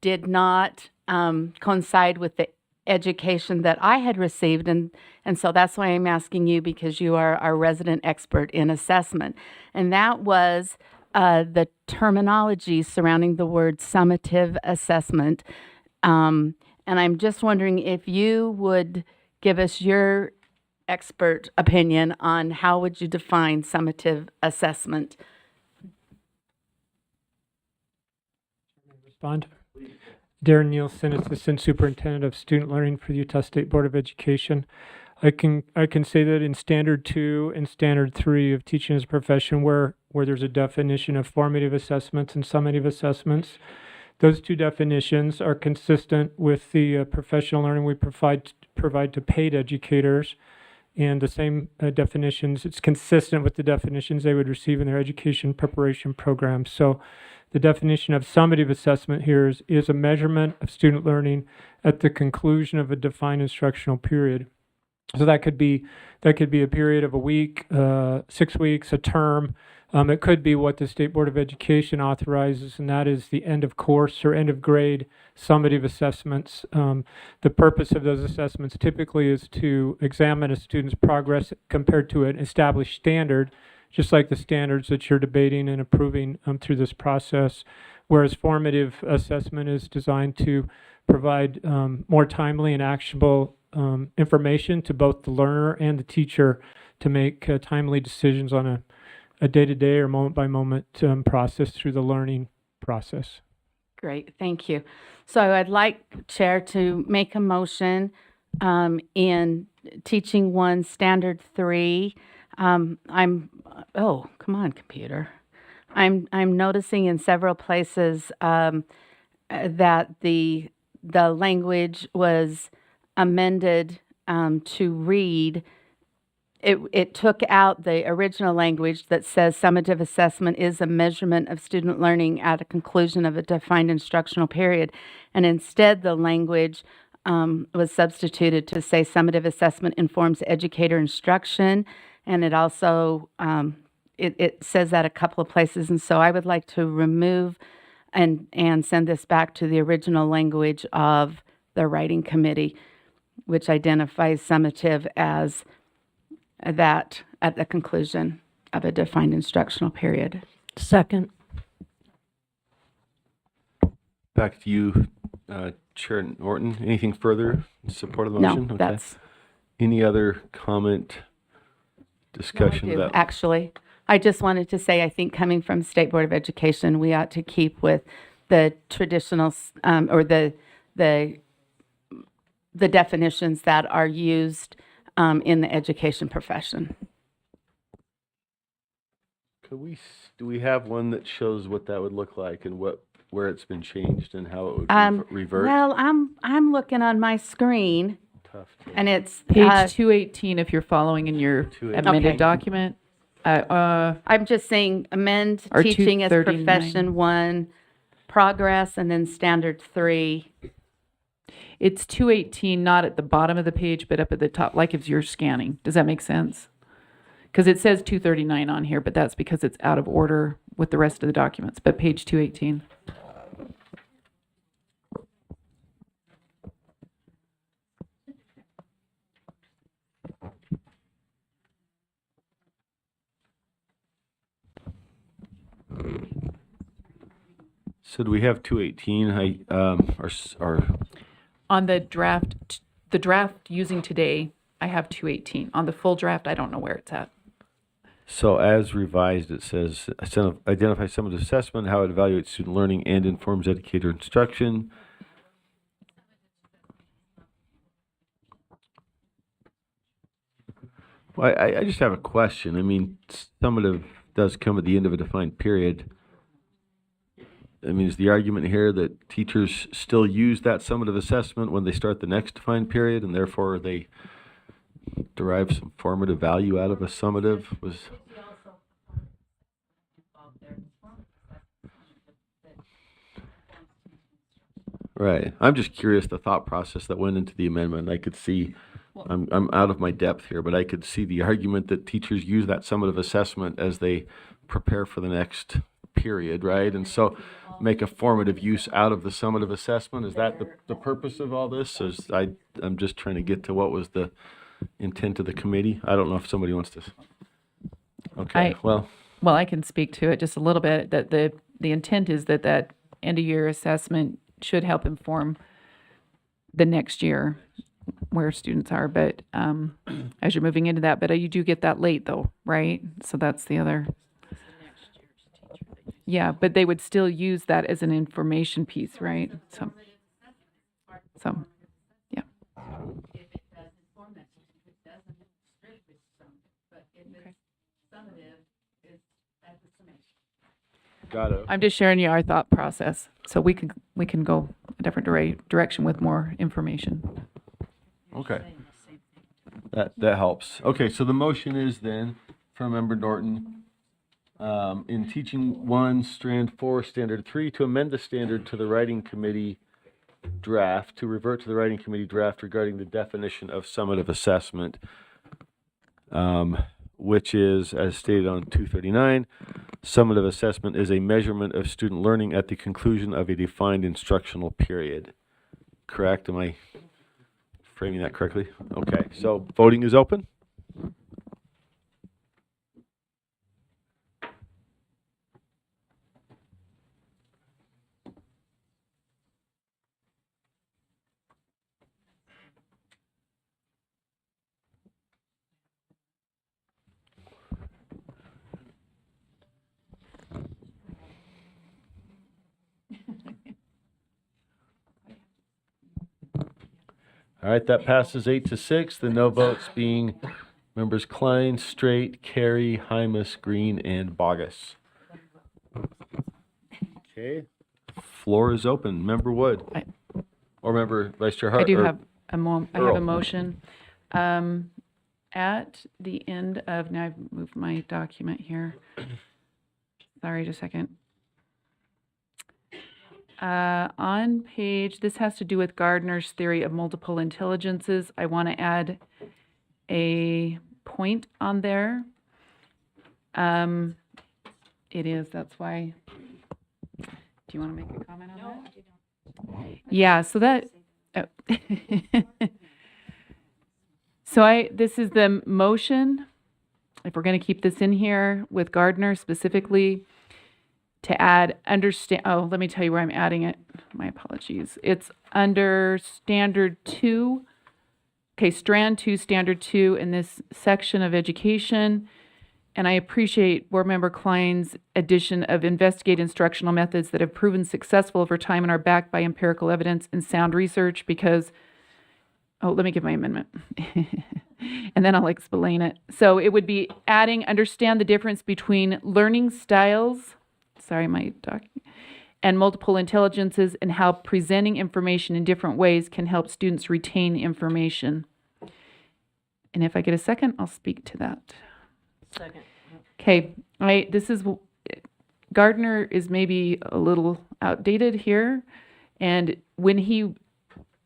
did not coincide with the education that I had received. And so that's why I'm asking you, because you are our resident expert in assessment. And that was the terminology surrounding the word summative assessment. And I'm just wondering if you would give us your expert opinion on how would you define summative assessment? Respond. Darren Nielsen, Assistant Superintendent of Student Learning for the Utah State Board of Education. I can say that in Standard 2 and Standard 3 of Teaching as a Profession, where there's a definition of formative assessments and summative assessments, those two definitions are consistent with the professional learning we provide to paid educators, and the same definitions. It's consistent with the definitions they would receive in their education preparation programs. So the definition of summative assessment here is a measurement of student learning at the conclusion of a defined instructional period. So that could be a period of a week, 6 weeks, a term. It could be what the State Board of Education authorizes, and that is the end of course or end of grade summative assessments. The purpose of those assessments typically is to examine a student's progress compared to an established standard, just like the standards that you're debating and approving through this process, whereas formative assessment is designed to provide more timely and actionable information to both the learner and the teacher to make timely decisions on a day-to-day or moment-by-moment process through the learning process. Great, thank you. So I'd like Chair to make a motion in Teaching 1, Standard 3. Oh, come on, computer. I'm noticing in several places that the language was amended to read. It took out the original language that says summative assessment is a measurement of student learning at a conclusion of a defined instructional period. And instead, the language was substituted to say summative assessment informs educator instruction. And it also, it says that a couple of places. And so I would like to remove and send this back to the original language of the writing committee, which identifies summative as that at the conclusion of a defined instructional period. Second. Back to you, Chair Norton. Anything further in support of the motion? No, that's... Any other comment, discussion No, I do, about? actually. I just wanted to say, I think coming from State Board of Education, we ought to keep with the traditional, or the definitions that are used in the education profession. Do we have one that shows what that would look like and where it's been changed and how it would revert? Well, I'm looking on my screen, and it's Page 218 if you're following in your 218. amended Okay. document. I'm just saying amend Or Teaching as 239. Profession 1, progress, and then Standard 3. It's 218, not at the bottom of the page, but up at the top, like if you're scanning. Does that make sense? Because it says 239 on here, but that's because it's out of order with the rest of the documents. But page 218. So do we have 218? On the draft using today, I have 218. On the full draft, I don't know where it's at. So as revised, it says, identify summative assessment, how it evaluates student learning and informs educator instruction. Well, I just have a question. I mean, summative does come at the end of a defined period. I mean, is the argument here that teachers still use that summative assessment when they start the next defined period, and therefore they derive some formative value out of a summative? Right. I'm just curious the thought process that went into the amendment. I could see, I'm out of my depth here, but I could see the argument that teachers use that summative assessment as they prepare for the next period, right? And so make a formative use out of the summative assessment. Is that the purpose of all this? I'm just trying to get to what was the intent of the committee. I don't know if somebody wants to. Okay, well, I can speak to it just a little bit. That the intent is that end of year assessment should help inform the next year where students are. But as you're moving into that, but you do get that late though, right? So that's the other. Yeah, but they would still use that as an information piece, right? So yeah. Got it. I'm just sharing you our thought process, so we can go a different direction with more information. Okay. That helps. Okay, so the motion is then from Member Norton, in teaching 1, strand 4, standard 3, to amend the standard to the writing committee draft, to revert to the writing committee draft regarding the definition of summative assessment, which is, as stated on 239, summative assessment is a measurement of student learning at the conclusion of a defined instructional period. Correct? Am I framing that correctly? Okay, so voting is open. All right, that passes 8-6. The no votes being members Klein, Straight, Carey, Hymus, Green, and Bogus. Okay, floor is open. Member Wood, or Member Vice Chair Hart. I do or have I have Earl. a motion. At the end of, now I've moved my document here. Sorry, just a second. On page, this has to do with Gardner's theory of multiple intelligences. I want to add a point on there. It is, that's why. Do you want to make a comment on that? Yeah, so that, this is the motion, if we're going to keep this in here with Gardner specifically, to add let me tell you where I'm adding it. My apologies. It's under standard 2. Okay, strand 2, standard 2 in this section of education. And I appreciate Board Member Klein's addition of investigate instructional methods that have proven successful over time and are backed by empirical evidence and sound research because, let me give my amendment. And then I'll explain it. So it would be adding, understand the difference between learning styles, and multiple intelligences, and how presenting information in different ways can help students retain information. And if I get a second, I'll speak to that. Second. Okay, Gardner is maybe a little outdated here. And when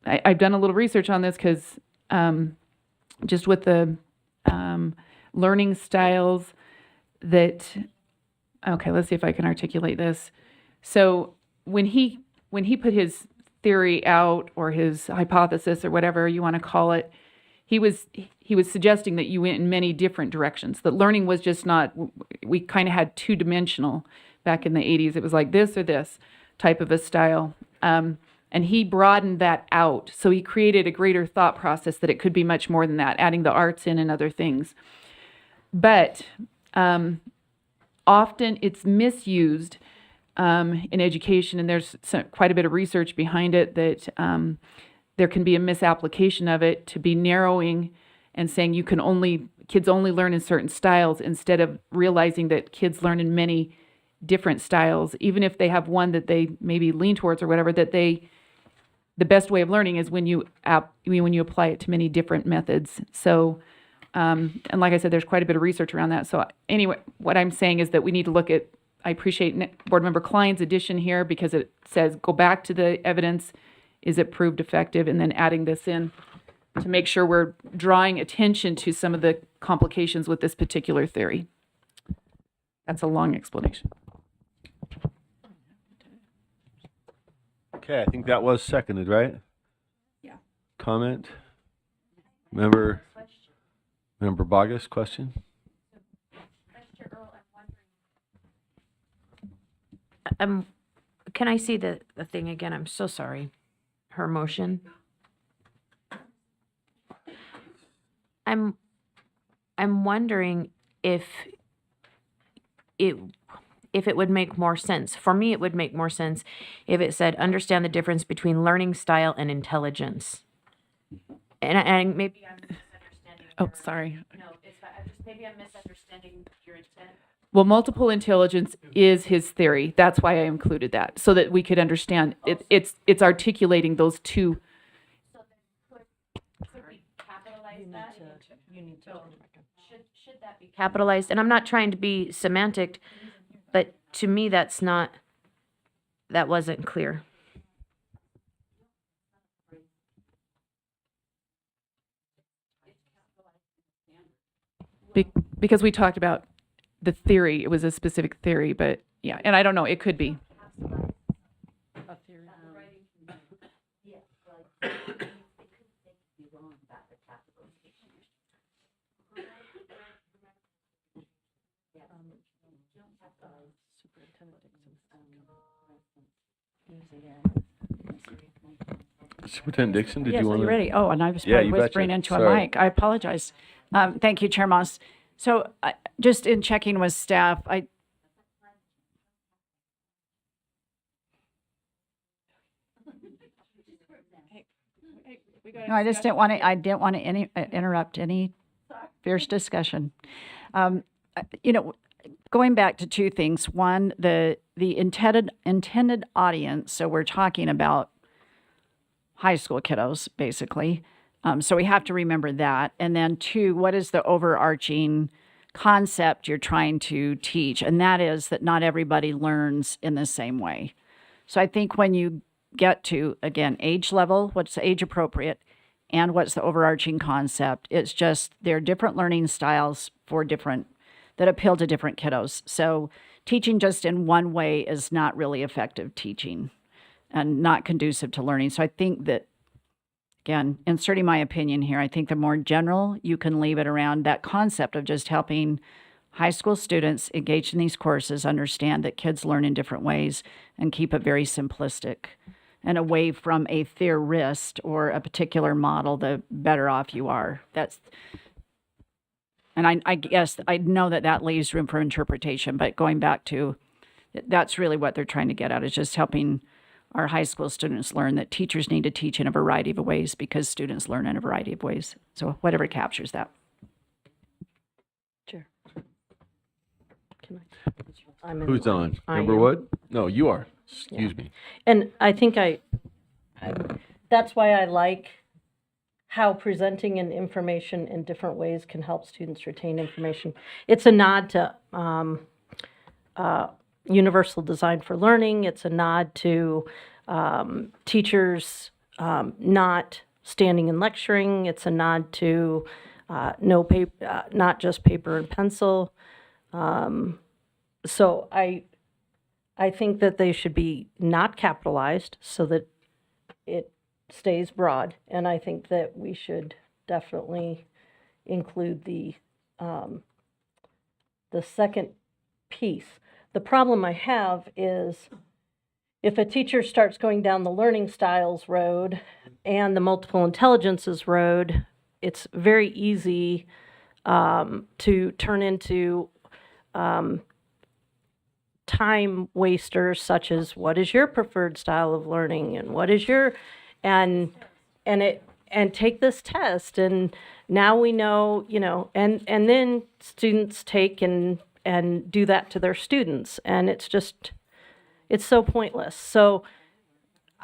I've done a little research on this because just with the learning styles okay, let's see if I can articulate this. So when he put his theory out, or his hypothesis, or whatever you want to call it, he was suggesting that you went in many different directions. That learning was just not, we kind of had two-dimensional back in the 80s. It was like this or this type of a style. And he broadened that out. So he created a greater thought process that it could be much more than that, adding the arts in and other things. But often it's misused in education, and there's quite a bit of research behind it that there can be a misapplication of it to be narrowing and saying kids only learn in certain styles, instead of realizing that kids learn in many different styles, even if they have one that they maybe lean towards or whatever, the best way of learning is when you apply it to many different methods. So and like I said, there's quite a bit of research around that. So anyway, what I'm saying is that we need to look at, I appreciate Board Member Klein's addition here because it says go back to the evidence, is it proved effective, and then adding this in to make sure we're drawing attention to some of the complications with this particular theory. That's a long explanation. Okay, I think that was seconded, right? Yeah. Comment? Member Bogus, question? Can I see the thing again? I'm so sorry. Her motion. I'm wondering if it would make more sense. For me, it would make more sense if it said, understand the difference between learning style and intelligence. And maybe I'm misunderstanding. Oh, sorry. No, maybe I'm misunderstanding your intent. Well, multiple intelligence is his theory. That's why I included that, so that we could understand it's articulating those two. Should that be capitalized? And I'm not trying to be semantic, but to me, that wasn't clear. Because we talked about the theory, it was a specific theory, but yeah, and I don't know, it could be. Superintendent Dixon, did Yes, you are want you to? ready? Oh, and I was Yeah, probably you whispering betcha. into a Sorry. mic. I apologize. Thank you, Chair Moss. So just in checking with staff, no, I just didn't want to, interrupt any fierce discussion. Going back to two things. One, the intended audience. So we're talking about high school kiddos, basically. So we have to remember that. And then two, what is the overarching concept you're trying to teach? And that is that not everybody learns in the same way. So I think when you get to, again, age level, what's age appropriate, and what's the overarching concept, it's just there are different learning styles that appeal to different kiddos. So teaching just in one way is not really effective teaching and not conducive to learning. So I think that, again, inserting my opinion here, I think the more general you can leave it around that concept of just helping high school students engaged in these courses understand that kids learn in different ways and keep it very simplistic and away from a theorist or a particular model, the better off you are. And I guess I know that leaves room for interpretation, but going back to, that's really what they're trying to get at, is just helping our high school students learn that teachers need to teach in a variety of ways because students learn in a variety of ways. So whatever captures that. Chair. Who's on? Member Wood? No, you are. Excuse me. And I think that's why I like how presenting information in different ways can help students retain information. It's a nod to universal design for learning. It's a nod to teachers not standing and lecturing. It's a nod to not just paper and pencil. So I think that they should be not capitalized so that it stays broad. And I think that we should definitely include the second piece. The problem I have is if a teacher starts going down the learning styles road and the multiple intelligences road, it's very easy to turn into time wasters, such as what is your preferred style of learning and what is your and take this test, and now we know, and then students take and do that to their students, and it's so pointless. So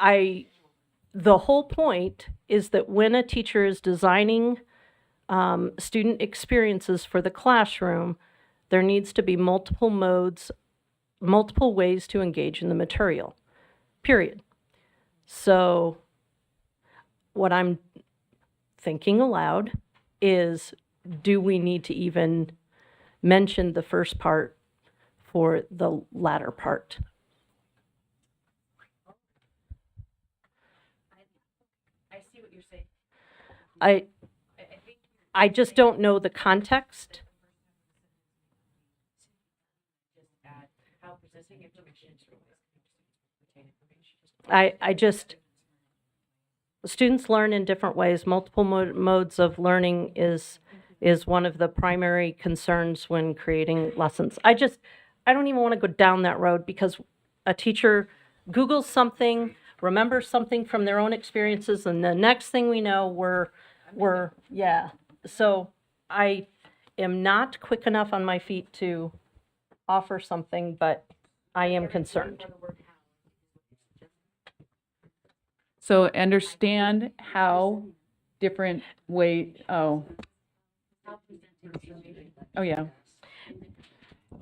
the whole point is that when a teacher is designing student experiences for the classroom, there needs to be multiple ways to engage in the material, period. So what I'm thinking aloud is, do we need to even mention the first part for the latter part? I see what you're saying. I just don't know the context. Students learn in different ways. Multiple modes of learning is one of the primary concerns when creating lessons. I don't even want to go down that road, because a teacher Googles something, remembers something from their own experiences, and the next thing we know, we're yeah. So I am not quick enough on my feet to offer something, but I am concerned. So understand how different oh, yeah.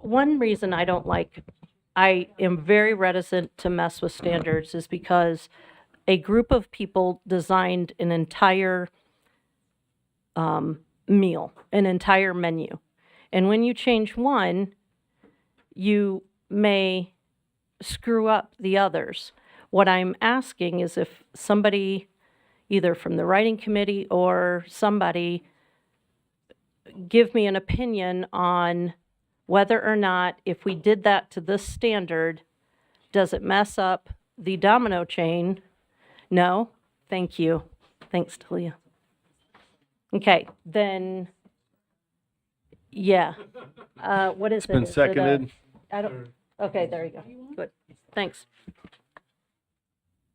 One reason I am very reticent to mess with standards is because a group of people designed an entire meal, an entire menu. And when you change one, you may screw up the others. What I'm asking is if somebody, either from the writing committee or somebody, give me an opinion on whether or not, if we did that to this standard, does it mess up the domino chain? No? Thank you. Thanks, Talia. Okay, then, yeah. What is It's been it? Is it a- seconded. I don't, okay, there you go. Good. Thanks.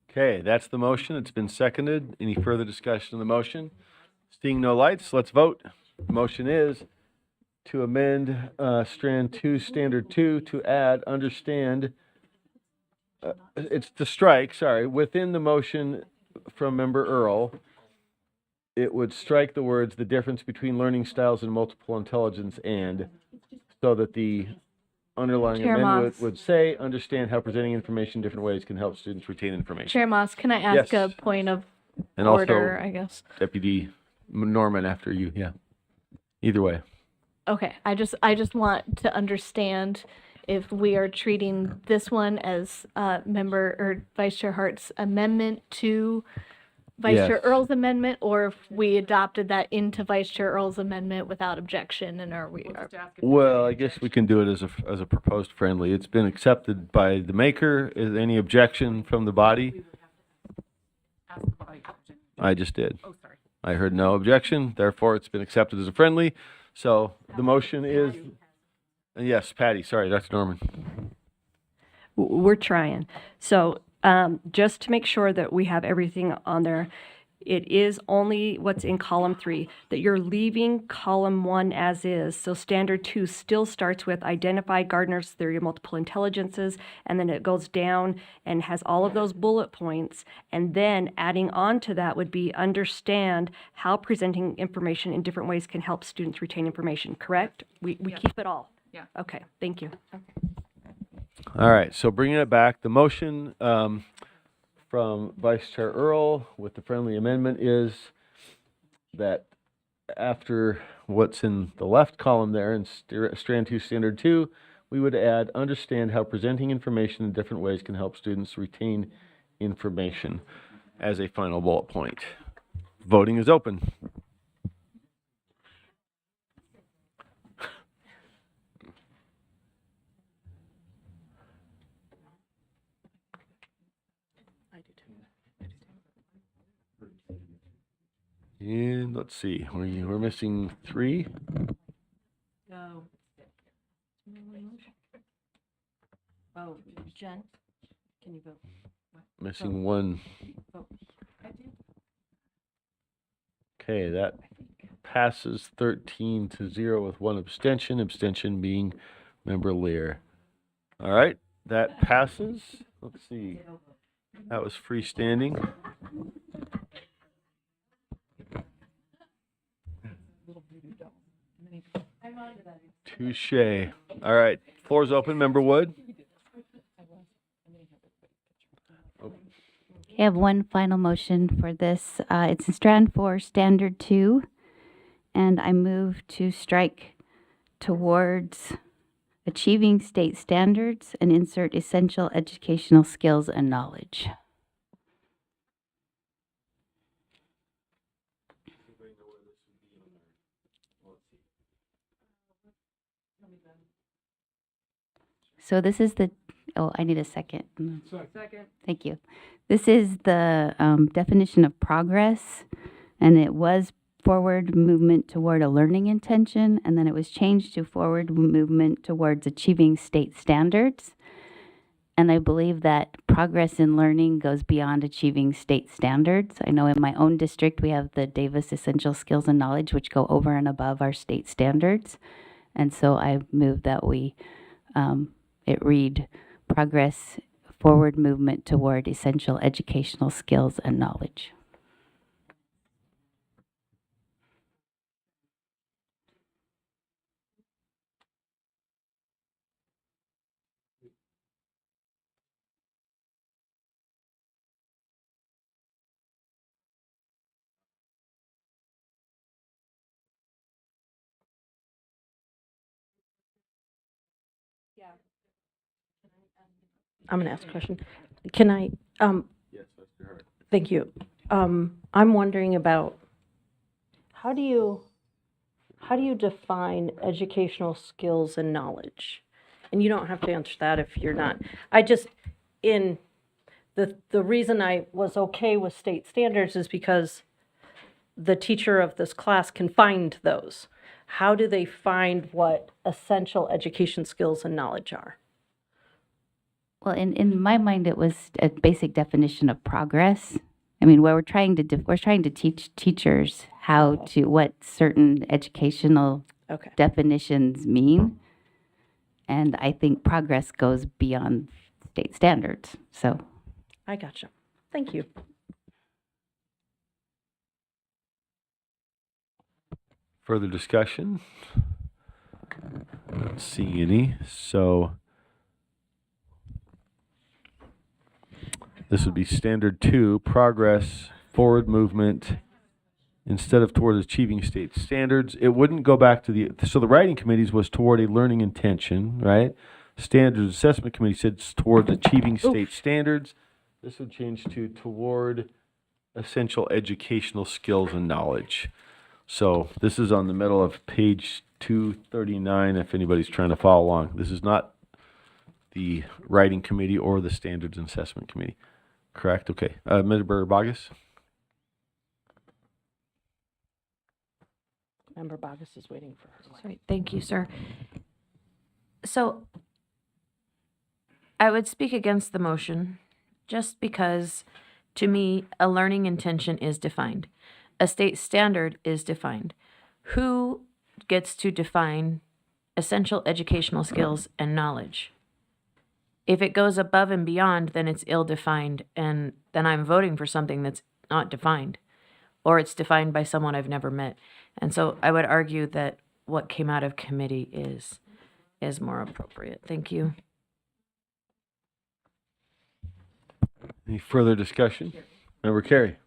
Okay, that's the motion. It's been seconded. Any further discussion on the motion? Seeing no lights, let's vote. The motion is to amend Strand 2, Standard 2 to add understand. It's to strike, sorry, within the motion from Member Earl, it would strike the words the difference between learning styles and multiple intelligence and, so that the underlying Chair amendment Moss. would say understand how presenting information in different ways can help students retain information. Chair Moss, can I ask Yes. a point of And order, also, I guess? Deputy Norman after you, yeah. Either way. Okay, I just want to understand if we are treating this one as member or Vice Chair Hart's amendment to Vice Yes. Chair Earl's amendment, or if we adopted that into Vice Chair Earl's amendment without objection, and Well, I guess we can do it as a proposed friendly. It's been accepted by the maker. Is there any objection from the body? I just did. Oh, sorry. I heard no objection, therefore it's been accepted as a friendly. So the motion is, yes, Patty, sorry, Dr. Norman. We're trying. So just to make sure that we have everything on there, it is only what's in column 3, that you're leaving column 1 as is. So standard 2 still starts with identify Gardner's theory of multiple intelligences, and then it goes down and has all of those bullet points. And then adding on to that would be understand how presenting information in different ways can help students retain information, correct? We keep it all? Yeah. Okay, thank you. All right, so bringing it back, the motion from Vice Chair Earl with the friendly amendment is that after what's in the left column there in Strand 2, Standard 2, we would add understand how presenting information in different ways can help students retain information as a final bullet point. Voting is open. And let's see, we're missing 3. No. Oh, Jen, can you vote? Missing 1. Okay, that passes 13-0 with 1 abstention, abstention being Member Lear. All right, that passes. Let's see, that was freestanding. Touche. All right, floor's open. Member Wood. I have one final motion for this. It's in Strand 4, Standard 2, and I move to strike towards achieving state standards and insert essential educational skills and knowledge. So this is the, oh, I need a second. Second. Thank you. This is the definition of progress, and it was forward movement toward a learning intention, and then it was changed to forward movement towards achieving state standards. And I believe that progress in learning goes beyond achieving state standards. I know in my own district, we have the Davis Essential Skills and Knowledge, which go over and above our state standards. And so I move that we It read, progress, forward movement toward essential educational skills and knowledge. I'm going to ask a question. Can I, Yes, Mr. Hart. thank you. I'm wondering about how do you define educational skills and knowledge? And you don't have to answer that if you're not. I just, in the reason I was okay with state standards is because the teacher of this class can find those. How do they find what essential education skills and knowledge are? Well, in my mind, it was a basic definition of progress. I mean, where we're trying to teach teachers how to, what certain educational definitions mean. And I think progress goes beyond state standards. So I gotcha. Thank you. Further discussion? Not seeing any. So this would be standard 2, progress, forward movement, instead of toward achieving state standards. It wouldn't go back to so the writing committees was toward a learning intention, right? Standards assessment committee said it's toward achieving state standards. This would change to toward essential educational skills and knowledge. So this is on the middle of page 239 if anybody's trying to follow along. This is not the writing committee or the standards and assessment committee. Correct? Okay. Member Bogus? Member Bogus is waiting for her. Sorry. Thank you, sir. So I would speak against the motion just because, to me, a learning intention is defined. A state standard is defined. Who gets to define essential educational skills and knowledge? If it goes above and beyond, then it's ill-defined, and then I'm voting for something that's not defined, or it's defined by someone I've never met. And so I would argue that what came out of committee is more appropriate. Thank you. Any further discussion? Member Carey?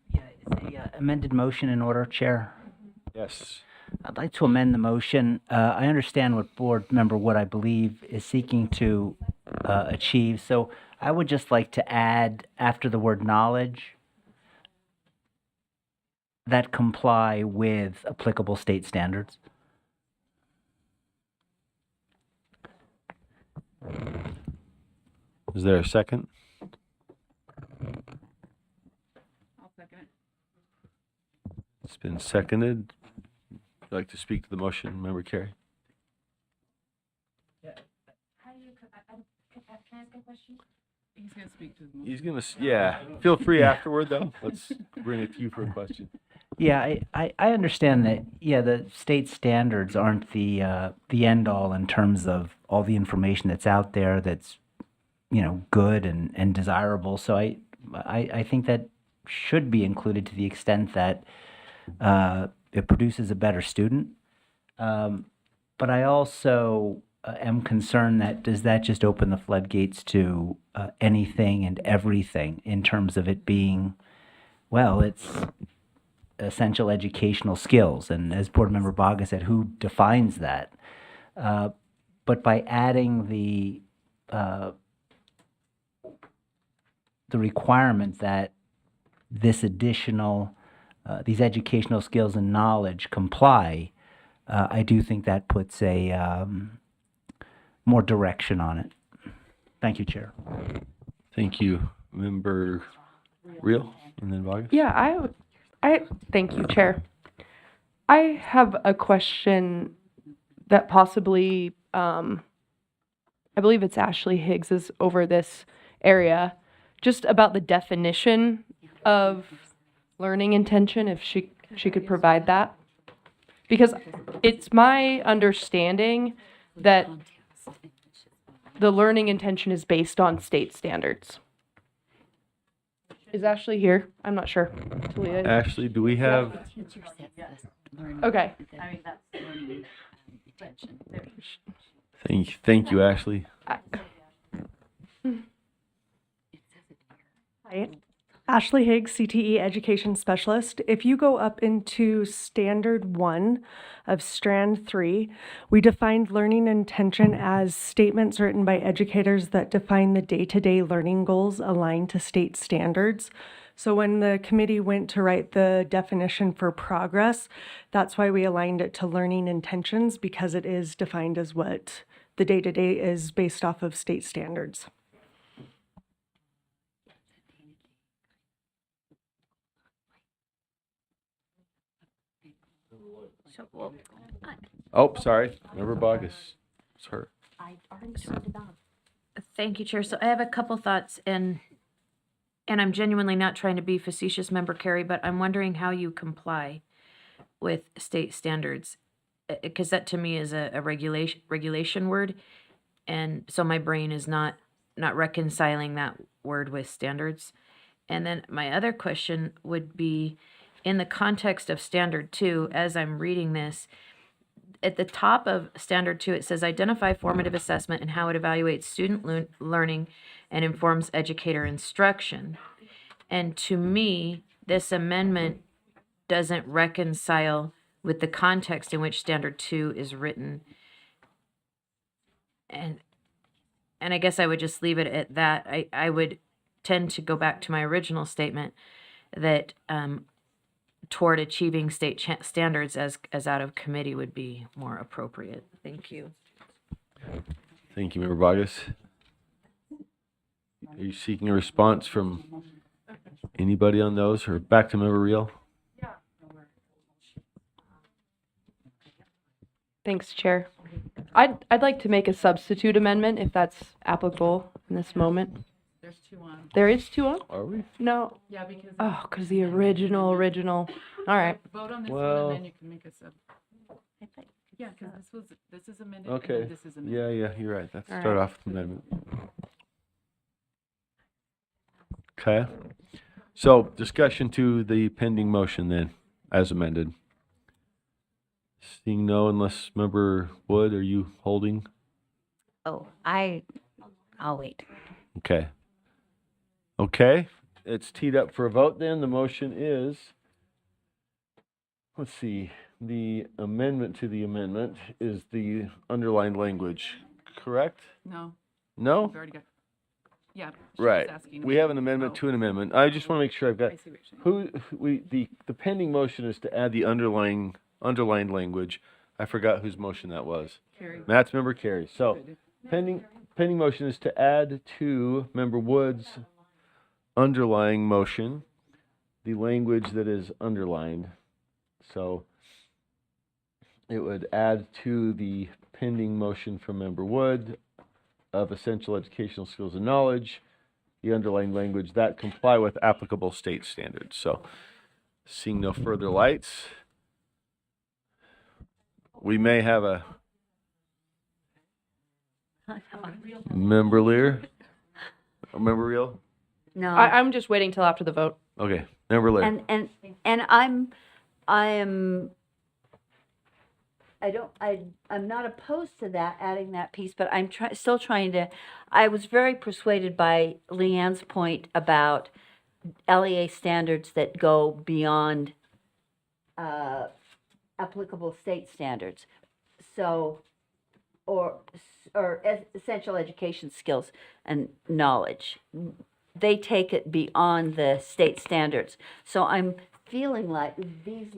The amended motion in order, Chair. Yes. I'd like to amend the motion. I understand what Board Member Wood, I believe, is seeking to achieve. So I would just like to add, after the word knowledge, that comply with applicable state standards. Is there a second? I'll second it. It's been seconded. Would you like to speak to the motion, Member Carey? Can I ask a question? He's going to speak to the He's going to, yeah. Feel free afterward, though. Let's bring it to you for a question. Yeah, I understand that, yeah, the state standards aren't the end all in terms of all the information that's out there that's, you know, good and desirable. So I think that should be included to the extent that it produces a better student. But I also am concerned that does that just open the floodgates to anything and everything in terms of it being, well, it's essential educational skills. And as Board Member Boga said, who defines that? But by adding the requirement that this additional, these educational skills and knowledge comply, I do think that puts a more direction on it. Thank you, Chair. Thank you. Member Reel, and then Vargas? Yeah, I thank you, Chair. I have a question that possibly, I believe it's Ashley Higgs is over this area, just about the definition of learning intention, if she could provide that. Because it's my understanding that the learning intention is based on state standards. Is Ashley here? I'm not sure. Talia? Ashley, do we have? Okay. Thank you, Ashley. Hi, Ashley Higgs, CTE Education Specialist. If you go up into Standard 1 of Strand 3, we defined learning intention as statements written by educators that define the day-to-day learning goals aligned to state standards. So when the committee went to write the definition for progress, that's why we aligned it to learning intentions, because it is defined as what the day-to-day is based off of state standards. Oh, sorry. Member Bogus. It's her. Thank you, Chair. So I have a couple thoughts, and I'm genuinely not trying to be facetious, Member Carey, but I'm wondering how you comply with state standards, because that to me is a regulation word, and so my brain is not reconciling that word with standards. And then my other question would be, in the context of Standard 2, as I'm reading this, at the top of Standard 2, it says, identify formative assessment and how it evaluates student learning and informs educator instruction. And to me, this amendment doesn't reconcile with the context in which Standard 2 is written. And I guess I would just leave it at that. I would tend to go back to my original statement that toward achieving state standards as out of committee would be more appropriate. Thank you. Thank you, Member Bogus. Are you seeking a response from anybody on those, or back to Member Reel? Thanks, Chair. I'd like to make a substitute amendment if that's applicable in this moment. There's 2 on. There is 2 on? Are we? No. Yeah, because. Oh, because the original. All right. Vote on this Well, one, and then you can make a sub. Yeah, because this is amended. And Okay. then this is amended. Yeah, you're right. Let's All start right. off with the amendment. Okay. So discussion to the pending motion then, as amended. Seeing no, unless Member Wood, are you holding? Oh, I'll wait. Okay. Okay, it's teed up for a vote then. The motion is, let's see, the amendment to the amendment is the underlined language, correct? No. No? We've already got. Yeah. she was Right. asking We about- have an amendment oh, to an amendment. I just want to make sure I've got, I see what you're saying. the pending motion is to add the underlined language. I forgot whose motion that was. Carey. Matt's Member Carey. So Good. pending motion is to add to Member Wood's underlying motion the language that is underlined. So it would add to the pending motion from Member Wood of essential educational skills and knowledge, the underlying language that comply with applicable state standards. So seeing no further lights, we may have a Member Lear, Member Reel. No. I'm just waiting till after the vote. Okay, Member Lear. And I'm not opposed to that, adding that piece, but I'm still trying to, I was very persuaded by Leanne's point about LEA standards that go beyond applicable state standards. So, or essential education skills and knowledge. They take it beyond the state standards. So I'm feeling like this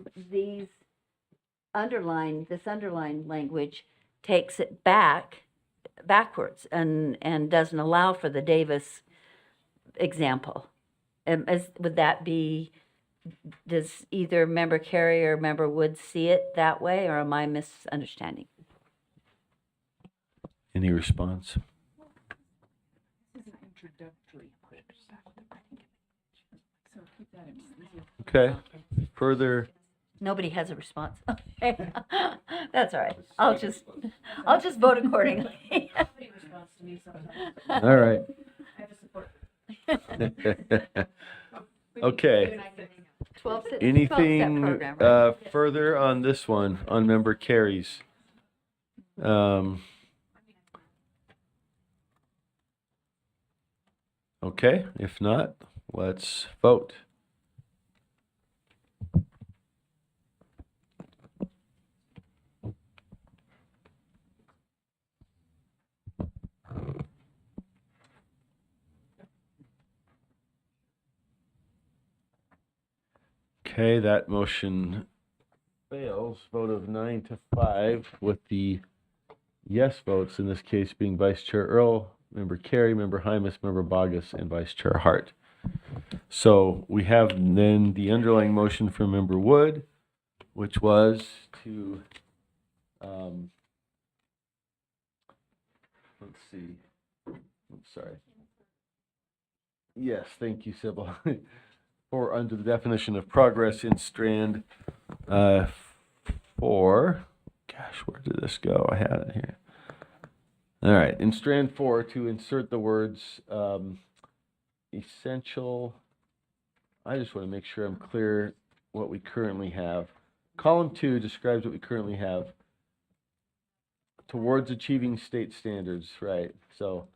underlined language takes it backwards and doesn't allow for the Davis example. Would that be, does either Member Carey or Member Wood see it that way, or am I misunderstanding? Any response? Okay. Further. Nobody has a response. Okay, that's all right. I'll just vote accordingly. All right. Okay. 12-step Anything program, right? further on this one, on member Carey's? Okay, if not, let's vote. Okay, that motion fails. Vote of 9-5 with the yes votes, in this case being Vice Chair Earl, Member Carey, Member Hymas, Member Bogus, and Vice Chair Hart. So we have then the underlying motion from Member Wood, which was to, let's see, I'm sorry. Yes, thank you, Sybil. For under the definition of progress in Strand 4, gosh, where did this go? I had it here. All right, in Strand 4, to insert the words essential. I just want to make sure I'm clear what we currently have. Column 2 describes what we currently have. Towards achieving state standards, right? So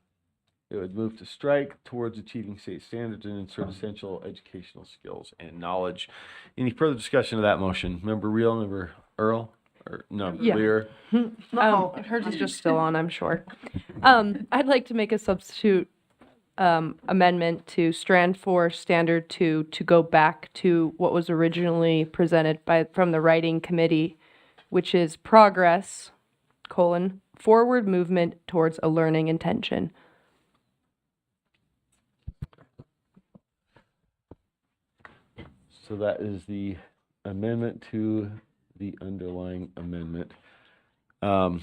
it would move to strike towards achieving state standards and insert essential educational skills and knowledge. Any further discussion of that motion? Member Reel, Member Earl, or no, Yeah. Lear? Hers is just still on, I'm sure. I'd like to make a substitute amendment to Strand 4, Standard 2, to go back to what was originally presented from the writing committee, which is progress, forward movement towards a learning intention. So that is the amendment to the underlying amendment. And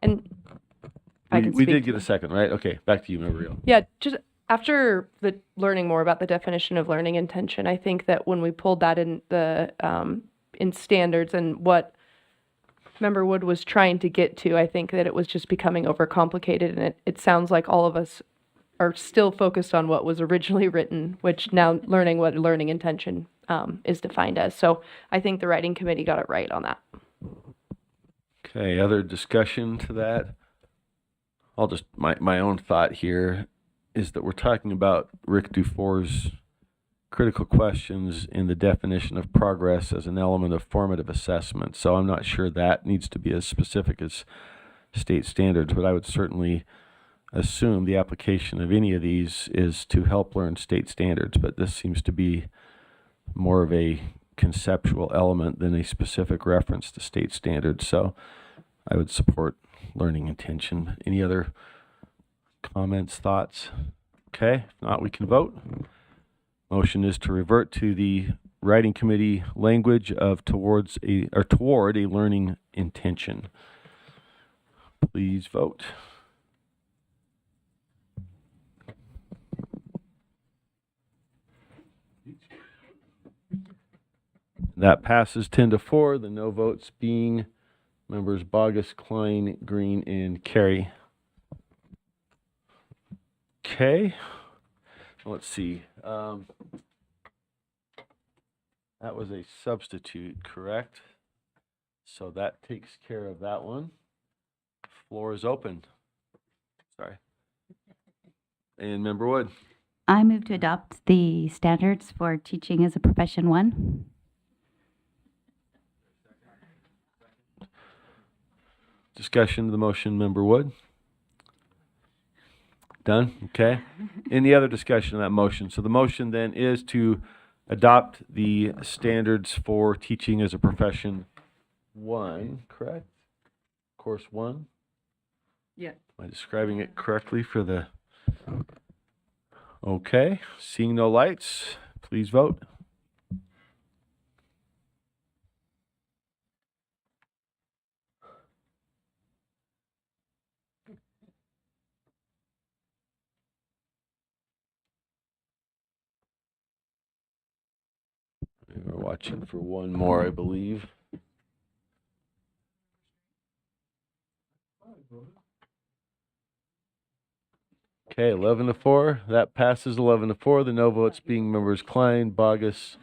I can we speak did to get a second, right? Okay, back to you, Member Reel. Yeah, just after learning more about the definition of learning intention, I think that when we pulled that in the in standards and what Member Wood was trying to get to, I think that it was just becoming overcomplicated, and it sounds like all of us are still focused on what was originally written, which now learning what learning intention is defined as. So I think the writing committee got it right on that. Okay, other discussion to that? I'll just, my own thought here is that we're talking about Rick Dufour's critical questions in the definition of progress as an element of formative assessment. So I'm not sure that needs to be as specific as state standards, but I would certainly assume the application of any of these is to help learn state standards, but this seems to be more of a conceptual element than a specific reference to state standards. So I would support learning intention. Any other comments, thoughts? Okay, if not, we can vote. Motion is to revert to the writing committee language of toward a learning intention. Please vote. That passes 10-4, the no votes being members Bogus, Klein, Green, and Carey. Okay, let's see. That was a substitute, correct? So that takes care of that one. Floor is open. Sorry. And Member Wood. I move to adopt the standards for teaching as a profession 1. Discussion of the motion, Member Wood. Done? Okay. Any other discussion on that motion? So the motion then is to adopt the standards for teaching as a profession 1, correct? Course 1? Yeah. Am I describing it correctly for the... Okay. Seeing no lights, please vote. We're watching for one more, I believe. Okay, 11 to 4. That passes 11 to 4. The no votes being members Klein, Bogus.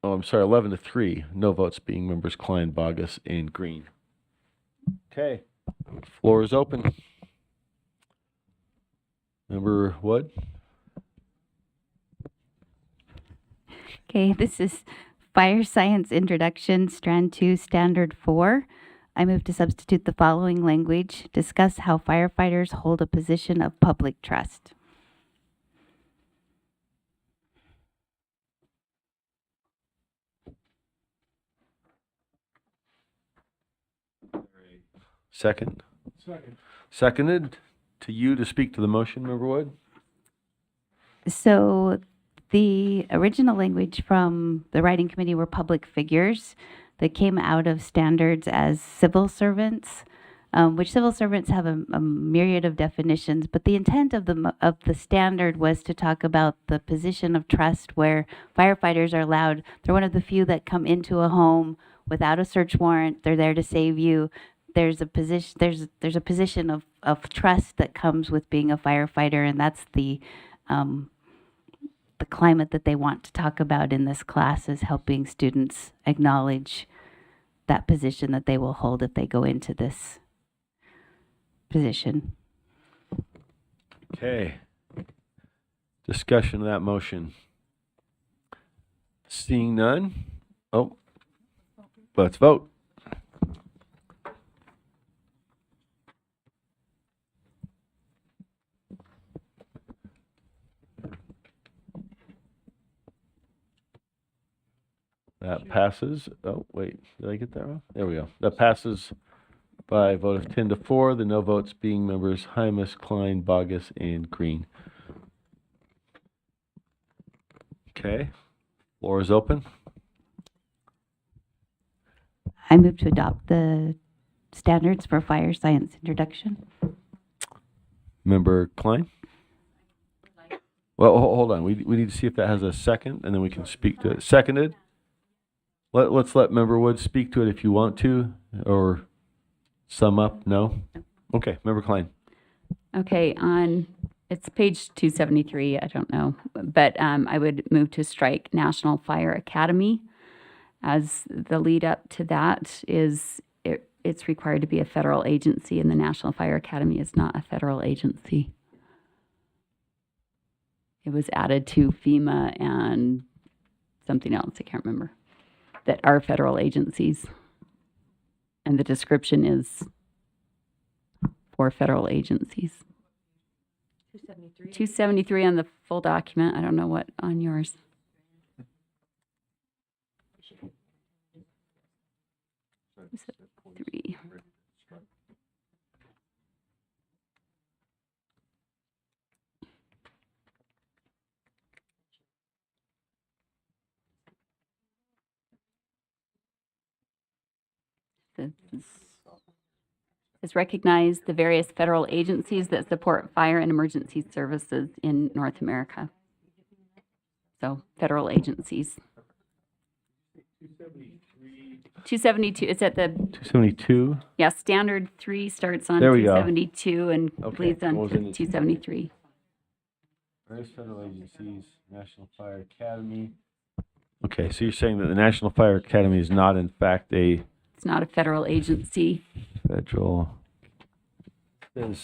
Oh, I'm sorry, 11 to 3. No votes being members Klein, Bogus, and Green. Okay, floor is open. Member Wood? Okay, this is Fire Science Introduction, Strand 2, Standard 4. I move to substitute the following language. Discuss how firefighters hold a position of public trust. Second. Second. Seconded to you to speak to the motion, Member Wood? So the original language from the writing committee were public figures that came out of standards as civil servants, which civil servants have a myriad of definitions. But the intent of the standard was to talk about the position of trust where firefighters are allowed. They're one of the few that come into a home without a search warrant. They're there to save you. There's a position. There's a position of trust that comes with being a firefighter, and that's the climate that they want to talk about in this class, is helping students acknowledge that position that they will hold if they go into this position. Okay. Discussion of that motion. Seeing none. Oh, let's vote. That passes. Oh, wait, did I get that wrong? There we go. That passes by a vote of 10 to 4. The no votes being members Hymas, Klein, Bogus, and Green. Okay. Floor is open. I move to adopt the standards for fire science introduction. Member Klein? Well, hold on. We need to see if that has a second, and then we can speak to it. Seconded? Let's let Member Wood speak to it if you want to, or sum up. No? Okay, Member Klein. Okay, it's page 273, I don't know, but I would move to strike National Fire Academy, as the lead up to that is it's required to be a federal agency, and the National Fire Academy is not a federal agency. It was added to FEMA and something else, I can't remember, that are federal agencies. And the description is for federal agencies. 273 on the full document. I don't know what on yours. Three. Has recognized the various federal agencies that support fire and emergency services in North America. So federal agencies. 272, it's at the, 272. yeah, standard 3 starts on There we go. 272 and Okay, bleeds on goes to into 273. Various federal agencies, National Fire Academy. Okay, so you're saying that the National Fire Academy is not, in fact, a It's not a federal agency. federal.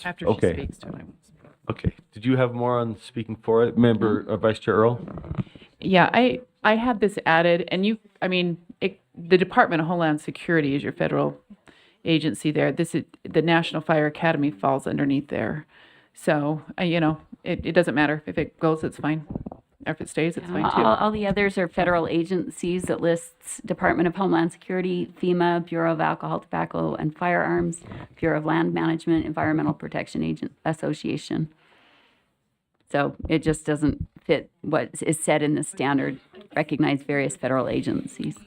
After Okay. she speaks to it, I will speak. Okay. Did you have more on speaking for it, Member Vice Chair Earl? Yeah, I had this added, and the Department of Homeland Security is your federal agency there. The National Fire Academy falls underneath there. So, it doesn't matter. If it goes, it's fine. Or if it stays, it's fine too. All the others are federal agencies that lists Department of Homeland Security, FEMA, Bureau of Alcohol, Tobacco, and Firearms, Bureau of Land Management, Environmental Protection Association. So it just doesn't fit what is said in the standard. Recognize various federal agencies.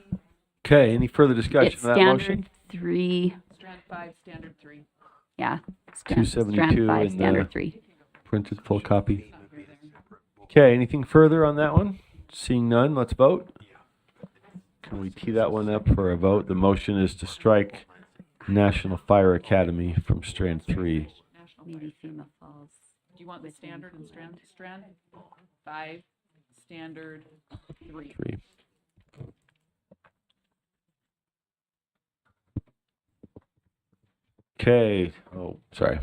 Okay. Any further discussion It's on that standard motion? 3. Strand 5, standard 3. Yeah. 272 Strand 5, in the standard 3. printed full copy. Okay. Anything further on that one? Seeing none, let's vote. Can we tee that one up for a vote? The motion is to strike National Fire Academy from Strand 3. maybe FEMA falls. Do you want the standard and strand? 5, standard 3. 3. Okay. Oh, sorry.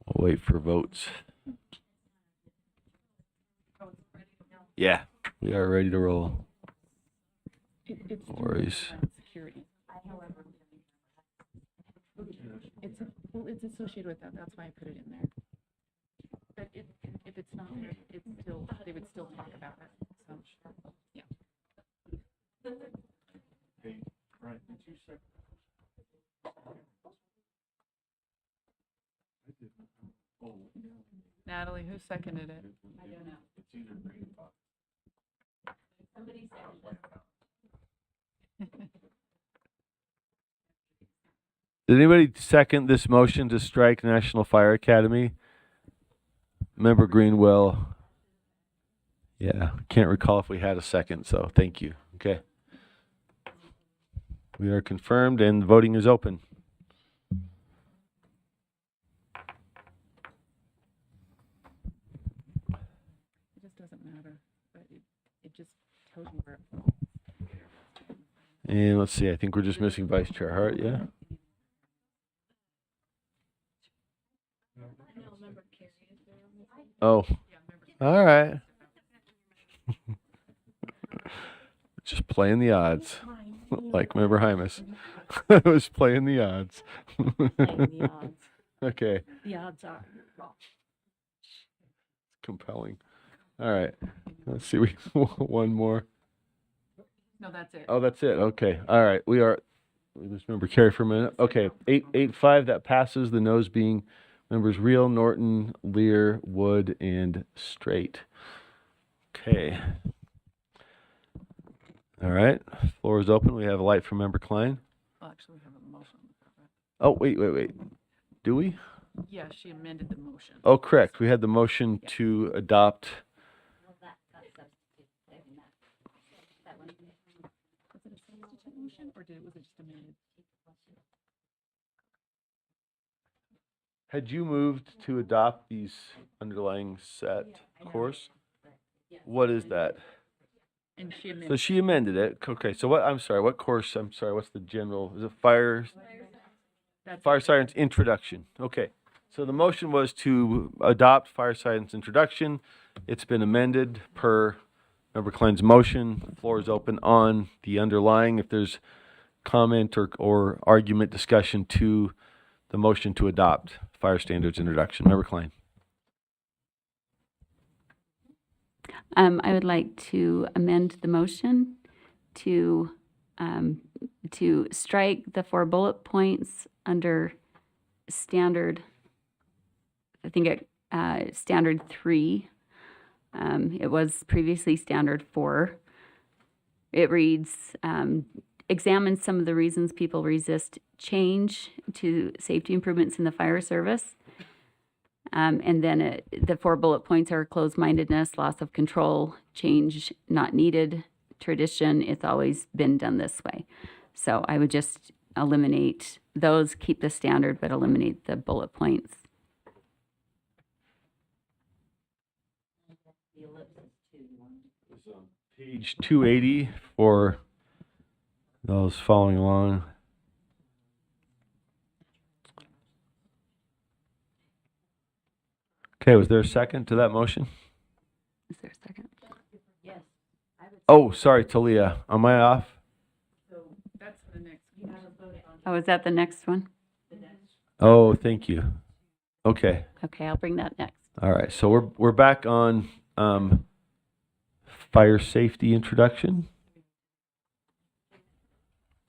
We'll wait for votes. Yeah, we are ready to roll. It's No worries. security. It's associated with that. That's why I put it in there. But if it's not, it's still, they would still talk about it. So, yeah. Right. Natalie, who seconded it? I don't know. It's either green or Somebody Did anybody second this motion to strike National Fire Academy? Member Greenwell. Yeah, can't recall if we had a second, so thank you. Okay. We are confirmed and voting is open. It just doesn't matter, but it just tells you where it falls. And let's see, I think we're just missing Vice Chair Hart, yeah? Oh, all right. Just playing the odds, like Member Hymas. I was playing the odds. Okay. The odds are. Compelling. All right. Let's see. We one more. No, that's it. Oh, that's it. Okay. All right. We just remember Carrie for a minute. Okay. 8-5. That passes. The noes being members Reel, Norton, Lear, Wood, and Straight. Okay. All right. Floor is open. We have a light from Member Klein. Well, actually, we have a motion. Oh, wait. Do we? Yeah, she amended the motion. Oh, correct. We had the motion to adopt. Was it a substitute motion, or was it just amended? Had you moved to adopt these underlying set course? What is that? And she amended. So she amended it. Okay. So what? I'm sorry. What course? I'm sorry. What's the general? Is it fire science introduction? Okay. So the motion was to adopt fire science introduction. It's been amended per Member Klein's motion. The floor is open on the underlying. If there's comment or argument discussion to the motion to adopt fire standards introduction. Member Klein. I would like to amend the motion to strike the 4 bullet points under standard. I think standard 3. It was previously standard 4. It reads, examine some of the reasons people resist change to safety improvements in the fire service. And then the 4 bullet points are closed-mindedness, loss of control, change not needed, tradition, it's always been done this way. So I would just eliminate those, keep the standard, but eliminate the bullet points. Page 280 for those following along. Okay, was there a second to that motion? Is there a second? Yes. Oh, sorry, Talia. Am I off? That's the next one. Oh, is that the next one? Oh, thank you. Okay. Okay, I'll bring that next. All right. So we're back on fire safety introduction.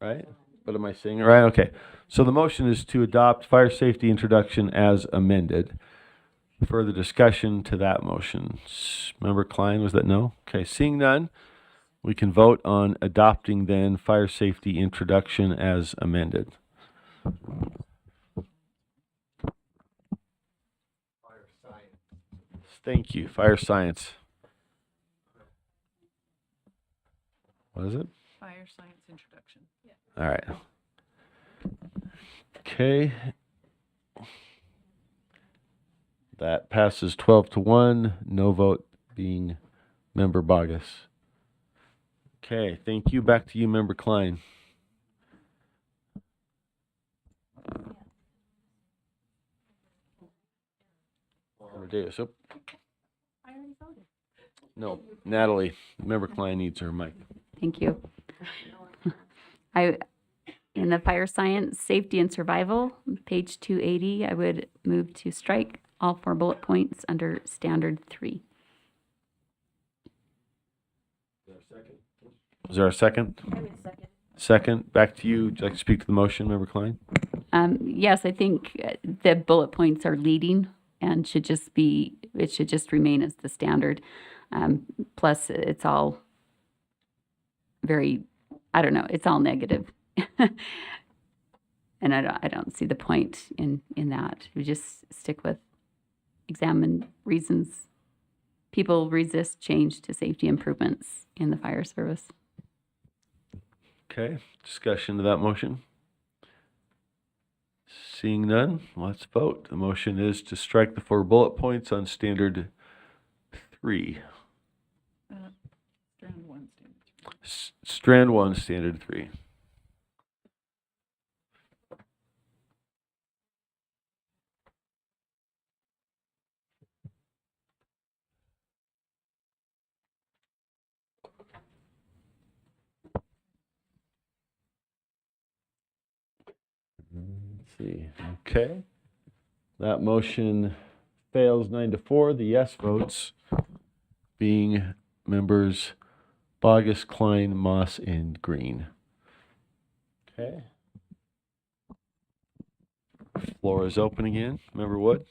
Right? What am I saying? Right? Okay. So the motion is to adopt fire safety introduction as amended. Further discussion to that motion. Member Klein, was that no? Okay. Seeing none, we can vote on adopting then fire safety introduction as amended. Thank you. Fire science. What is it? Fire science introduction. All right. Okay. That passes 12-1, no vote being Member Bogus. Okay, thank you. Back to you, Member Klein. Amadeus, oh. No, Natalie. Member Klein needs her mic. Thank you. In the fire science, safety and survival, page 280, I would move to strike all 4 bullet points under standard 3. Is there a second? Second. Back to you. Would you like to speak to the motion, Member Klein? Yes, I think the bullet points are leading and should just remain as the standard. Plus, it's all very, I don't know, it's all negative. And I don't see the point in that. We just stick with examine reasons people resist change to safety improvements in the fire service. Okay, discussion to that motion. Seeing none, let's vote. The motion is to strike the 4 bullet points on standard 3. Strand 1, standard 3. Let's see. Okay. That motion fails 9-4. The yes votes being members Bogus, Klein, Moss, and Green. Okay. Floor is open again. Member Wood?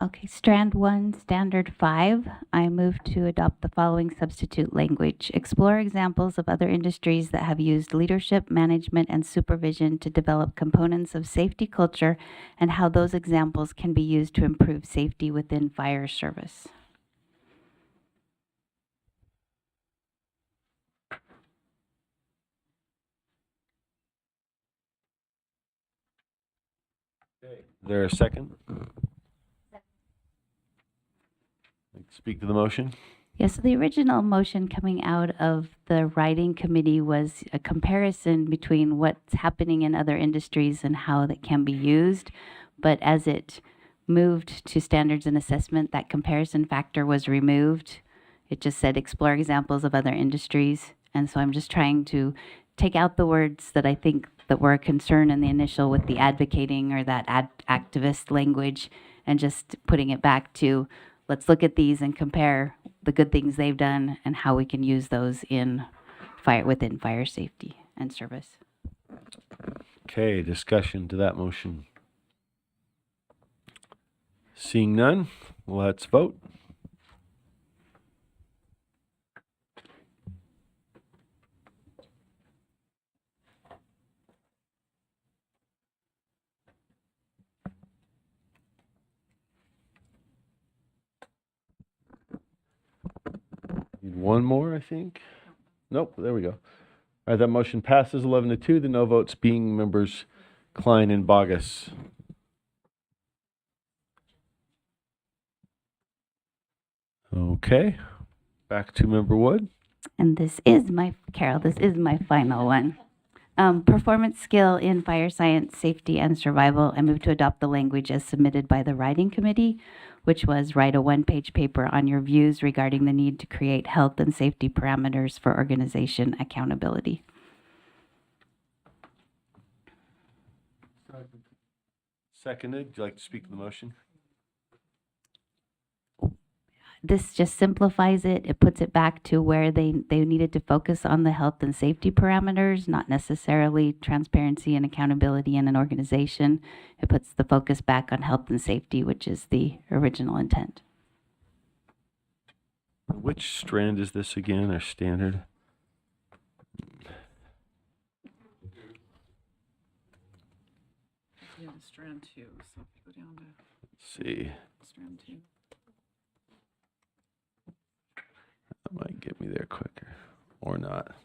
Okay, Strand 1, Standard 5. I move to adopt the following substitute language. Explore examples of other industries that have used leadership, management, and supervision to develop components of safety culture and how those examples can be used to improve safety within fire service. Is there a second? Speak to the motion. Yes, so the original motion coming out of the writing committee was a comparison between what's happening in other industries and how that can be used. But as it moved to standards and assessment, that comparison factor was removed. It just said explore examples of other industries. And so I'm just trying to take out the words that I think that were a concern in the initial with the advocating or that activist language, and just putting it back to let's look at these and compare the good things they've done and how we can use those in within fire safety and service. Okay, discussion to that motion. Seeing none, let's vote. Need one more, I think. Nope, there we go. All right, that motion passes 11-2. The no votes being members Klein and Bogus. Okay, back to Member Wood. And this is my final one. Performance skill in fire science, safety, and survival. I move to adopt the language as submitted by the writing committee, which was write a one-page paper on your views regarding the need to create health and safety parameters for organization accountability. Seconded. Would you like to speak to the motion? This just simplifies it. It puts it back to where they needed to focus on the health and safety parameters, not necessarily transparency and accountability in an organization. It puts the focus back on health and safety, which is the original intent. Which strand is this again, or standard? Yeah, strand 2. So if you go down to Let's see. strand 2. That might get me there quicker, or not.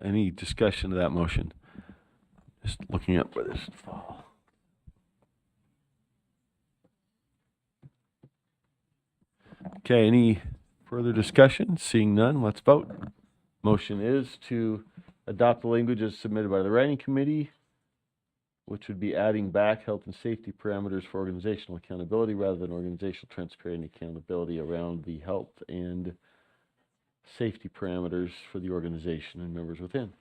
Any discussion of that motion? Just looking up where this fall. Okay, any further discussion? Seeing none, let's vote. Motion is to adopt the language as submitted by the writing committee, which would be adding back health and safety parameters for organizational accountability rather than organizational transparency and accountability around the health and safety parameters for the organization and members within.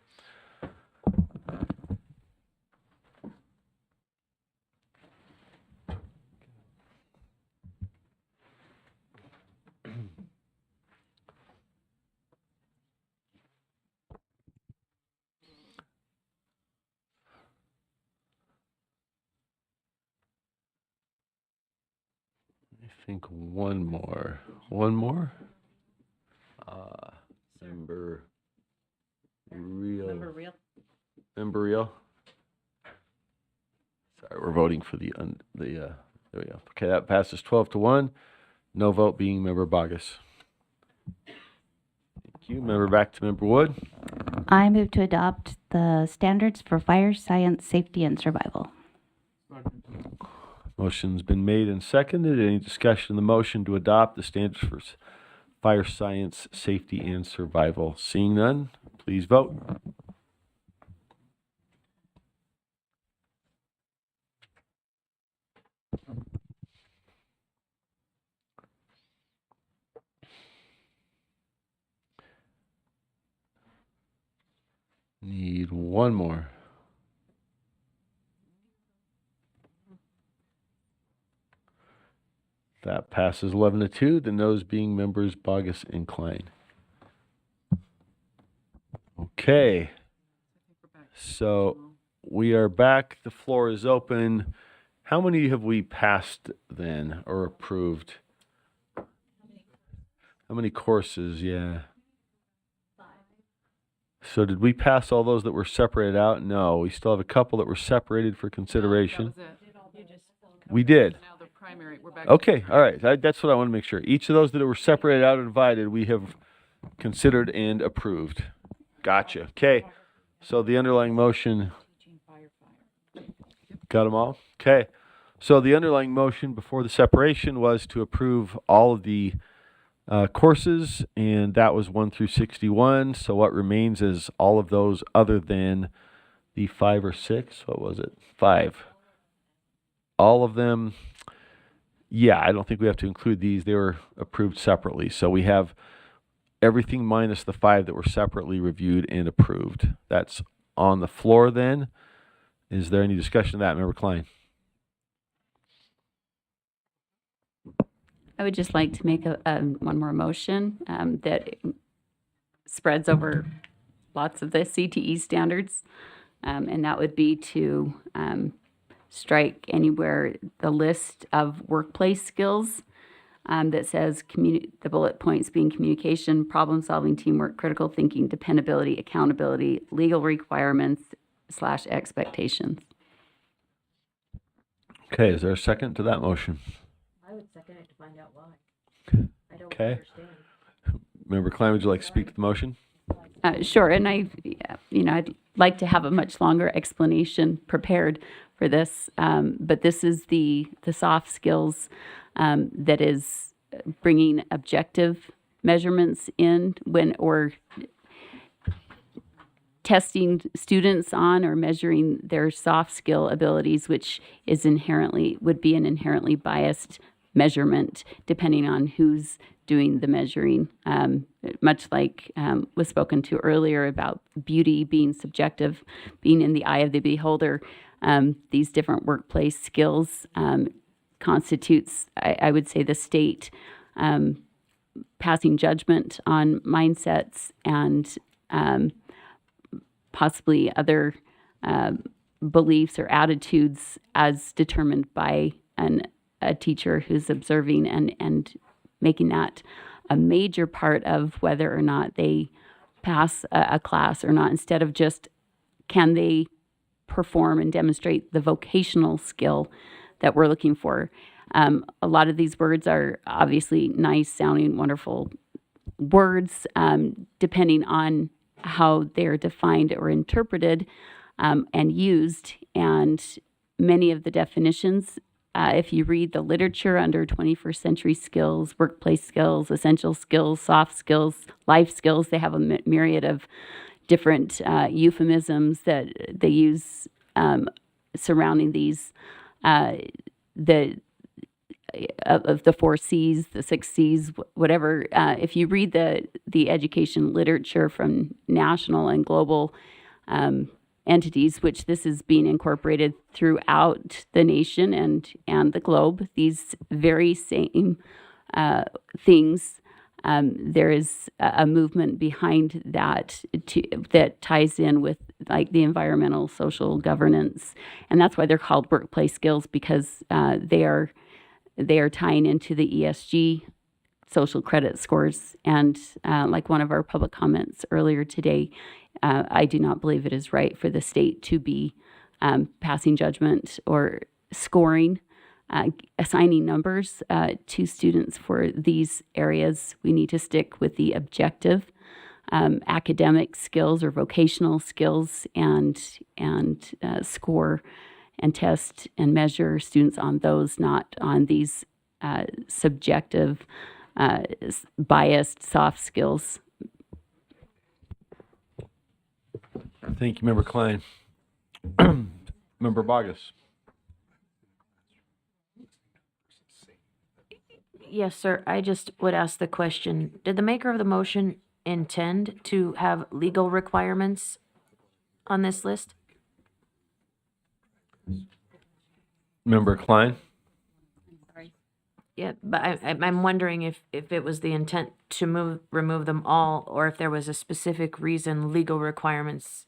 I think one more. One more? Member Real. Member Real. Member Real. Sorry, we're voting for there we go. Okay, that passes 12-1. No vote being Member Bogus. Thank you. Member back to Member Wood. I move to adopt the standards for fire science, safety, and survival. Motion's been made and seconded. Any discussion on the motion to adopt the standards for fire science, safety, and survival? Seeing none, please vote. Need one more. That passes 11-2, the noes being members Bogus and Klein. Okay. So we are back. The floor is open. How many have we passed then or approved? How many courses? Yeah. So did we pass all those that were separated out? No. We still have a couple that were separated for consideration. We did. Now the primary, we're back. Okay, all right. That's what I want to make sure. Each of those that were separated out and divided, we have considered and approved. Gotcha. Okay. So the underlying motion. Got them all? Okay. So the underlying motion before the separation was to approve all of the courses, and that was 1 through 61. So what remains is all of those other than the 5 or 6. What was it? 5. All of them, yeah, I don't think we have to include these. They were approved separately. So we have everything minus the 5 that were separately reviewed and approved. That's on the floor then. Is there any discussion of that, Member Klein? I would just like to make one more motion that spreads over lots of the CTE standards, and that would be to strike anywhere the list of workplace skills that says the bullet points being communication, problem solving, teamwork, critical thinking, dependability, accountability, legal requirements / expectations. Okay, is there a second to that motion? I would second it to find out why. I don't Okay. Member Klein, would you like to speak to the motion? Sure, and I'd like to have a much longer explanation prepared for this, but this is the soft skills that is bringing objective measurements in or testing students on or measuring their soft skill abilities, which would be an inherently biased measurement depending on who's doing the measuring. Much like was spoken to earlier about beauty being subjective, being in the eye of the beholder, these different workplace skills constitutes, I would say, the state passing judgment on mindsets and possibly other beliefs or attitudes as determined by a teacher who's observing and making that a major part of whether or not they pass a class or not, instead of just can they perform and demonstrate the vocational skill that we're looking for. A lot of these words are obviously nice sounding, wonderful words, depending on how they're defined or interpreted and used. And many of the definitions, if you read the literature under 21st century skills, workplace skills, essential skills, soft skills, life skills, they have a myriad of different euphemisms that they use surrounding these, of the 4 C's, the 6 C's, whatever. If you read the education literature from national and global entities, which this is being incorporated throughout the nation and the globe, these very same things, there is a movement behind that that ties in with like the environmental, social governance, and that's why they're called workplace skills, because they are tying into the ESG social credit scores. And like one of our public comments earlier today, I do not believe it is right for the state to be passing judgment or scoring, assigning numbers to students for these areas. We need to stick with the objective academic skills or vocational skills and score and test and measure students on those, not on these subjective, biased soft skills. Thank you, Member Klein. Member Bogus. Yes, sir. I just would ask the question, did the maker of the motion intend to have legal requirements on this list? Member Klein. Yeah, but I'm wondering if it was the intent to remove them all, or if there was a specific reason legal requirements.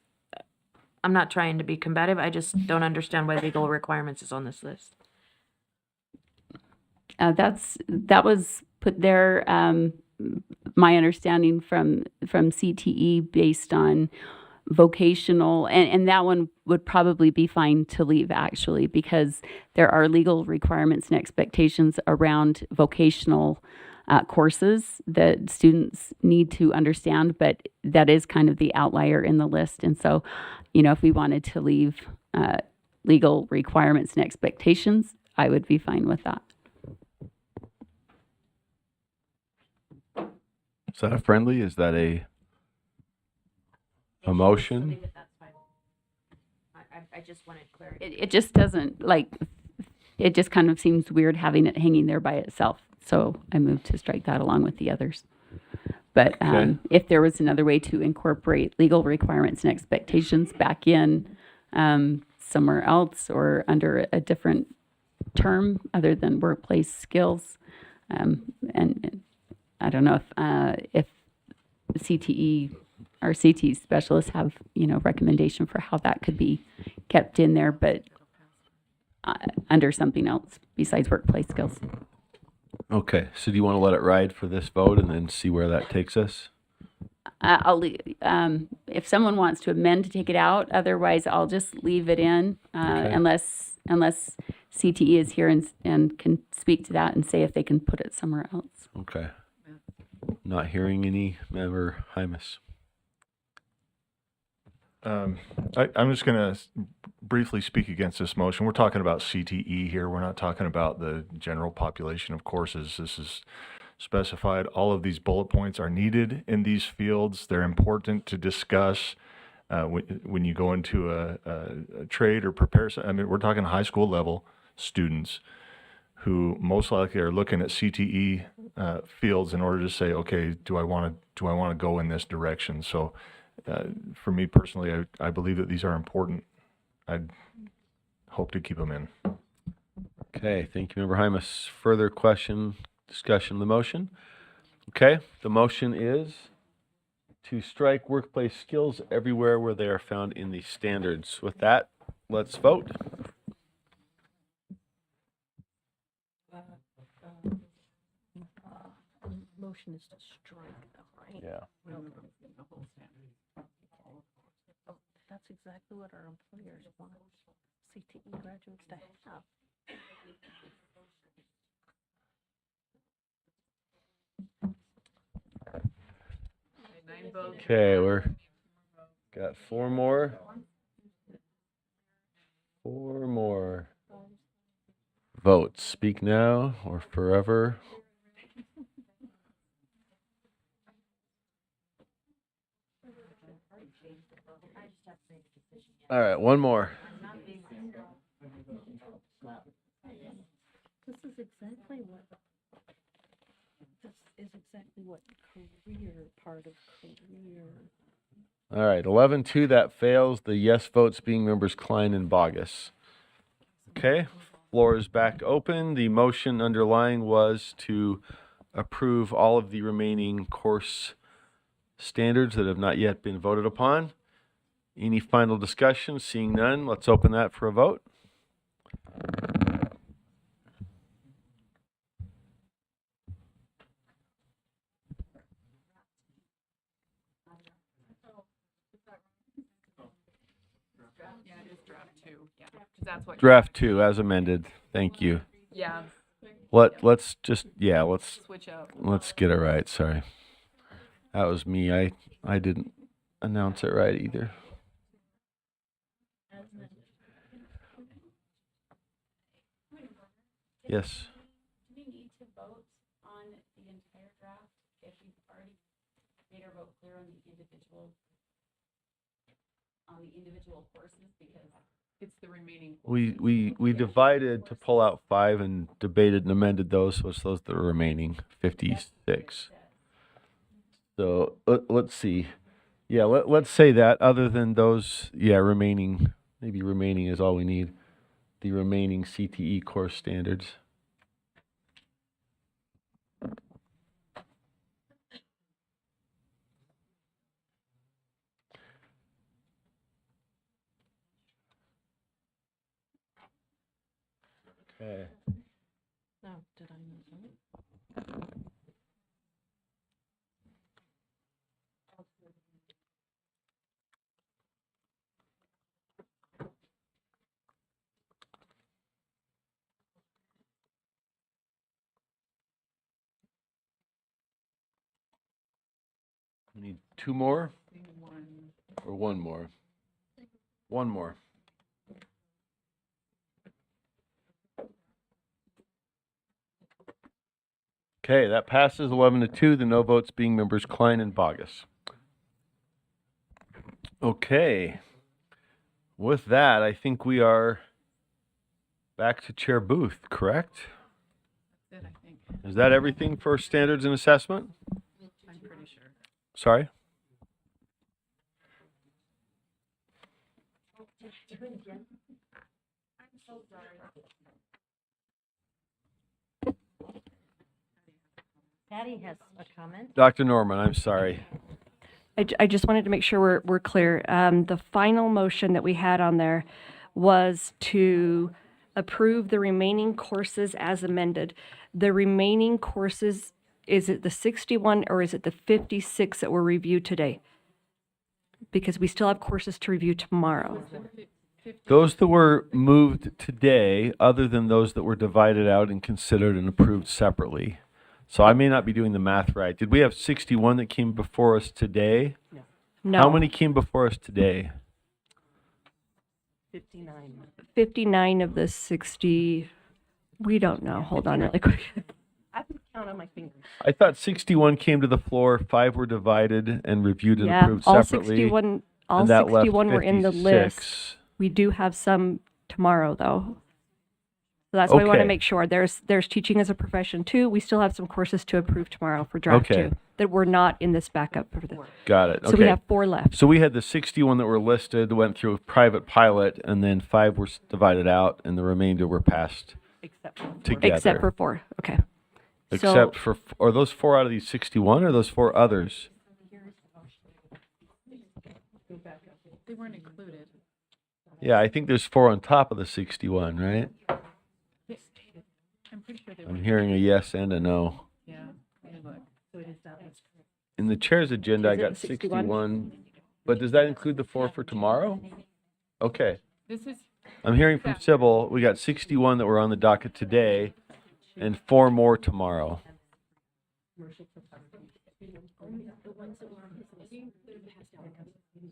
I'm not trying to be combative. I just don't understand why legal requirements is on this list. That was put there, my understanding from CTE, based on vocational, and that one would probably be fine to leave, actually, because there are legal requirements and expectations around vocational courses that students need to understand, but that is kind of the outlier in the list. And so, if we wanted to leave legal requirements and expectations, I would be fine with that. Is that a friendly? Is that a motion? I just wanted clarity. It just doesn't, it just kind of seems weird having it hanging there by itself. So I moved to strike that along with the others. But Okay. if there was another way to incorporate legal requirements and expectations back in somewhere else or under a different term other than workplace skills, and I don't know if CTE or CTE specialists have, recommendation for how that could be kept in there, but under something else besides workplace skills. Okay, so do you want to let it ride for this vote and then see where that takes us? If someone wants to amend to take it out, otherwise I'll just leave it in, Okay. unless CTE is here and can speak to that and say if they can put it somewhere else. Okay. Not hearing any. Member Hymas. I'm just going to briefly speak against this motion. We're talking about CTE here. We're not talking about the general population of courses. This is specified. All of these bullet points are needed in these fields. They're important to discuss when you go into a trade or prepare. I mean, we're talking high school level students who most likely are looking at CTE fields in order to say, okay, do I want to go in this direction? So for me personally, I believe that these are important. I'd hope to keep them in. Okay, thank you, Member Hymas. Further discussion of the motion? Okay, the motion is to strike workplace skills everywhere where they are found in the standards. With that, let's vote. Motion is to strike them, right? Yeah. Oh, that's exactly what our employers want CTE graduates to have. Okay, we're Got four more. Four more votes. Speak now or forever. All right, one more. This is exactly what career part of career. All right, 11-2, that fails. The yes votes being members Klein and Bogus. Okay, floor is back open. The motion underlying was to approve all of the remaining course standards that have not yet been voted upon. Any final discussion? Seeing none, let's open that for a vote. Yeah, it is draft 2. Yeah, 'cause that's what. Draft 2 as amended. Thank you. Yeah. Let's just Switch up. let's get it right. Sorry. That was me. I didn't announce it right either. Yes. Do we need to vote on the entire draft if we've already made our vote clear on the individual courses? Because it's the remaining. We divided to pull out 5 and debated and amended those, so it's those that are remaining, 56. So let's see. Yeah, let's say that. Other than those, yeah, remaining, maybe remaining is all we need. The remaining CTE course standards. Okay. No, did I not vote? We need 2 more? Or 1 more? 1 more. Okay, that passes 11-2. The no votes being members Klein and Bogus. Okay. With that, I think we are back to Chair Booth, correct? That's it, I think. Is that everything for standards and assessment? I'm pretty sure. Sorry? Patty has a comment. Dr. Norman, I'm sorry. I just wanted to make sure we're clear. The final motion that we had on there was to approve the remaining courses as amended. The remaining courses, is it the 61 or is it the 56 that were reviewed today? Because we still have courses to review tomorrow. Those that were moved today, other than those that were divided out and considered and approved separately. So I may not be doing the math right. Did we have 61 that came before us today? No. How many came before us today? 59. 59 of the 60. We don't know. Hold on really quick. I can count on my fingers. I thought 61 came to the floor, 5 were divided and reviewed and Yeah, approved all separately. 61, all and that left 61 were in the 56. list. We do have some tomorrow, though. So that's why we want to Okay. make sure. There's teaching as a profession, too. We still have some courses to approve tomorrow for draft Okay. 2 that were not in this backup. For the, Got it. So Okay. we have 4 left. So we had the 61 that were listed, went through a private pilot, and then 5 were divided out, and the remainder were passed together. Except for 4. Okay. Except for, are those 4 out of these 61 or those 4 others? They weren't included. Yeah, I think there's 4 on top of the 61, right? I'm pretty sure they were. I'm hearing a yes and a no. Yeah, let me look. So it is that one. In the chair's agenda, I Is it got 61? 61, but does that include the 4 for tomorrow? Okay. This is, I'm hearing from Sybil, we got 61 that were on the docket today and 4 more tomorrow.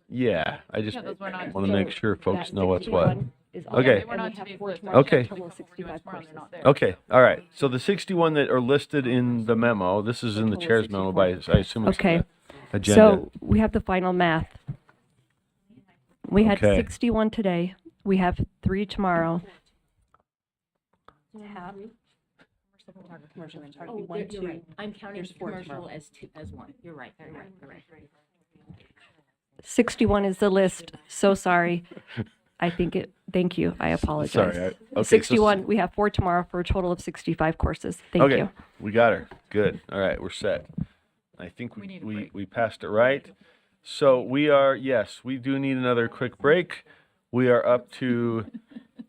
Yeah, I just Yeah, those were not- want to make sure folks know what's what. 61 is all Okay. there, They were and not we have today's 4 list. tomorrow, Okay. so a total of 65 courses. Okay, all right. So the 61 that are listed in the memo, this is in the chair's memo, but I assume it's Okay. the agenda. So we have the final math. We had Okay. 61 today. We have 3 tomorrow. I'm counting commercial as one. You're right. 61 is the list. So sorry. Thank you. I apologize. Sorry. Okay, so 61, we have 4 tomorrow for a total of 65 courses. Thank okay, you. we got her. Good. All right, we're set. I think we passed it right. So we are, yes, we do need another quick break. We are up to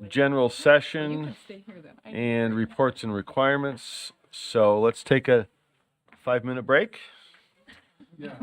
general session and reports and requirements. So let's take a 5-minute break. Yeah.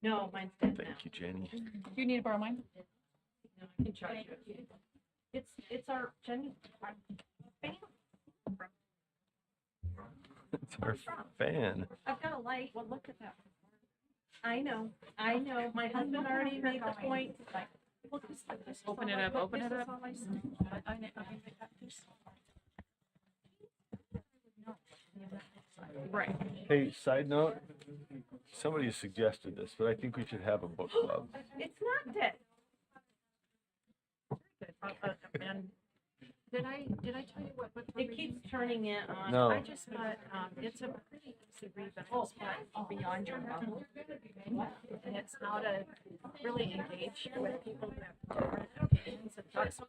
No, mine's dead now. Thank you, Jenny. Do you need to borrow mine? No, I can charge you. It's our Jenny. It's our fan. I've got a light. Well, look at that. I know. My husband already made the point. Look, this Open it up, open it up. Right. Hey, side note, somebody suggested this, but I think we should have a book club. It's not dead. And did I tell you what? It keeps turning it on. No. I just thought, it's a pretty easy read, but it's beyond your level. And it's how to really engage with people who have different opinions and thoughts.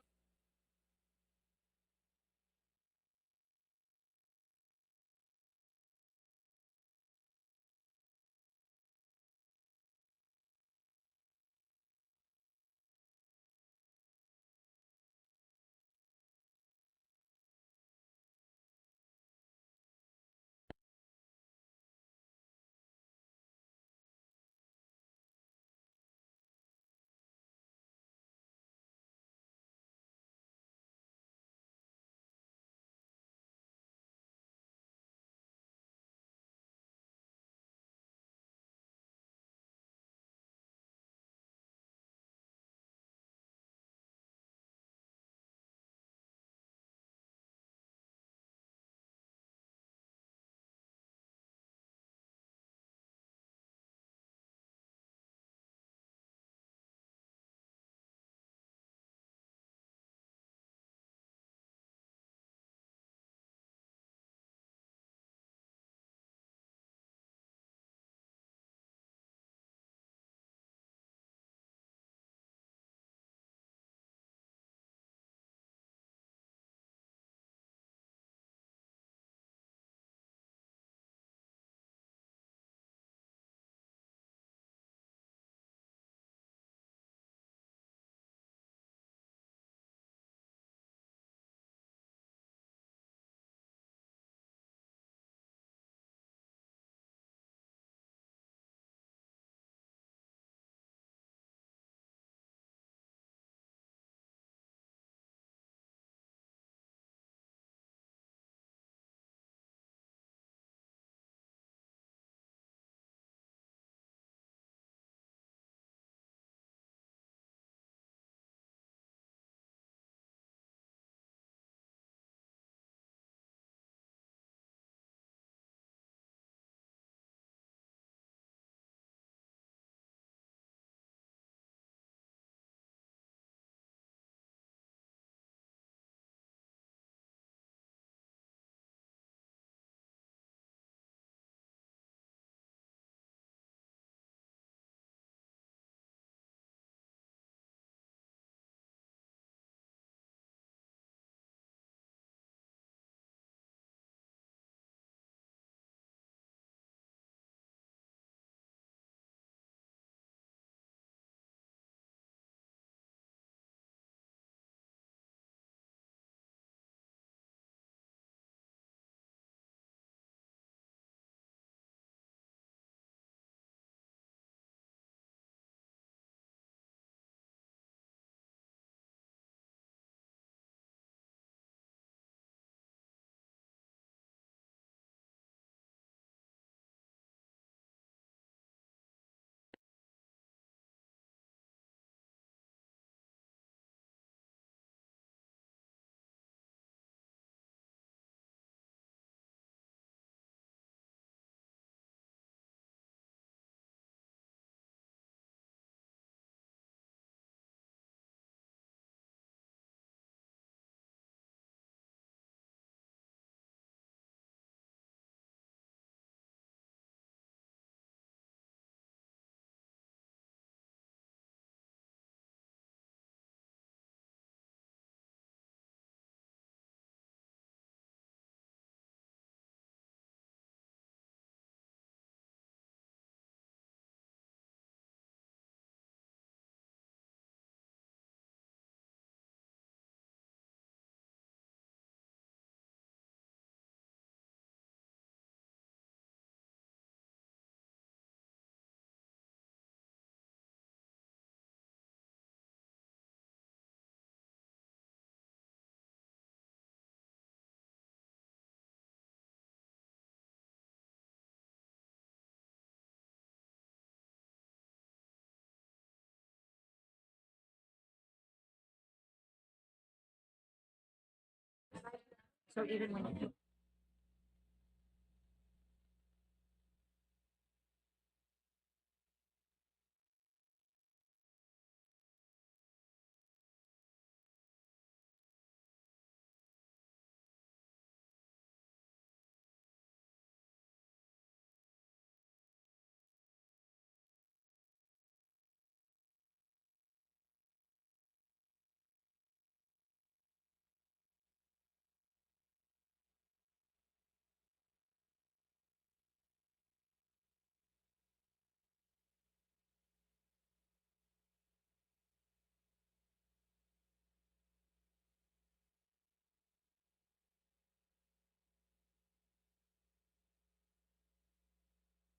So even when you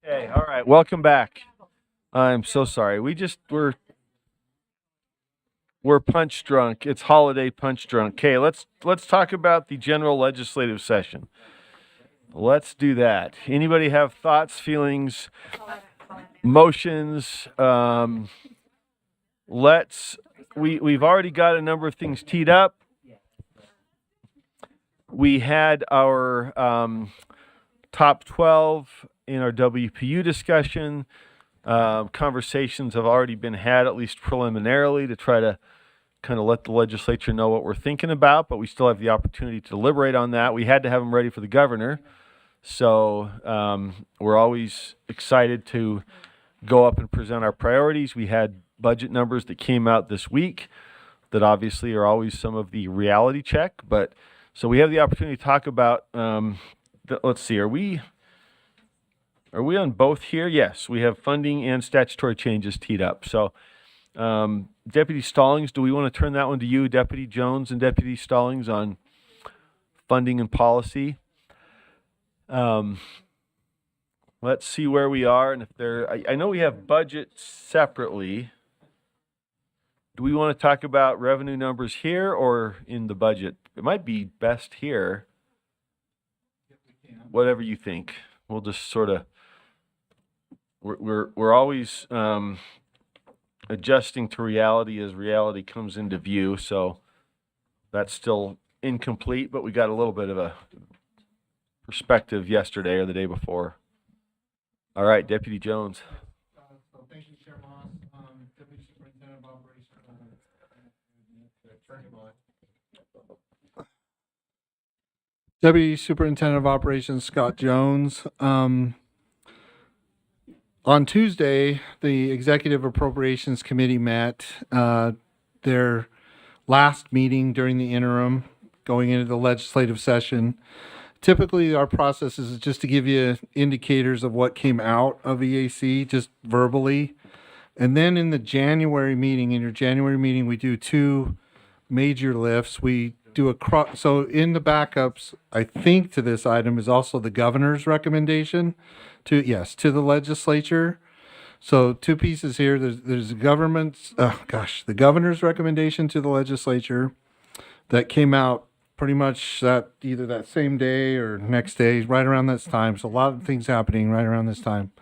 Okay, all right, welcome back. I'm so sorry. We're punch drunk. It's holiday punch drunk. Okay, let's talk about the general legislative session. Let's do that. Anybody have thoughts, feelings, motions? We've already got a number of things teed up. We had our top 12 in our WPU discussion. Conversations have already been had, at least preliminarily, to try to kind of let the legislature know what we're thinking about, but we still have the opportunity to deliberate on that. We had to have them ready for the governor. So we're always excited to go up and present our priorities. We had budget numbers that came out this week that obviously are always some of the reality check. But so we have the opportunity to talk about, let's see, are we on both here? Yes, we have funding and statutory changes teed up. So Deputy Stallings, do we want to turn that one to you, Deputy Jones and Deputy Stallings, on funding and policy? Let's see where we are, and if I know we have budget separately. Do we want to talk about revenue numbers here or in the budget? It might be best here. Whatever you think. We'll just sort of, we're always adjusting to reality as reality comes into view, so that's still incomplete, but we got a little bit of a perspective yesterday or the day before. All right, Deputy Jones. So thank you, Chair Moss. Deputy Superintendent of Operations. Deputy Superintendent of Operations Scott Jones. On Tuesday, the Executive Appropriations Committee met their last meeting during the interim going into the legislative session. Typically, our process is just to give you indicators of what came out of EAC, just verbally. And then in your January meeting, we do two major lifts. We do so in the backups, I think to this item is also the governor's recommendation to the legislature. So two pieces here. There's the governor's recommendation to the legislature that came out pretty much either that same day or next day, right around this time. So a lot of things happening right around this time.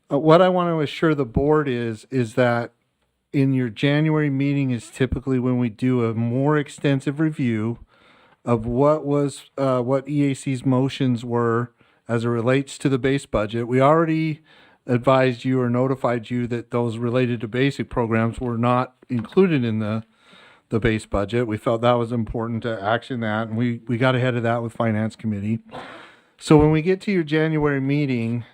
What I want to assure the board is that in your January meeting is typically when we do a more extensive review of what EAC's motions were as it relates to the base budget. We already advised you or notified you that those related to basic programs were not included in the base budget. We felt that was important to action that, and we got ahead of that with Finance Committee. So when we get to your January meeting,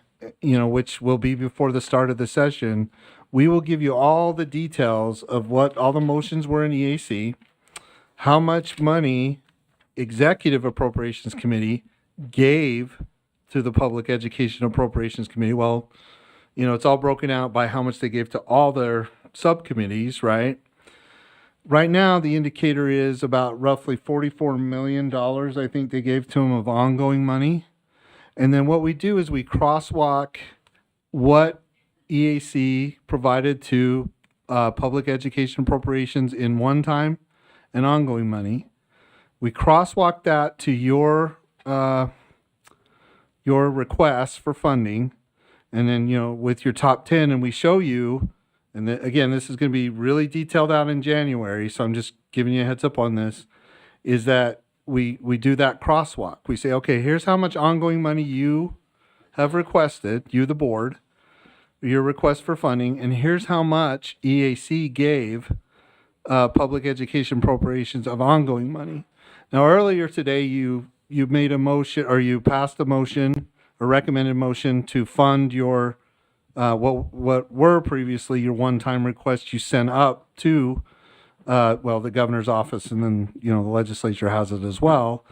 which will be before the start of the session, we will give you all the details of what all the motions were in EAC, how much money Executive Appropriations Committee gave to the Public Education Appropriations Committee. Well, it's all broken out by how much they gave to all their subcommittees, right? Right now, the indicator is about roughly $44 million, I think they gave to them of ongoing money. And then what we do is we crosswalk what EAC provided to public education appropriations in one time and ongoing money. We crosswalk that to your request for funding, and then with your top 10, and we show you. And then, again, this is going to be really detailed out in January, so I'm just giving you a heads up on this, is that we do that crosswalk. We say, okay, here's how much ongoing money you have requested, you the board, your request for funding, and here's how much EAC gave public education appropriations of ongoing money. Now, earlier today, you made a motion, or you passed a motion, a recommended motion to fund your what were previously your one-time requests you sent up to the governor's office, and then the legislature has it as well.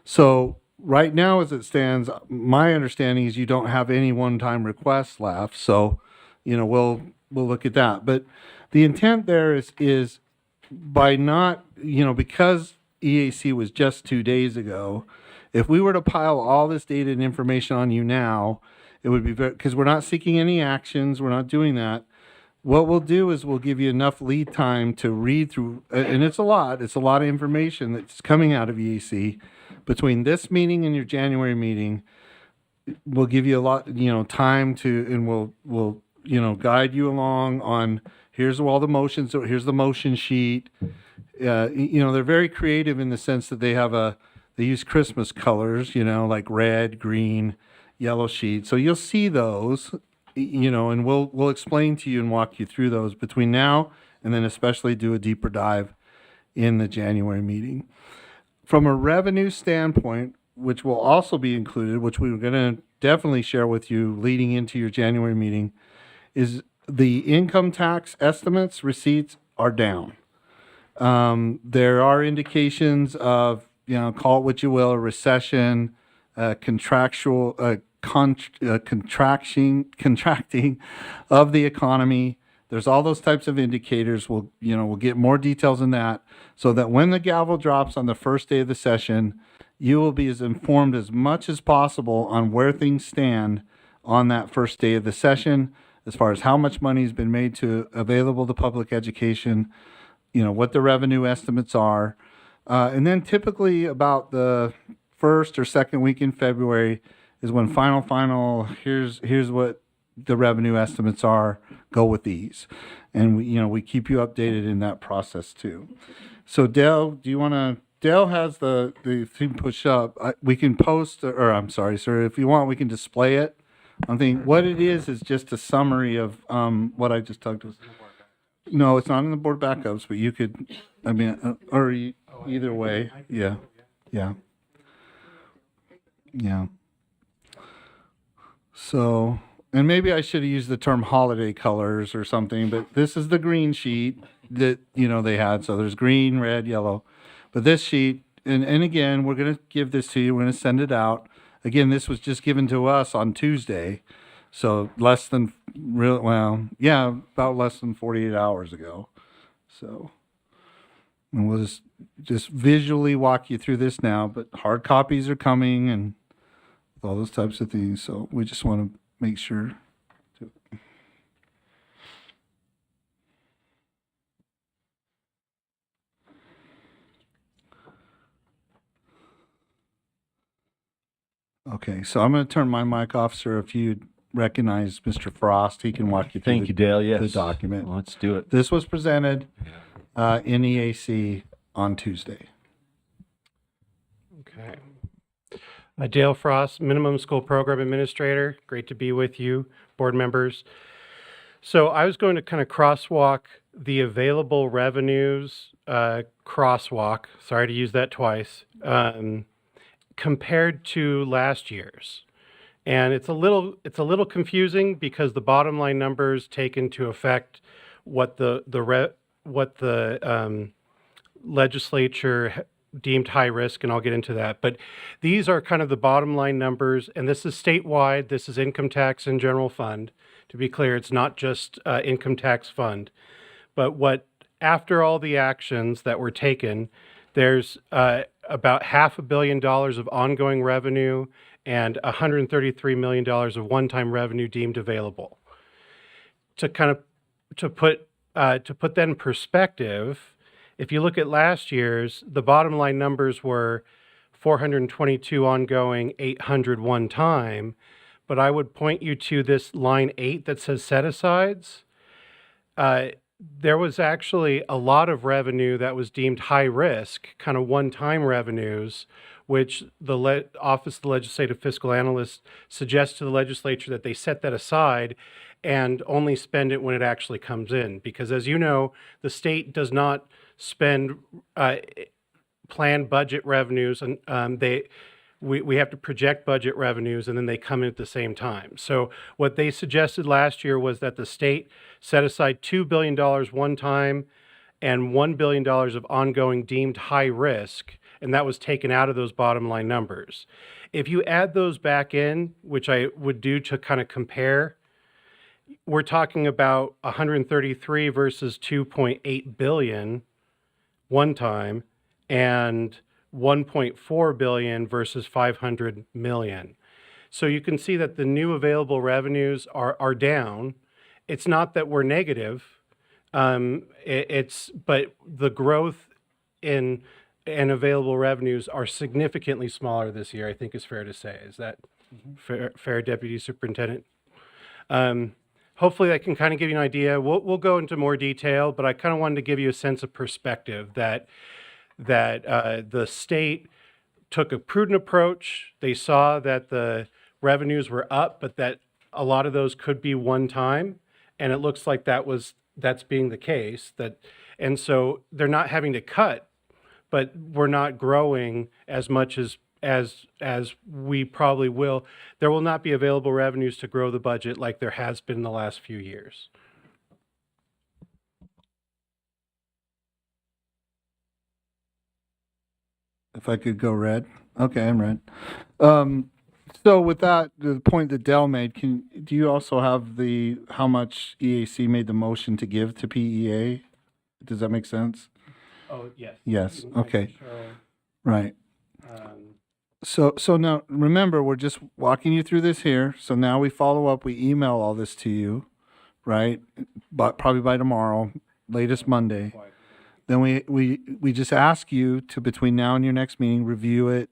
So right now, as it stands, my understanding is you don't have any one-time requests left. So we'll look at that. But the intent there is by not because EAC was just 2 days ago, if we were to pile all this data and information on you now, it would be because we're not seeking any actions. We're not doing that. What we'll do is we'll give you enough lead time to read through, and it's a lot of information that's coming out of EAC. Between this meeting and your January meeting, we'll give you a lot, time to, and we'll guide you along on, here's all the motions, so here's the motion sheet. They're very creative in the sense that they use Christmas colors, like red, green, yellow sheet. So you'll see those, and we'll explain to you and walk you through those between now and then especially do a deeper dive in the January meeting. From a revenue standpoint, which will also be included, which we were going to definitely share with you leading into your January meeting, is the income tax estimates, receipts are down. There are indications of, call it what you will, a recession, contracting of the economy. There's all those types of indicators. We'll get more details in that so that when the gavel drops on the first day of the session, you will be as informed as much as possible on where things stand on that first day of the session, as far as how much money has been made available to public education, what the revenue estimates are. And then typically about the first or second week in February is when final, here's what the revenue estimates are, go with these. And we keep you updated in that process too. So Dale, Dale has the thing pushed up. We can post, or I'm sorry, sir, if you want, we can display it. I think what it is just a summary of what I just talked about. No, it's not in the board backups, but you could, either way. Yeah. So, and maybe I should have used the term holiday colors or something, but this is the green sheet that, they had. So there's green, red, yellow. But this sheet, and again, we're going to give this to you. We're going to send it out. Again, this was just given to us on Tuesday. So about less than 48 hours ago. So, and we'll just visually walk you through this now, but hard copies are coming and all those types of things. So we just want to make sure. Okay, so I'm going to turn my mic off, sir. If you recognize Mr. Frost, he can walk you through Thank you, Dale. Yes. the document. Let's do it. This was presented in EAC on Tuesday. Okay. Dale Frost, Minimum School Program Administrator. Great to be with you, board members. So I was going to kind of crosswalk the available revenues, crosswalk, sorry to use that twice, compared to last year's. And it's a little confusing because the bottom line numbers take into effect what the legislature deemed high risk, and I'll get into that. But these are kind of the bottom line numbers, and this is statewide. This is income tax and general fund. To be clear, it's not just income tax fund. But after all the actions that were taken, there's about $500 million of ongoing revenue and $133 million of one-time revenue deemed available. To put that in perspective, if you look at last year's, the bottom line numbers were 422 ongoing, 800 one time. But I would point you to this line 8 that says set asides. there was actually a lot of revenue that was deemed high risk, kind of one-time revenues, which the Office of the Legislative Fiscal Analyst suggests to the legislature that they set that aside and only spend it when it actually comes in. Because as you know, the state does not spend planned budget revenues, and we have to project budget revenues, and then they come in at the same time. So what they suggested last year was that the state set aside $2 billion one time and $1 billion of ongoing deemed high risk, and that was taken out of those bottom line numbers. If you add those back in, which I would do to kind of compare, we're talking about 133 versus 2.8 billion one time, and 1.4 billion versus 500 million. So you can see that the new available revenues are down. It's not that we're negative. But the growth in available revenues are significantly smaller this year, I think is fair to say. Is that fair, Deputy Superintendent? Hopefully that can kind of give you an idea. We'll go into more detail, but I kind of wanted to give you a sense of perspective that the state took a prudent approach. They saw that the revenues were up, but that a lot of those could be one time, and it looks like that's being the case. And so they're not having to cut, but we're not growing as much as we probably will. There will not be available revenues to grow the budget like there has been in the last few years. If I could go red. Okay, I'm red. So with that, the point that Dell made, do you also have how much EAC made the motion to give to PEA? Does that make sense? Oh, yes. Yes, okay. Right. So now, remember, we're just walking you through this here. So now we follow up, we email all this to you, right? But probably by tomorrow, latest Monday. Then we just ask you to, between now and your next meeting, review it,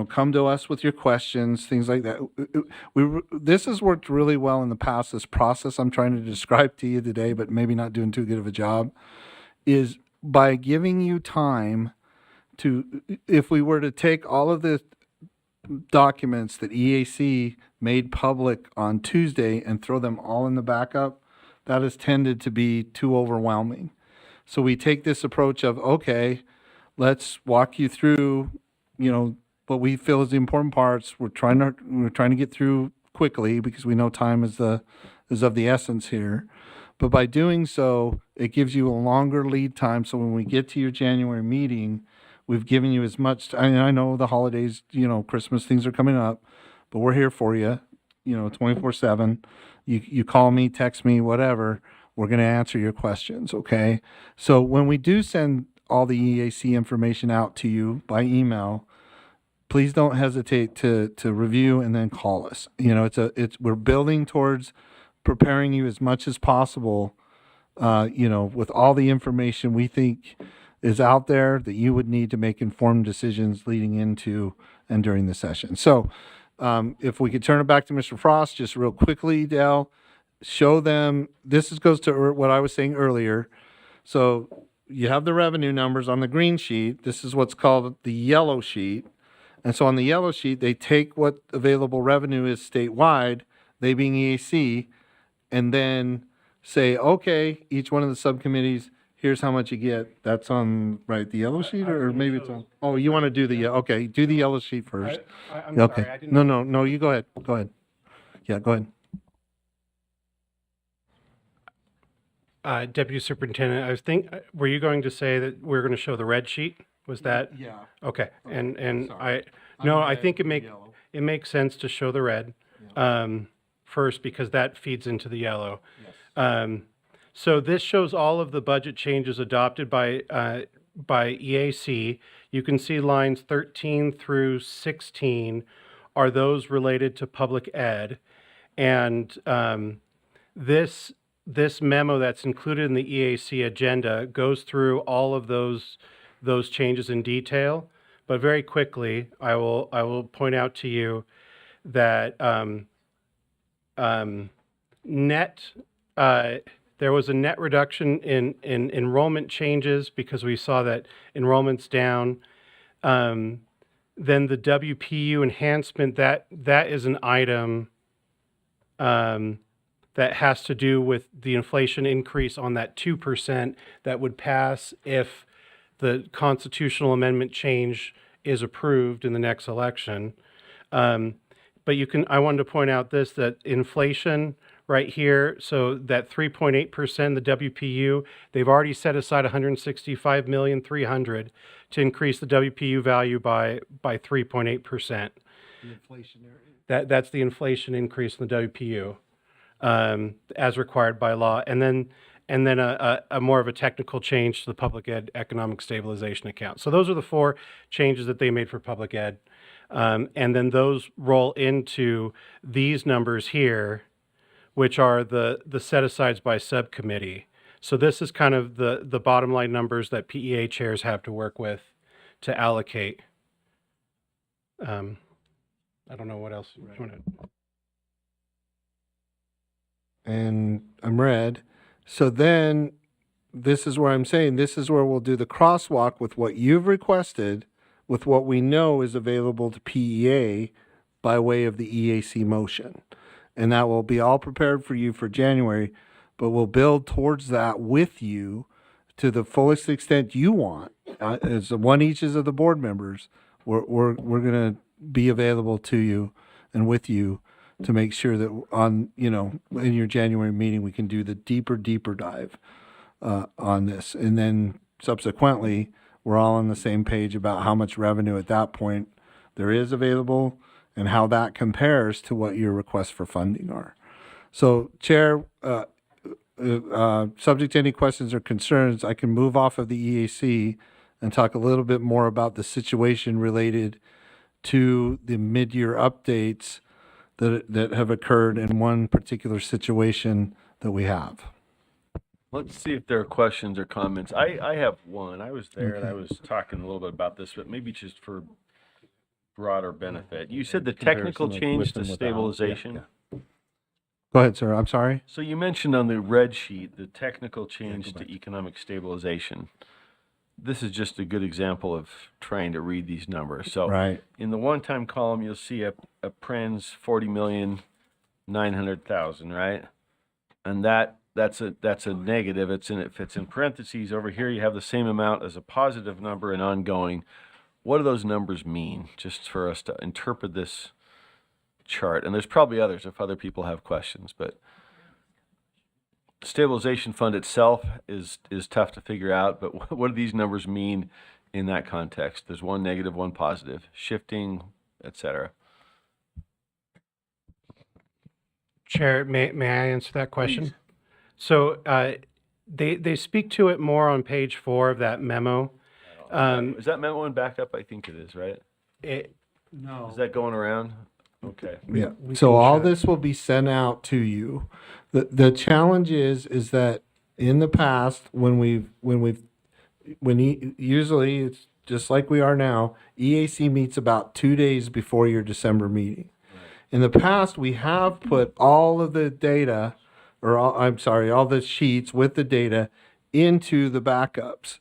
come to us with your questions, things like that. This has worked really well in the past. This process I'm trying to describe to you today, but maybe not doing too good of a job, is by giving you time to, if we were to take all of the documents that EAC made public on Tuesday and throw them all in the backup, that has tended to be too overwhelming. So we take this approach of, okay, let's walk you through, what we feel is the important parts. We're trying to get through quickly because we know time is of the essence here. But by doing so, it gives you a longer lead time. So when we get to your January meeting, we've given you as much. I know the holidays, Christmas, things are coming up, but we're here for you, 24/7. You call me, text me, whatever. We're going to answer your questions, okay? So when we do send all the EAC information out to you by email, please don't hesitate to review and then call us. We're building towards preparing you as much as possible, with all the information we think is out there that you would need to make informed decisions leading into and during the session. So if we could turn it back to Mr. Frost just real quickly, Dale. Show them, goes to what I was saying earlier. So you have the revenue numbers on the green sheet. This is what's called the yellow sheet. And so on the yellow sheet, they take what available revenue is statewide, they being EAC, and then say, okay, each one of the subcommittees, here's how much you get. That's on, the yellow sheet, or maybe it's on, oh, you want to do okay, do the yellow sheet first. I'm okay. sorry, I didn't. No, you go ahead. Go ahead. Yeah, go ahead. Deputy Superintendent, were you going to say that we're going to show the red sheet? Was that? Yeah. Okay. And Sorry. I think it makes sense to show the red first, because that feeds into the yellow. Yes. So this shows all of the budget changes adopted by EAC. You can see lines 13 through 16 are those related to public ed. And this memo that's included in the EAC agenda goes through all of those changes in detail. But very quickly, I will point out to you that net There was a net reduction in enrollment changes because we saw that enrollment's down. Then the WPU enhancement, that is an item that has to do with the inflation increase on that 2% that would pass if the constitutional amendment change is approved in the next election. But I wanted to point out this, that inflation right here, so that 3.8%, the WPU, they've already set aside $165,300,000 to increase the WPU value by 3.8%. That's the inflation increase in the WPU, as required by law. And then a more of a technical change to the public ed economic stabilization account. So those are the 4 changes that they made for public ed. And then those roll into these numbers here, which are the set-asides by subcommittee. So this is kind of the bottom line numbers that PEA chairs have to work with to allocate. I don't know what else you want to... And I'm red. So then this is where I'm saying this is where we'll do the crosswalk with what you've requested with what we know is available to PEA by way of the EAC motion. And that will be all prepared for you for January, but we'll build towards that with you to the fullest extent you want. As one eaches of the board members, we're going to be available to you and with you to make sure that in your January meeting, we can do the deeper dive on this. And then subsequently, we're all on the same page about how much revenue at that point there is available and how that compares to what your requests for funding are. So, Chair, subject to any questions or concerns, I can move off of the EAC and talk a little bit more about the situation related to the mid-year updates that have occurred in one particular situation that we have. Let's see if there are questions or comments. I have one. I was there and I was talking a little bit about this, but maybe just for broader benefit. You said the technical change to stabilization. Go ahead, sir. I'm sorry. So you mentioned on the red sheet, the technical change to economic stabilization. This is just a good example of trying to read these numbers. So right. In the one-time column, you'll see a PRENS 40,900,000, right? And that's a negative. If it's in parentheses over here, you have the same amount as a positive number and ongoing. What do those numbers mean? Just for us to interpret this chart. And there's probably others if other people have questions, but stabilization fund itself is tough to figure out, but what do these numbers mean in that context? There's one negative, one positive, shifting, etc. Chair, may I answer that question? Please. So they speak to it more on page 4 of that memo. Is that memo in backup? I think it is, right? No. Is that going around? Okay. Yeah. So all this will be sent out to you. The challenge is that in the past usually it's just like we are now, EAC meets about 2 days before your December meeting. Right. In the past, we have put all of the data, all the sheets with the data into the backups.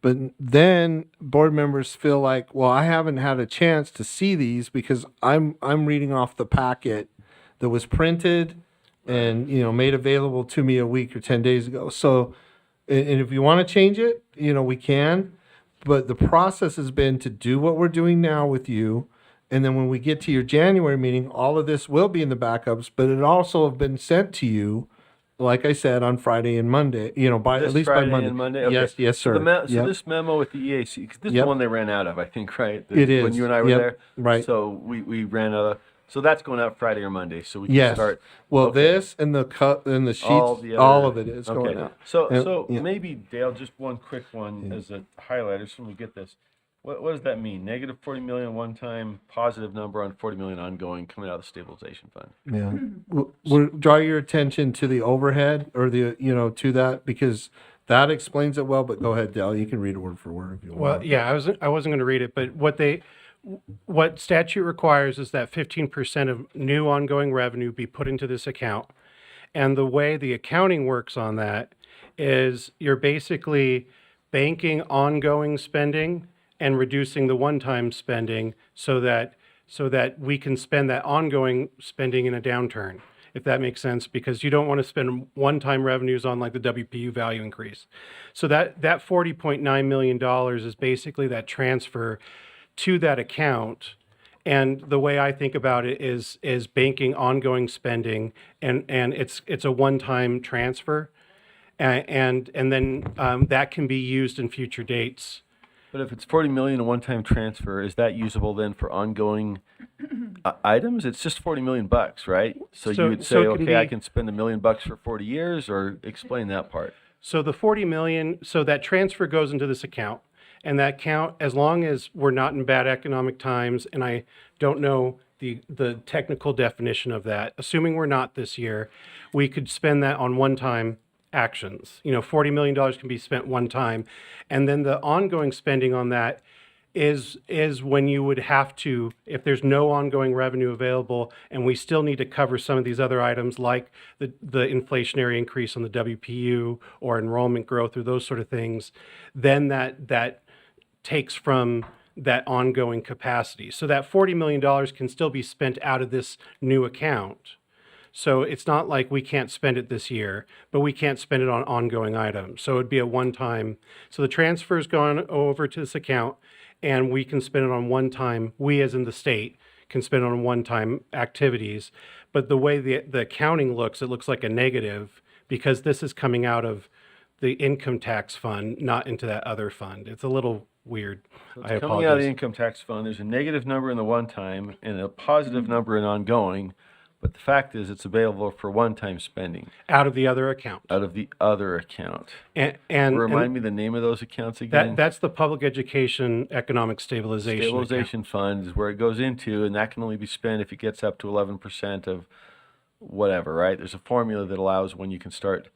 But then board members feel like, well, I haven't had a chance to see these because I'm reading off the packet that was printed and made available to me a week or 10 days ago. So, and if you want to change it, we can. But the process has been to do what we're doing now with you, and then when we get to your January meeting, all of this will be in the backups. But it also have been sent to you, like I said, on Friday and Monday, by This at least Friday by Monday. and Monday? Okay. Yes, sir. So this memo with the EAC, 'cause this is Yep. the one they ran out of, I think, right? It is. When you and I were Yep. there? Right. So we ran out of, so that's going out Friday or Monday, so we can Yes. start. Well, okay. this and the and the sheets, the all other- of it is okay. going out. So And- yeah. maybe, Dale, just one quick one as a highlighter, so we get this. What does that mean? Negative 40 million one time, positive number on 40 million ongoing coming out of the stabilization fund. Yeah. We'll draw your attention to the overhead or to that because that explains it well, but go ahead, Dale. You can read it word for word if you want. Well, yeah, I wasn't going to read it, but what statute requires is that 15% of new ongoing revenue be put into this account. And the way the accounting works on that is you're basically banking ongoing spending and reducing the one-time spending so that we can spend that ongoing spending in a downturn, if that makes sense, because you don't want to spend one-time revenues on like the WPU value increase. So that $40.9 million is basically that transfer to that account. And the way I think about it is banking ongoing spending, and it's a one-time transfer, and then that can be used in future dates. But if it's 40 million a one-time transfer, is that usable then for ongoing items? It's just 40 million bucks, right? So you would say, so it can okay, I be- can spend $1 million bucks for 40 years, or explain that part. So the 40 million, so that transfer goes into this account, and that account, as long as we're not in bad economic times, and I don't know the technical definition of that, assuming we're not this year, we could spend that on one-time actions. $40 million can be spent one time, and then the ongoing spending on that is when you would have to, if there's no ongoing revenue available and we still need to cover some of these other items like the inflationary increase on the WPU or enrollment growth or those sort of things, then that takes from that ongoing capacity. So that $40 million can still be spent out of this new account. So it's not like we can't spend it this year, but we can't spend it on ongoing items. So it'd be a one-time. So the transfer's gone over to this account, and we can spend it on one-time. We, as in the state, can spend it on one-time activities. But the way the accounting looks, it looks like a negative because this is coming out of the income tax fund, not into that other fund. It's a little weird. So I it's coming out of the apologize. income tax fund. There's a negative number in the one-time and a positive number in ongoing. But the fact is, it's available for one-time spending Out of the other account. out of the other account. And Remind me the name of those accounts again. that's the Public Education Economic Stabilization account. Stabilization fund is where it goes into, and that can only be spent if it gets up to 11% of whatever, right? There's a formula that allows when you can start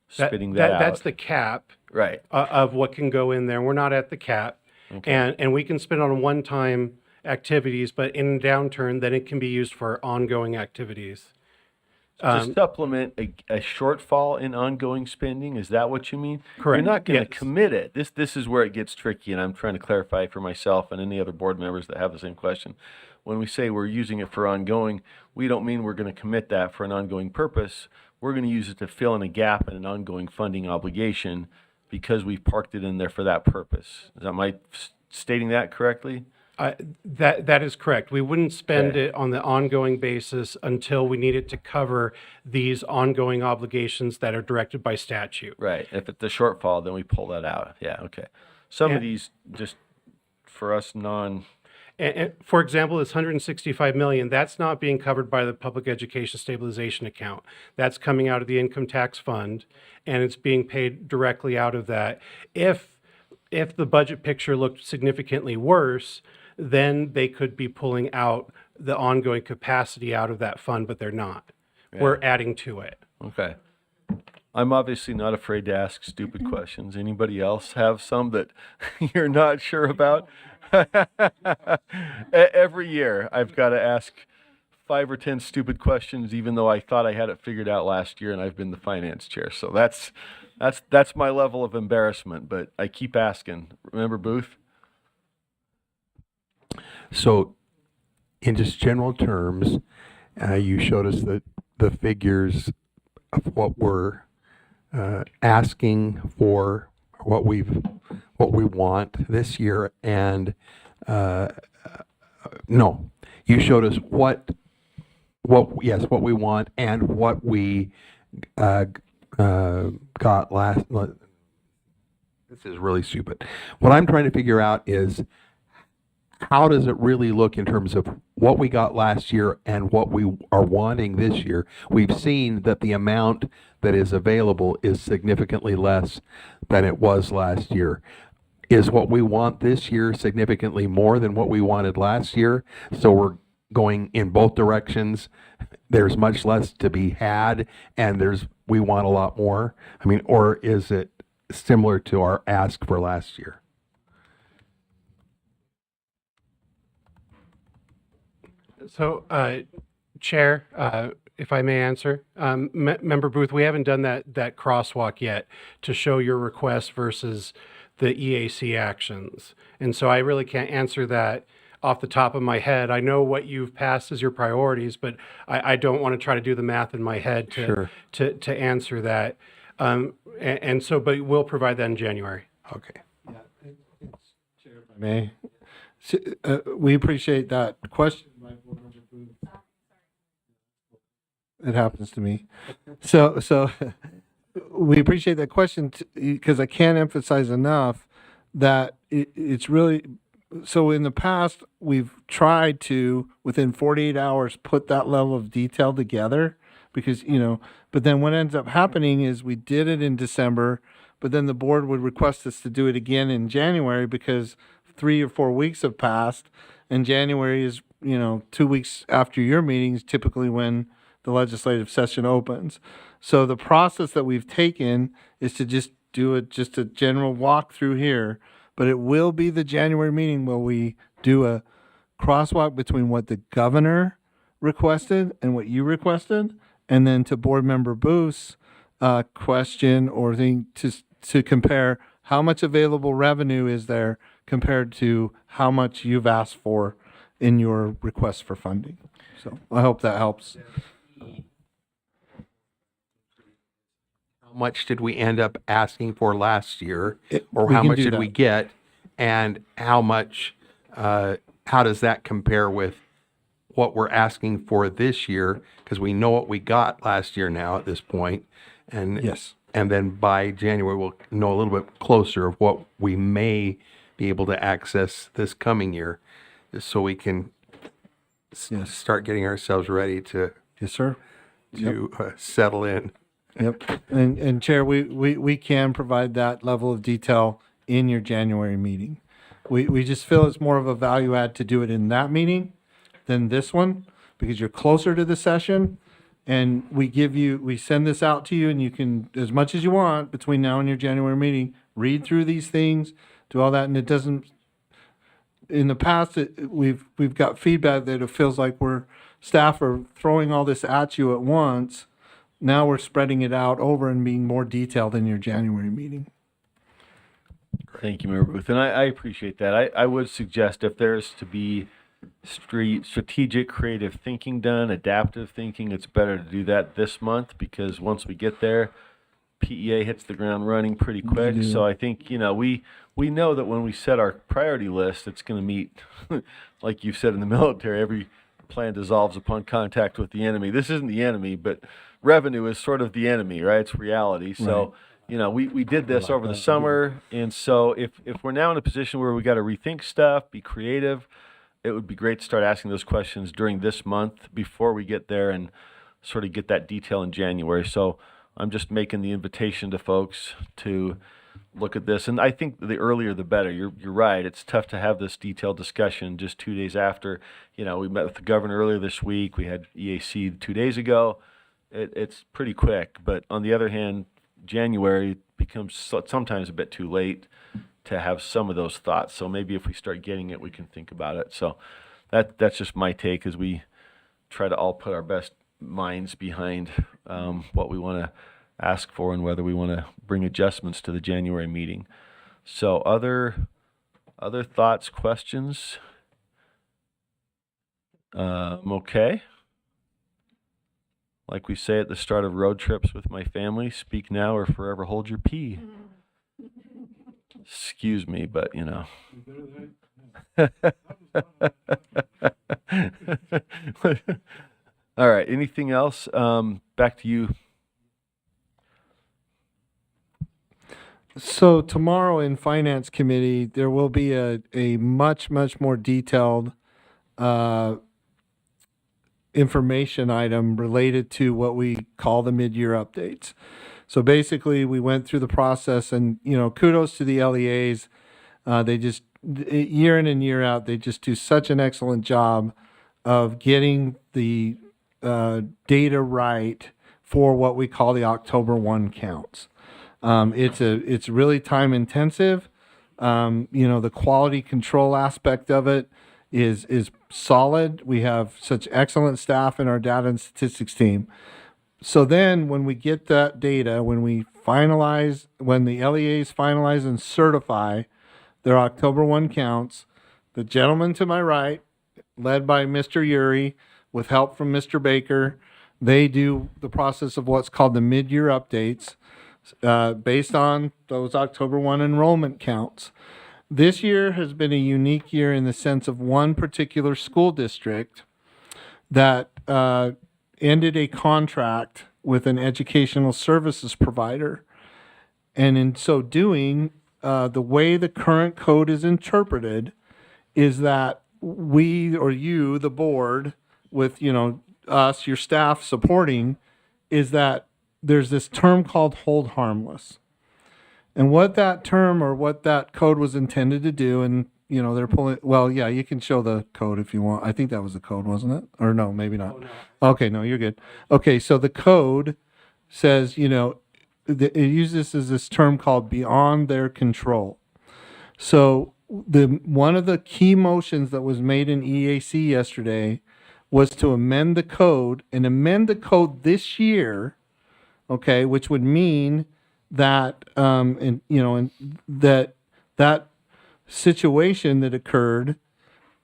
spitting that out. That's the cap Right. of what can go in there. We're not at the cap. Okay. And we can spend on one-time activities, but in a downturn, then it can be used for ongoing activities. To supplement a shortfall in ongoing spending, is that what you mean? Correct. You're not going to Yes. commit it. This is where it gets tricky, and I'm trying to clarify for myself and any other board members that have the same question. When we say we're using it for ongoing, we don't mean we're going to commit that for an ongoing purpose. We're going to use it to fill in a gap in an ongoing funding obligation because we've parked it in there for that purpose. Am I stating that correctly? That is correct. We wouldn't spend Okay. it on the ongoing basis until we need it to cover these ongoing obligations that are directed by statute. Right. If it's a shortfall, then we pull that out. Yeah, okay. Some of And- these, just for us And for example, this 165 million, that's not being covered by the Public Education Stabilization account. That's coming out of the income tax fund, and it's being paid directly out of that. If the budget picture looked significantly worse, then they could be pulling out the ongoing capacity out of that fund, but they're not. We're adding to it. Okay. I'm obviously not afraid to ask stupid questions. Anybody else have some that you're not sure about? Every year, I've got to ask 5 or 10 stupid questions, even though I thought I had it figured out last year and I've been the finance chair. So that's my level of embarrassment, but I keep asking. Remember Booth? So, in just general terms, you showed us the figures of what we're asking for, what we want this year, and no, you showed us what we want and what we got last. This is really stupid. What I'm trying to figure out is, how does it really look in terms of what we got last year and what we are wanting this year? We've seen that the amount that is available is significantly less than it was last year. Is what we want this year significantly more than what we wanted last year? So we're going in both directions. There's much less to be had, and we want a lot more. I mean, or is it similar to our ask for last year? So, Chair, if I may answer, Member Booth, we haven't done that crosswalk yet to show your request versus the EAC actions. And so I really can't answer that off the top of my head. I know what you've passed as your priorities, but I don't want to try to do the math in my head to answer that. And so, but we'll provide that in January. Okay. Chair, if I may. We appreciate that question. It happens to me. So we appreciate that question because I can't emphasize enough that it's really, so in the past, we've tried to, within 48 hours, put that level of detail together because, but then what ends up happening is we did it in December, but then the board would request us to do it again in January because 3 or 4 weeks have passed, and January is, 2 weeks after your meetings, typically when the legislative session opens. So the process that we've taken is to just do just a general walkthrough here, but it will be the January meeting where we do a crosswalk between what the governor requested and what you requested, and then to board member Booth's question or thing to compare how much available revenue is there compared to how much you've asked for in your request for funding. So I hope that helps. How much did we end up asking for last year, or we how can much do did that. we get, and how much, how does that compare with what we're asking for this year? Because we know what we got last year now at this point, and yes, and then by January we'll know a little bit closer of what we may be able to access this coming year, just so we can start getting ourselves ready to settle in. Yep. And Chair, we can provide that level of detail in your January meeting. We just feel it's more of a value add to do it in that meeting than this one because you're closer to the session, and we send this out to you, and you can, as much as you want between now and your January meeting, read through these things, do all that, and it doesn't. In the past, we've got feedback that it feels like staff are throwing all this at you at once. Now we're spreading it out over and being more detailed in your January meeting. Thank you, Member Booth, and I appreciate that. I would suggest if there's to be strategic, creative thinking done, adaptive thinking, it's better to do that this month because once we get there, PEA hits the ground running pretty quick. So I think, we know that when we set our priority list, it's going to meet, like you said in the military, every plan dissolves upon contact with the enemy. This isn't the enemy, but revenue is sort of the enemy, right? It's reality. So, we did this over the summer. And so if we're now in a position where we got to rethink stuff, be creative, it would be great to start asking those questions during this month before we get there and sort of get that detail in January. So I'm just making the invitation to folks to look at this. And I think the earlier the better. You're right. It's tough to have this detailed discussion just 2 days after. We met with the governor earlier this week. We had EAC 2 days ago. It's pretty quick. But on the other hand, January becomes sometimes a bit too late to have some of those thoughts. So maybe if we start getting it, we can think about it. So that's just my take as we try to all put our best minds behind what we want to ask for and whether we want to bring adjustments to the January meeting. So other thoughts, questions? Okay. Like we say at the start of road trips with my family, speak now or forever hold your pee. Excuse me, but All right. Anything else? Back to you. So tomorrow in Finance Committee, there will be a much, much more detailed information item related to what we call the mid-year updates. So basically, we went through the process, and kudos to the LEAs. They just year in and year out, they just do such an excellent job of getting the data right for what we call the October 1 counts. It's really time intensive. The quality control aspect of it is solid. We have such excellent staff in our data and statistics team. So then when we get that data, when the LEAs finalize and certify their October 1 counts, the gentleman to my right, led by Mr. Uri, with help from Mr. Baker, they do the process of what's called the mid-year updates based on those October 1 enrollment counts. This year has been a unique year in the sense of one particular school district that ended a contract with an educational services provider. And in so doing, the way the current code is interpreted is that we, or you, the board, with, us, your staff supporting, is that there's this term called hold harmless. And what that term or what that code was intended to do, and they're pulling, well, yeah, you can show the code if you want. I think that was the code, wasn't it? Or no, maybe not. Oh, no. Okay, no, you're good. Okay, so the code says, it uses this term called beyond their control. So one of the key motions that was made in EAC yesterday was to amend the code this year, okay, which would mean that that situation that occurred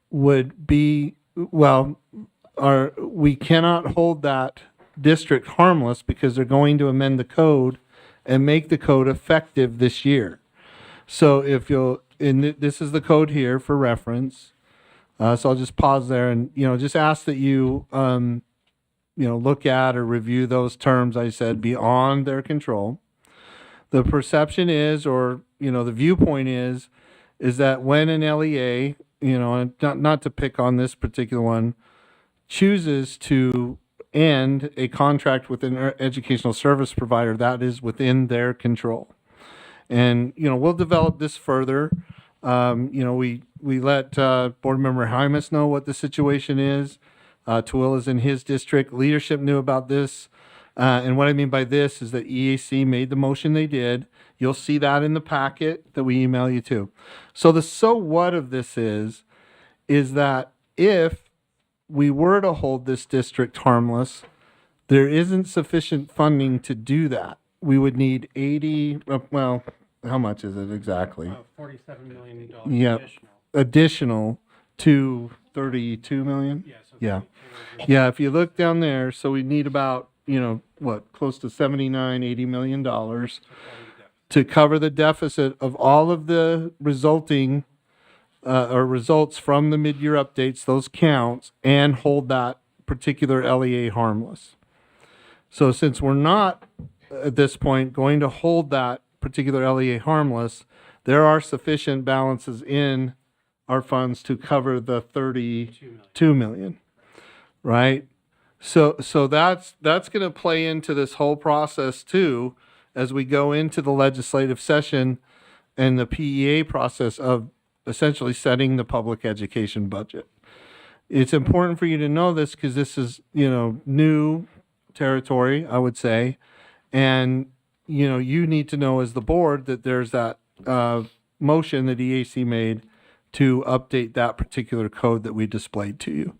would be, we cannot hold that district harmless because they're going to amend the code and make the code effective this year. So if this is the code here for reference. So I'll just pause there and, just ask that you, look at or review those terms I said beyond their control. The perception is, or, the viewpoint is that when an LEA, and not to pick on this particular one, chooses to end a contract with an educational service provider, that is within their control. And, we'll develop this further. We let Board Member Hymas know what the situation is. Tooele is in his district. Leadership knew about this. And what I mean by this is that EAC made the motion they did. You'll see that in the packet that we email you to. So the so what of this is that if we were to hold this district harmless, there isn't sufficient funding to do that. We would need 80, how much is it exactly? $47 million Yeah, additional to 32 million? Yeah. Yeah, if you look down there, so we need about, close to $80 million to cover the deficit of all of the resulting or results from the mid-year updates, those counts, and hold that particular LEA harmless. So since we're not at this point going to hold that particular LEA harmless, there are sufficient balances in our funds to cover the 32 million, right? So that's going to play into this whole process too, as we go into the legislative session and the PEA process of essentially setting the public education budget. It's important for you to know this because this is, new territory, I would say. And, you need to know as the board that there's that motion that EAC made to update that particular code that we displayed to you.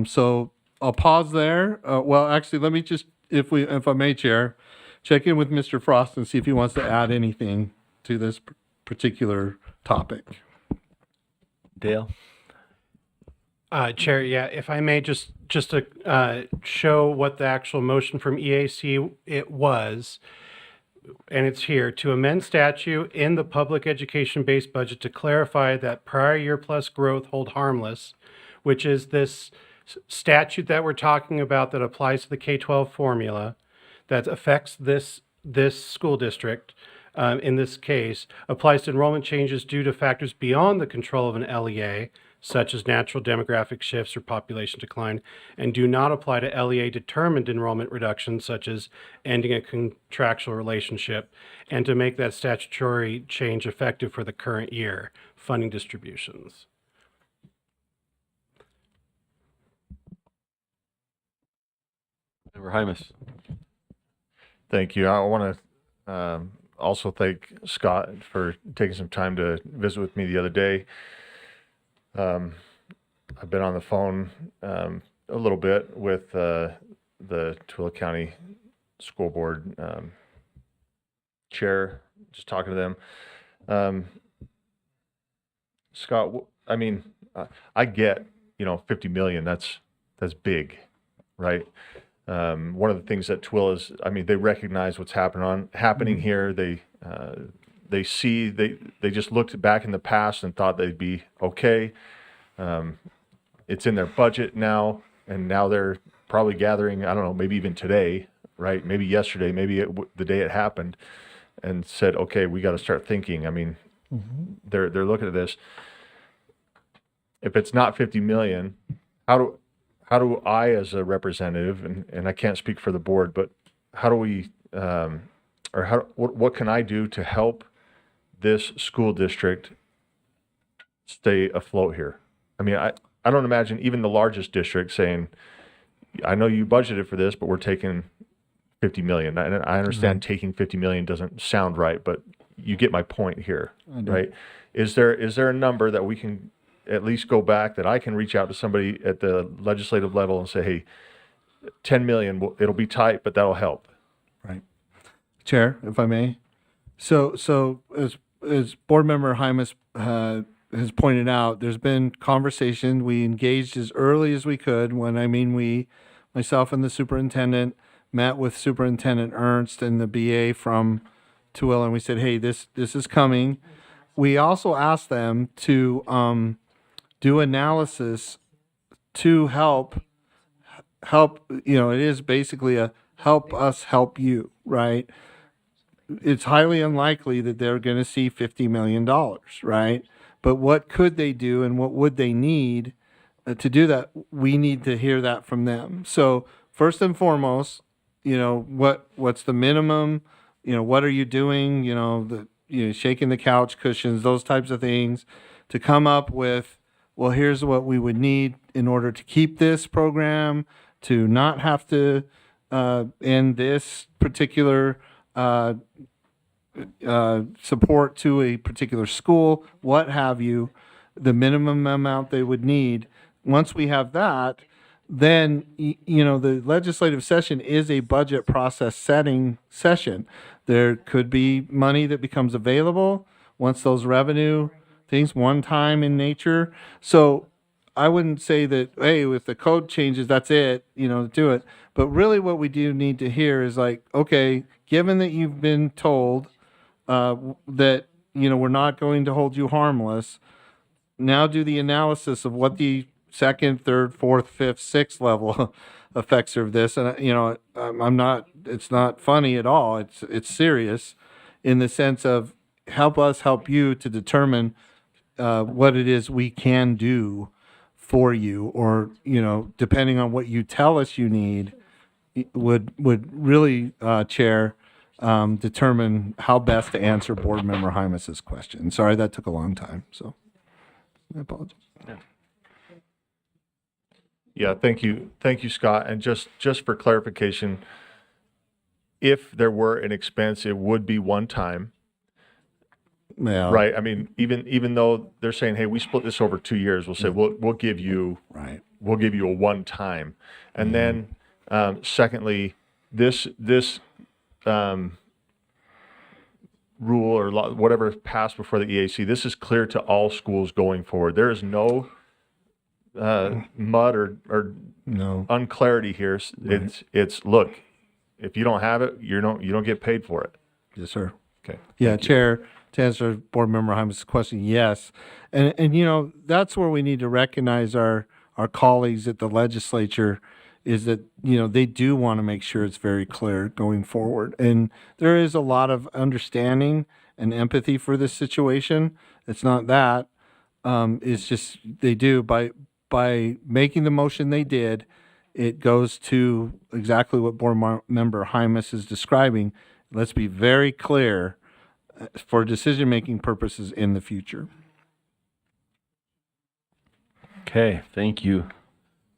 So I'll pause there. Actually, let me just, if I may, Chair, check in with Mr. Frost and see if he wants to add anything to this particular topic. Dale? Chair, yeah, if I may just to show what the actual motion from EAC it was, and it's here, to amend statute in the public education-based budget to clarify that prior year plus growth hold harmless, which is this statute that we're talking about that applies to the K-12 formula that affects this school district, in this case, applies to enrollment changes due to factors beyond the control of an LEA, such as natural demographic shifts or population decline, and do not apply to LEA-determined enrollment reductions, such as ending a contractual relationship, and to make that statutory change effective for the current year, funding distributions. Member Hymas. Thank you. I want to also thank Scott for taking some time to visit with me the other day. I've been on the phone a little bit with the Tooele County School Board chair, just talking to them. Scott, I mean, I get, 50 million, that's big, right? One of the things that Tooele is, they recognize what's happening here. They see, they just looked back in the past and thought they'd be okay. It's in their budget now, and now they're probably gathering, I don't know, maybe even today, right? Maybe yesterday, maybe the day it happened, and said, okay, we got to start thinking. They're looking at this. If it's not 50 million, how do I, as a representative, and I can't speak for the board, but how do we, what can I do to help this school district stay afloat here? I don't imagine even the largest district saying, I know you budgeted for this, but we're taking 50 million. And I understand taking 50 million doesn't sound right, but you get my point here, right? Is there a number that we can at least go back, that I can reach out to somebody at the legislative level and say, hey, 10 million, it'll be tight, but that'll help. Right. Chair, if I may. So as Board Member Hymas has pointed out, there's been conversation. We engaged as early as we could when, myself and the superintendent met with Superintendent Ernst and the BA from Tooele, and we said, hey, this is coming. We also asked them to do analysis to help, it is basically a help us help you, right? It's highly unlikely that they're going to see $50 million, right? But what could they do and what would they need to do that? We need to hear that from them. So first and foremost, what's the minimum? What are you doing? Shaking the couch cushions, those types of things, to come up with, well, here's what we would need in order to keep this program, to not have to end this particular support to a particular school, what have you, the minimum amount they would need. Once we have that, then, the legislative session is a budget process setting session. There could be money that becomes available once those revenue things, one time in nature. So I wouldn't say that, hey, if the code changes, that's it, do it. But really what we do need to hear is like, okay, given that you've been told that, we're not going to hold you harmless, now do the analysis of what the second, third, fourth, fifth, sixth level effects of this. And, it's not funny at all. It's serious in the sense of help us help you to determine what it is we can do for you, or, depending on what you tell us you need, would really, Chair, determine how best to answer Board Member Hymas's question. Sorry, that took a long time, so I apologize. Yeah, thank you, Scott. And just for clarification, if there were an expense, it would be one time. Yeah. Right. Even though they're saying, hey, we split this over 2 years, we'll say we'll give you a one time. And then secondly, this rule or whatever passed before the EAC, this is clear to all schools going forward. There is no mud or no unclarity here. It's look, if you don't have it, you don't get paid for it. Yes, sir. Okay. Yeah, Chair, to answer Board Member Hymas' question, yes. And that's where we need to recognize our colleagues at the legislature, is that, they do want to make sure it's very clear going forward. And there is a lot of understanding and empathy for this situation. It's not that. It's just they do. By making the motion they did, it goes to exactly what Board Member Hymas is describing. Let's be very clear for decision-making purposes in the future. Okay, thank you.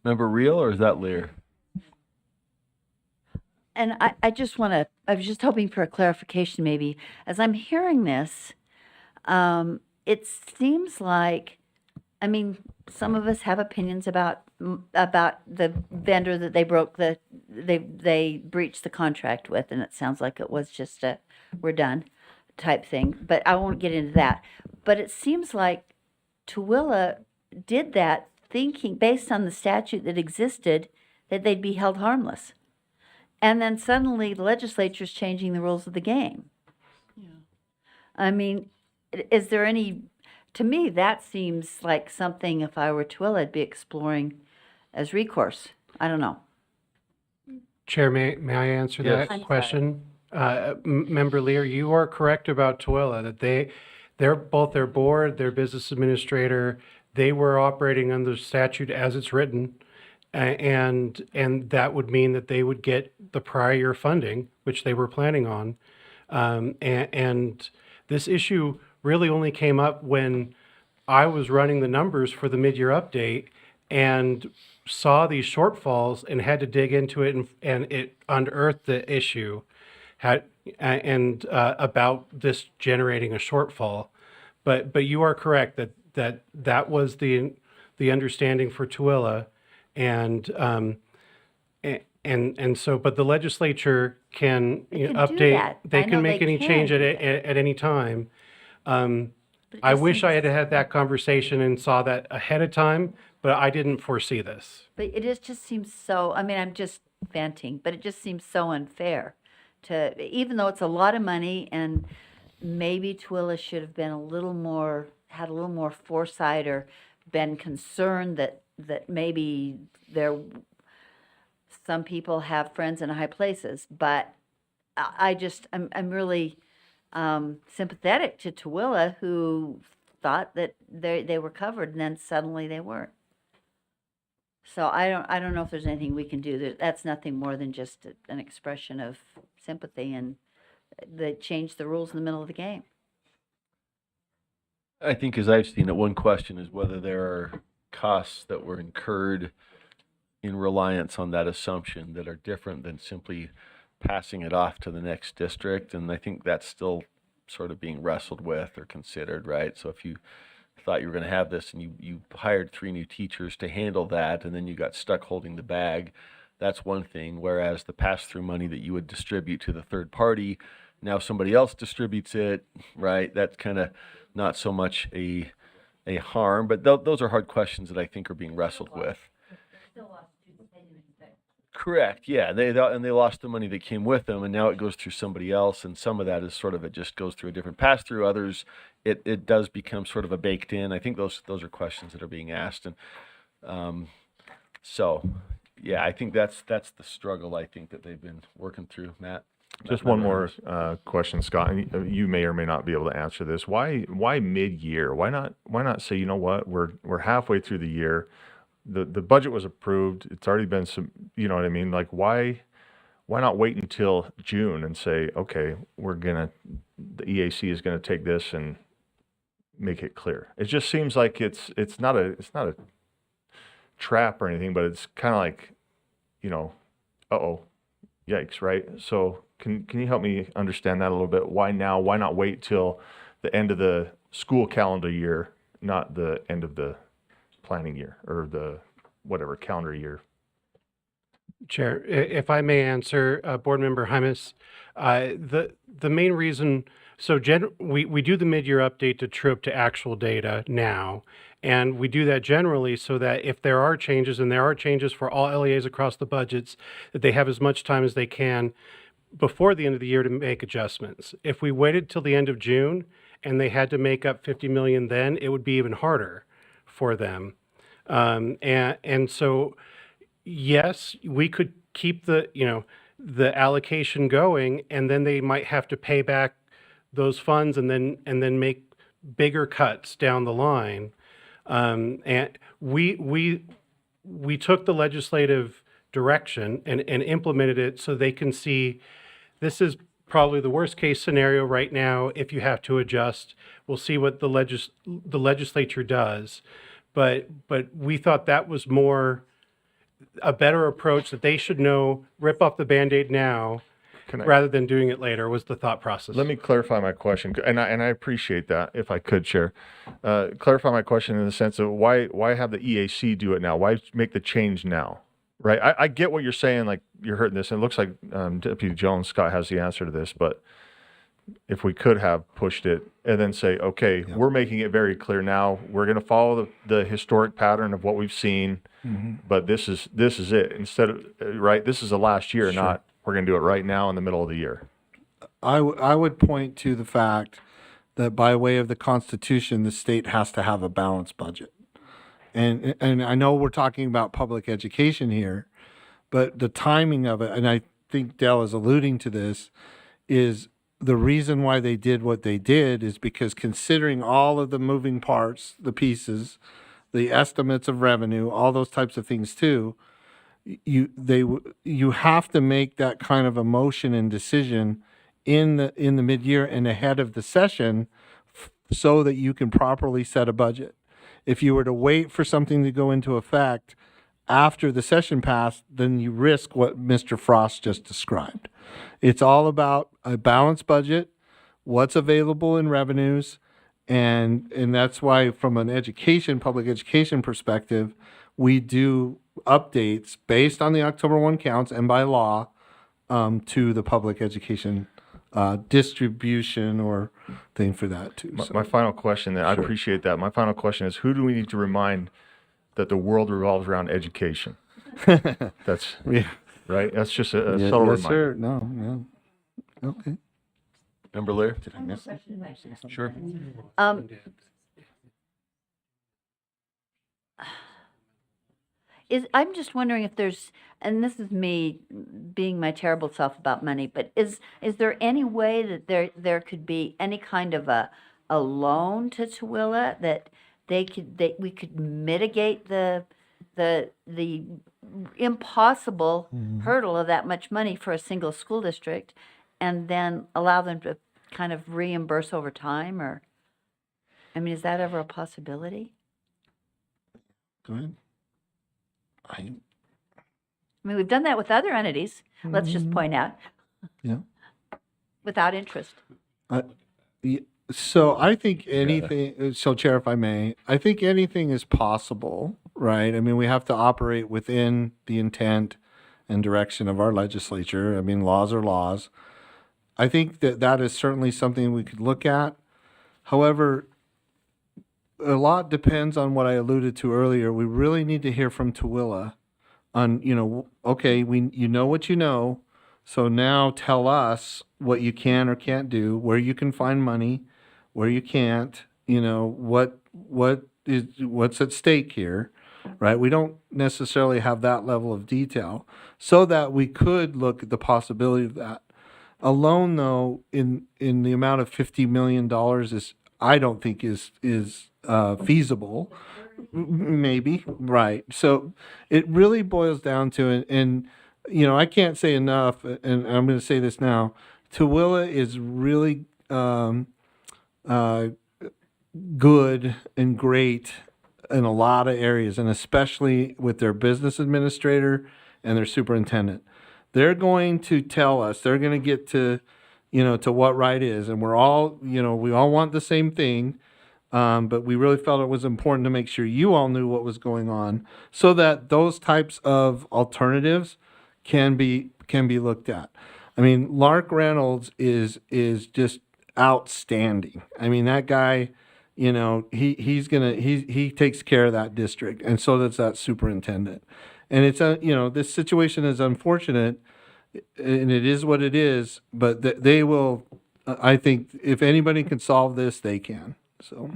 Member Reel, or is that Lear? And I was just hoping for a clarification maybe. As I'm hearing this, it seems like, some of us have opinions about the vendor that they breached the contract with, and it sounds like it was just a we're done type thing. But I won't get into that. But it seems like Tooele did that thinking based on the statute that existed that they'd be held harmless. And then suddenly the legislature's changing the rules of the game. Yeah. I mean, is there any, to me, that seems like something, if I were Tooele, I'd be exploring as recourse. I don't know. Chair, may I answer Yes. that question? Member Lear, you are correct about Tooele, that they're both their board, their business administrator, they were operating under statute as it's written. And that would mean that they would get the prior year funding, which they were planning on. And this issue really only came up when I was running the numbers for the mid-year update and saw these shortfalls and had to dig into it, and it unearthed the issue about this generating a shortfall. But you are correct that was the understanding for Tooele. And so, but the legislature can update. that. They I can know make they any can change do at any time. I wish I had had that conversation and saw that ahead of time, but I didn't foresee this. But just seems so, I mean, I'm just venting, but it just seems so unfair to, even though it's a lot of money, and maybe Tooele should have been had a little more foresight, or been concerned that maybe some people have friends in high places, but I'm really sympathetic to Tooele, who thought that they were covered, and then suddenly they weren't. So I don't know if there's anything we can do. That's nothing more than just an expression of sympathy, and they changed the rules in the middle of the game. I think, as I've seen it, one question is whether there are costs that were incurred in reliance on that assumption that are different than simply passing it off to the next district. And I think that's still sort of being wrestled with or considered, right? So if you thought you were going to have this and you hired 3 new teachers to handle that, and then you got stuck holding the bag, that's one thing. Whereas the pass-through money that you would distribute to the third party, now somebody else distributes it, right? That's kind of not so much a harm, but those are hard questions that I think are being wrestled with. Correct. Yeah, they lost the money that came with them, and now it goes through somebody else. And some of that is sort of, it just goes through a different pass through. Others, it does become sort of a baked in. I think those are questions that are being asked, and so yeah, I think that's the struggle I think that they've been working through. Matt. Just one more question, Scott. And you may or may not be able to answer this. Why mid-year? Why not say, you know what, we're halfway through the year. The budget was approved. It's already been some, you know what I mean? Like, why not wait until June and say, okay, the EAC is gonna take this and make it clear. It just seems like it's not a trap or anything, but it's kind of like, yikes, right? So can you help me understand that a little bit? Why now? Why not wait till the end of the school calendar year, not the end of the planning year, or the whatever calendar year? Chair, if I may answer, Board Member Hymas, the main reason, so we do the mid-year update to true up to actual data now, and we do that generally so that if there are changes, and there are changes for all LEAs across the budgets, that they have as much time as they can before the end of the year to make adjustments. If we waited till the end of June and they had to make up 50 million then, it would be even harder for them. And so, yes, we could keep the allocation going, and then they might have to pay back those funds and then make bigger cuts down the line. And we took the legislative direction and implemented it so they can see this is probably the worst case scenario right now. If you have to adjust, we'll see what the legislature does. But we thought that was a better approach, that they should know, rip off the Band-Aid now, rather than doing it later was the thought process. Let me clarify my question, and I appreciate that, if I could, Chair. Clarify my question in the sense of why have the EAC do it now? Why make the change now? Right? I get what you're saying, like you're hurting this, and it looks like Deputy Jones Scott has the answer to this, but if we could have pushed it and then say, okay, we're making it very clear now, we're going to follow the historic pattern of what we've seen, but this is it. Instead of, right, this is the last year, not we're going to do it right now in the middle of the year. I would point to the fact that by way of the Constitution, the state has to have a balanced budget. And I know we're talking about public education here, but the timing of it, and I think Dell is alluding to this, is the reason why they did what they did is because considering all of the moving parts, the pieces, the estimates of revenue, all those types of things too, you have to make that kind of a motion and decision in the mid-year and ahead of the session so that you can properly set a budget. If you were to wait for something to go into effect after the session passed, then you risk what Mr. Frost just described. It's all about a balanced budget, what's available in revenues, and that's why from an public education perspective, we do updates based on the October 1 counts and by law to the public education distribution or thing for that too. My final question, I appreciate that. My final question is, who do we need to remind that the world revolves around education? That's right. That's just a subtle reminder. Sir. No. Okay. Member Lear? Did I miss it? Sure. I'm just wondering if there's, and this is me being my terrible self about money, but is there any way that there could be any kind of a loan to Tooele that we could mitigate the impossible hurdle of that much money for a single school district, and then allow them to kind of reimburse over time? Or, I mean, is that ever a possibility? Go ahead. I mean, we've done that with other entities, let's just point out. Yeah. Without interest. So I think anything, so Chair, if I may, I think anything is possible, right? I mean, we have to operate within the intent and direction of our legislature. I mean, laws are laws. I think that is certainly something we could look at. However, a lot depends on what I alluded to earlier. We really need to hear from Tooele on, okay, you know what you know, so now tell us what you can or can't do, where you can find money, where you can't, what's at stake here, right? We don't necessarily have that level of detail, so that we could look at the possibility of that. A loan, though, in the amount of $50 million I don't think is feasible. Maybe, right. So it really boils down to it. And, I can't say enough, and I'm going to say this now. Tooele is really good and great in a lot of areas, and especially with their business administrator and their superintendent. They're going to tell us, they're going to get to, to what right is. And we're all, we all want the same thing. But we really felt it was important to make sure you all knew what was going on, so that those types of alternatives can be looked at. I mean, Lark Reynolds is just outstanding. I mean, that guy, he takes care of that district, and so does that superintendent. And it's this situation is unfortunate, and it is what it is. But they will, I think, if anybody can solve this, they can. So.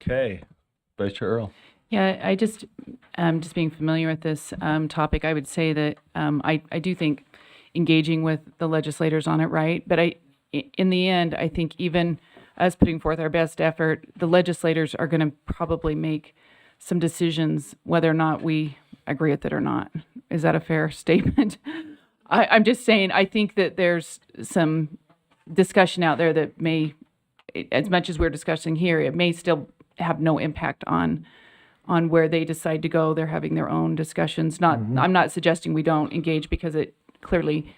Okay, Vice Chair Earl. Yeah, I just being familiar with this topic, I would say that I do think engaging with the legislators on it, right? But in the end, I think even us putting forth our best effort, the legislators are going to probably make some decisions whether or not we agree with it or not. Is that a fair statement? I'm just saying, I think that there's some discussion out there that may, as much as we're discussing here, it may still have no impact on where they decide to go. They're having their own discussions. I'm not suggesting we don't engage, because clearly,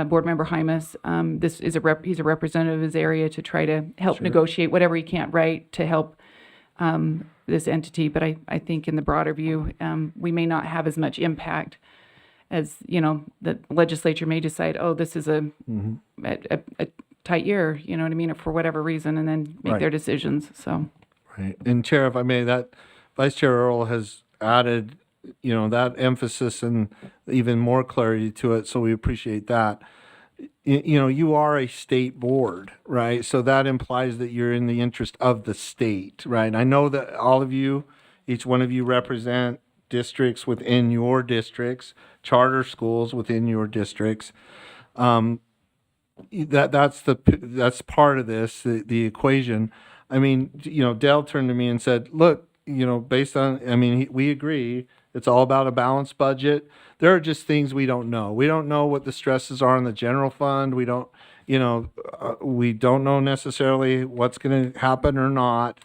Board Member Hymas, this is he's a representative of his area to try to help negotiate whatever he can't write to help this entity. But I think in the broader view, we may not have as much impact as, the legislature may decide, oh, this is a tight year, you know what I mean, for whatever reason, and then make their decisions, so. Right. And Chair, if I may, that Vice Chair Earl has added, that emphasis and even more clarity to it, so we appreciate that. You are a state board, right? So that implies that you're in the interest of the state, right? I know that all of you, each one of you represent districts within your districts, charter schools within your districts. That's part of this, the equation. I mean, Dell turned to me and said, look, based on, we agree, it's all about a balanced budget. There are just things we don't know. We don't know what the stresses are in the general fund. We don't know necessarily what's going to happen or not.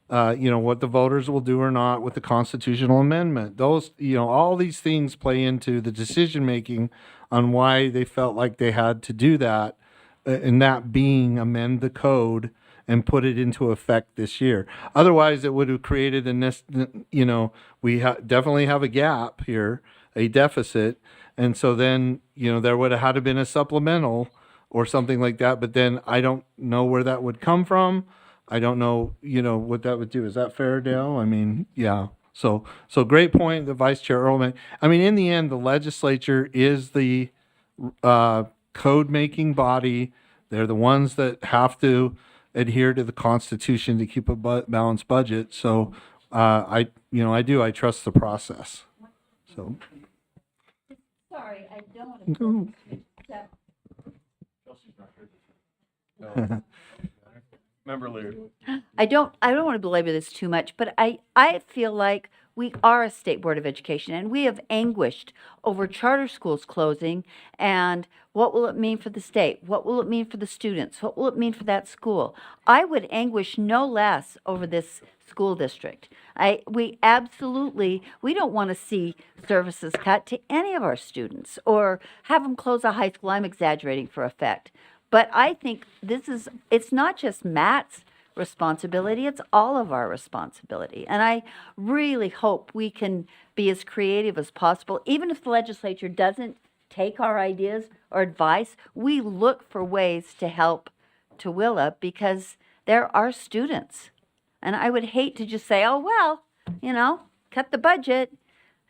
What the voters will do or not with the constitutional amendment. Those, all these things play into the decision making on why they felt like they had to do that, and that being amend the code and put it into effect this year. Otherwise, it would have created we definitely have a gap here, a deficit, and so then there would have had to been a supplemental or something like that. But then I don't know where that would come from. I don't know, what that would do. Is that fair, Dale? Yeah. So great point that Vice Chair Earl made. In the end, the legislature is the code-making body. They're the ones that have to adhere to the Constitution to keep a balanced budget. So I trust the process. So. Sorry, I don't want to. Member Lear. I don't want to belabor this too much, but I feel like we are a state board of education, and we have anguished over charter schools closing, and what will it mean for the state? What will it mean for the students? What will it mean for that school? I would anguish no less over this school district. We don't want to see services cut to any of our students or have them close a high school. I'm exaggerating for effect. But I think it's not just Matt's responsibility, it's all of our responsibility. And I really hope we can be as creative as possible. Even if the legislature doesn't take our ideas or advice, we look for ways to help Tooele because they're our students. And I would hate to just say, oh, well, cut the budget,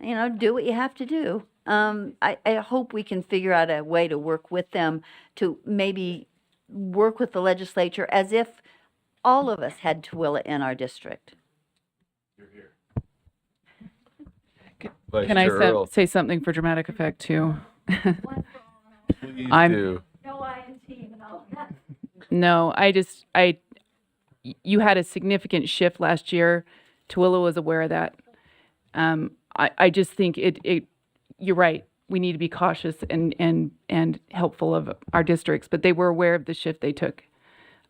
do what you have to do. I hope we can figure out a way to work with them to maybe work with the legislature as if all of us had Tooele in our district. Can I say something for dramatic effect too? Please I'm- do. No, you had a significant shift last year. Tooele was aware of that. I just think you're right. We need to be cautious and helpful of our districts, but they were aware of the shift they took.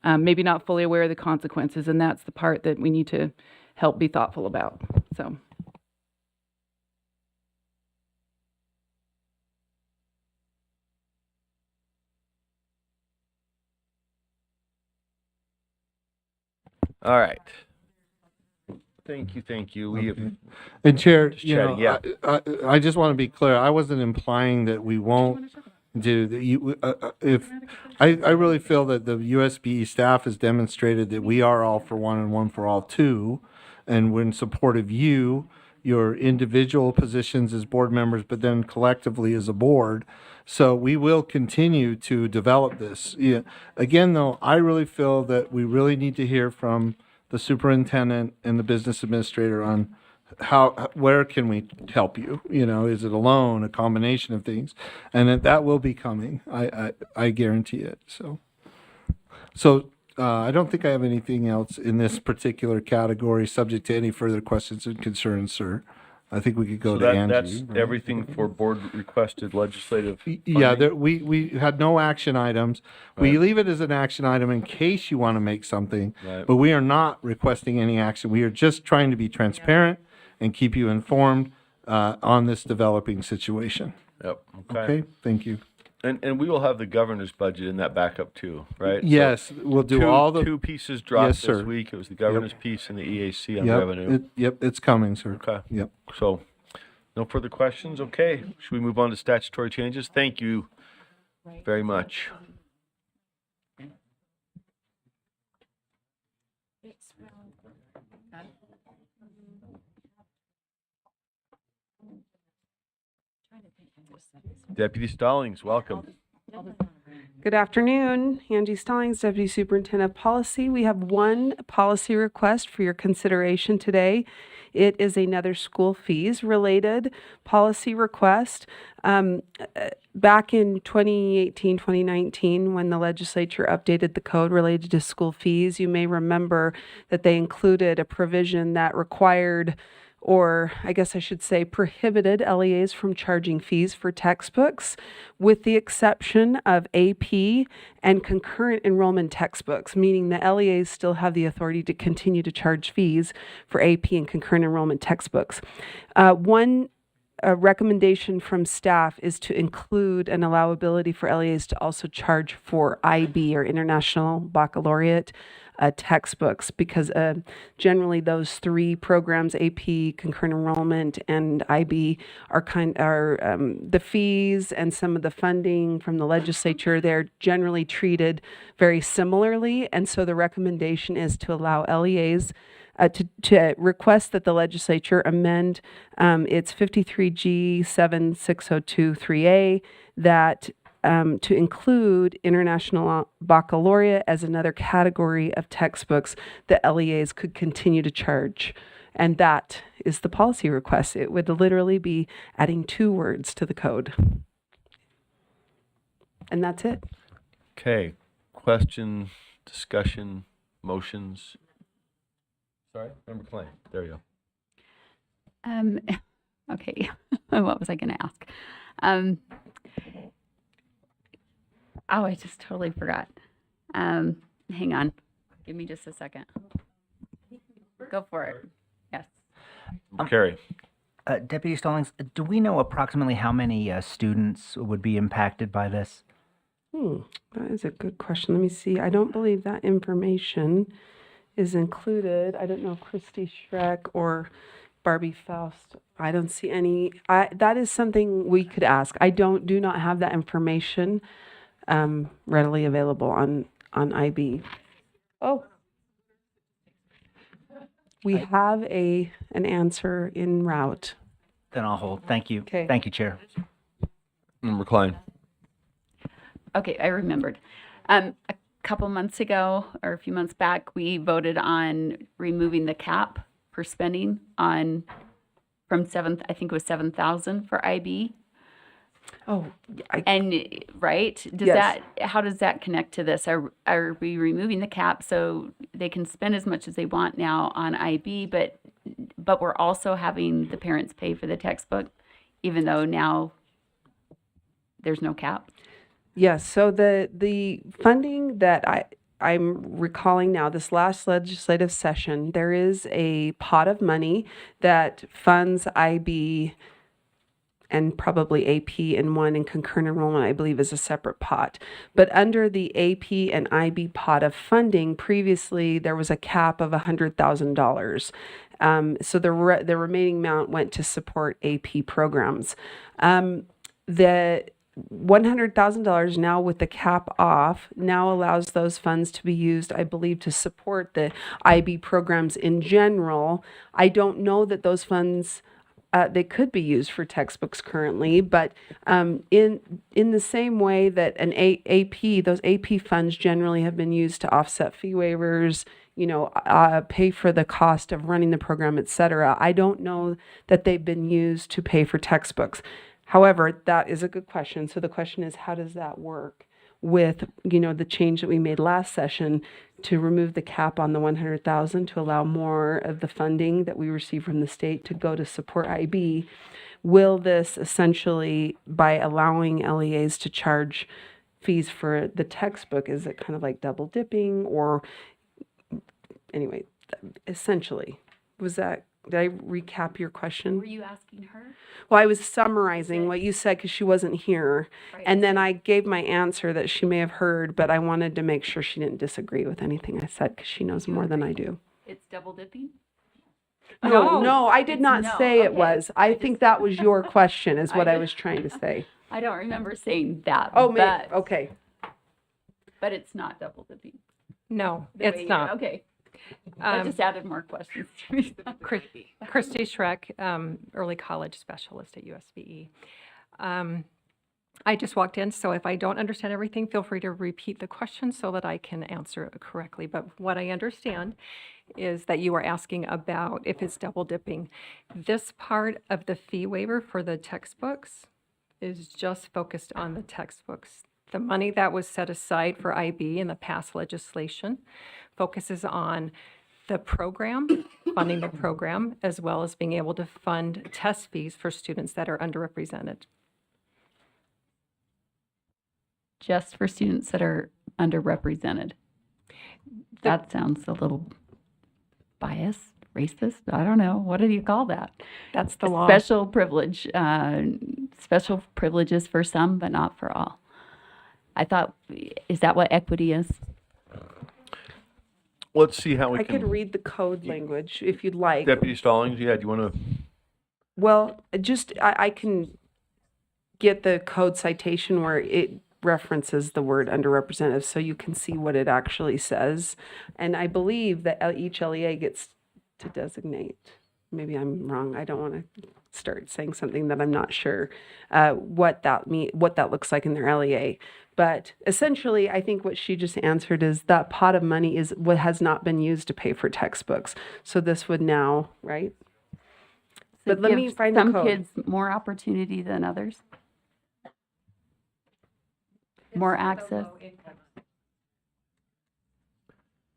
Maybe not fully aware of the consequences, and that's the part that we need to help be thoughtful about. So. All right. Thank you. We have And Chair, chatting, yeah. I just want to be clear. I wasn't implying that we won't do that. I really feel that the USBE staff has demonstrated that we are all for one and one for all too, and we're in support of you, your individual positions as board members, but then collectively as a board. So we will continue to develop this. Yeah. Again, though, I really feel that we really need to hear from the superintendent and the business administrator on where can we help you? Is it a loan, a combination of things? And that will be coming. I guarantee it. So I don't think I have anything else in this particular category subject to any further questions and concerns, sir. I think we could go to Angie. That's right? everything for board requested legislative funding? Yeah, we had no action items. Right. We leave it as an action item in case you want to make something, Right. but we are not requesting any action. We are just trying to be transparent and keep you informed on this developing situation. Yep. Okay, thank you. And we will have the governor's budget in that backup too, right? So Yes, we'll do all the. two pieces dropped Yes, this sir. week. It was the governor's piece and the EAC on Yep, revenue. it's coming, sir. Okay. Yep. So, no further questions? Okay. Should we move on to statutory changes? Thank you very much. Deputy Stallings, welcome. Good afternoon. Angie Stallings, Deputy Superintendent of Policy. We have one policy request for your consideration today. It is another school fees related policy request. Back in 2018, 2019, when the legislature updated the code related to school fees, you may remember that they included a provision that required, or I guess I should say prohibited, LEAs from charging fees for textbooks, with the exception of AP and concurrent enrollment textbooks, meaning the LEAs still have the authority to continue to charge fees for AP and concurrent enrollment textbooks. One recommendation from staff is to include an allowability for LEAs to also charge for IB, or International Baccalaureate textbooks, because generally those three programs, AP, concurrent enrollment, and IB, are the fees and some of the funding from the legislature. They're generally treated very similarly, and so the recommendation is to allow LEAs to request that the legislature amend its 53G 7602-3A that to include International Baccalaureate as another category of textbooks that LEAs could continue to charge. And that is the policy request. It would literally be adding 2 words to the code. And that's it. Okay. Question, discussion, motions. Sorry, Member Klein. There you go. Okay. What was I going to ask? I just totally forgot. Hang on. Give me just a second. Go for it. Yes. Carrie. Deputy Stallings, do we know approximately how many students would be impacted by this? That is a good question. Let me see. I don't believe that information is included. I don't know Christy Schreck or Barbie Faust. I don't see any. That is something we could ask. I do not have that information readily available on IB. Oh, we have an answer en route. Then I'll hold. Thank you. Okay. Thank you, Chair. Member Klein. Okay, I remembered. A couple months ago, or a few months back, we voted on removing the cap for spending from I think it was 7,000 for IB. Oh, right? Yes. How does that connect to this? Are we removing the cap so they can spend as much as they want now on IB, but we're also having the parents pay for the textbook, even though now there's no cap? Yes. So the funding that I'm recalling now, this last legislative session, there is a pot of money that funds IB and probably AP in one, and concurrent enrollment, I believe, is a separate pot. But under the AP and IB pot of funding, previously there was a cap of $100,000. So the remaining amount went to support AP programs. The $100,000 now, with the cap off, now allows those funds to be used, I believe, to support the IB programs in general. I don't know that those funds they could be used for textbooks currently, but in the same way that an AP, those AP funds generally have been used to offset fee waivers, pay for the cost of running the program, et cetera. I don't know that they've been used to pay for textbooks. However, that is a good question. So the question is, how does that work with, the change that we made last session to remove the cap on the 100,000 to allow more of the funding that we receive from the state to go to support IB? Will this essentially, by allowing LEAs to charge fees for the textbook, is it kind of like double dipping? Or anyway, essentially, was that recap your question? Were you asking her? Well, I was summarizing what you said because she wasn't here. Right. And then I gave my answer that she may have heard, but I wanted to make sure she didn't disagree with anything I said because she knows more than I do. It's double dipping? No, I did it's not no, say it okay. was. I think that was your question is what I was trying to say. I don't remember saying that. Oh, but, okay. But it's not double dipping. No, the way it's you- not. Okay. That just added more questions to me. Christy Schreck, early college specialist at USBE. I just walked in, so if I don't understand everything, feel free to repeat the question so that I can answer it correctly. But what I understand is that you are asking about if it's double dipping. This part of the fee waiver for the textbooks is just focused on the textbooks. The money that was set aside for IB in the past legislation focuses on the program, funding the program, as well as being able to fund test fees for students that are underrepresented. Just for students that are underrepresented. That sounds a little biased, racist. I don't know. What do you call that? That's the law. Special privilege, special privileges for some, but not for all. I thought, is that what equity is? Let's see how we I can. could read the code language if you'd like. Deputy Stallings, yeah, do you want to? Well, I can get the code citation where it references the word underrepresented so you can see what it actually says. And I believe that each LEA gets to designate. Maybe I'm wrong. I don't want to start saying something that I'm not sure what that looks like in their LEA. But essentially, I think what she just answered is that pot of money is what has not been used to pay for textbooks. So this would now, right? But let me Give find the some code. kids more opportunity than others. More access.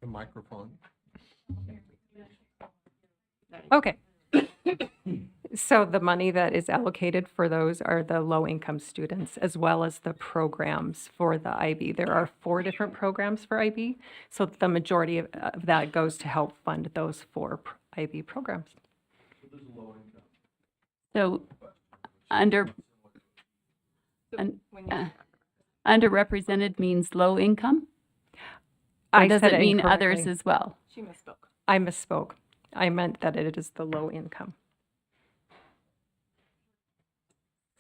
The microphone. Okay. So the money that is allocated for those are the low-income students as well as the programs for the IB. There are 4 different programs for IB, so the majority of that goes to help fund those 4 IB programs. So underrepresented means low income? Or does said it mean others incorrectly. as well? She misspoke. I misspoke. I meant that it is the low income.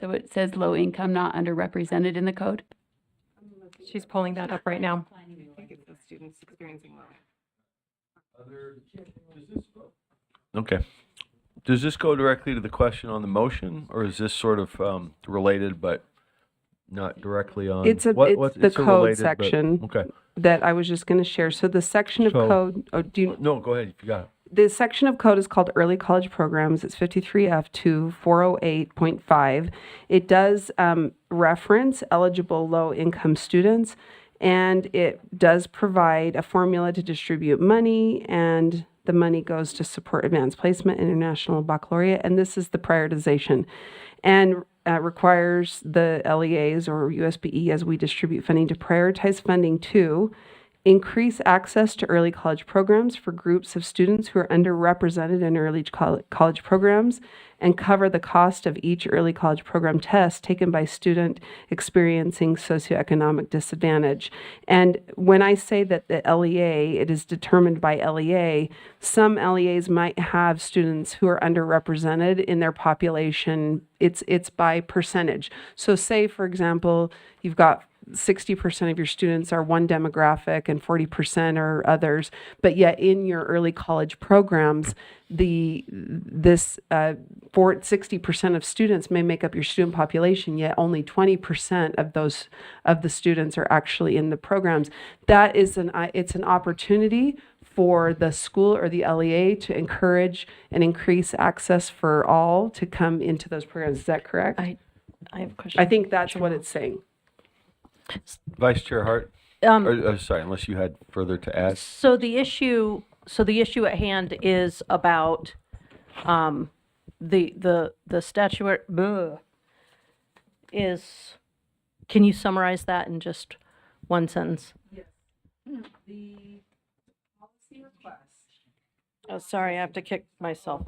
So it says low income, not underrepresented in the code? She's pulling that up right now. I think it's the students experiencing low. Okay. Does this go directly to the question on the motion, or is this sort of related but not directly on? It's the it's a code related, but- section Okay. that I was just going to share. So the section of So- code, No, go ahead if you got it. the section of code is called Early College Programs. It's 53F to 408.5. It does reference eligible low-income students, and it does provide a formula to distribute money, and the money goes to support advanced placement, international baccalaureate, and this is the prioritization. And requires the LEAs or USBE as we distribute funding to prioritize funding to increase access to early college programs for groups of students who are underrepresented in early college programs and cover the cost of each early college program test taken by student experiencing socioeconomic disadvantage. And when I say that the LEA, it is determined by LEA, some LEAs might have students who are underrepresented in their population. It's by percentage. So say, for example, you've got 60% of your students are one demographic and 40% are others, but yet in your early college programs, 60% of students may make up your student population, yet only 20% of the students are actually in the programs. That is it's an opportunity for the school or the LEA to encourage and increase access for all to come into those programs. Is that correct? I have a question. I think that's what it's saying. Vice Chair Hart? Sorry, unless you had further to add. So the issue at hand is about the statute is. Can you summarize that in just one sentence? Yes. The policy request Oh, sorry, I have to kick myself.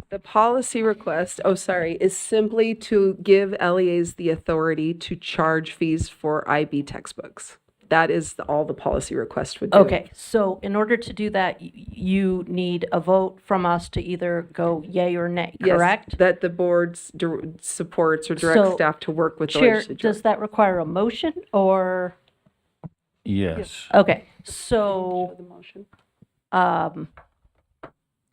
The policy request, is simply to give LEAs the authority to charge fees for IB textbooks. That is all the policy request would do. Okay, so in order to do that, you need a vote from us to either go yay or nay, Yes, correct? that the board supports or directs So, staff to work with the Chair, legislature. does that require a motion or? Yes. Okay, so,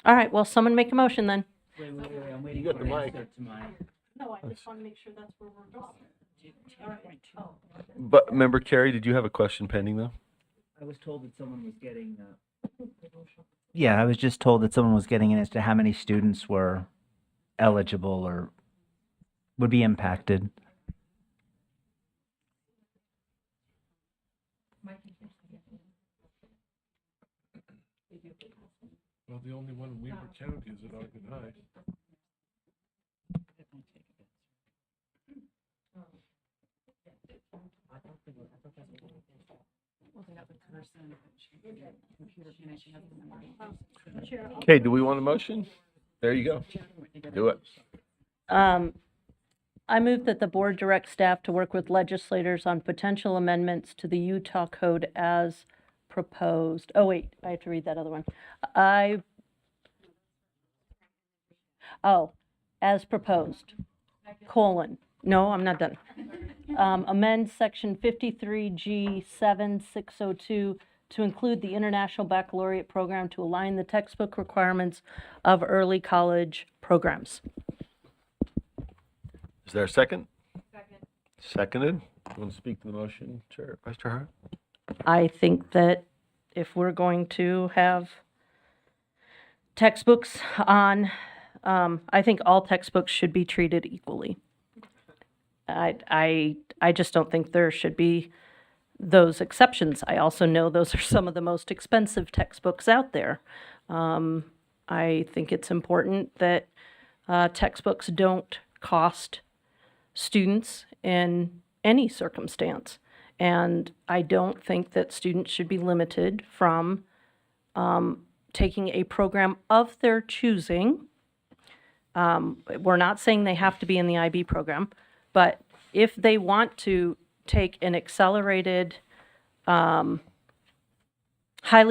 all right, well, someone make a motion then. Wait, I'm waiting You got the mic. No, I just want to make sure that's where we're going. But Member Carey, did you have a question pending though? I was told that someone was getting. Yeah, I was just told that someone was getting in as to how many students were eligible or would be impacted. Well, the only one in Weaver County is at Ogden High. Okay, do we want a motion? There you go. Do it. I move that the board direct staff to work with legislators on potential amendments to the Utah Code as proposed. Oh, wait, I have to read that other one. As proposed, colon. No, I'm not done. Amend section 53G7602 to include the International Baccalaureate program to align the textbook requirements of early college programs. Is there a second? Seconded. You want to speak to the motion, Chair, Vice Chair Hart? I think that if we're going to have textbooks on, I think all textbooks should be treated equally. I just don't think there should be those exceptions. I also know those are some of the most expensive textbooks out there. I think it's important that textbooks don't cost students in any circumstance. And I don't think that students should be limited from taking a program of their choosing. We're not saying they have to be in the IB program, but if they want to take an accelerated, highly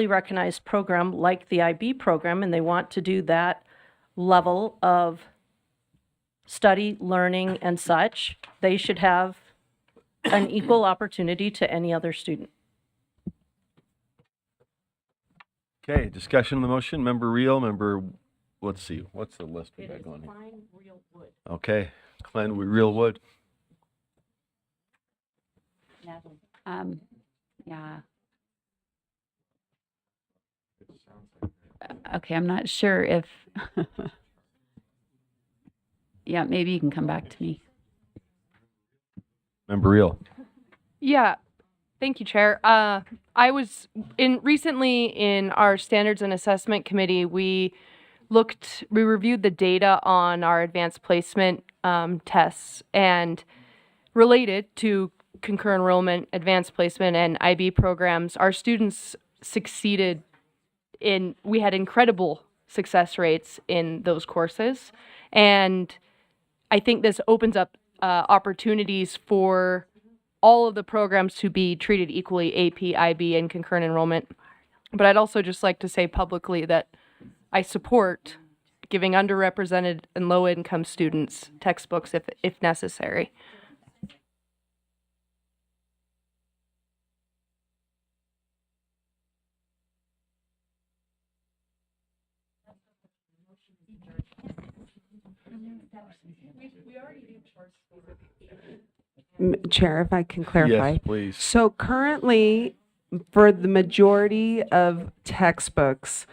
recognized program like the IB program, and they want to do that level of study, learning, and such, they should have an equal opportunity to any other student. Okay, discussion on the motion. Member Reel, let's see, what's the list we got going here? Okay, Glenn Reelwood. Yeah. Okay, I'm not sure if, yeah, maybe you can come back to me. Member Reel. Yeah, thank you, Chair. I was recently in our Standards and Assessment Committee, we reviewed the data on our advanced placement tests, and related to concurrent enrollment, advanced placement, and IB programs, our students succeeded we had incredible success rates in those courses. And I think this opens up opportunities for all of the programs to be treated equally, AP, IB, and concurrent enrollment. But I'd also just like to say publicly that I support giving underrepresented and low-income students textbooks if necessary. Chair, if I can clarify. Yes, please. So currently, for the majority of textbooks,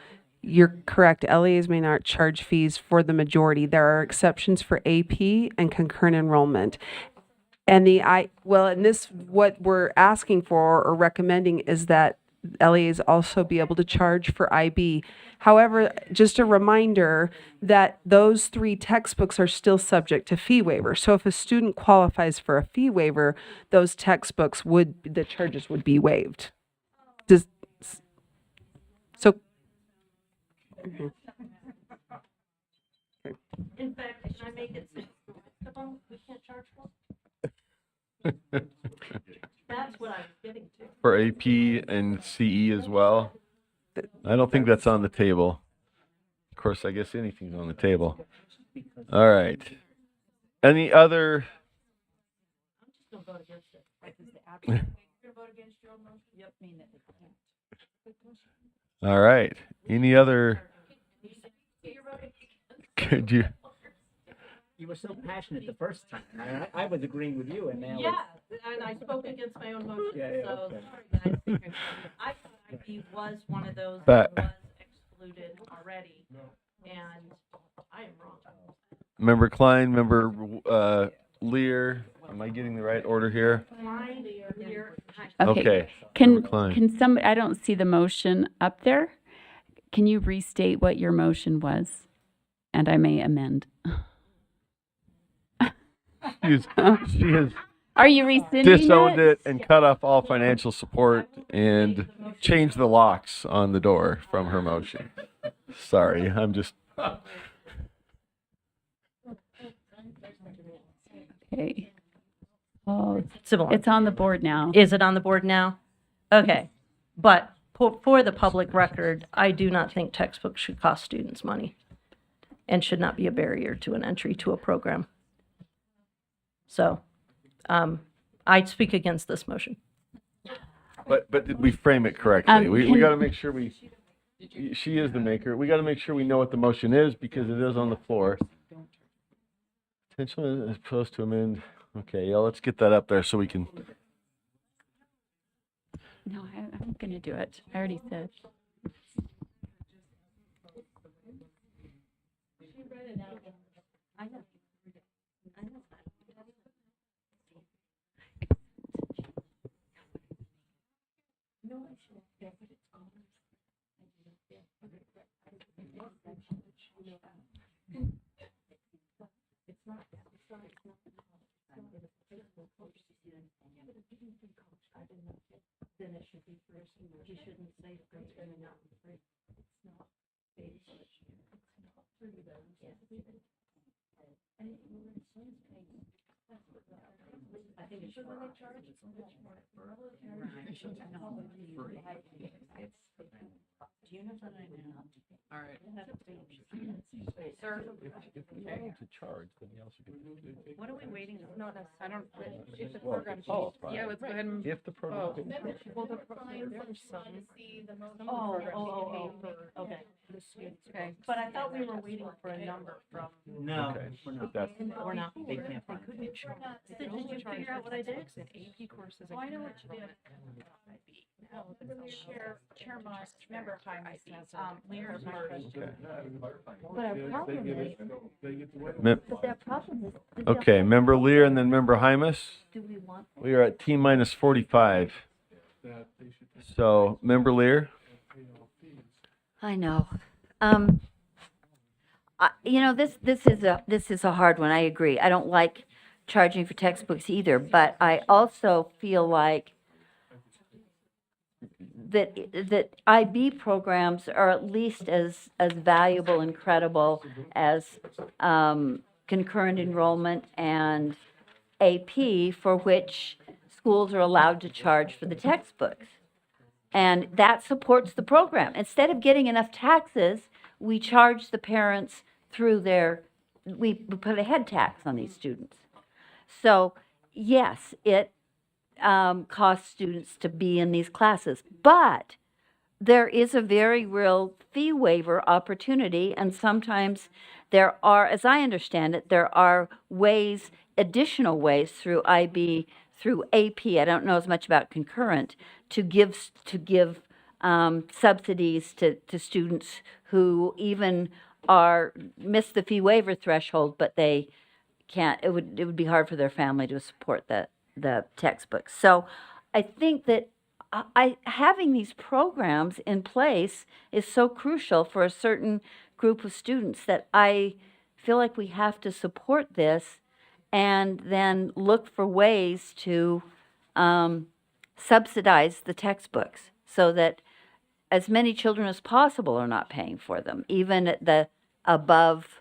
you're correct, LEAs may not charge fees for the majority. There are exceptions for AP and concurrent enrollment. And what we're asking for or recommending is that LEAs also be able to charge for IB. However, just a reminder that those 3 textbooks are still subject to fee waiver. So if a student qualifies for a fee waiver, those textbooks the charges would be waived. In fact, can I make it so we can't charge for? That's what I was getting to. For AP and CE as well? I don't think that's on the table. Of course, I guess anything's on the table. All right. Any other? All right. Any other? Could you? You were so passionate the first time. I was agreeing with you, and now Yeah, and I spoke against my own motion, Yeah, so okay. sorry, guys. I thought IB was one of those But- that was excluded already, and I am wrong. Member Klein, Member Lear. Am I getting the right order here? Okay. Can Member Klein. can somebody? I don't see the motion up there. Can you restate what your motion was, and I may amend. She has Are you rescinding disowned it and cut off all financial support and changed the locks on the door from her motion. Sorry, I'm just. Okay. Oh, Similar. it's on the board now. Is it on the board now? Okay, but for the public record, I do not think textbooks should cost students money and should not be a barrier to an entry to a program. So, I'd speak against this motion. But did we frame it correctly? We can- got to make sure we. She is the maker. We got to make sure we know what the motion is because it is on the floor. Potential is supposed to amend. Okay, yeah, let's get that up there so we can. No, I'm going to do it. I already said. What are we waiting on? Not necessarily. I don't, if the program's full. Yeah, let's go ahead and. If the program. Well, there were some. Okay. Okay. But I thought we were waiting for a number from. No, Okay, we're but not. that's. We're not. They can't find it. Did you figure out what I did? AP courses. Oh, I know what you did. Chair Moss, member Hymus has But our problem is, Mem- but their problem is. Okay, Member Lear and then Member Hymus. Do we want? We are at T minus 45. So, Member Lear. I know. This is a hard one. I agree. I don't like charging for textbooks either, but I also feel like that IB programs are at least as valuable and credible as concurrent enrollment and AP, for which schools are allowed to charge for the textbooks. And that supports the program. Instead of getting enough taxes, we charge the parents through we put a head tax on these students. So, yes, it costs students to be in these classes, but there is a very real fee waiver opportunity, and sometimes there are, as I understand it, there are additional ways through IB, through AP, I don't know as much about concurrent, to give subsidies to students who even miss the fee waiver threshold, but they can't, it would be hard for their family to support the textbooks. So I think that having these programs in place is so crucial for a certain group of students that I feel like we have to support this and then look for ways to subsidize the textbooks so that as many children as possible are not paying for them, even at the above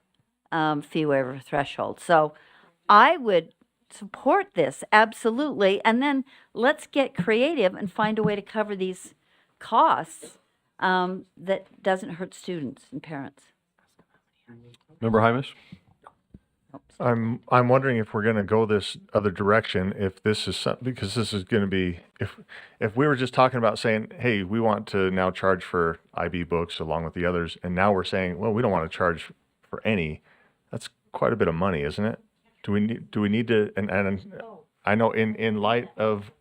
fee waiver threshold. So I would support this, absolutely. And then let's get creative and find a way to cover these costs that doesn't hurt students and parents. Member Hymus? I'm wondering if we're going to go this other direction, if this is because this is going to be, if we were just talking about saying, hey, we want to now charge for IB books along with the others, and now we're saying, well, we don't want to charge for any, that's quite a bit of money, isn't it? Do we need to, and I know in light of,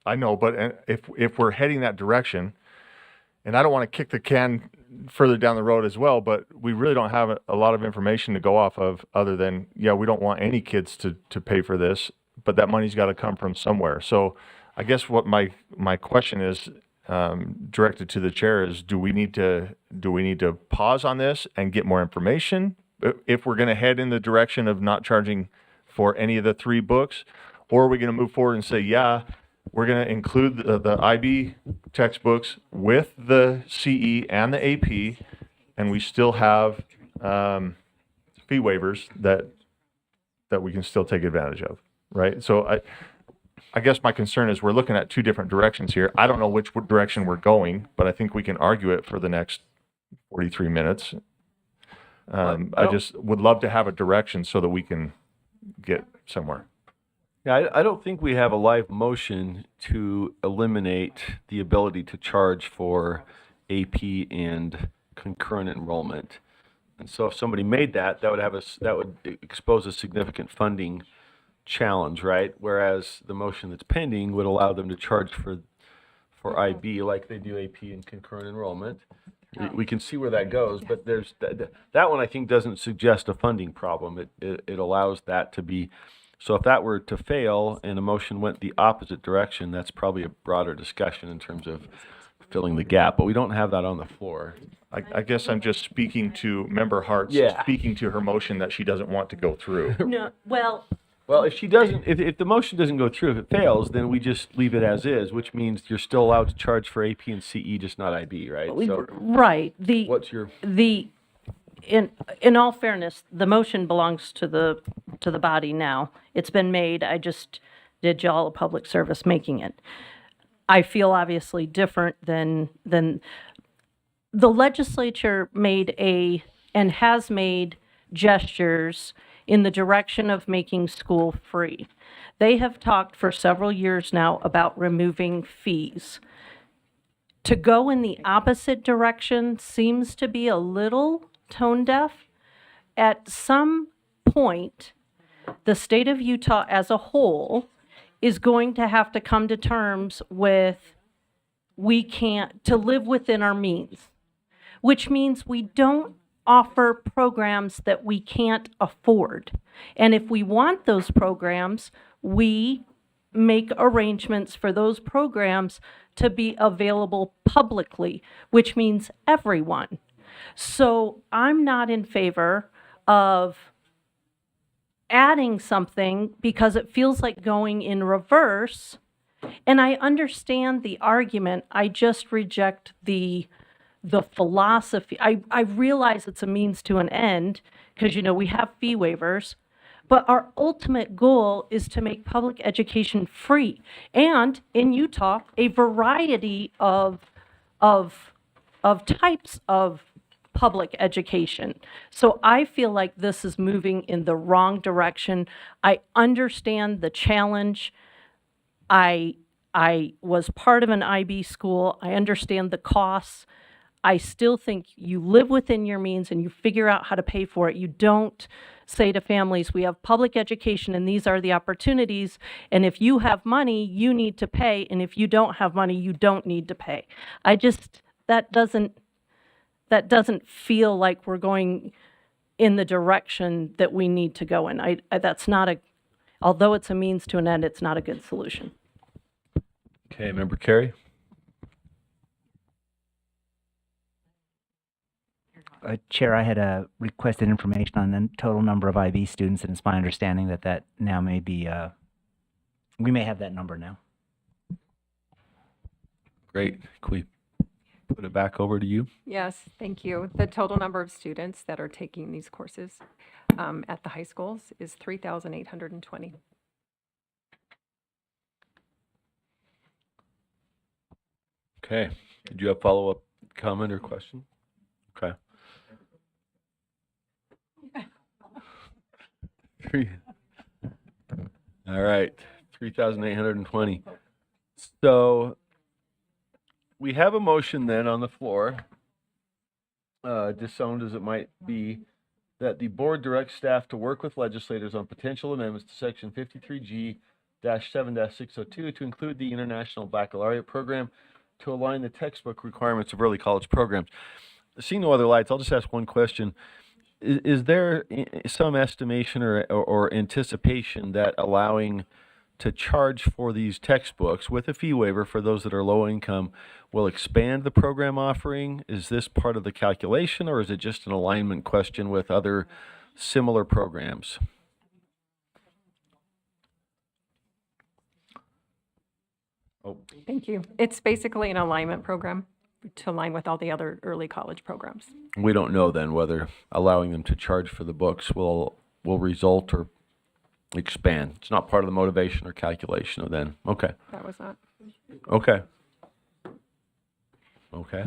I know, but if we're heading that direction, and I don't want to kick the can further down the road as well, but we really don't have a lot of information to go off of other than, yeah, we don't want any kids to pay for this, but that money's got to come from somewhere. So I guess what my question is directed to the chair is, do we need to pause on this and get more information if we're going to head in the direction of not charging for any of the 3 books, or are we going to move forward and say, yeah, we're going to include the IB textbooks with the CE and the AP, and we still have fee waivers that we can still take advantage of, right? So I guess my concern is we're looking at 2 different directions here. I don't know which direction we're going, but I think we can argue it for the next 43 minutes. I just would love to have a direction so that we can get somewhere. Yeah, I don't think we have a live motion to eliminate the ability to charge for AP and concurrent enrollment. And so if somebody made that, that would expose a significant funding challenge, right? Whereas the motion that's pending would allow them to charge for IB like they do AP and concurrent enrollment. We can see where that goes, but there's that one I think doesn't suggest a funding problem. It allows that to be. So if that were to fail and a motion went the opposite direction, that's probably a broader discussion in terms of filling the gap. But we don't have that on the floor. I guess I'm just speaking to Member Hart's, speaking to her motion that she doesn't want to go through. No, well, if she doesn't, if the motion doesn't go through, if it fails, then we just leave it as is, which means you're still allowed to charge for AP and CE, just not IB, right? So right. what's your In all fairness, the motion belongs to the body now. It's been made. I just did y'all a public service making it. I feel obviously different than the legislature made and has made gestures in the direction of making school free. They have talked for several years now about removing fees. To go in the opposite direction seems to be a little tone deaf. At some point, the state of Utah as a whole is going to have to come to terms with to live within our means, which means we don't offer programs that we can't afford. And if we want those programs, we make arrangements for those programs to be available publicly, which means everyone. So I'm not in favor of adding something because it feels like going in reverse. And I understand the argument. I just reject the philosophy. I realize it's a means to an end because, we have fee waivers, but our ultimate goal is to make public education free. And in Utah, a variety of types of public education. So I feel like this is moving in the wrong direction. I understand the challenge. I was part of an IB school. I understand the costs. I still think you live within your means and you figure out how to pay for it. You don't say to families, we have public education and these are the opportunities. And if you have money, you need to pay. And if you don't have money, you don't need to pay. That doesn't feel like we're going in the direction that we need to go in. Although it's a means to an end, it's not a good solution. Okay, Member Carey. Chair, I had requested information on the total number of IB students, and it's my understanding that now may be, we may have that number now. Great. Can we put it back over to you? Yes, thank you. The total number of students that are taking these courses at the high schools is $3,820. Okay. Did you have follow-up comment or question? Okay. All right, 3,820. So we have a motion then on the floor, disowned as it might be, that the board directs staff to work with legislators on potential amendments to section 53G-7-602 to include the International Baccalaureate program to align the textbook requirements of early college programs. Seeing no other lights, I'll just ask one question. Is there some estimation or anticipation that allowing to charge for these textbooks with a fee waiver for those that are low income will expand the program offering? Is this part of the calculation, or is it just an alignment question with other similar programs? Oh, Thank you. It's basically an alignment program to align with all the other early college programs. we don't know then whether allowing them to charge for the books will result or expand. It's not part of the motivation or calculation of then. Okay. That was not. Okay. Okay.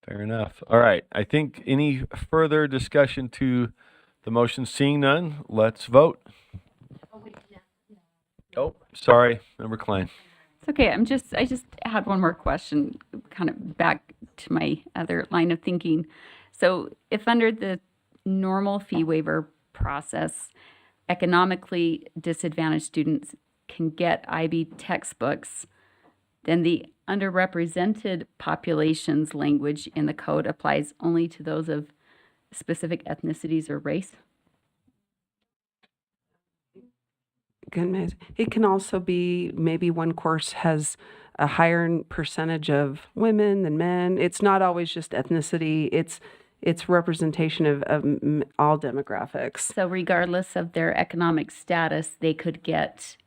Fair enough. All right. I think any further discussion to the motion? Seeing none, let's vote. Oh, sorry, Member Klein. It's okay. I just had one more question, kind of back to my other line of thinking. So if under the normal fee waiver process, economically disadvantaged students can get IB textbooks, then the underrepresented populations language in the code applies only to those of specific ethnicities or race? Goodness. It can also be maybe one course has a higher percentage of women than men. It's not always just ethnicity. It's representation of all demographics. So regardless of their economic status, they could get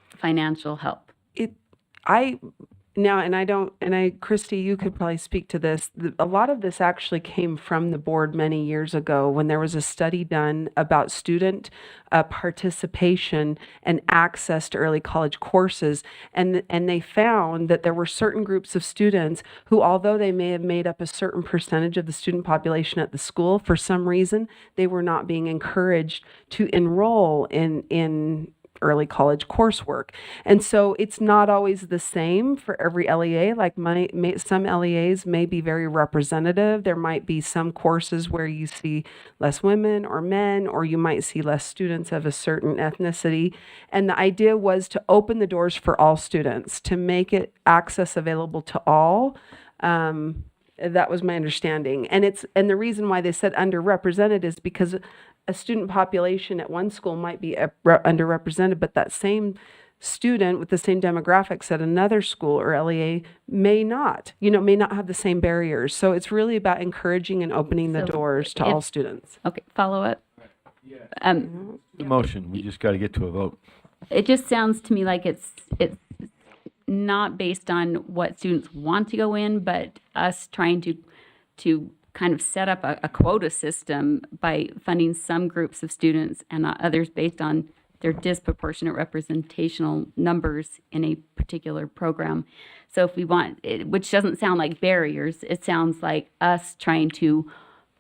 financial help. Christy, you could probably speak to this. A lot of this actually came from the board many years ago when there was a study done about student participation and access to early college courses. And they found that there were certain groups of students who, although they may have made up a certain percentage of the student population at the school, for some reason, they were not being encouraged to enroll in early college coursework. And so it's not always the same for every LEA. Like some LEAs may be very representative. There might be some courses where you see less women or men, or you might see less students of a certain ethnicity. And the idea was to open the doors for all students, to make it access available to all. That was my understanding. And the reason why they said underrepresented is because a student population at one school might be underrepresented, but that same student with the same demographics at another school or LEA may not have the same barriers. So it's really about encouraging and opening the doors to all students. Okay, follow up. The motion, we just got to get to a vote. It just sounds to me like it's not based on what students want to go in, but us trying to kind of set up a quota system by funding some groups of students and not others based on their disproportionate representational numbers in a particular program. So if we want, which doesn't sound like barriers, it sounds like us trying to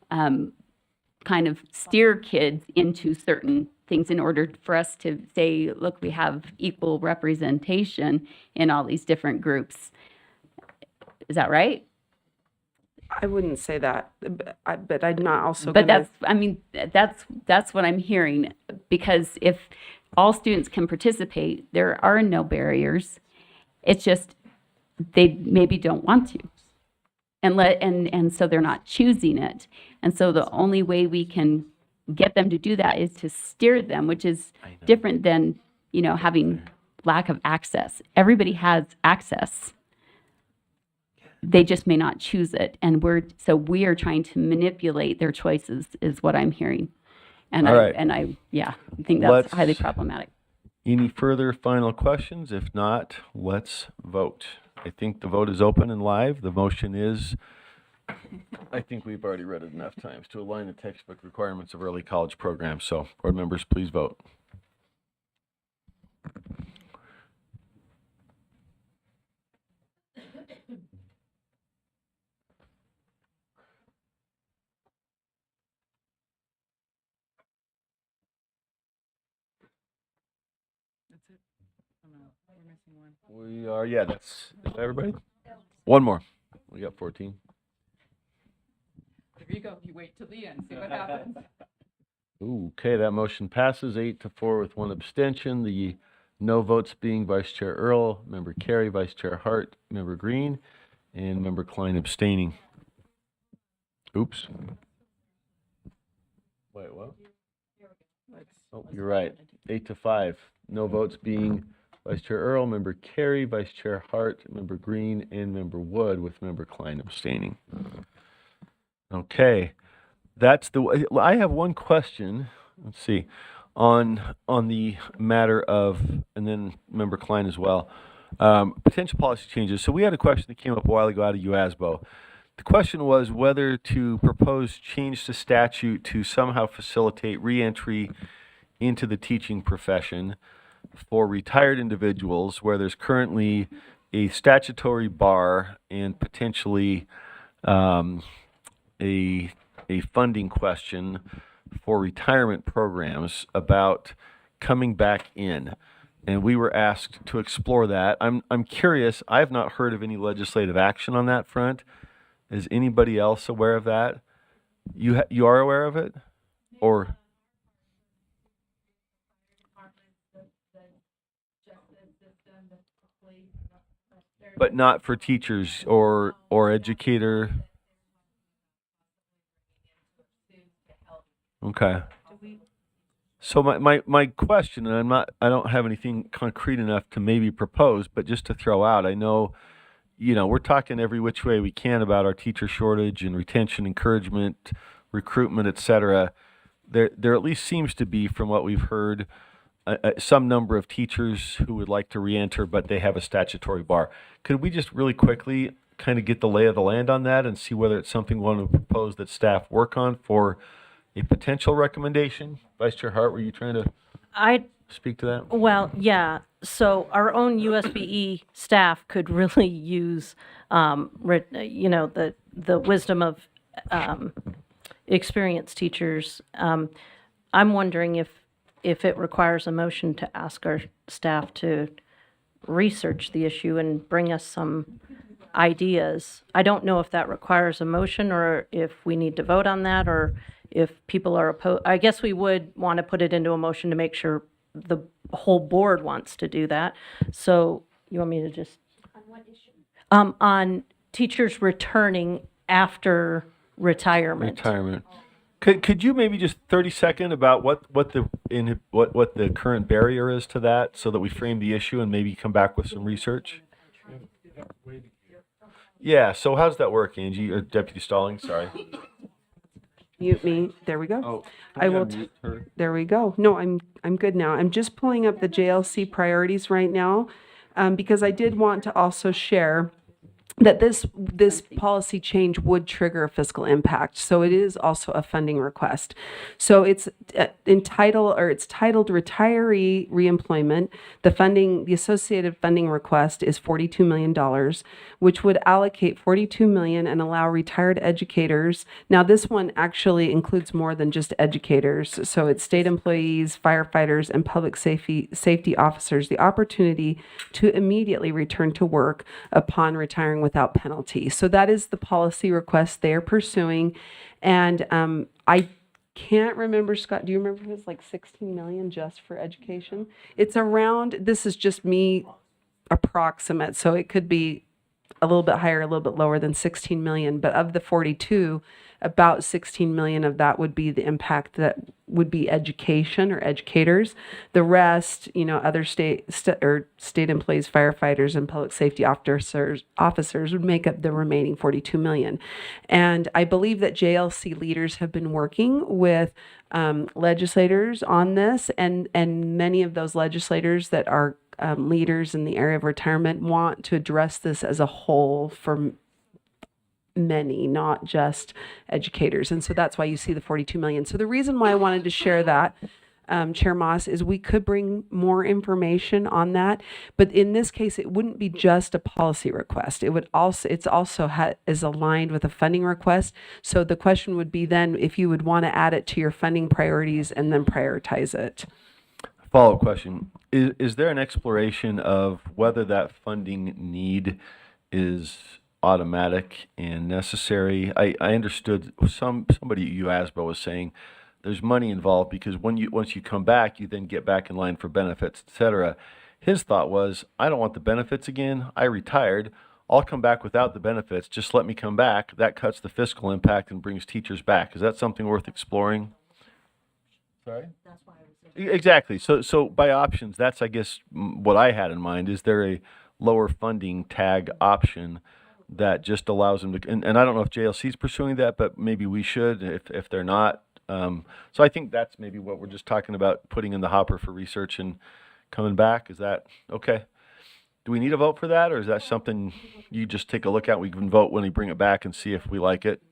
kind of steer kids into certain things in order for us to say, look, we have equal representation in all these different groups. Is that right? I wouldn't say that, but I'm not also. But that's what I'm hearing, because if all students can participate, there are no barriers. It's just they maybe don't want to, and so they're not choosing it. And so the only way we can get them to do that is to steer them, which is different than having lack of access. Everybody has access. They just may not choose it, and we are trying to manipulate their choices, is what I'm hearing, and I think that's highly problematic. Any further final questions? If not, let's vote. I think the vote is open and live. The motion is I think we've already read it enough times to align the textbook requirements of early college programs. So, board members, please vote. That's it. Oh, no, we're missing one. We are, yeah, that's everybody. One more. We got 14. There you go. You wait till the end, see what happens. Okay, that motion passes 8-4 with one abstention. The no votes being Vice Chair Earl, Member Carey, Vice Chair Hart, Member Green, and Member Klein abstaining. Oops. Wait, what? Oh, you're right. 8-5. No votes being Vice Chair Earl, Member Carey, Vice Chair Hart, Member Green, and Member Wood, with Member Klein abstaining. Okay, that's the. I have one question. Let's see, on the matter of, and then Member Klein as well. Potential policy changes. So we had a question that came up a while ago out of USDBGO. The question was whether to propose change to statute to somehow facilitate reentry into the teaching profession for retired individuals where there's currently a statutory bar and potentially a funding question for retirement programs about coming back in. And we were asked to explore that. I'm curious, I have not heard of any legislative action on that front. Is anybody else aware of that? You are aware of it? Or but not for teachers or educator. Okay. So my question, and I don't have anything concrete enough to maybe propose, but just to throw out, I know, we're talking every which way we can about our teacher shortage and retention, encouragement, recruitment, et cetera. There at least seems to be, from what we've heard, some number of teachers who would like to reenter, but they have a statutory bar. Could we just really quickly kind of get the lay of the land on that and see whether it's something we want to propose that staff work on for a potential recommendation? Vice Chair Hart, were you trying to speak to that? Well, yeah. So our own USBE staff could really use, the wisdom of experienced teachers. I'm wondering if it requires a motion to ask our staff to research the issue and bring us some ideas. I don't know if that requires a motion or if we need to vote on that, or if people are opposed. I guess we would want to put it into a motion to make sure the whole board wants to do that. So you want me to just? On what issue? On teachers returning after retirement. Could you maybe just 30-second about what the current barrier is to that, so that we frame the issue and maybe come back with some research? Yeah. So how's that work, Angie or Deputy Stallings? Sorry. Mute me. There we go. Oh, I will. There we go. No, I'm good now. I'm just pulling up the JLC priorities right now, because I did want to also share that this policy change would trigger a fiscal impact. So it is also a funding request. So it's titled retiree reemployment. The associated funding request is $42 million, which would allocate $42 million and allow retired educators. Now this one actually includes more than just educators. So it's state employees, firefighters, and public safety officers the opportunity to immediately return to work upon retiring without penalty. So that is the policy request they're pursuing. And I can't remember, Scott, do you remember if it's like 16 million just for education? It's around, this is just me approximate, so it could be a little bit higher, a little bit lower than 16 million, but of the 42, about 16 million of that would be the impact that would be education or educators. The rest, other state employees, firefighters, and public safety officers would make up the remaining 42 million. And I believe that JLC leaders have been working with legislators on this, and many of those legislators that are leaders in the area of retirement want to address this as a whole for many, not just educators. And so that's why you see the 42 million. So the reason why I wanted to share that, Chair Moss, is we could bring more information on that, but in this case, it wouldn't be just a policy request. It would also, is aligned with a funding request. So the question would be then if you would want to add it to your funding priorities and then prioritize it. Follow-up question. Is there an exploration of whether that funding need is automatic and necessary? I understood somebody at UASBO was saying there's money involved because once you come back, you then get back in line for benefits, et cetera. His thought was, I don't want the benefits again. I retired. I'll come back without the benefits. Just let me come back. That cuts the fiscal impact and brings teachers back. Is that something worth exploring? Sorry? Exactly. So by options, that's, I guess, what I had in mind. Is there a lower funding tag option that just allows them to, and I don't know if JLC is pursuing that, but maybe we should if they're not. So I think that's maybe what we're just talking about, putting in the hopper for research and coming back. Is that okay? Do we need a vote for that, or is that something you just take a look at? We can vote when we bring it back and see if we like it.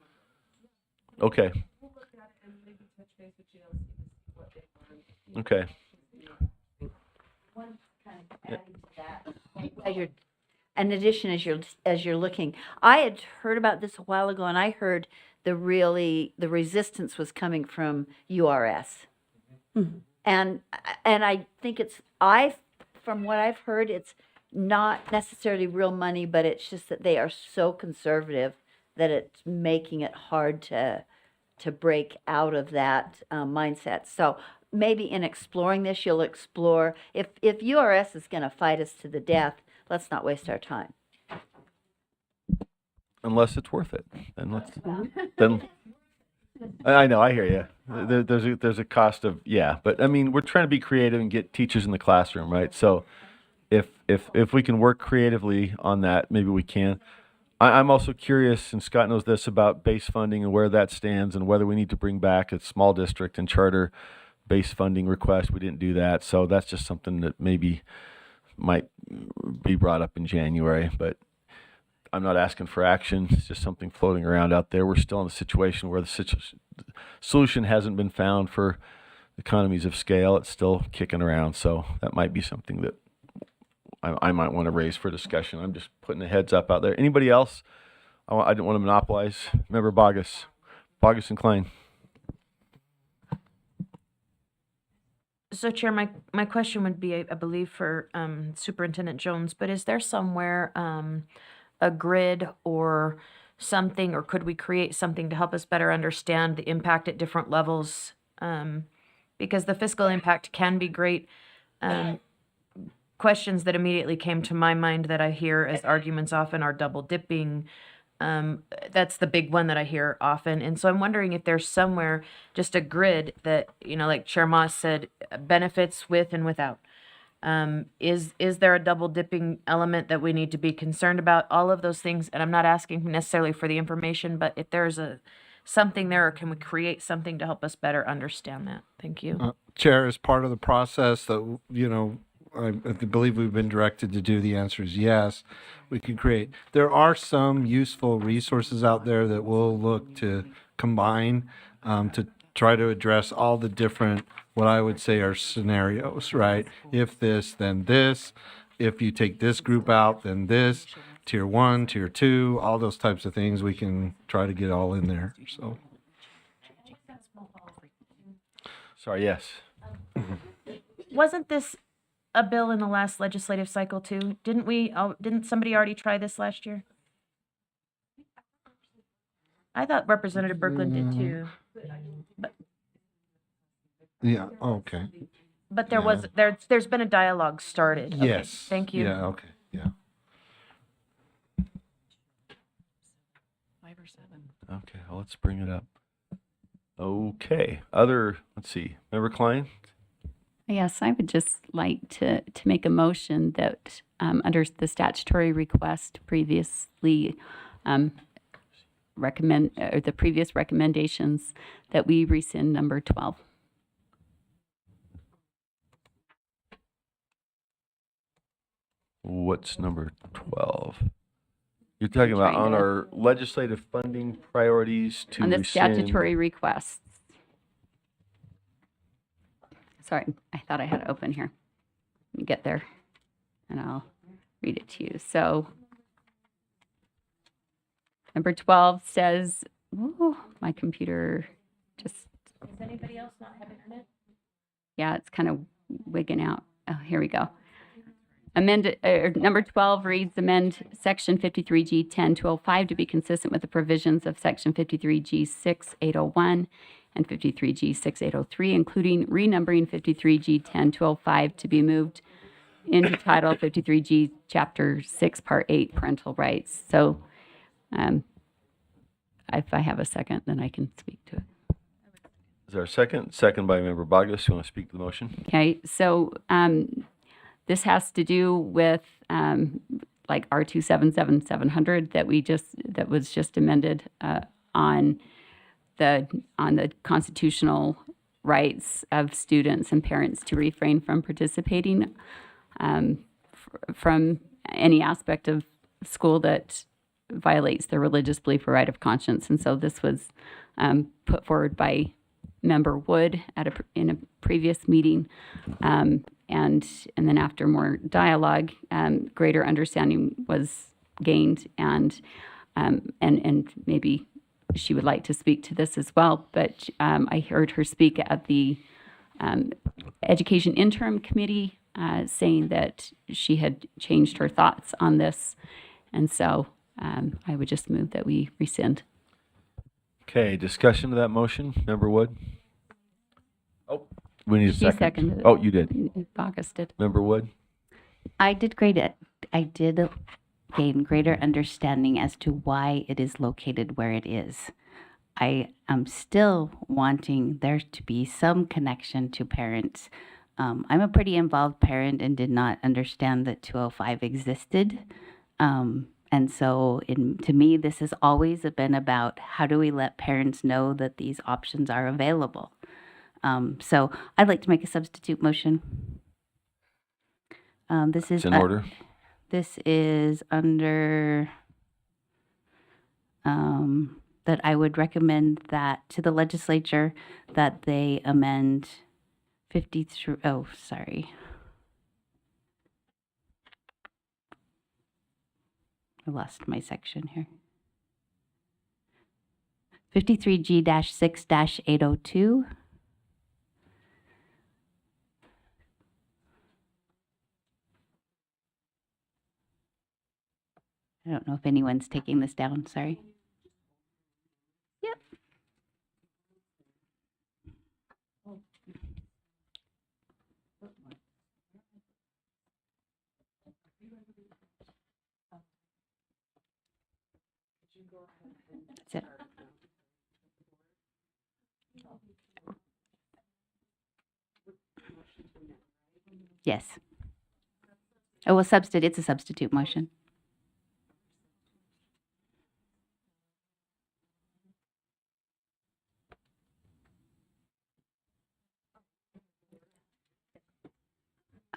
Okay. Okay. In addition, as you're looking, I had heard about this a while ago, and I heard the resistance was coming from URS, and I think from what I've heard, it's not necessarily real money, but it's just that they are so conservative that it's making it hard to break out of that mindset. So maybe in exploring this, you'll explore, if URS is going to fight us to the death, let's not waste our time. Unless it's worth it, then I know, I hear you. There's a cost of, but I mean, we're trying to be creative and get teachers in the classroom, right? So if we can work creatively on that, maybe we can. I'm also curious, and Scott knows this, about base funding and where that stands and whether we need to bring back a small district and charter base funding request. We didn't do that. So that's just something that maybe might be brought up in January, but I'm not asking for action. It's just something floating around out there. We're still in a situation where the solution hasn't been found for economies of scale. It's still kicking around. So that might be something that I might want to raise for discussion. I'm just putting a heads up out there. Anybody else? I didn't want to monopolize. Member Bogus and Klein. So, Chair, my question would be, I believe, for Superintendent Jones, but is there somewhere a grid or something, or could we create something to help us better understand the impact at different levels? Because the fiscal impact can be great. Questions that immediately came to my mind that I hear as arguments often are double dipping. That's the big one that I hear often. And so I'm wondering if there's somewhere just a grid that, like Chair Moss said, benefits with and without. Is there a double dipping element that we need to be concerned about? All of those things. And I'm not asking necessarily for the information, but if there's something there, or can we create something to help us better understand that? Thank you. Chair, as part of the process that, I believe we've been directed to do, the answer is yes, we can create. There are some useful resources out there that we'll look to combine to try to address all the different, what I would say are scenarios, right? If this, then this. If you take this group out, then this. Tier 1, Tier 2, all those types of things, we can try to get all in there, so. Sorry, yes. Wasn't this a bill in the last legislative cycle too? Didn't somebody already try this last year? I thought Representative Birkeland did too. Yeah, okay. But there's been a dialogue started. Okay, Yes. thank you. Yeah, okay, yeah. 5 or 7. Okay, well, let's bring it up. Okay, let's see, Member Klein? Yes, I would just like to make a motion that under the statutory request previously the previous recommendations, that we rescind number 12. What's number 12? You're talking about trying on to- our legislative funding priorities to On the rescind. statutory requests. Sorry, I thought I had it open here. Let me get there, and I'll read it to you. So, number 12 says, ooh, my computer just, Does anybody else not have internet? yeah, it's kind of wigging out. Oh, here we go. Number 12 reads, amend section 53G 10-205 to be consistent with the provisions of section 53G 6801 and 53G 6803, including renumbering 53G 10-205 to be moved into Title 53G Chapter 6, Part 8, Parental Rights. So if I have a second, then I can speak to it. Is there a second? Second by Member Bogus. You want to speak to the motion? Okay, so this has to do with like R277700 that was just amended on the constitutional rights of students and parents to refrain from participating from any aspect of school that violates their religious belief or right of conscience. And so this was put forward by Member Wood in a previous meeting, and then after more dialogue, greater understanding was gained, and maybe she would like to speak to this as well. But I heard her speak at the Education Interim Committee, saying that she had changed her thoughts on this, and so I would just move that we rescind. Okay, discussion of that motion. Member Wood? Oh, we need a She second. seconded it. Oh, you did. Bogus did. Member Wood? I did gain greater understanding as to why it is located where it is. I am still wanting there to be some connection to parents. I'm a pretty involved parent and did not understand that 205 existed. And so to me, this has always been about how do we let parents know that these options are available. So I'd like to make a substitute motion. This is It's in order. This is under that I would recommend that to the legislature that they amend 53. Oh, sorry. I lost my section here. 53G-6-802. I don't know if anyone's taking this down, sorry. Yep. That's it. Yes. Oh, well, it's a substitute motion.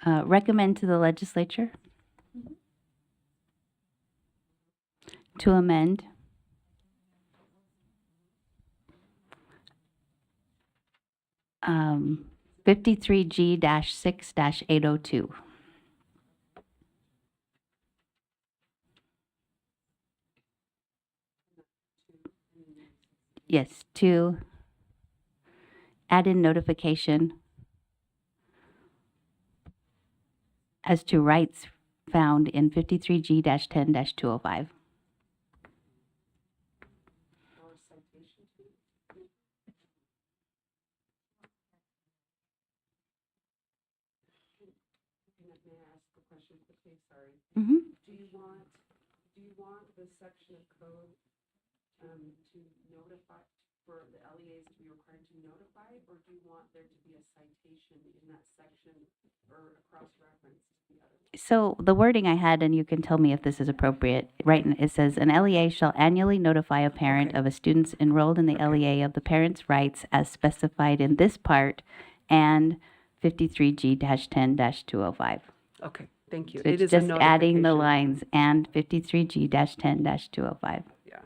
Recommend to the legislature to amend um, 53G-6-802. Yes, to add in notification as to rights found in 53G-10-205. Mm-hmm. Do you want the section of code to notify, for the LEAs to be required to notify, or do you want there to be a citation in that section or a cross-reference to the other? So the wording I had, and you can tell me if this is appropriate, right? It says, an LEA shall annually notify a parent of a student's enrolled in the LEA of the parent's rights as specified in this part and 53G-10-205. Okay, Thank you. So It it's is a just adding the notification. lines and 53G-10-205. Yeah,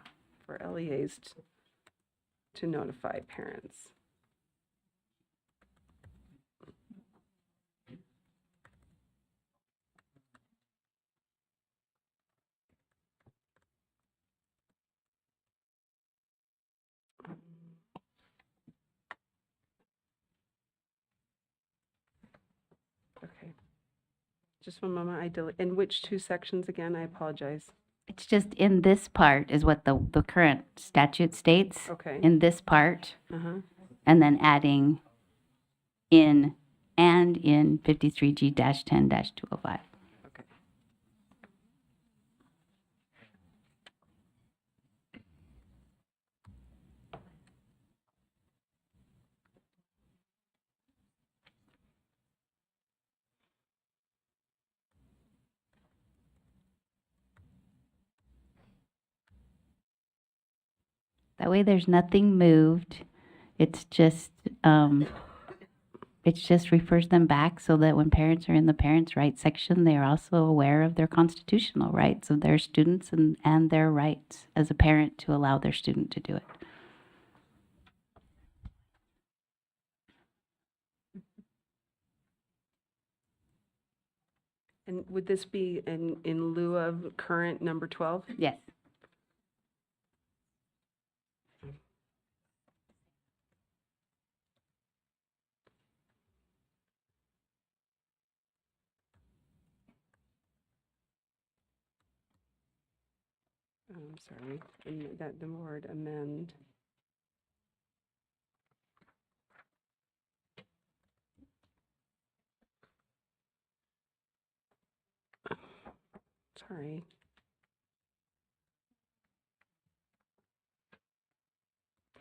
for LEAs to notify parents. Okay. Just one moment. In which two sections again? I apologize. It's just in this part is what the current statute states. Okay. In this part, Uh-huh. and then adding in 53G-10-205. Okay. That way there's nothing moved. It's just refers them back so that when parents are in the parents' rights section, they are also aware of their constitutional rights of their students and their rights as a parent to allow their student to do it. And would this be in lieu of current number 12? Yes. I'm sorry, that the word amend. Sorry.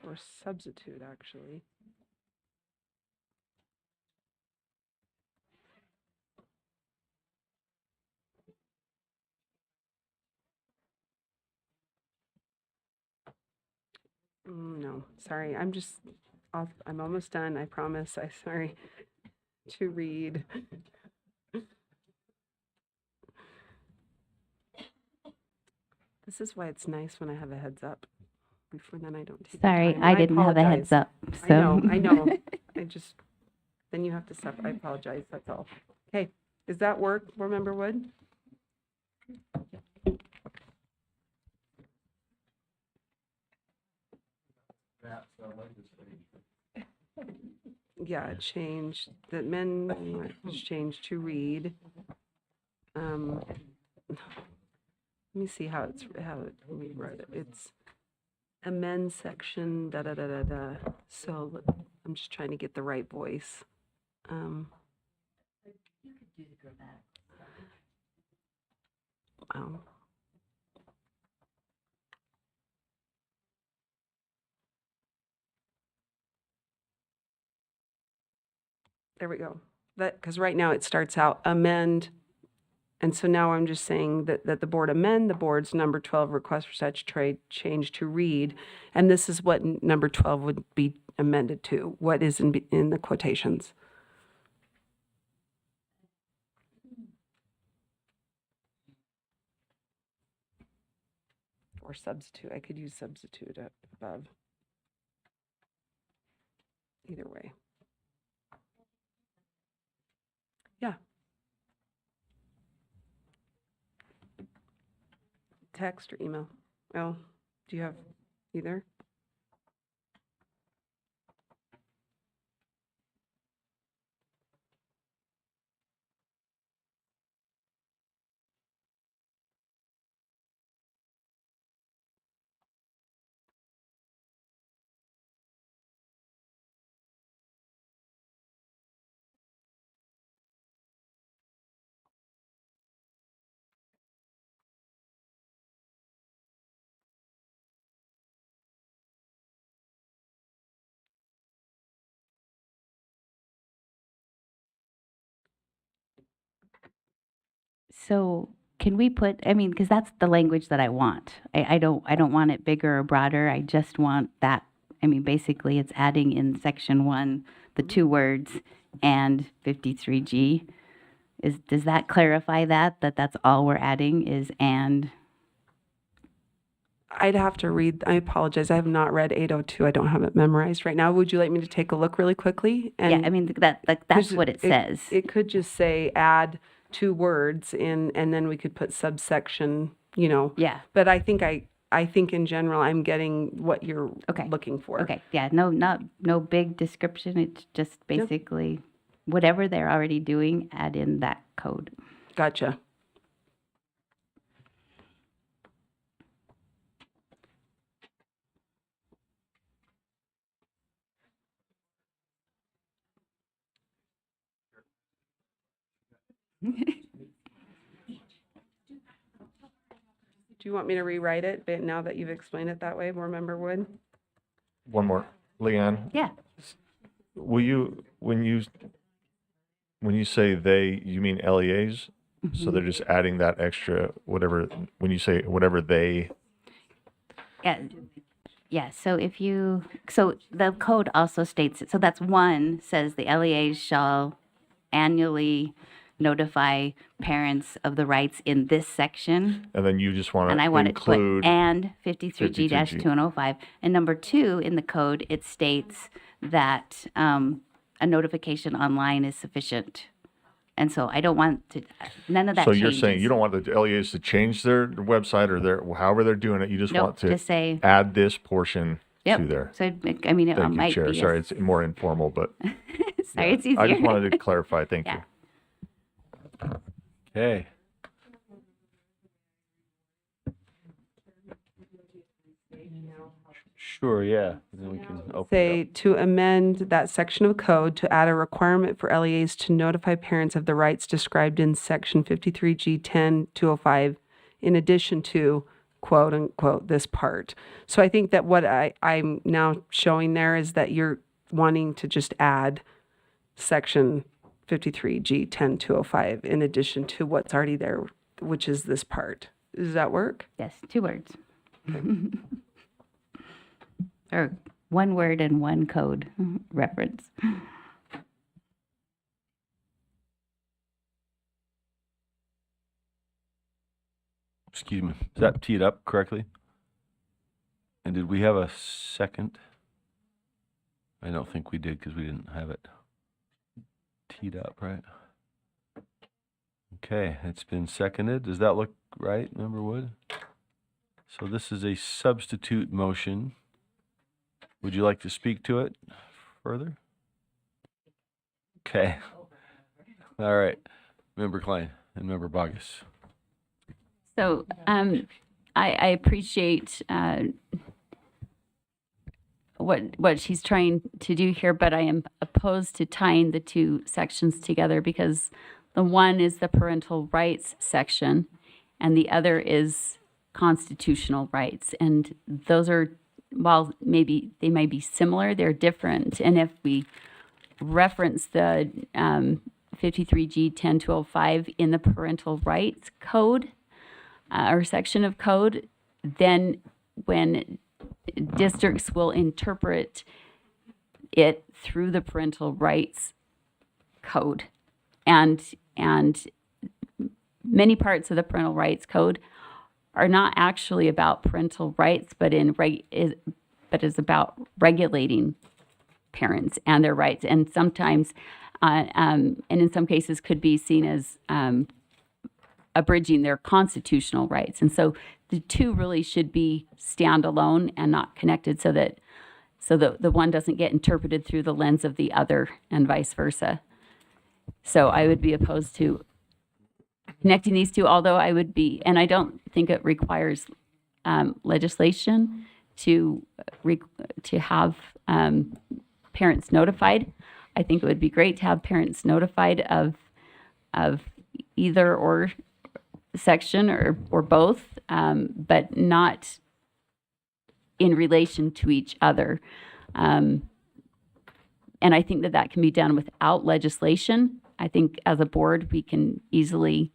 Or substitute, actually. No, sorry, I'm almost done, I promise, sorry, to read. This is why it's nice when I have a heads up. Before then I don't take the Sorry, time. I And didn't have a heads apologize. up. So. I know. Then you have to stop. I apologize, that's all. Okay, does that work, Board Member Wood? Yeah, it changed, the men changed to read. Let me see how we wrote it. It's amend section, da-da-da-da-da. So I'm just trying to get the right voice. There we go. Because right now it starts out amend. And so now I'm just saying that the board amend the board's number 12 request for statutory change to read. And this is what number 12 would be amended to. What is in the quotations? Or substitute. I could use substitute above. Either way. Yeah. Text or email? Oh, do you have either? So can we put, I mean, because that's the language that I want. I don't want it bigger or broader. I just want that. I mean, basically it's adding in section 1, the 2 words and 53G. Does that clarify that that's all we're adding is and? I'd have to read, I apologize, I have not read 802. I don't have it memorized right now. Would you like me to take a look really quickly? Yeah, I mean, that's what it says. It could just say add 2 words in, and then we could put subsection, you know. Yeah. But I think in general, I'm getting what you're looking for. Okay, yeah, no big description. It's just basically whatever they're already doing, add in that code. Gotcha. Do you want me to rewrite it, but now that you've explained it that way, board member Wood? One more. Leanne? Yeah. Will you, when you say they, you mean LEAs? So they're just adding that extra, whatever, when you say whatever they. Yeah, so so the code also states, so that's 1 says the LEAs shall annually notify parents of the rights in this section. And then you just want to And I want it to put include. and 53G-2105. And number 2 in the code, it states that a notification online is sufficient. And so I don't want to, none of that So changes. you're saying you don't want the LEAs to change their website or their, however they're doing it, you just Nope, want to just say- add this portion to there. So, I mean, it Thank you, might Chair. be. Sorry, it's more informal, but. Sorry, it's easier. I just wanted to clarify. Thank Yeah. you. Okay. Sure, yeah. Then we can open it Say to amend that section of code to add a requirement for LEAs to notify parents of the rights described in section 53G10-205 in addition to quote unquote this part. So I think that what I'm now showing there is that you're wanting to just add section 53G10-205 in addition to what's already there, which is this part. Does that work? Yes, 2 words. Or 1 word and 1 code reference. Excuse me. Is that teed up correctly? And did we have a second? I don't think we did because we didn't have it teed up, right? Okay, it's been seconded. Does that look right, Member Wood? So this is a substitute motion. Would you like to speak to it further? Okay. All right. Member Klein and Member Bogus. So I appreciate what she's trying to do here, but I am opposed to tying the 2 sections together because the one is the parental rights section and the other is constitutional rights. And those are, while maybe they might be similar, they're different. And if we reference the 53G10-205 in the parental rights code or section of code, then when districts will interpret it through the parental rights code, and many parts of the parental rights code are not actually about parental rights, but is about regulating parents and their rights, and sometimes, and in some cases, could be seen as abridging their constitutional rights. And so the 2 really should be standalone and not connected, so that the one doesn't get interpreted through the lens of the other, and vice versa. So I would be opposed to connecting these 2, although I would be, and I don't think it requires legislation to have parents notified. I think it would be great to have parents notified of either or section or both, but not in relation to each other. And I think that can be done without legislation. I think as a board, we can easily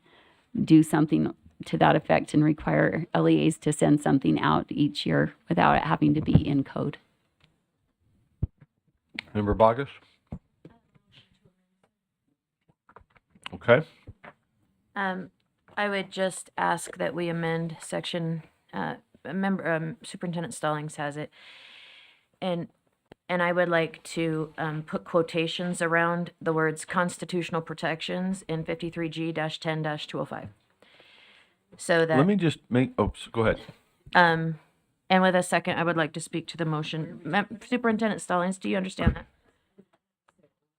do something to that effect and require LEAs to send something out each year without it having to be in code. Member Bogus? Okay. I would just ask that we amend section, Superintendent Stallings has it. And I would like to, put quotations around the words constitutional protections in 53G-10-205. So that. Let me just make, go ahead. And with a second, I would like to speak to the motion. Superintendent Stallings, do you understand that?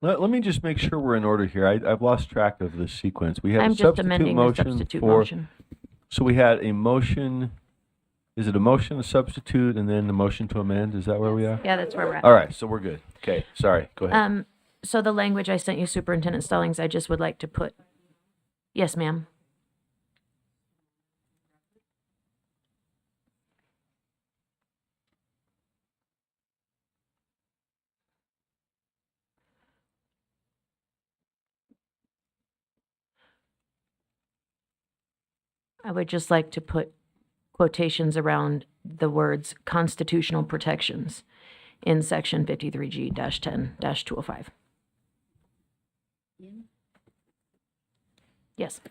Let me just make sure we're in order here. I've lost track of the sequence. We have I'm a just substitute amending the motion substitute for, motion. so we had a motion, is it a motion, a substitute, and then the motion to amend? Is that where we are? Yeah, that's where we're at. All right, so we're good. Okay, sorry, go ahead. So the language I sent you, Superintendent Stallings, I just would like to put, yes, ma'am. I would just like to put quotations around the words constitutional protections in section 53G-10-205. Yes.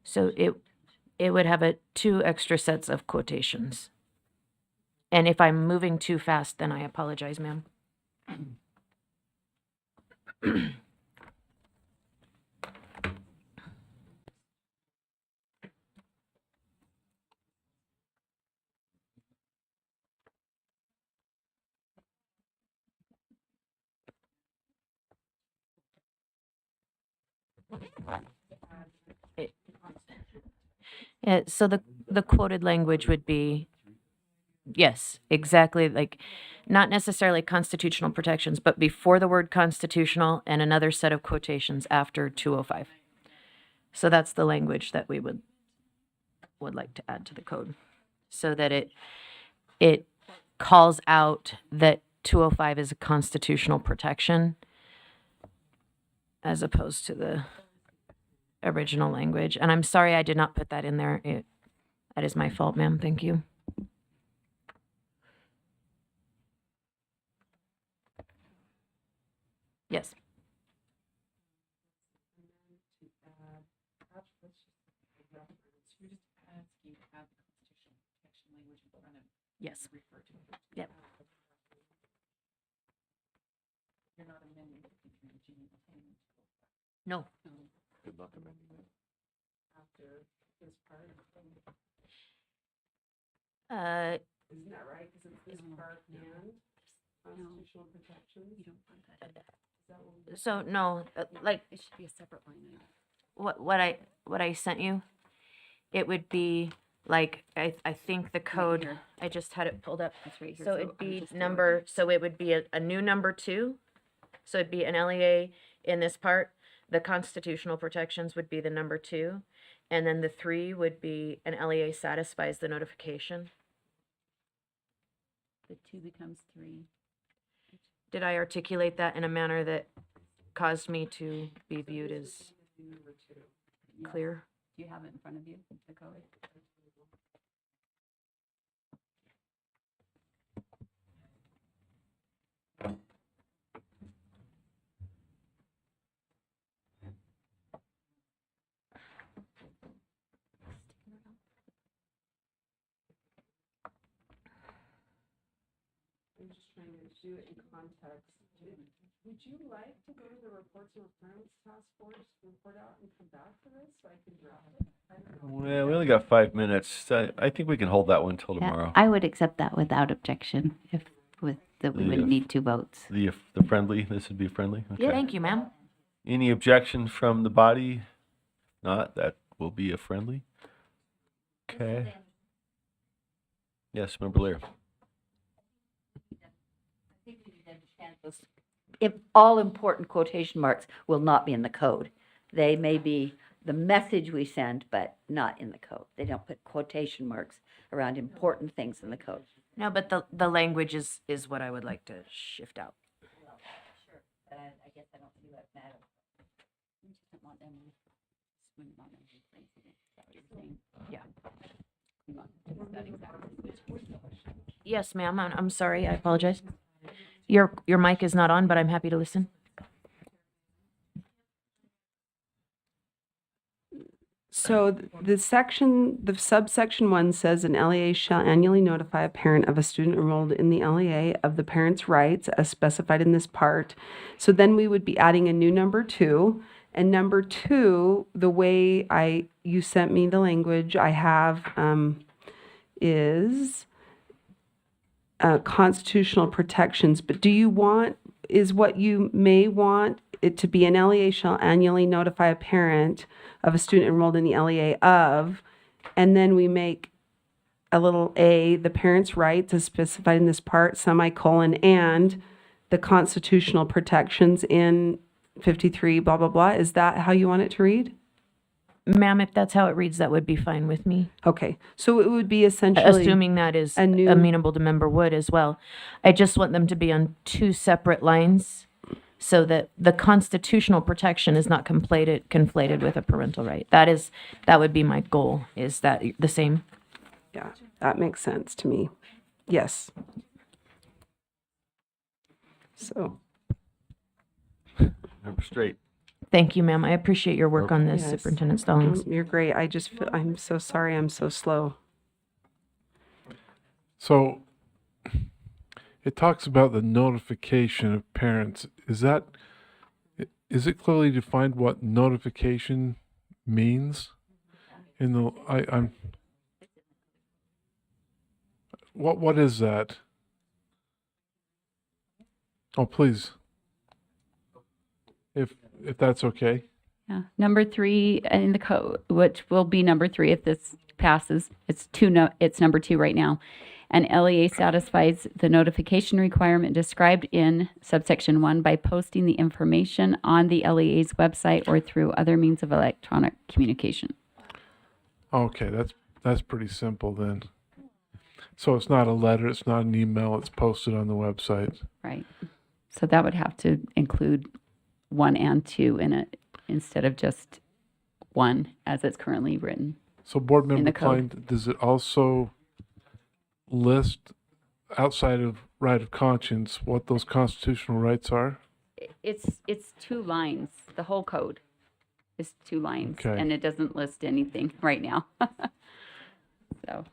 So it would have 2 extra sets of quotations. And if I'm moving too fast, then I apologize, ma'am. Yeah, so the quoted language would be, yes, exactly, like, not necessarily constitutional protections, but before the word constitutional and another set of quotations after 205. So that's the language that we would like to add to the code, so that it calls out that 205 is a constitutional protection as opposed to the original language. And I'm sorry I did not put that in there. That is my fault, ma'am. Thank you. Yes. Yes. Yep. No. Good luck amending that. Isn't that right? Because it's this part and constitutional protections. You don't want that. So no, like It should be a separate line item. what I sent you, it would be like I think the code. here. I just had it pulled up. It's right here. So it'd be number. So it would be a new number 2. So it'd be an LEA in this part. The constitutional protections would be the number 2, and then the 3 would be an LEA satisfies the notification. The 2 becomes 3. Did I articulate that in a manner that caused me to be viewed as clear? Do you have it in front of you, the code? I'm just trying to do it in context. Would you like to go to the reports and requirements task force, report out and come back for this so I can draft it? I don't know. Well, we only got 5 minutes. I think we can hold that one till tomorrow. I would accept that without objection if with that we would need 2 votes. The friendly, this would be friendly? Okay. Yeah, thank you, ma'am. Any objection from the body? Not, that will be a friendly. Okay. Yes, Member Lear. If all important quotation marks will not be in the code. They may be the message we send, but not in the code. They don't put quotation marks around important things in the code. No, but the language is what I would like to shift out. Sure, but I guess I don't see what matters. We just don't want them, wouldn't want them replacing it. Is that what you're saying? Yeah. Yes, ma'am. I'm sorry. I apologize. Your mic is not on, but I'm happy to listen. So the subsection 1 says an LEA shall annually notify a parent of a student enrolled in the LEA of the parent's rights as specified in this part. So then we would be adding a new number 2. And number 2, the way you sent me the language I have is constitutional protections. But is what you may want it to be an LEA shall annually notify a parent of a student enrolled in the LEA of, and then we make a little a, the parent's rights as specified in this part, semicolon, and the constitutional protections in 53, blah, blah, blah. Is that how you want it to read? Ma'am, if that's how it reads, that would be fine with me. Okay, so it would be essentially. Assuming that is amenable to Member Wood as well. I just want them to be on 2 separate lines so that the constitutional protection is not conflated with a parental right. That would be my goal. Is that the same? Yeah, that makes sense to me. Yes. So. Member Straight. Thank you, ma'am. I appreciate your work on this, Yes. Superintendent Stallings. You're great. I'm so sorry I'm so slow. So it talks about the notification of parents. Is it clearly defined what notification means? What is that? Oh, please. If that's okay. Yeah. Number 3 in the code, which will be number 3 if this passes. It's number 2 right now. An LEA satisfies the notification requirement described in subsection 1 by posting the information on the LEA's website or through other means of electronic communication. Okay, that's pretty simple then. So it's not a letter, it's not an email, it's posted on the website. Right. So that would have to include 1 and 2 in it instead of just 1 as it's currently written. So Board Member the code. Klein, does it also list outside of right of conscience what those constitutional rights are? It's 2 lines. The whole code is 2 lines, Okay. and it doesn't list anything right now. So.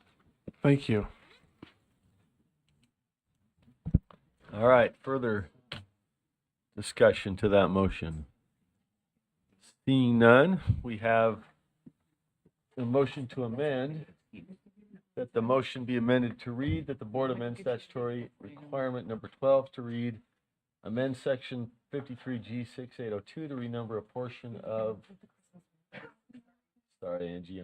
Thank you. All right, further discussion to that motion. Seeing none, we have a motion to amend, that the motion be amended to read that the board amend statutory requirement number 12 to read, amend section 53G 6802 to renumber a portion of, sorry, Angie,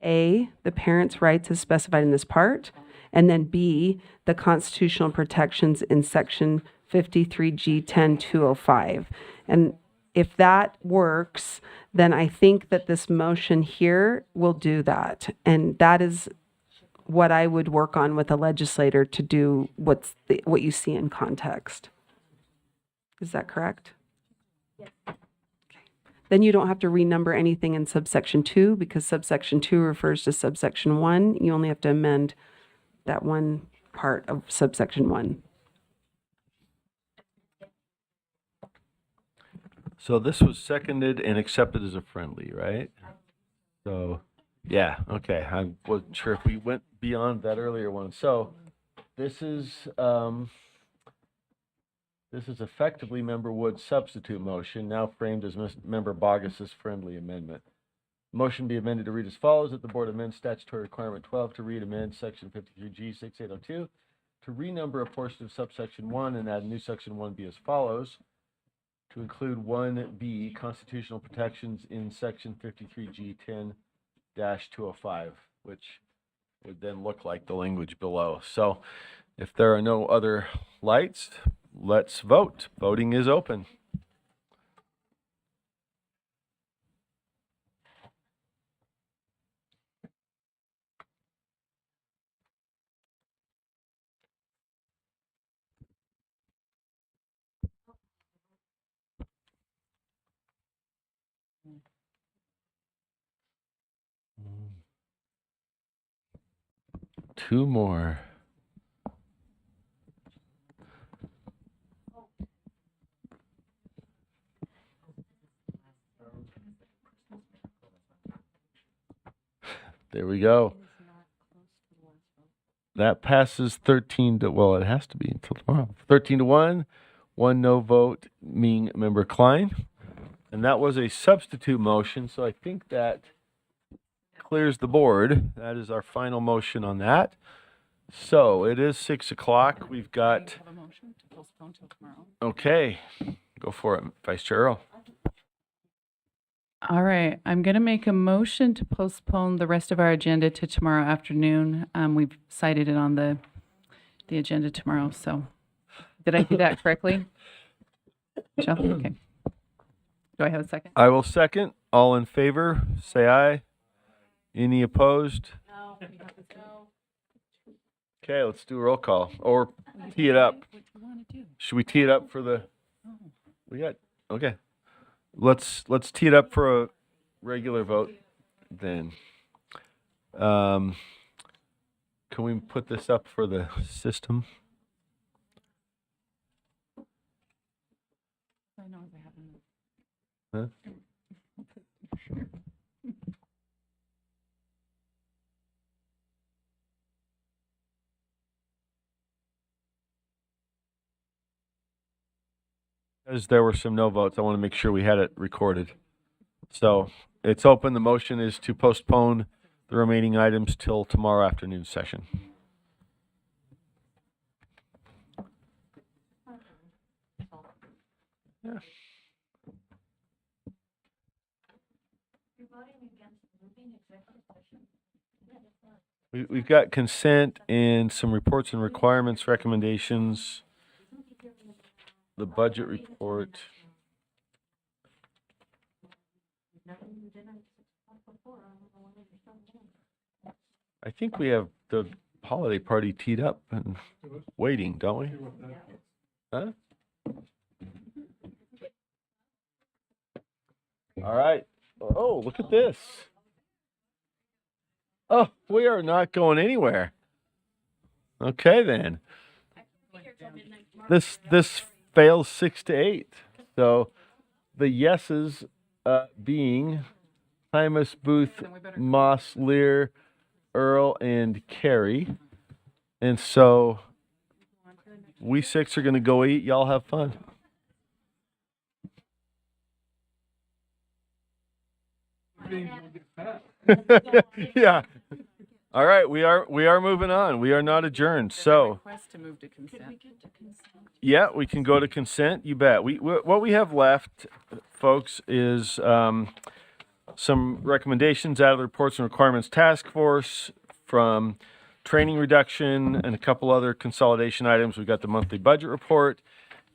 A, the parent's rights as specified in this part, and then B, the constitutional protections in section 53G 10205. And if that works, then I think that this motion here will do that. And that is what I would work on with a legislator to do what you see in context. Is that correct? Yes. Then you don't have to renumber anything in subsection 2 because subsection 2 refers to subsection 1. You only have to amend that one part of subsection 1. So this was seconded and accepted as a friendly, right? So, yeah, okay. I wasn't sure if we went beyond that earlier one. So this is effectively Member Wood's substitute motion, now framed as Member Bogus's friendly amendment. Motion be amended to read as follows, that the board amend statutory requirement 12 to read amend section 53G 6802 to renumber a portion of subsection 1 and add new section 1B as follows. to include 1B constitutional protections in section 53G 10-205, which would then look like the language below. So if there are no other lights, let's vote. Voting is open. Two more. There we go. That passes 13 to, well, it has to be until tomorrow. 13-1, one no vote, being Member Klein. And that was a substitute motion, so I think that clears the board. That is our final motion on that. So it is 6 o'clock. We've got. Have a motion to postpone till tomorrow. Okay, go for it, Vice Chair Earl. All right, I'm going to make a motion to postpone the rest of our agenda to tomorrow afternoon. We've cited it on the agenda tomorrow, so did I do that correctly? Joe? Okay. Do I have a second? I will second. All in favor, say aye. Any opposed? No. Okay, let's do a roll call, or tee it up. What do you want to do? Should we tee it up for the? We got, okay. Let's tee it up for a regular vote then. Can we put this up for the system? I know they haven't. Huh? Because there were some no votes, I want to make sure we had it recorded. So it's open. The motion is to postpone the remaining items till tomorrow afternoon session. Yeah. We've got consent and some reports and requirements recommendations. The budget report. I think we have the holiday party teed up and waiting, don't we? Huh? All right. Oh, look at this. Oh, we are not going anywhere. Okay, then. This fails 6-8. So the yeses being Hymus, Booth, Moss, Lear, Earl, and Carey. And so we six are going to go eat. Y'all have fun. Yeah. All right, we are moving on. We are not adjourned. So Request to move to consent. yeah, we can go to consent. You bet. What we have left, folks, is some recommendations out of the Reports and Requirements Task Force, from training reduction, and a couple other consolidation items. We've got the monthly budget report,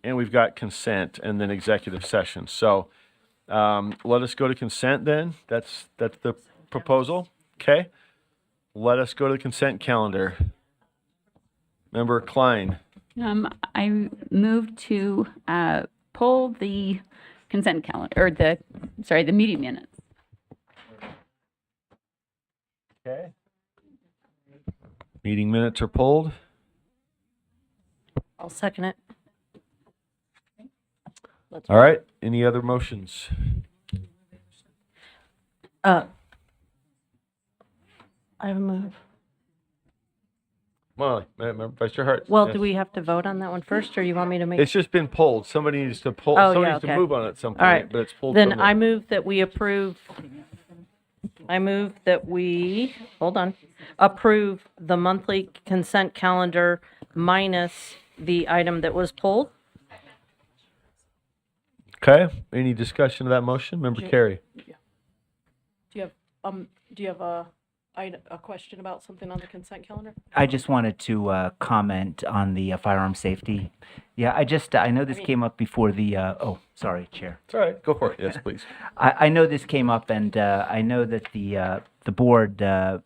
and we've got consent, and then executive session. So let us go to consent then. That's the proposal. Okay. Let us go to the consent calendar. Member Klein. I moved to pull the consent calendar, or the meeting minutes. Okay. Meeting minutes are pulled. I'll second it. All right. Any other motions? I have a move. Molly, Vice Chair Hart. Well, yes. do we have to vote on that one first, or you want me to make? It's just been pulled. Somebody needs to pull. Oh, somebody yeah, needs okay. to move on it at some point, All right. but it's pulled. Then from I the- move that we approve. I move that we, hold on, approve the monthly consent calendar minus the item that was pulled. Okay, any discussion of that motion? Member Carey? Do you have a question about something on the consent calendar? I just wanted to comment on the firearm safety. Yeah, I know this came up before the, oh, sorry, Chair. It's all right, go for it. Yes, please. I know this came up, and I know that the board, but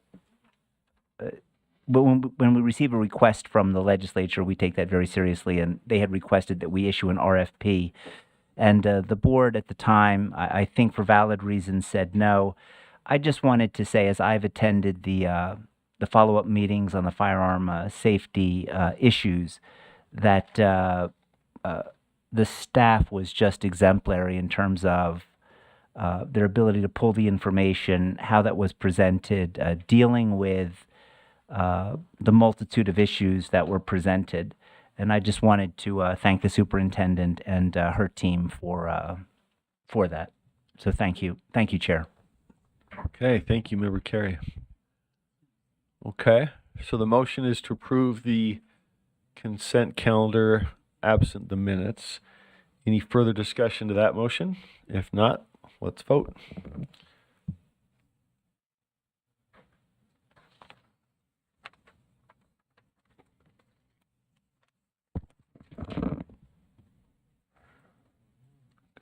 when we receive a request from the legislature, we take that very seriously, and they had requested that we issue an RFP. And the board at the time, I think for valid reasons, said no. I just wanted to say, as I've attended the follow-up meetings on the firearm safety issues, that the staff was just exemplary in terms of their ability to pull the information, how that was presented, dealing with the multitude of issues that were presented. And I just wanted to thank the superintendent and her team for that. So thank you. Thank you, Chair. Okay, thank you, Member Carey. Okay, so the motion is to approve the consent calendar absent the minutes. Any further discussion to that motion? If not, let's vote.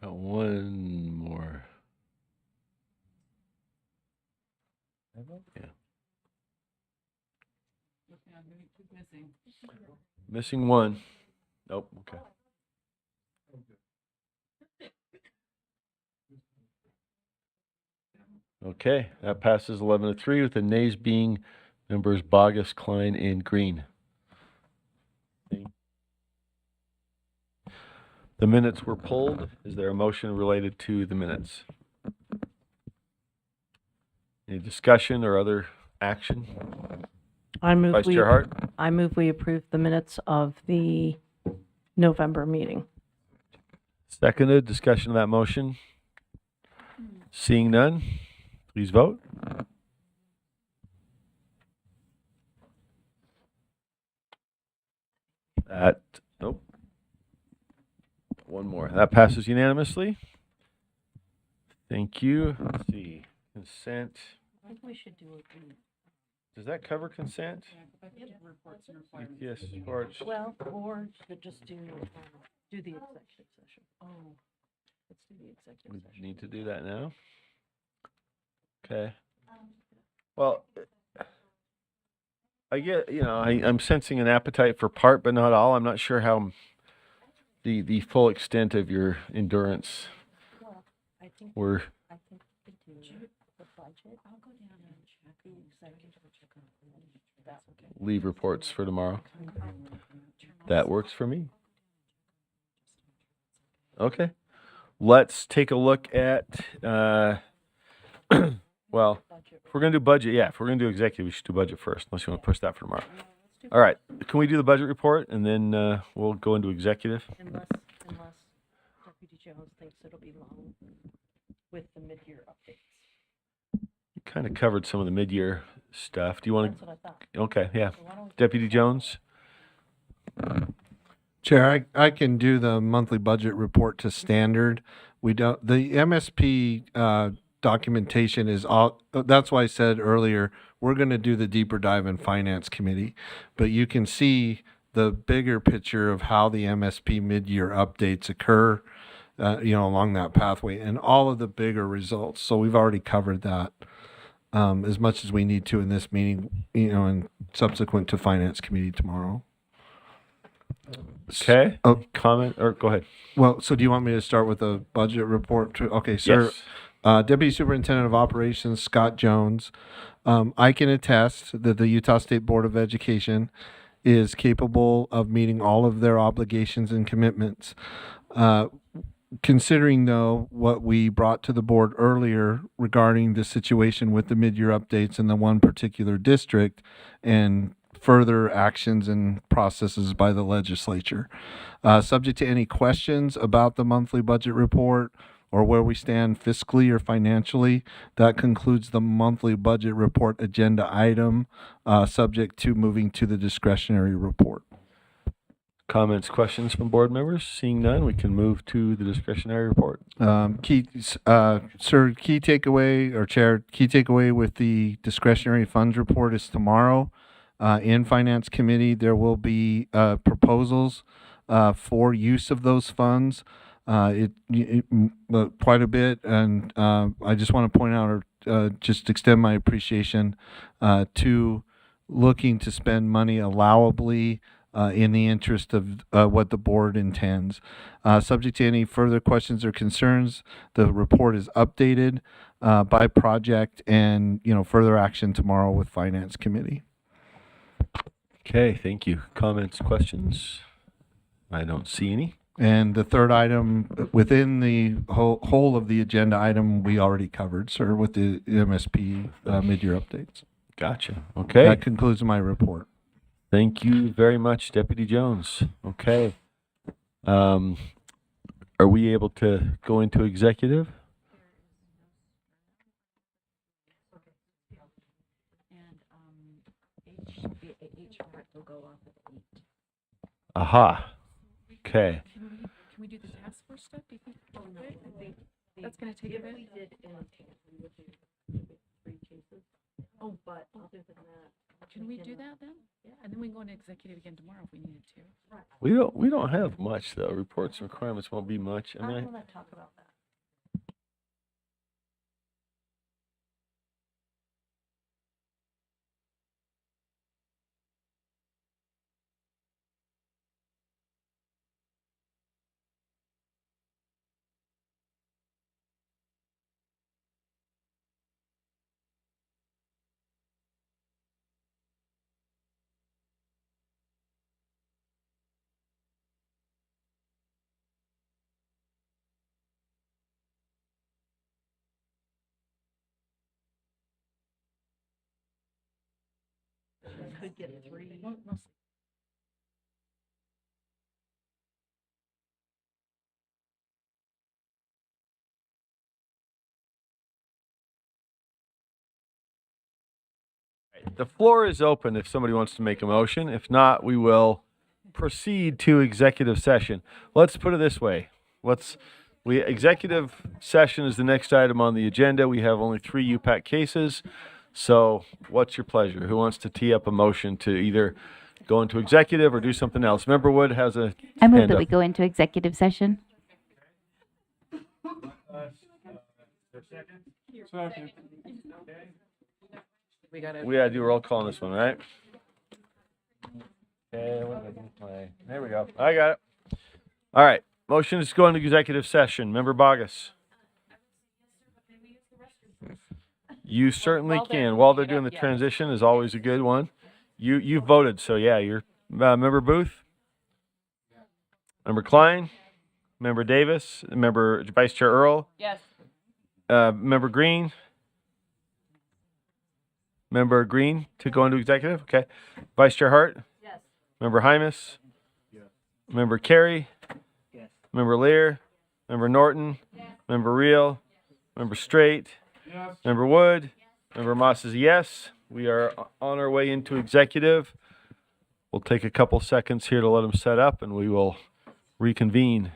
Got one more. Yeah. Missing one. Nope, okay. Okay, that passes 11-3 with the nays being members Bogus, Klein, and Green. The minutes were pulled. Is there a motion related to the minutes? Any discussion or other action? Vice Chair Hart? I move we approve the minutes of the November meeting. Seconded. Discussion of that motion? Seeing none, please vote. Nope. One more. That passes unanimously. Thank you. Let's see. Consent. I think we should do it. Does that cover consent? Reports and requirements. Yes, reports. Well, or just do the executive session. Oh, let's do the executive We session. need to do that now. Okay. Well, I get, I'm sensing an appetite for part, but not all. I'm not sure how the full extent of your endurance Well, I think were. we could do the budget. I'll go down and check the executive. That's okay. Leave reports for tomorrow. That works for me. Okay. Let's take a look at, well, if we're going to do budget, if we're going to do executive, we should do budget first, unless you want to push that for tomorrow. All right. Can we do the budget report, and then we'll go into executive? Unless Deputy Jones thinks it'll be long with the mid-year updates. You kind of covered some of the mid-year stuff. Do you want That's what I thought. to? Okay, yeah. So why don't we- Deputy Jones? Chair, I can do the monthly budget report to standard. We don't, the MSP documentation is all, that's why I said earlier, we're going to do the deeper dive in Finance Committee. But you can see the bigger picture of how the MSP mid-year updates occur, along that pathway and all of the bigger results. So we've already covered that as much as we need to in this meeting, and subsequent to Finance Committee tomorrow. Okay. Oh, Comment, or go ahead. well, so do you want me to start with the budget report too? Okay, sir. Yes. Deputy Superintendent of Operations, Scott Jones. I can attest that the Utah State Board of Education is capable of meeting all of their obligations and commitments. Considering, though, what we brought to the board earlier regarding the situation with the mid-year updates in the one particular district and further actions and processes by the legislature. Subject to any questions about the monthly budget report or where we stand fiscally or financially, that concludes the monthly budget report agenda item, subject to moving to the discretionary report. Comments, questions from board members? Seeing none, we can move to the discretionary report. Sir, key takeaway, or Chair, key takeaway with the discretionary funds report is tomorrow. In Finance Committee, there will be proposals for use of those funds. Quite a bit, and I just want to point out, or just extend my appreciation to looking to spend money allowably in the interest of what the board intends. Subject to any further questions or concerns, the report is updated by project, and further action tomorrow with Finance Committee. Okay, thank you. Comments, questions? I don't see any. And the third item within the whole of the agenda item we already covered, sir, with the MSP mid-year updates. Gotcha. Okay. That concludes my report. Thank you very much, Deputy Jones. Okay. Are we able to go into executive? Aha. Okay. Can we do the task force stuff? Do you think that's going to take a bit? Oh, but other than that, can we do that then? Yeah, and then we can go into executive again tomorrow if we needed to. Right. We don't have much though. Reports and requirements won't be much. I mean, want to talk about that. Could get three. the floor is open if somebody wants to make a motion. If not, we will proceed to executive session. Let's put it this way. Executive session is the next item on the agenda. We have only 3 UPAC cases. So what's your pleasure? Who wants to tee up a motion to either go into executive or do something else? Member Wood has a I move hand that up. we go into executive session. We got We gotta do a roll call on this one, right? Okay, there we go. I got it. All right. Motion is to go into executive session. Member Bogus. You certainly can. While they're doing the transition is always a good one. You voted, so yeah, you're Member Booth, Member Klein, Member Davis, Member Vice Chair Earl. Yes. Member Green. Member Green to go into executive. Okay. Vice Chair Hart. Yes. Member Hymas. Yes. Member Carey. Yes. Member Lear. Member Norton. Yes. Member Reel. Yes. Member Straight. Yes. Member Wood. Member Moss is a yes. We are on our way into executive. We'll take a couple seconds here to let them set up and we will reconvene.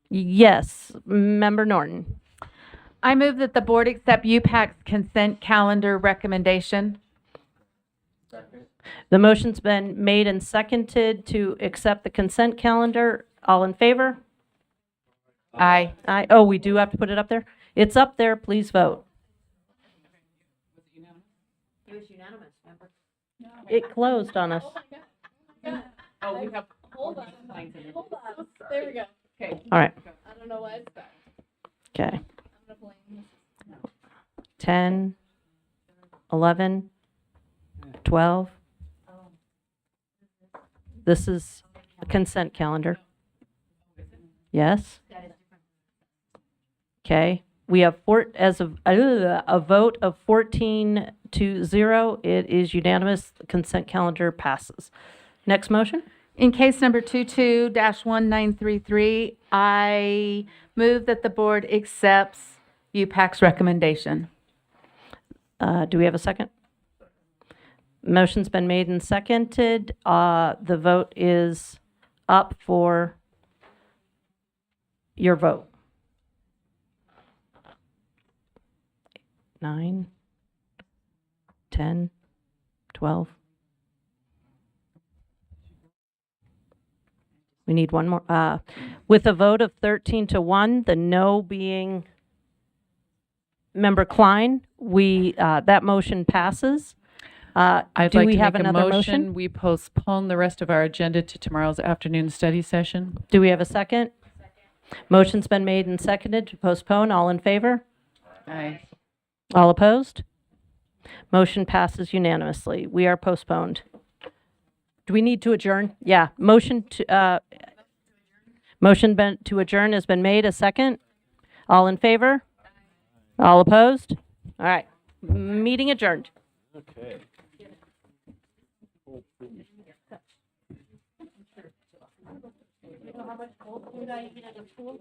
Yes, Member Norton. I move that the board accept UPAC's consent calendar recommendation. The motion's been made and seconded to accept the consent calendar. All in favor? Aye. Aye. Oh, we do have to put it up there? It's up there. Please vote. It was unanimous, remember? It closed on us. Oh, we have. Hold on. Hold on. There we go. Okay. All right. I don't know why it's back. Okay. I'm gonna blame. 10, 11, 12. This is a consent calendar. Yes? Okay. We have a vote of 14 to 0. It is unanimous. The consent calendar passes. Next motion? In case number 22-1933, I move that the board accepts UPAC's recommendation. Do we have a second? Motion's been made and seconded. The vote is up for your vote. 9, 10, 12. We need one more. With a vote of 13 to 1, the no being Member Klein, that motion passes. I'd Do like we to have make a another motion. We postpone the rest of our agenda to tomorrow's afternoon study session. Do we have a second? Motion's been made and seconded to postpone. All in favor? Aye. All opposed? Motion passes unanimously. We are postponed. Do we need to adjourn? Yeah. Motion to adjourn has been made. A second? All in favor? All opposed? All right. Meeting adjourned. Okay. You know how much cold food I eat at a school?